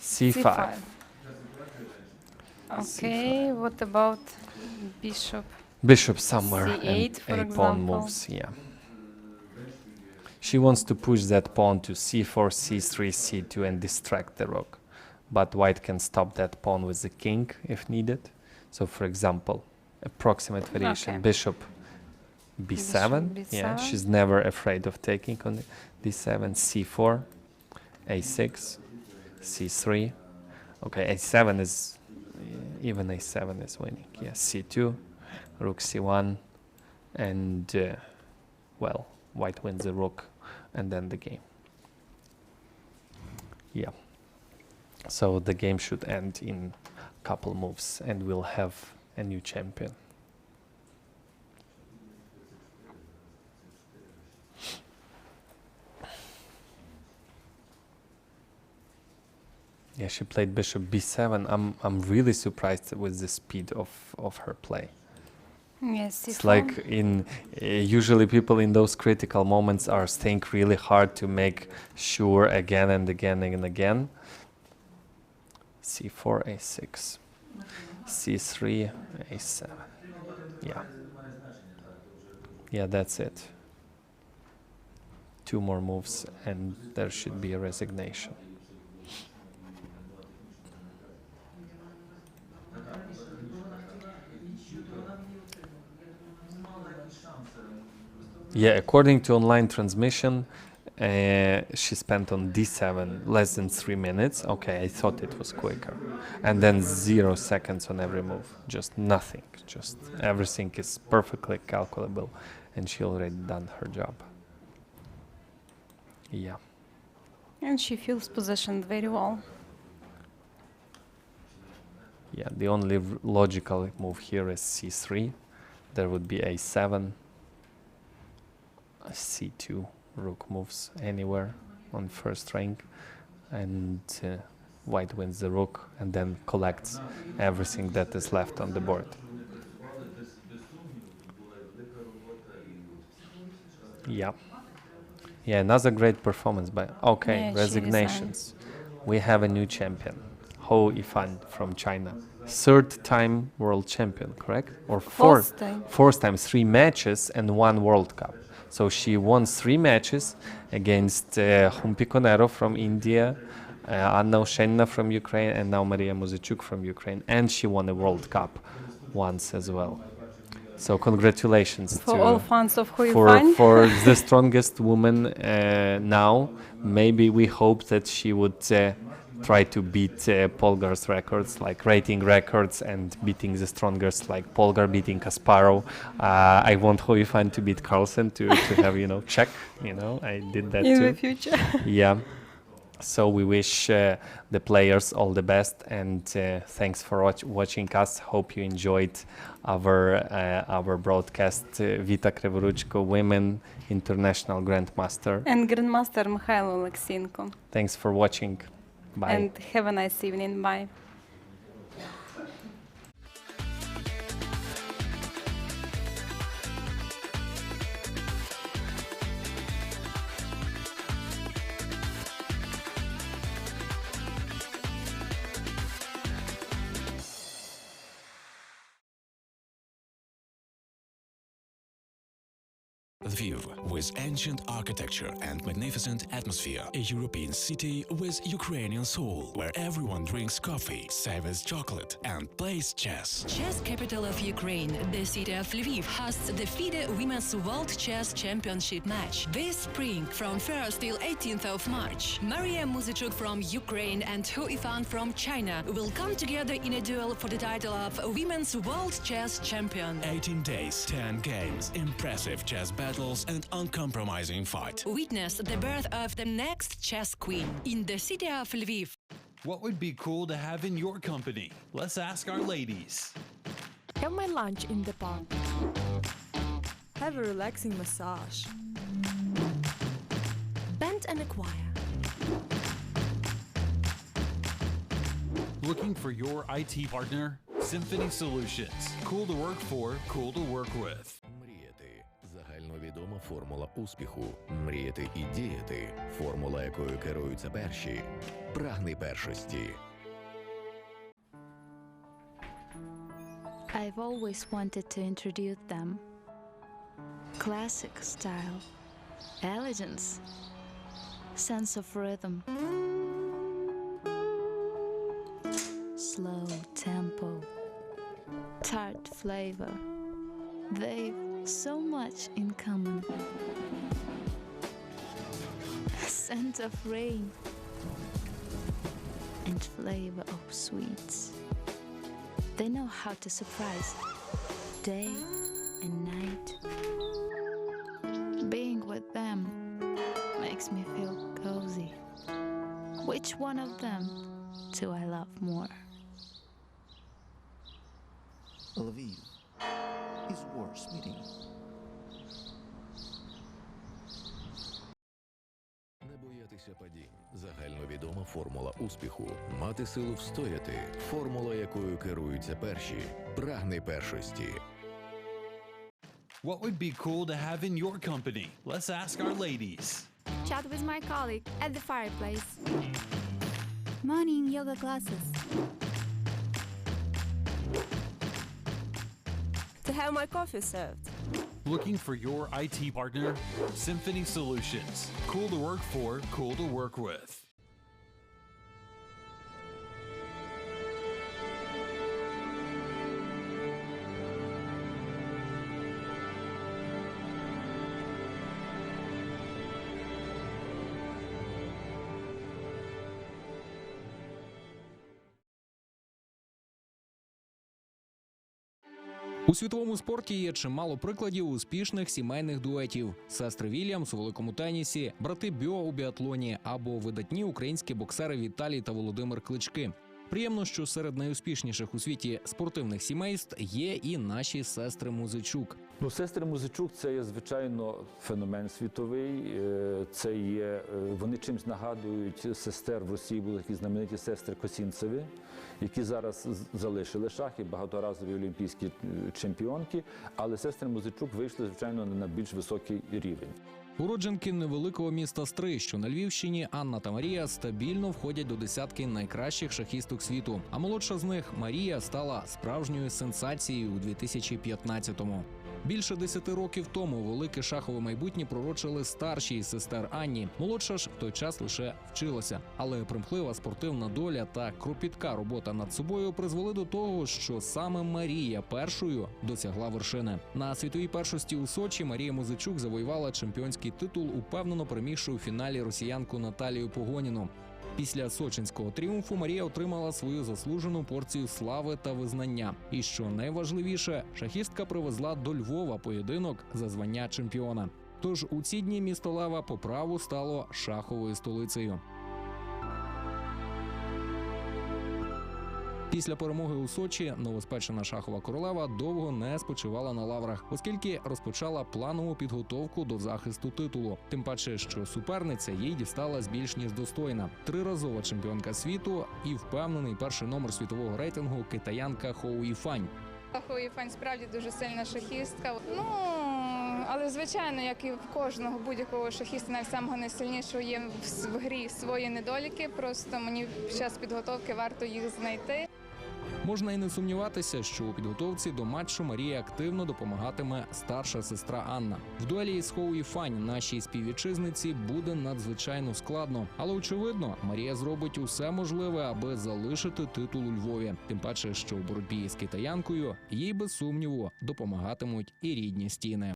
c5. Okay, what about bishop? Bishop somewhere C8, for and a pawn example. moves, yeah. She wants to push that pawn to c4, c3, c2 and distract the rook. But white can stop that pawn with the king if needed. So for example, approximate variation, Okay. bishop b7. Bishop Yeah, b7. she's never afraid of taking on d7, c4, a6, c3. Okay, a7 is, even a7 is winning. Yeah, c2, rook c1, and well, white wins the rook and then the game. Yeah. So the game should end in a couple moves and we'll have a new champion. Yeah, she played bishop b7. I'm really surprised with the speed of her play. Yes, It's like usually people in those critical moments are staying really hard to make sure again and again and again. c4, a6, c3, a7. Yeah. Yeah, that's it. 2 more moves and there should be a resignation. Yeah, according to online transmission, she spent on d7 less than 3 minutes. Okay, I thought it was quicker. And then 0 seconds on every move. Just nothing. Just everything is perfectly calculable. And she already done her job. Yeah. And she feels positioned very well. Yeah, the only logical move here is c3. There would be a7. c2, rook moves anywhere on first rank, and white wins the rook and then collects everything that is left on the board. Yeah. Yeah, another great performance by okay, Yeah, she resignations. We have a new champion, Yifan from China. 3rd time world champion, correct? Or Fourth time. 4th time, 3 matches and 1 World Cup. So she won 3 matches against Humpikonero from India, Anna Oshenna from Ukraine, and now Mariya Muzychuk from Ukraine. And she won a World Cup once as well. So congratulations For to all fans of Yifan. for the strongest woman now. Maybe we hope that she would try to beat Polgar's records, like rating records, and beating the strongest, like Polgar beating Kasparov. I want Yifan to beat Carlsen to have, check. I did that in too. the future. Yeah. So we wish the players all the best, and thanks for watching us. Hope you enjoyed our broadcast. Vita Kryvoruchko, Women International Grandmaster. And Grandmaster Mykhaylo Oleksiyenko. Thanks for watching. Bye. And have a nice evening. Bye. Lviv, with ancient architecture and magnificent atmosphere, a European city with Ukrainian soul, where everyone drinks coffee, savors chocolate, and plays chess. Chess capital of Ukraine, the city of Lviv, hosts the FIDE Women's World Chess Championship match this spring from 1st till 18th of March. Mariya Muzychuk from Ukraine and Yifan from China will come together in a duel for the title of Women's World Chess Champion. 18 days, 10 games, impressive chess battles, and uncompromising fight. Witness the birth of the next chess queen in the city of Lviv. What would be cool to have in your company? Let's ask our ladies. Have my lunch in the park. Have a relaxing massage. Band and acquire. Looking for your IT partner? Symphony Solutions. Cool to work for, cool to work with. Загальновідома формула успіху. Мріяти і діяти. Формула, якою керуються перші. Прагни першості. I've always wanted to introduce them. Classic style, elegance, sense of rhythm, slow tempo, tart flavor. They've so much in common. Scent of rain and flavor of sweets. They know how to surprise day and night. Being with them makes me feel cozy. Which one of them do I love more? Lviv is worth meeting. Не боятися падінь. Загальновідома формула успіху. Мати силу встояти. Формула, якою керуються перші. Прагни першості. What would be cool to have in your company? Let's ask our ladies. Chat with my colleague at the fireplace. Morning yoga classes. To have my coffee served. Looking for your IT partner? Symphony Solutions. Cool to work for, cool to work with. У світовому спорті є чимало прикладів успішних сімейних дуетів: сестри Вільямс у великому тенісі, брати Бьо у біатлоні або видатні українські боксери Віталій та Володимир Клички. Приємно, що серед найуспішніших у світі спортивних сімейств є і наші сестри Muzychuk. Сестри Muzychuk – це є, звичайно, феномен світовий. Це є, вони чимось нагадують сестер в Росії, були такі знамениті сестри Косінцеві, які зараз залишили шахи, багаторазові олімпійські чемпіонки, але сестри Muzychuk вийшли, звичайно, на більш високий рівень. Уродженки невеликого міста Стрий, що на Львівщині, Анна та Марія стабільно входять до десятки найкращих шахісток світу. А молодша з них, Марія, стала справжньою сенсацією у 2015-му. Більше 10 років тому велике шахове майбутнє пророчили старші із сестер Анні. Молодша ж в той час лише вчилася. Але примхлива спортивна доля та кропітка робота над собою призвели до того, що саме Марія першою досягла вершини. На світовій першості у Сочі Марія Muzychuk завоювала чемпіонський титул, упевнено перемігши у фіналі росіянку Наталію Погоніну. Після сочинського тріумфу Марія отримала свою заслужену порцію слави та визнання. І що найважливіше, шахістка привезла до Львова поєдинок за звання чемпіона. Тож у ці дні місто Лева по праву стало шаховою столицею. Після перемоги у Сочі новоспечена шахова королева довго не спочивала на лаврах, оскільки розпочала планову підготовку до захисту титулу. Тим паче, що суперниця їй дісталась більш ніж достойна. Триразова чемпіонка світу і впевнений перший номер світового рейтингу китаянка Йифан. Yifan справді дуже сильна шахістка. Але, звичайно, як і в кожного будь-якого шахіста, навіть самого найсильнішого, є в грі свої недоліки. Просто мені під час підготовки варто їх знайти. Можна і не сумніватися, що у підготовці до матчу Марії активно допомагатиме старша сестра Анна. В дуелі з Йифан нашій співвітчизниці буде надзвичайно складно. Але, очевидно, Марія зробить усе можливе, аби залишити титул у Львові. Тим паче, що у боротьбі з китаянкою їй без сумніву допомагатимуть і рідні стіни.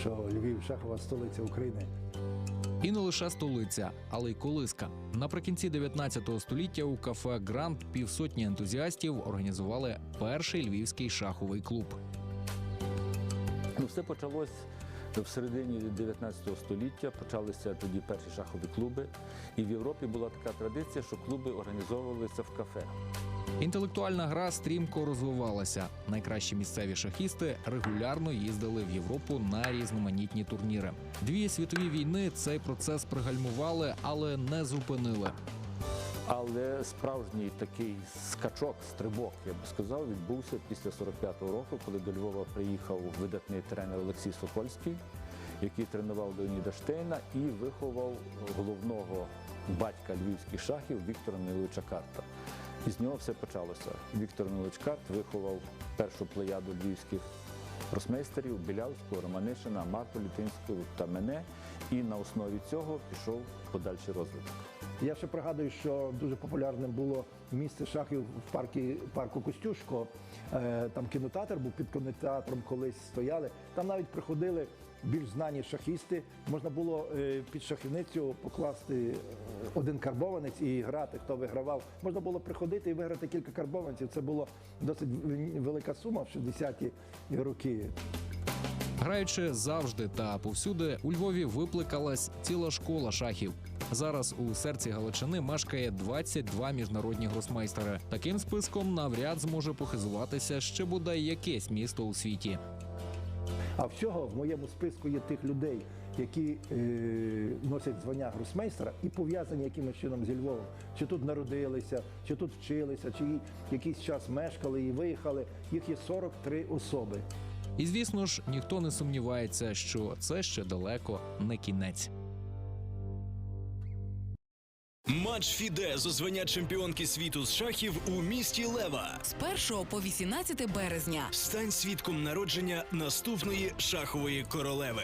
що Львів – шахова столиця України. І не лише столиця, але й колиска. Наприкінці 19 століття у кафе «Гранд» півсотні ентузіастів організували перший львівський шаховий клуб. Все почалось в середині 19 століття, почалися тоді перші шахові клуби. І в Європі була така традиція, що клуби організовувалися в кафе. Інтелектуальна гра стрімко розвивалася. Найкращі місцеві шахісти регулярно їздили в Європу на різноманітні турніри. Дві світові війни цей процес пригальмували, але не зупинили. Але справжній такий скачок, стрибок, я би сказав, відбувся після 45-го року, коли до Львова приїхав видатний тренер Олексій Сокольський, який тренував Леоніда Штейна і виховав головного батька львівських шахів Віктора Ниловича Карта. І з нього все почалося. Віктор Нилович Карт виховав першу плеяду львівських гросмейстерів Білявського, Романишина, Марту Лютинську та мене. І на основі цього пішов подальший розвиток. Я ще пригадую, що дуже популярним було місце шахів в парку Костюшко. Там кінотеатр був, під кінотеатром колись стояли. Там навіть приходили більш знані шахісти. Можна було під шахівницю покласти один карбованець і грати, хто вигравав. Можна було приходити і виграти кілька карбованців. Це була досить велика сума в 60-ті роки. Граючи завжди та повсюди, у Львові випликалась ціла школа шахів. Зараз у серці Галичини мешкає 22 міжнародні гросмейстери. Таким списком навряд зможе похизуватися ще бодай якесь місто у світі. А всього в моєму списку є тих людей, які носять звання гросмейстера і пов'язані якимось чином зі Львовом. Чи тут народилися, чи тут вчилися, чи якийсь час мешкали і виїхали. Їх є 43 особи. І, звісно ж, ніхто не сумнівається, що це ще далеко не кінець. Матч FIDE за звання чемпіонки світу з шахів у місті Лева. З 1 по 18 березня. Стань свідком народження наступної шахової королеви.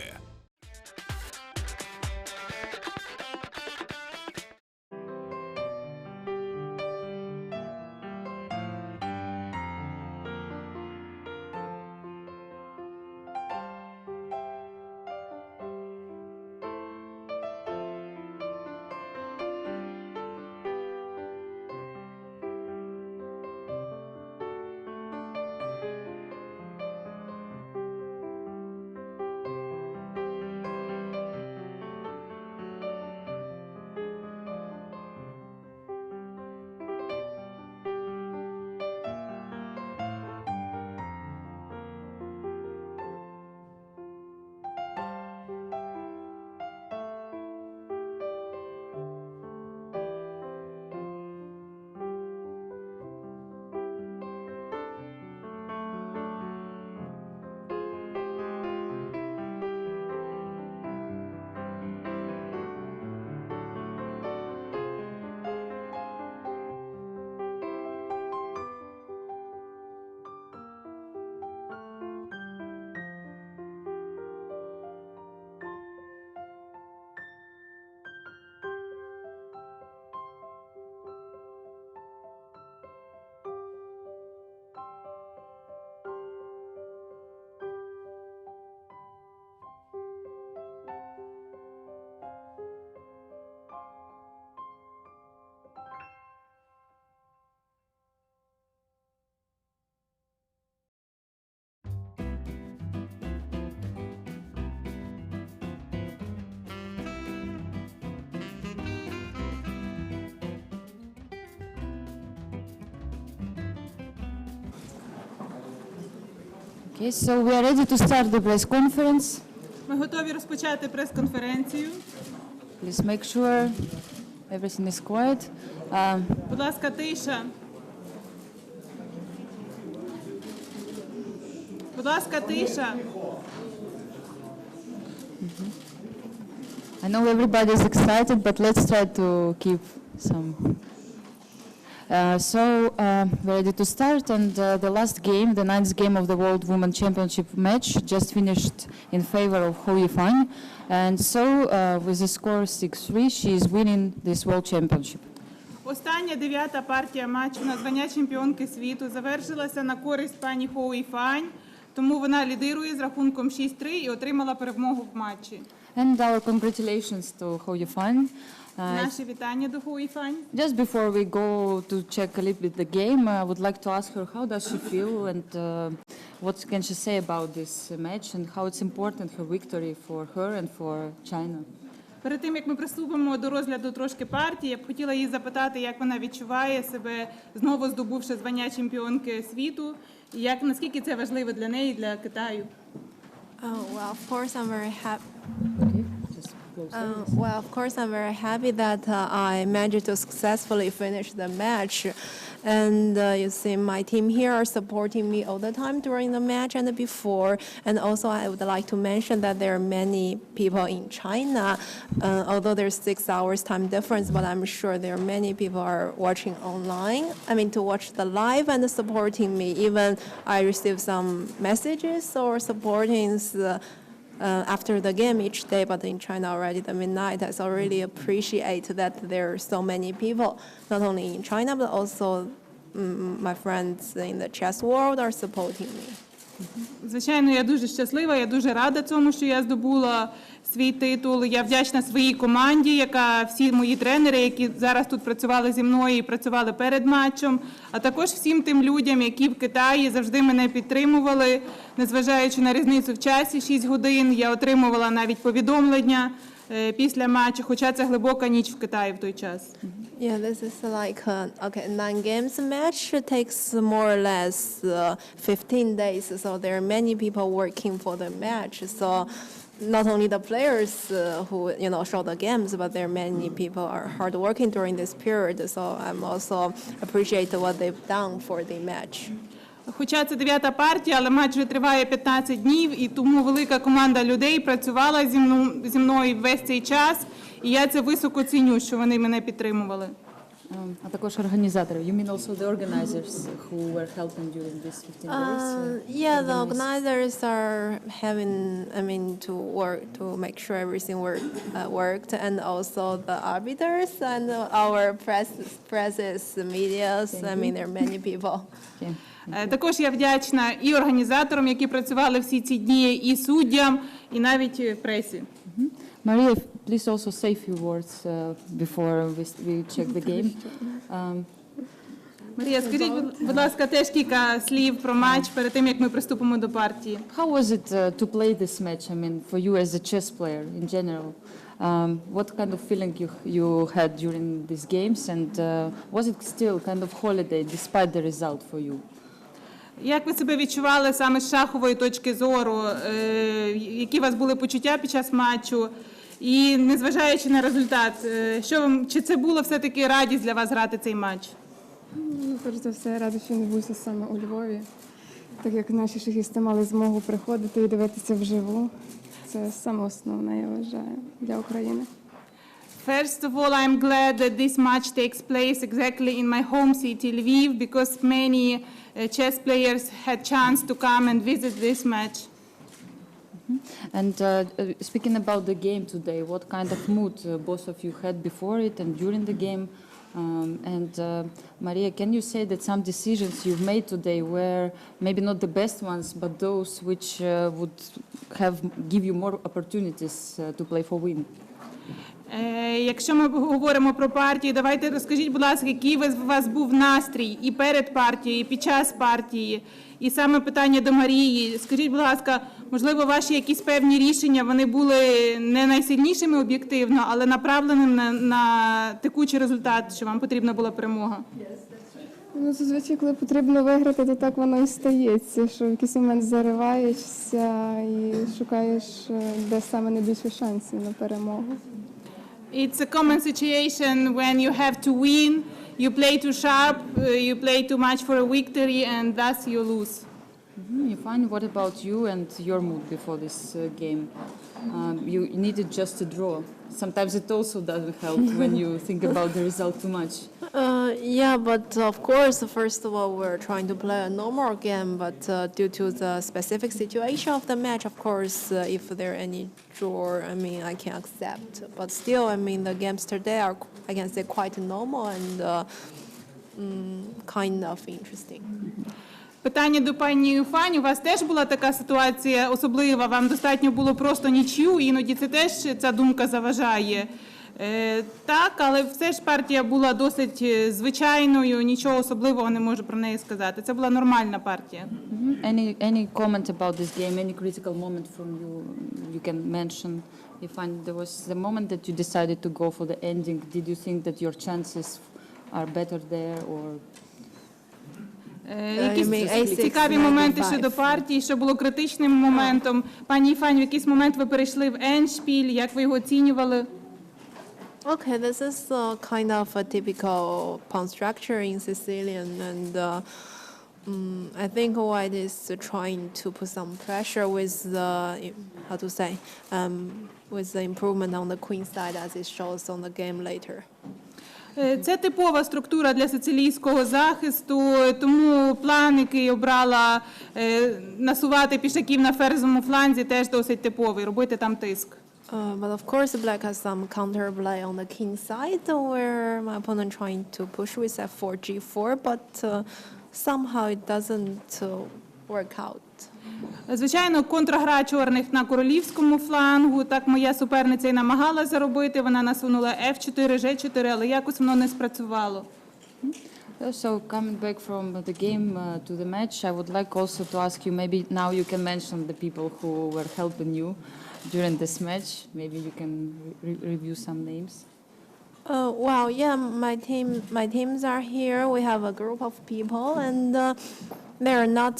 Okay, so we are ready to start the press conference. Ми готові розпочати прес-конференцію. Please make sure everything is quiet. Будь ласка, тиша. Будь ласка, тиша. I know everybody is excited, but let's try to keep some. We're ready to start, and the last game, the 9th game of the World Women Championship match, just finished in favor of Yifan, and with the score 6-3, she is winning this World Championship. Остання 9-та партія матчу на звання чемпіонки світу завершилася на користь пані Йифан. Тому вона лідирує з рахунком 6-3 і отримала перемогу в матчі. And our congratulations to Yifan. Наші вітання до Yifan. Just before we go to check a little bit the game, I would like to ask her how does she feel and what can she say about this match and how it's important her victory for her and for China. Перед тим, як ми приступимо до розгляду трошки партії, я б хотіла її запитати, як вона відчуває себе, знову здобувши звання чемпіонки світу, і наскільки це важливо для неї і для Китаю. Well, of course, I'm very happy. Well, of course, I'm very happy that I managed to successfully finish the match. And you see, my team here are supporting me all the time during the match and before. And also, I would like to mention that there are many people in China, although there's 6 hours time difference, but I'm sure there are many people are watching online. I mean, to watch the live and supporting me. Even I received some messages or supportings after the game each day, but in China already the midnight, I really appreciate that there are so many people, not only in China, but also my friends in the chess world are supporting me. Звичайно, я дуже щаслива, я дуже рада цьому, що я здобула свій титул. Я вдячна своїй команді, всі мої тренери, які зараз тут працювали зі мною і працювали перед матчем, а також всім тим людям, які в Китаї завжди мене підтримували, незважаючи на різницю в часі 6 годин. Я отримувала навіть повідомлення після матчу, хоча це глибока ніч в Китаї в той час. Yeah, this is like 9 games match. It takes more or less 15 days, so there are many people working for the match. So not only the players who show the games, but there are many people are hard working during this period. So I'm also appreciate what they've done for the match. Хоча це 9-та партія, але матч вже триває 15 днів, і тому велика команда людей працювала зі мною весь цей час, і я це високо ціню, що вони мене підтримували. А також організатори. You mean also the organizers who were helping during these 15 days? Yeah, the organizers are having, to work to make sure everything worked, and also the arbiters and our presses, medias. There are many people. Okay. Також я вдячна і організаторам, які працювали всі ці дні, і суддям, і навіть пресі. Mariya, please also say a few words before we check the game. Марія, скажіть, будь ласка, теж кілька слів про матч перед тим, як ми приступимо до партії. How was it to play this match? For you as a chess player in general. What kind of feeling you had during these games, and was it still kind of holiday despite the result for you? Як ви себе відчували саме з шахової точки зору? Які у вас були почуття під час матчу? І незважаючи на результат, чи це було все-таки радість для вас грати цей матч? Перш за все, я рада, що не буся саме у Львові, так як наші шахісти мали змогу приходити і дивитися вживу. Це саме основне, я вважаю, для України. First of all, I'm glad that this match takes place exactly in my home city, Lviv, because many chess players had chance to come and visit this match. And speaking about the game today, what kind of mood both of you had before it and during the game? Mariya, can you say that some decisions you've made today were maybe not the best ones, but those which would give you more opportunities to play for win? Якщо ми говоримо про партію, давайте розкажіть, будь ласка, який у вас був настрій і перед партією, і під час партії. І саме питання до Марії. Скажіть, будь ласка, можливо, ваші якісь певні рішення, вони були не найсильнішими об'єктивно, але направленими на текучий результат, що вам потрібна була перемога? Зазвичай, коли потрібно виграти, то так воно і стається, що в якийсь момент зариваєшся і шукаєш, де саме найбільше шансів на перемогу. It's a common situation when you have to win, you play too sharp, you play too much for a victory, and thus you lose. Yifan, what about you and your mood before this game? You needed just a draw. Sometimes it also doesn't help when you think about the result too much. Yeah, but of course, first of all, we're trying to play a normal game, but due to the specific situation of the match, of course, if there are any draw, I can accept. But still, the games today are, I can say, quite normal and kind of interesting. Питання до пані Юфані. У вас теж була така ситуація особлива? Вам достатньо було просто нічию, іноді це теж ця думка заважає. Так, але все ж партія була досить звичайною, нічого особливого не можу про неї сказати. Це була нормальна партія. Any comment about this game? Any critical moment from you? You can mention. Yifan, there was the moment that you decided to go for the ending. Did you think that your chances are better there, or? Якісь цікаві моменти щодо партії, що було критичним моментом. Пані Йифань, в якийсь момент ви перейшли в ендшпіль, як ви його оцінювали? Okay, this is kind of a typical pawn structure in Sicilian, and I think White is trying to put some pressure with the, how to say, with the improvement on the queen side as it shows on the game later. Це типова структура для сицилійського захисту, тому план, який обрала насувати пішаків на ферзовому фланзі, теж досить типовий, робити там тиск. But of course, Black has some counterplay on the king side, where my opponent trying to push with f4, g4, but somehow it doesn't work out. Звичайно, контргра чорних на королівському флангу, так моя суперниця і намагалася робити, вона насунула f4, g4, але якось воно не спрацювало. So coming back from the game to the match, I would like also to ask you, maybe now you can mention the people who were helping you during this match. Maybe you can review some names. Well, yeah, my teams are here. We have a group of people, and they're not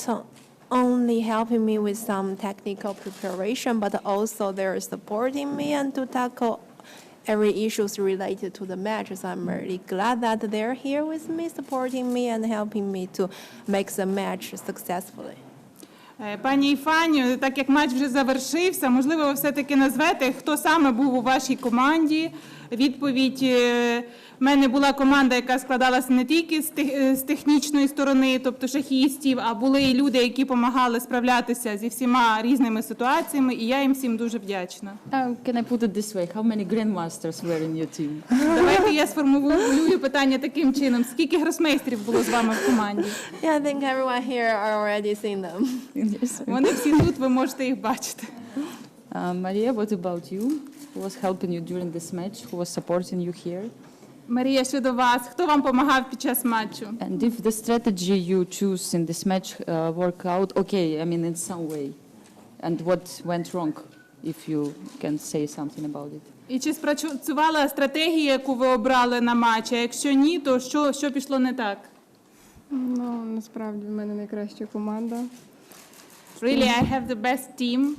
only helping me with some technical preparation, but also they're supporting me and to tackle every issues related to the match. So I'm really glad that they're here with me, supporting me and helping me to make the match successfully. Пані Йифаню, так як матч вже завершився, можливо, ви все-таки назвете, хто саме був у вашій команді. Відповідь: в мене була команда, яка складалася не тільки з технічної сторони, тобто шахістів, а були і люди, які допомагали справлятися зі всіма різними ситуаціями, і я їм всім дуже вдячна. Can I put it this way? How many grandmasters were in your team? Давайте я сформулюю питання таким чином. Скільки гросмейстерів було з вами в команді? Yeah, I think everyone here already seen them. Вони всі тут, ви можете їх бачити. Mariya, what about you? Who was helping you during this match? Who was supporting you here? Марія, щодо вас, хто вам допомагав під час матчу? And if the strategy you choose in this match work out, okay, I mean in some way, and what went wrong, if you can say something about it? І чи спрацювала стратегія, яку ви обрали на матч? А якщо ні, то що пішло не так? Ну, насправді в мене найкраща команда. Really, I have the best team.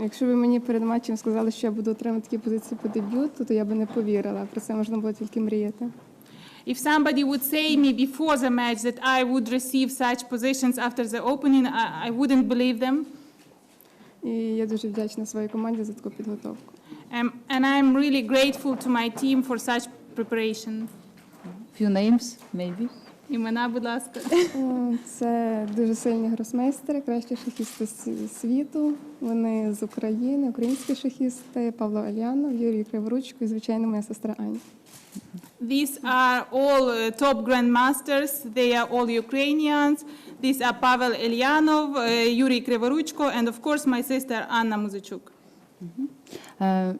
Якщо ви мені перед матчем сказали, що я буду отримати такі позиції по дебюту, то я би не повірила. Про це можна було тільки мріяти. If somebody would say me before the match that I would receive such positions after the opening, I wouldn't believe them. І я дуже вдячна своїй команді за таку підготовку. And I'm really grateful to my team for such preparation. Few names, maybe. Імена, будь ласка. Це дуже сильні гросмейстери, кращі шахісти світу. Вони з України, українські шахісти, Павло Ельянов, Юрій Kryvoruchko і, звичайно, моя сестра Аня. These are all top grandmasters. They are all Ukrainians. These are Pavel Elyanov, Yuri Kryvoruchko, and of course my sister Anna Muzychuk.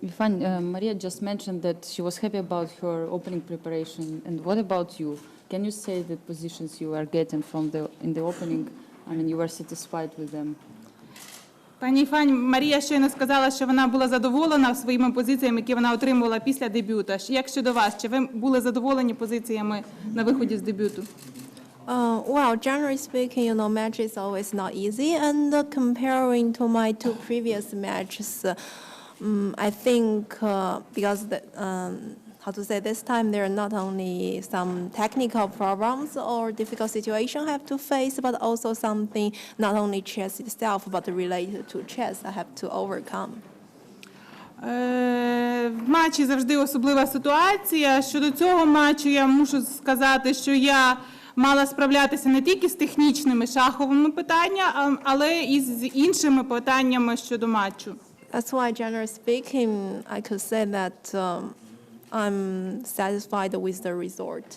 Yifan, Mariya just mentioned that she was happy about her opening preparation. And what about you? Can you say the positions you are getting in the opening? I mean, you were satisfied with them. Пані Йифань, Марія щойно сказала, що вона була задоволена своїми позиціями, які вона отримувала після дебюту. Як щодо вас, чи ви були задоволені позиціями на виході з дебюту? Well, generally speaking, match is always not easy, and comparing to my two previous matches, I think because how to say, this time there are not only some technical problems or difficult situation I have to face, but also something not only chess itself, but related to chess I have to overcome. В матчі завжди особлива ситуація. Щодо цього матчу я мушу сказати, що я мала справлятися не тільки з технічними шаховими питаннями, але і з іншими питаннями щодо матчу. That's why, generally speaking, I could say that I'm satisfied with the result.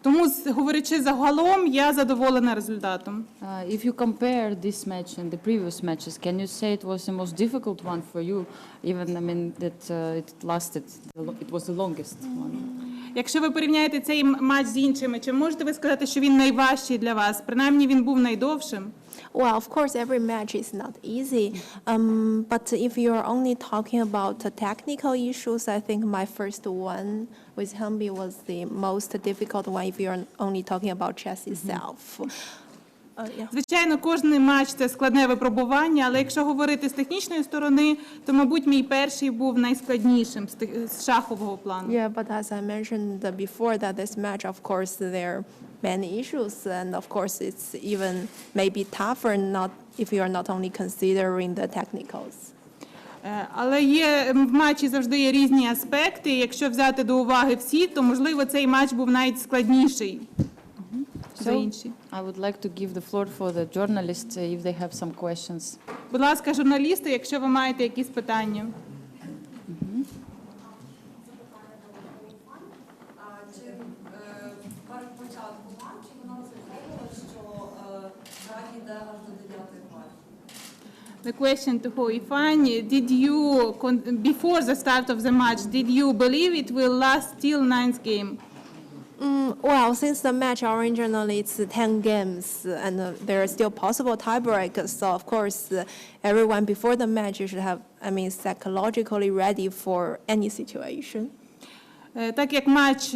Тому, говорячи загалом, я задоволена результатом. If you compare this match and the previous matches, can you say it was the most difficult one for you? Even, I mean, that it lasted, it was the longest one. Якщо ви порівняєте цей матч з іншими, чи можете ви сказати, що він найважчий для вас? Принаймні, він був найдовшим. Well, of course, every match is not easy. But if you're only talking about technical issues, I think my first one with Humby was the most difficult one if you're only talking about chess itself. Звичайно, кожен матч – це складне випробування, але якщо говорити з технічної сторони, то, мабуть, мій перший був найскладнішим з шахового плану. Yeah, but as I mentioned before, that this match, of course, there are many issues, and of course, it's even maybe tougher not if you are not only considering the technicals. Але в матчі завжди є різні аспекти, і якщо взяти до уваги всі, то, можливо, цей матч був навіть складніший. So, I would like to give the floor for the journalists if they have some questions. Будь ласка, журналісти, якщо ви маєте якісь питання. Перед початком матчу вона розповідала, що гра йде аж до 9-ї хвилі. The question to Yifan, did you, before the start of the match, did you believe it will last till 9th game? Well, since the match originally it's 10 games and there are still possible tiebreakers, so of course everyone before the match should have, I mean, psychologically ready for any situation. Так як матч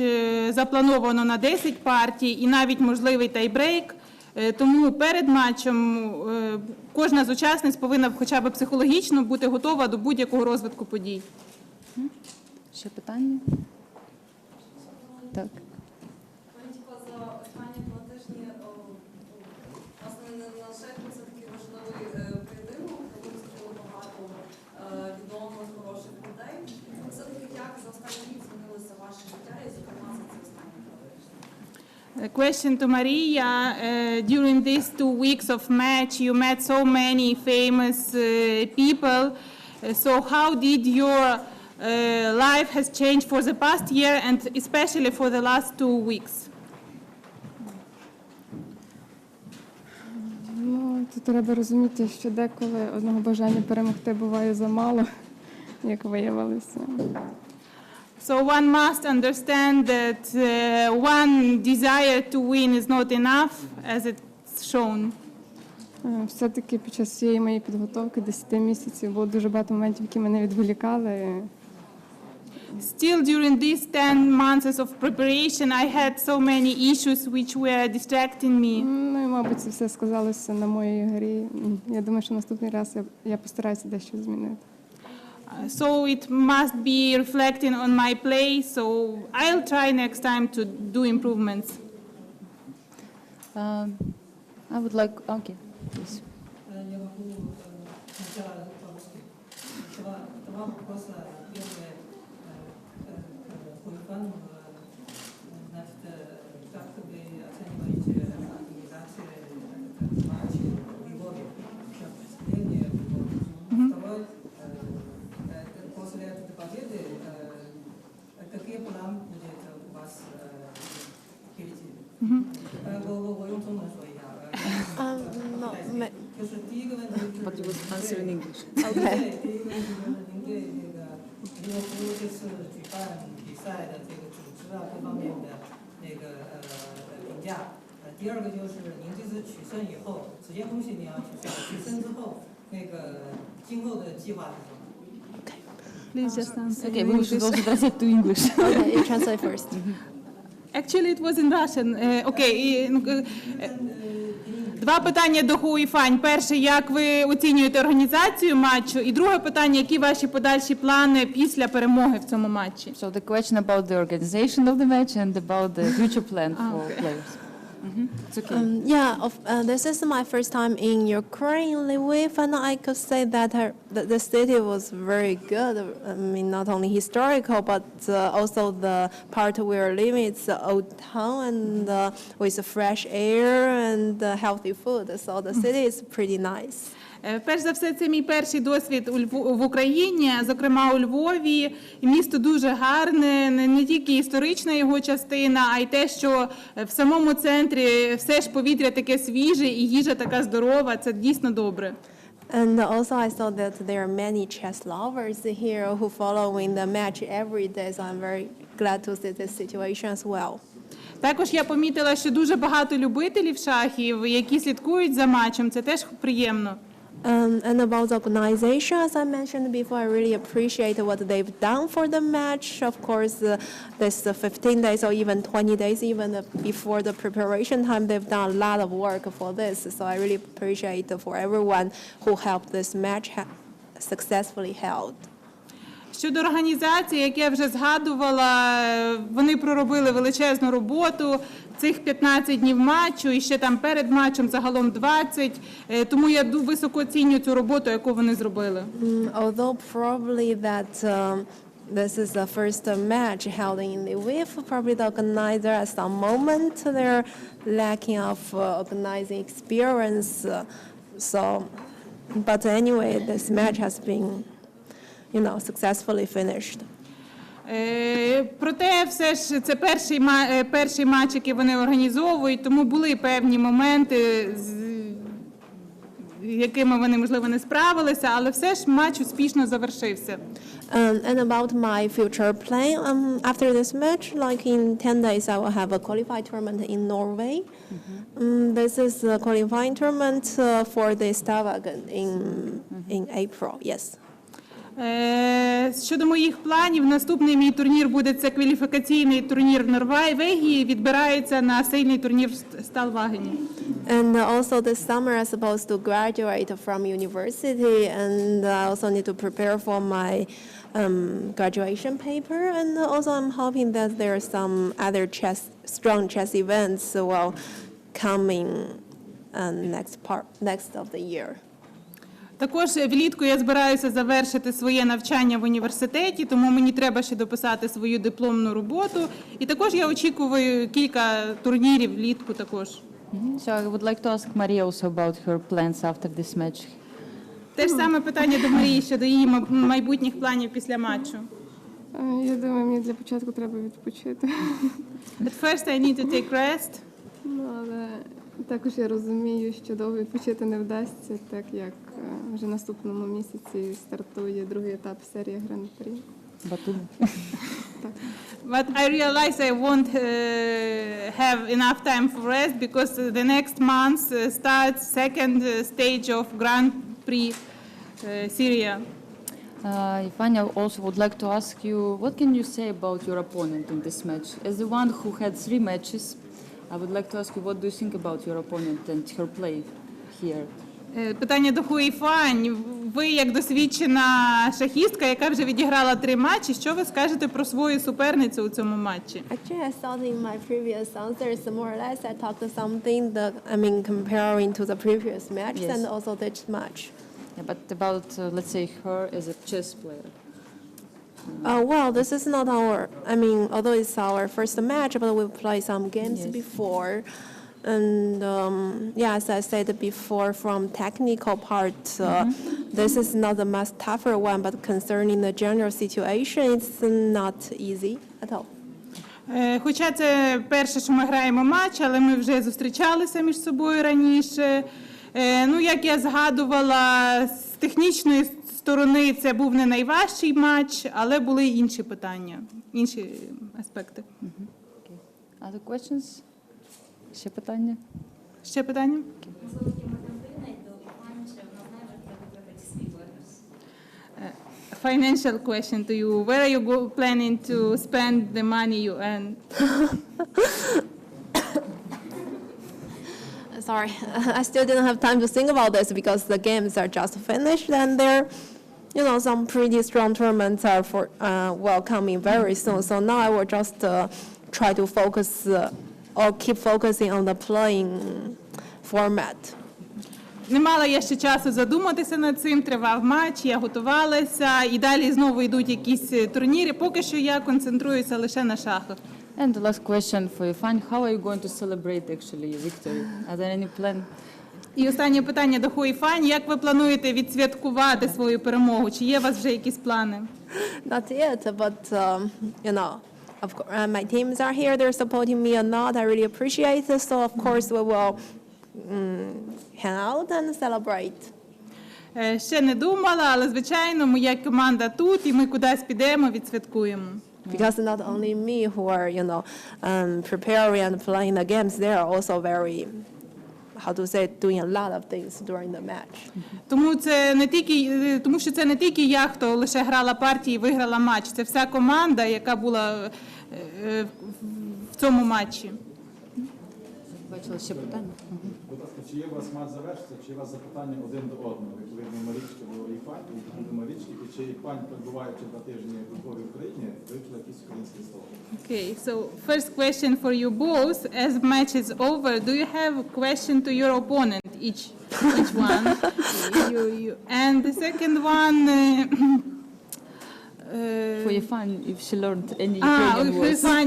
заплановано на 10 партій і навіть можливий тайбрейк, тому перед матчем кожна з учасниць повинна хоча б психологічно бути готова до будь-якого розвитку подій. Ще питання? Так. За останні 2 тижні, власне, не лише це такий важливий поєдинок, де ви зустріли багато відомих, хороших людей. Все-таки як за останній рік змінилося ваше життя, і зокрема за ці останні 2 тижні? A question to Mariya. During these 2 weeks of match, you met so many famous people. So how did your life has changed for the past year and especially for the last 2 weeks? Ну, тут треба розуміти, що деколи одного бажання перемогти буває замало, як виявилося. So one must understand that one desire to win is not enough, as it's shown. Все-таки під час цієї моєї підготовки 10 місяців було дуже багато моментів, які мене відволікали. Still, during these 10 months of preparation, I had so many issues which were distracting me. Ну і, мабуть, це все сказалося на моїй грі. Я думаю, що наступний раз я постараюся дещо змінити. So it must be reflecting on my play, so I'll try next time to do improvements. I would like, okay, please. Я могу сначала по-русски. Два вопроса. Первый Yifan, значит, как вы оцениваете организацию матча в Львове, впечатление в Львове? Второй, после этой победы, какие планы будет у вас впереди? 我用中文说一下。就是第一个问题是，对，第一个问题就是您对那个利物浦这次举办比赛的这个组织啊各方面的那个评价。第二个就是您这次取胜以后，首先恭喜您啊，取胜之后，那个今后的计划是什么？ Please just answer. Okay, we should also translate to English. Okay, you translate first. Actually, it was in Russian. Okay. Два питання до Yifan. Перше, як ви оцінюєте організацію матчу? І друге питання, які ваші подальші плани після перемоги в цьому матчі? So the question about the organization of the match and about the future plan for players. It's okay. This is my first time in Ukraine, in Lviv, and I could say that the city was very good. I mean, not only historical, but also the part we're living. It's an old town and with fresh air and healthy food. So the city is pretty nice. Перш за все, це мій перший досвід в Україні, зокрема у Львові. Місто дуже гарне, не тільки історична його частина, а й те, що в самому центрі все ж повітря таке свіже і їжа така здорова. Це дійсно добре. And also I saw that there are many chess lovers here who following the match every day, so I'm very glad to see this situation as well. Також я помітила, що дуже багато любителів шахів, які слідкують за матчем. Це теж приємно. And about the organization, as I mentioned before, I really appreciate what they've done for the match. Of course, this 15 days or even 20 days, even before the preparation time, they've done a lot of work for this. So I really appreciate for everyone who helped this match successfully held. Щодо організації, як я вже згадувала, вони проробили величезну роботу. Цих 15 днів матчу і ще там перед матчем загалом 20. Тому я високо оцінюю цю роботу, яку вони зробили. Although probably that this is the first match held in Lviv, probably the organizer at some moment they're lacking of organizing experience. But anyway, this match has been, successfully finished. Проте все ж це перший матч, який вони організовують, тому були певні моменти, з якими вони, можливо, не справилися, але все ж матч успішно завершився. And about my future plan, after this match, like in 10 days, I will have a qualified tournament in Norway. This is a qualifying tournament for the Stavagen in April, yes. Щодо моїх планів, наступний мій турнір буде це кваліфікаційний турнір в Норвегії, відбирається на сильний турнір в Сталвагені. And also this summer I'm supposed to graduate from university, and I also need to prepare for my graduation paper, and also I'm hoping that there are some other strong chess events will coming next of the year. Також влітку я збираюся завершити своє навчання в університеті, тому мені треба ще дописати свою дипломну роботу. І також я очікую кілька турнірів влітку також. So I would like to ask Mariya also about her plans after this match. Те ж саме питання до Марії щодо її майбутніх планів після матчу. Я думаю, мені для початку треба відпочити. At first I need to take rest. Але також я розумію, що довго відпочити не вдасться, так як вже наступному місяці стартує другий етап серії Гран-прі. But I realize I won't have enough time for rest because the next month starts second stage of Grand Prix Syria. Yifan, I also would like to ask you, what can you say about your opponent in this match? As the one who had 3 matches, I would like to ask you, what do you think about your opponent and her play here? Питання до Yifan. Ви як досвідчена шахістка, яка вже відіграла 3 матчі, що ви скажете про свою суперницю у цьому матчі? Actually, I thought in my previous answers, more or less, I talked something that, comparing to the previous match and also this match. Yeah, but about, let's say, her as a chess player. Well, this is not our, although it's our first match, but we played some games before. And as I said before, from technical part, this is not the most tougher one, but concerning the general situation, it's not easy at all. Хоча це перше, що ми граємо матч, але ми вже зустрічалися між собою раніше. Як я згадувала, з технічної сторони це був не найважчий матч, але були інші питання, інші аспекти. Other questions? Ще питання? Ще питання? Financial question to you. Where are you planning to spend the money you earn? Sorry, I still didn't have time to think about this because the games are just finished and there, some pretty strong tournaments are coming very soon. So now I will just try to focus or keep focusing on the playing format. Не мала я ще часу задуматися над цим, тривав матч, я готувалася, і далі знову йдуть якісь турніри. Поки що я концентруюся лише на шахах. And the last question for Yifan, how are you going to celebrate actually your victory? Are there any plan? І останнє питання до Yifan. Як ви плануєте відсвяткувати свою перемогу? Чи є у вас вже якісь плани? Not yet, but you know, my teams are here. They're supporting me a lot. I really appreciate it. So of course we will hang out and celebrate. Ще не думала, але звичайно, моя команда тут, і ми кудись підемо, відсвяткуємо. Because not only me who are, you know, preparing and playing the games, they are also very, how to say, doing a lot of things during the match. Тому що це не тільки я, хто лише грала партії і виграла матч. Це вся команда, яка була в цьому матчі. Бачила ще питання. Будь ласка, чи є у вас матч завершиться, чи є у вас запитання один до одного? Відповідно, Марічки до Yifan, і до Марічки, і чи Yifan, перебуваючи 2 тижні в Україні, вивчила якісь українські слова? Okay, so first question for you both. As match is over, do you have a question to your opponent, each one? And the second one... For Yifan, if she learned any Ukrainian words. Yifan,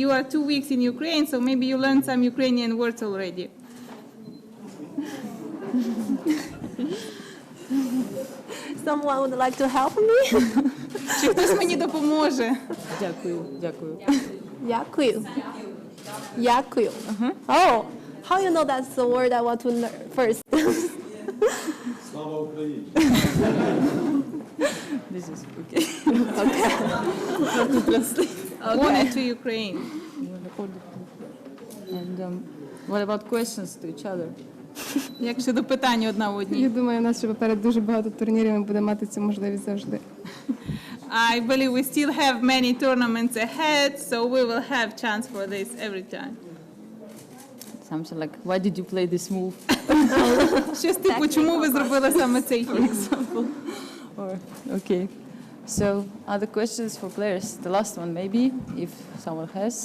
you are 2 weeks in Ukraine, so maybe you learned some Ukrainian words already. Someone would like to help me? Чи хтось мені допоможе? Дякую, дякую. Дякую. Дякую. Oh, how you know that's the word I want to learn first? Слава Україні! This is okay. Okay. Not to translate. Only to Ukraine. And what about questions to each other? Як щодо питань одна одній? Я думаю, у нас ще поперед дуже багато турнірів, ми будемо мати цю можливість завжди. I believe we still have many tournaments ahead, so we will have chance for this every time. Something like, why did you play this move? Щось типу, чому ви зробили саме цей хід? For example. Or, okay. So, other questions for players? The last one, maybe, if someone has.